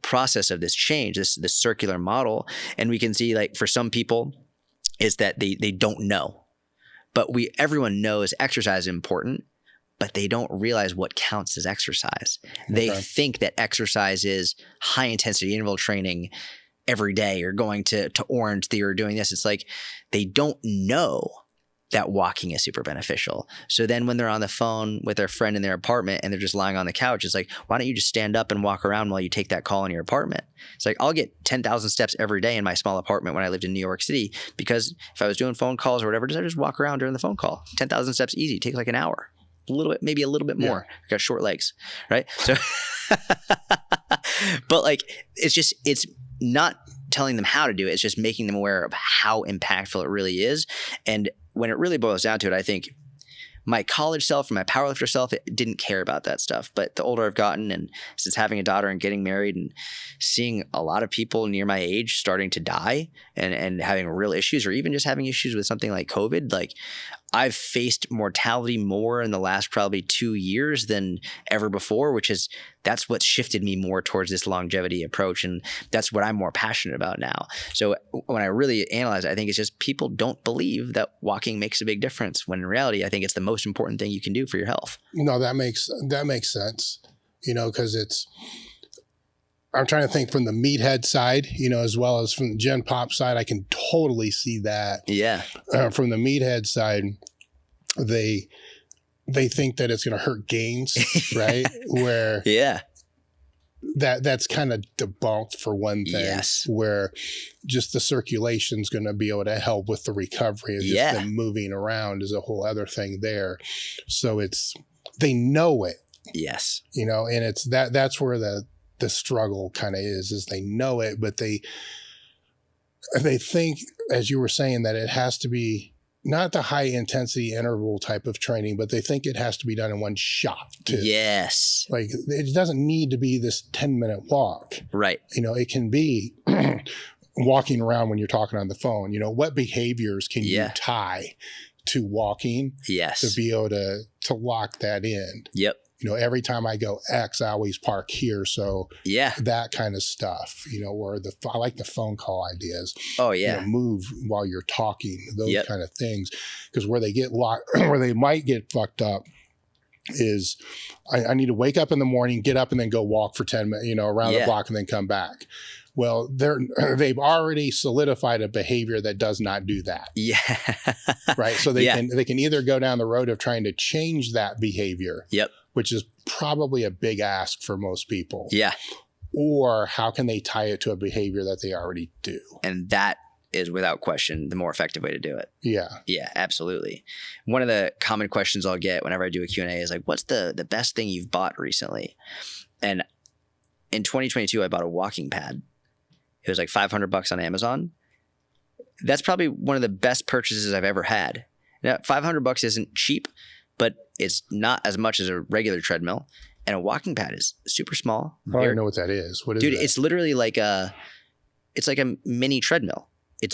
process of this change, this circular model, and we can see, like, for some people, is that they don't know. But everyone knows exercise is important, but they don't realize what counts as exercise. They think that exercise is high intensity interval training every day, or going to Orange Theory, or doing this. It's like they don't know that walking is super beneficial. So then when they're on the phone with their friend in their apartment and they're just lying on the couch, it's like, why don't you just stand up and walk around while you take that call in your apartment? It's like, I'll get 10,000 steps every day in my small apartment when I lived in New York City, because if I was doing phone calls or whatever, I just walk around during the phone call. 10,000 steps easy. It takes like an hour. A little bit, maybe a little bit more. I got short legs, right? So, but like, it's not telling them how to do it. It's just making them aware of how impactful it really is. And when it really boils down to it, I think my college self and my powerlifter self, it didn't care about that stuff. But the older I've gotten, and since having a daughter and getting married and seeing a lot of people near my age starting to die and having real issues, or even just having issues with something like COVID, like I've faced mortality more in the last probably 2 years than ever before, that's what shifted me more towards this longevity approach. And that's what I'm more passionate about now. So when I really analyze it, I think it's just people don't believe that walking makes a big difference, when in reality, I think it's the most important thing you can do for your health. No, that makes sense, because I'm trying to think from the meathead side, as well as from the Gen Pop side. I can totally see that. Yeah. From the meathead side, they think that it's going to hurt gains, right? Where that's kind of debunked for one thing. Yes. Where just the circulation is going to be able to help with the recovery, and just them moving around is a whole other thing there. So they know it. Yes. And it's that's where the struggle kind of is they know it, but they think, as you were saying, that it has to be not the high intensity interval type of training, but they think it has to be done in one shot too. Yes. Like it doesn't need to be this 10-minute walk. Right. It can be walking around when you're talking on the phone. What behaviors can you tie to walking? Yes. To be able to lock that in. Yep. Every time I go X, I always park here. So that kind of stuff, where I like the phone call ideas. Oh yeah. Move while you're talking, those kind of things. Because where they get where they might get fucked up is I need to wake up in the morning, get up and then go walk for 10 minutes, around the block and then come back. Well, they've already solidified a behavior that does not do that. Yeah. Right. So they can either go down the road of trying to change that behavior. Yep. Which is probably a big ask for most people. Yeah. Or how can they tie it to a behavior that they already do? And that is without question the more effective way to do it. Yeah. Yeah, absolutely. One of the common questions I'll get whenever I do a Q&A is like, what's the best thing you've bought recently? And in 2022, I bought a walking pad. It was like $500 on Amazon. that's probably one of the best purchases I've ever had. Now, $500 isn't cheap, but it's not as much as a regular treadmill. And a walking pad is super small. I don't know what that is. What is dude, that? It's literally like a mini treadmill.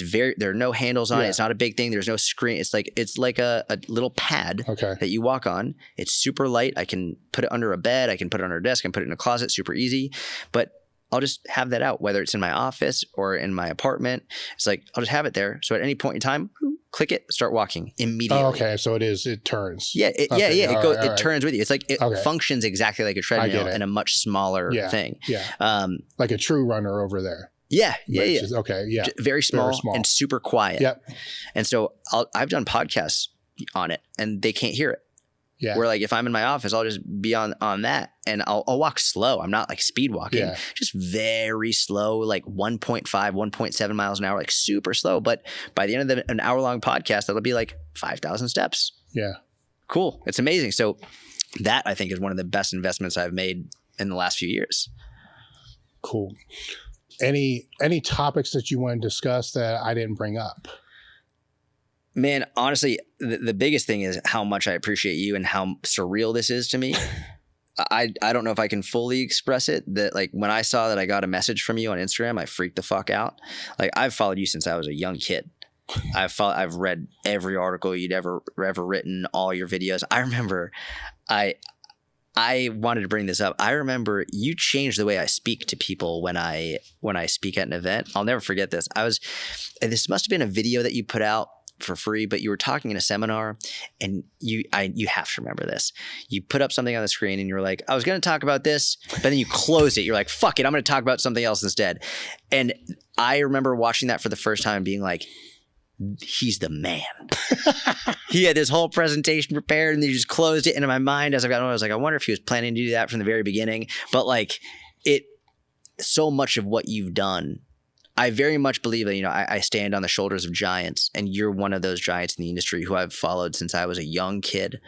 There are no handles on it. It's not a big thing. There's no screen. It's like a little pad that you walk on. It's super light. I can put it under a bed. I can put it under a desk. I can put it in a closet. Super easy. But I'll just have that out, whether it's in my office or in my apartment. It's like, I'll just have it there. So at any point in time, click it, start walking immediately. Oh, okay. So it turns. Yeah. It turns with you. It's like, it functions exactly like a treadmill in a much smaller thing. Yeah. Like a true runner over there. Yeah. Okay. Yeah. Very small and super quiet. Yep. And so I've done podcasts on it and they can't hear it. Yeah. Where like if I'm in my office, I'll just be on that and I'll walk slow. I'm not like speed walking, just very slow, like 1.5, 1.7 miles an hour, like super slow. But by the end of an hour long podcast, that'll be like 5,000 steps. Yeah. Cool. It's amazing. So that I think is one of the best investments I've made in the last few years. Cool. Any topics that you want to discuss that I didn't bring up? Man, honestly, the biggest thing is how much I appreciate you and how surreal this is to me. I don't know if I can fully express it. That like when I saw that I got a message from you on Instagram, I freaked the fuck out. Like I've followed you since I was a young kid. I've read every article you'd ever written, all your videos. I remember I wanted to bring this up. I remember you changed the way I speak to people when I speak at an event. I'll never forget this. This must have been a video that you put out for free, but you were talking in a seminar and you have to remember this. You put up something on the screen and you were like, I was going to talk about this, but then you closed it. You're like, fuck it. I'm going to talk about something else instead. And I remember watching that for the first time and being like, he's the man. He had this whole presentation prepared and he just closed it. And in my mind, as I've gotten older, I was like, I wonder if he was planning to do that from the very beginning. But so much of what you've done, I very much believe that, I stand on the shoulders of giants, and you're one of those giants in the industry who I've followed since I was a young kid.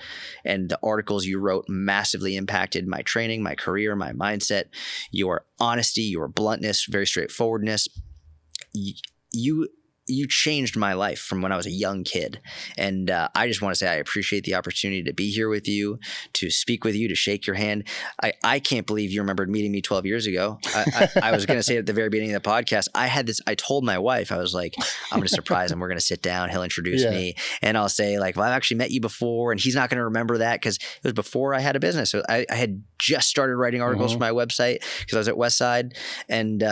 And the articles you wrote massively impacted my training, my career, my mindset, your honesty, your bluntness, very straightforwardness. You changed my life from when I was a young kid. And I just want to say I appreciate the opportunity to be here with you, to speak with you, to shake your hand. I can't believe you remembered meeting me 12 years ago. I was going to say at the very beginning of the podcast, I told my wife, I was like, I'm going to surprise him. We're going to sit down. He'll introduce me. And I'll say like, well, I've actually met you before. And he's not going to remember that because it was before I had a business. So I had just started writing articles for my website because I was at Westside. And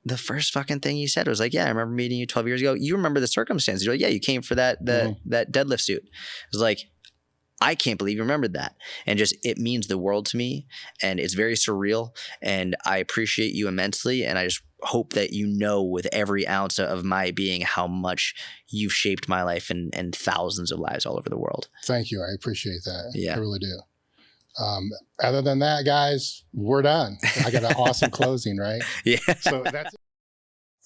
the first fucking thing you said was like, yeah, I remember meeting you 12 years ago. You remember the circumstances. You're like, yeah, you came for that deadlift suit. It was like, I can't believe you remembered that. And just, it means the world to me. And it's very surreal. And I appreciate you immensely. And I just hope that with every ounce of my being how much you've shaped my life and thousands of lives all over the world. Thank you. I appreciate that. Yeah. I really do. Other than that, guys, we're done. I got an awesome closing, right? Yeah. So that's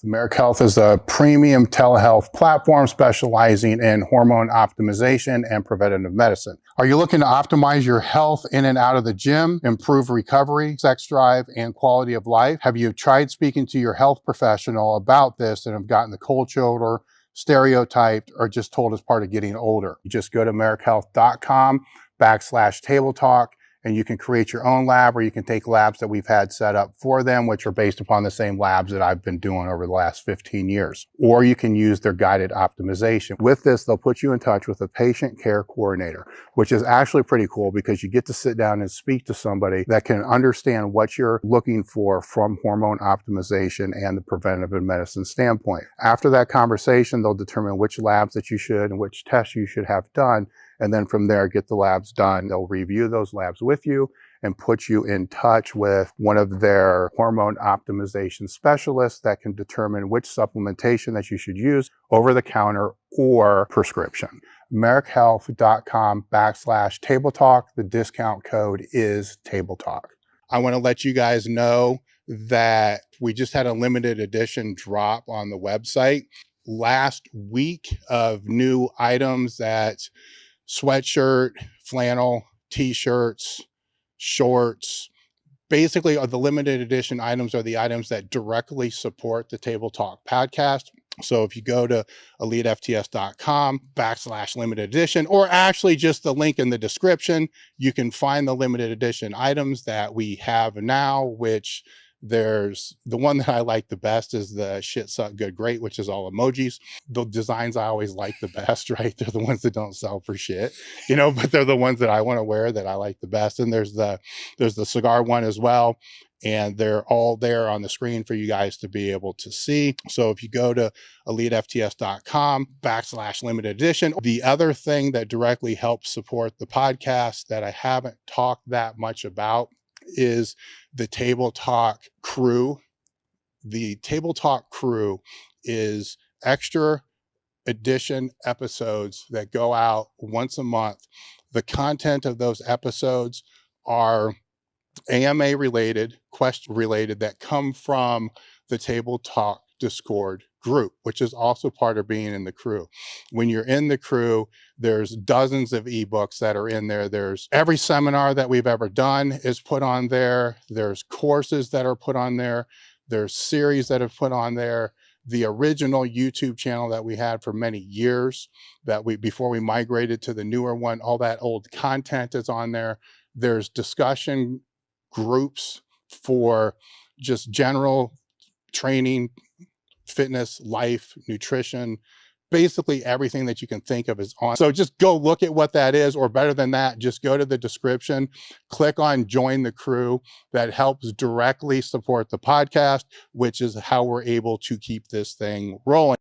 Merrick Health is a premium telehealth platform specializing in hormone optimization and preventative medicine. Are you looking to optimize your health in and out of the gym, improve recovery, sex drive, and quality of life? Have you tried speaking to your health professional about this and have gotten the cold shoulder, stereotyped, or just told as part of getting older? You just go to merrickhealth.com/table talk, and you can create your own lab, or you can take labs that we've had set up for them, which are based upon the same labs that I've been doing over the last 15 years. Or you can use their guided optimization. With this, they'll put you in touch with a patient care coordinator, which is actually pretty cool because you get to sit down and speak to somebody that can understand what you're looking for from hormone optimization and the preventative medicine standpoint. After that conversation, they'll determine which labs that you should and which tests you should have done. And then from there, get the labs done. They'll review those labs with you and put you in touch with one of their hormone optimization specialists that can determine which supplementation that you should use over the counter or prescription. merrickhealth.com/table talk. The discount code is table talk. I want to let you guys know that we just had a limited edition drop on the website last week of new items that sweatshirt, flannel, t-shirts, shorts. Basically, the limited edition items are the items that directly support the Table Talk podcast. So if you go to elitefts.com/limited edition, or actually just the link in the description, you can find the limited edition items that we have now, which there's the one that I like the best is the shit, suck, good, great, which is all emojis. The designs I always like the best, right? They're the ones that don't sell for shit, but they're the ones that I want to wear that I like the best. And there's the cigar one as well. And they're all there on the screen for you guys to be able to see. So if you go to elitefts.com/limited edition, the other thing that directly helps support the podcast that I haven't talked that much about is the Table Talk crew. The Table Talk crew is extra edition episodes that go out once a month. The content of those episodes are AMA related, question related, that come from the Table Talk Discord group, which is also part of being in the crew. When you're in the crew, there's dozens of ebooks that are in there. There's every seminar that we've ever done is put on there. There's courses that are put on there. There's series that have put on there. The original YouTube channel that we had for many years before we migrated to the newer one, all that old content is on there. There's discussion groups for just general training, fitness, life, nutrition, basically everything that you can think of is on. So just go look at what that is, or better than that, just go to the description, click on join the crew. That helps directly support the podcast, which is how we're able to keep this thing rolling.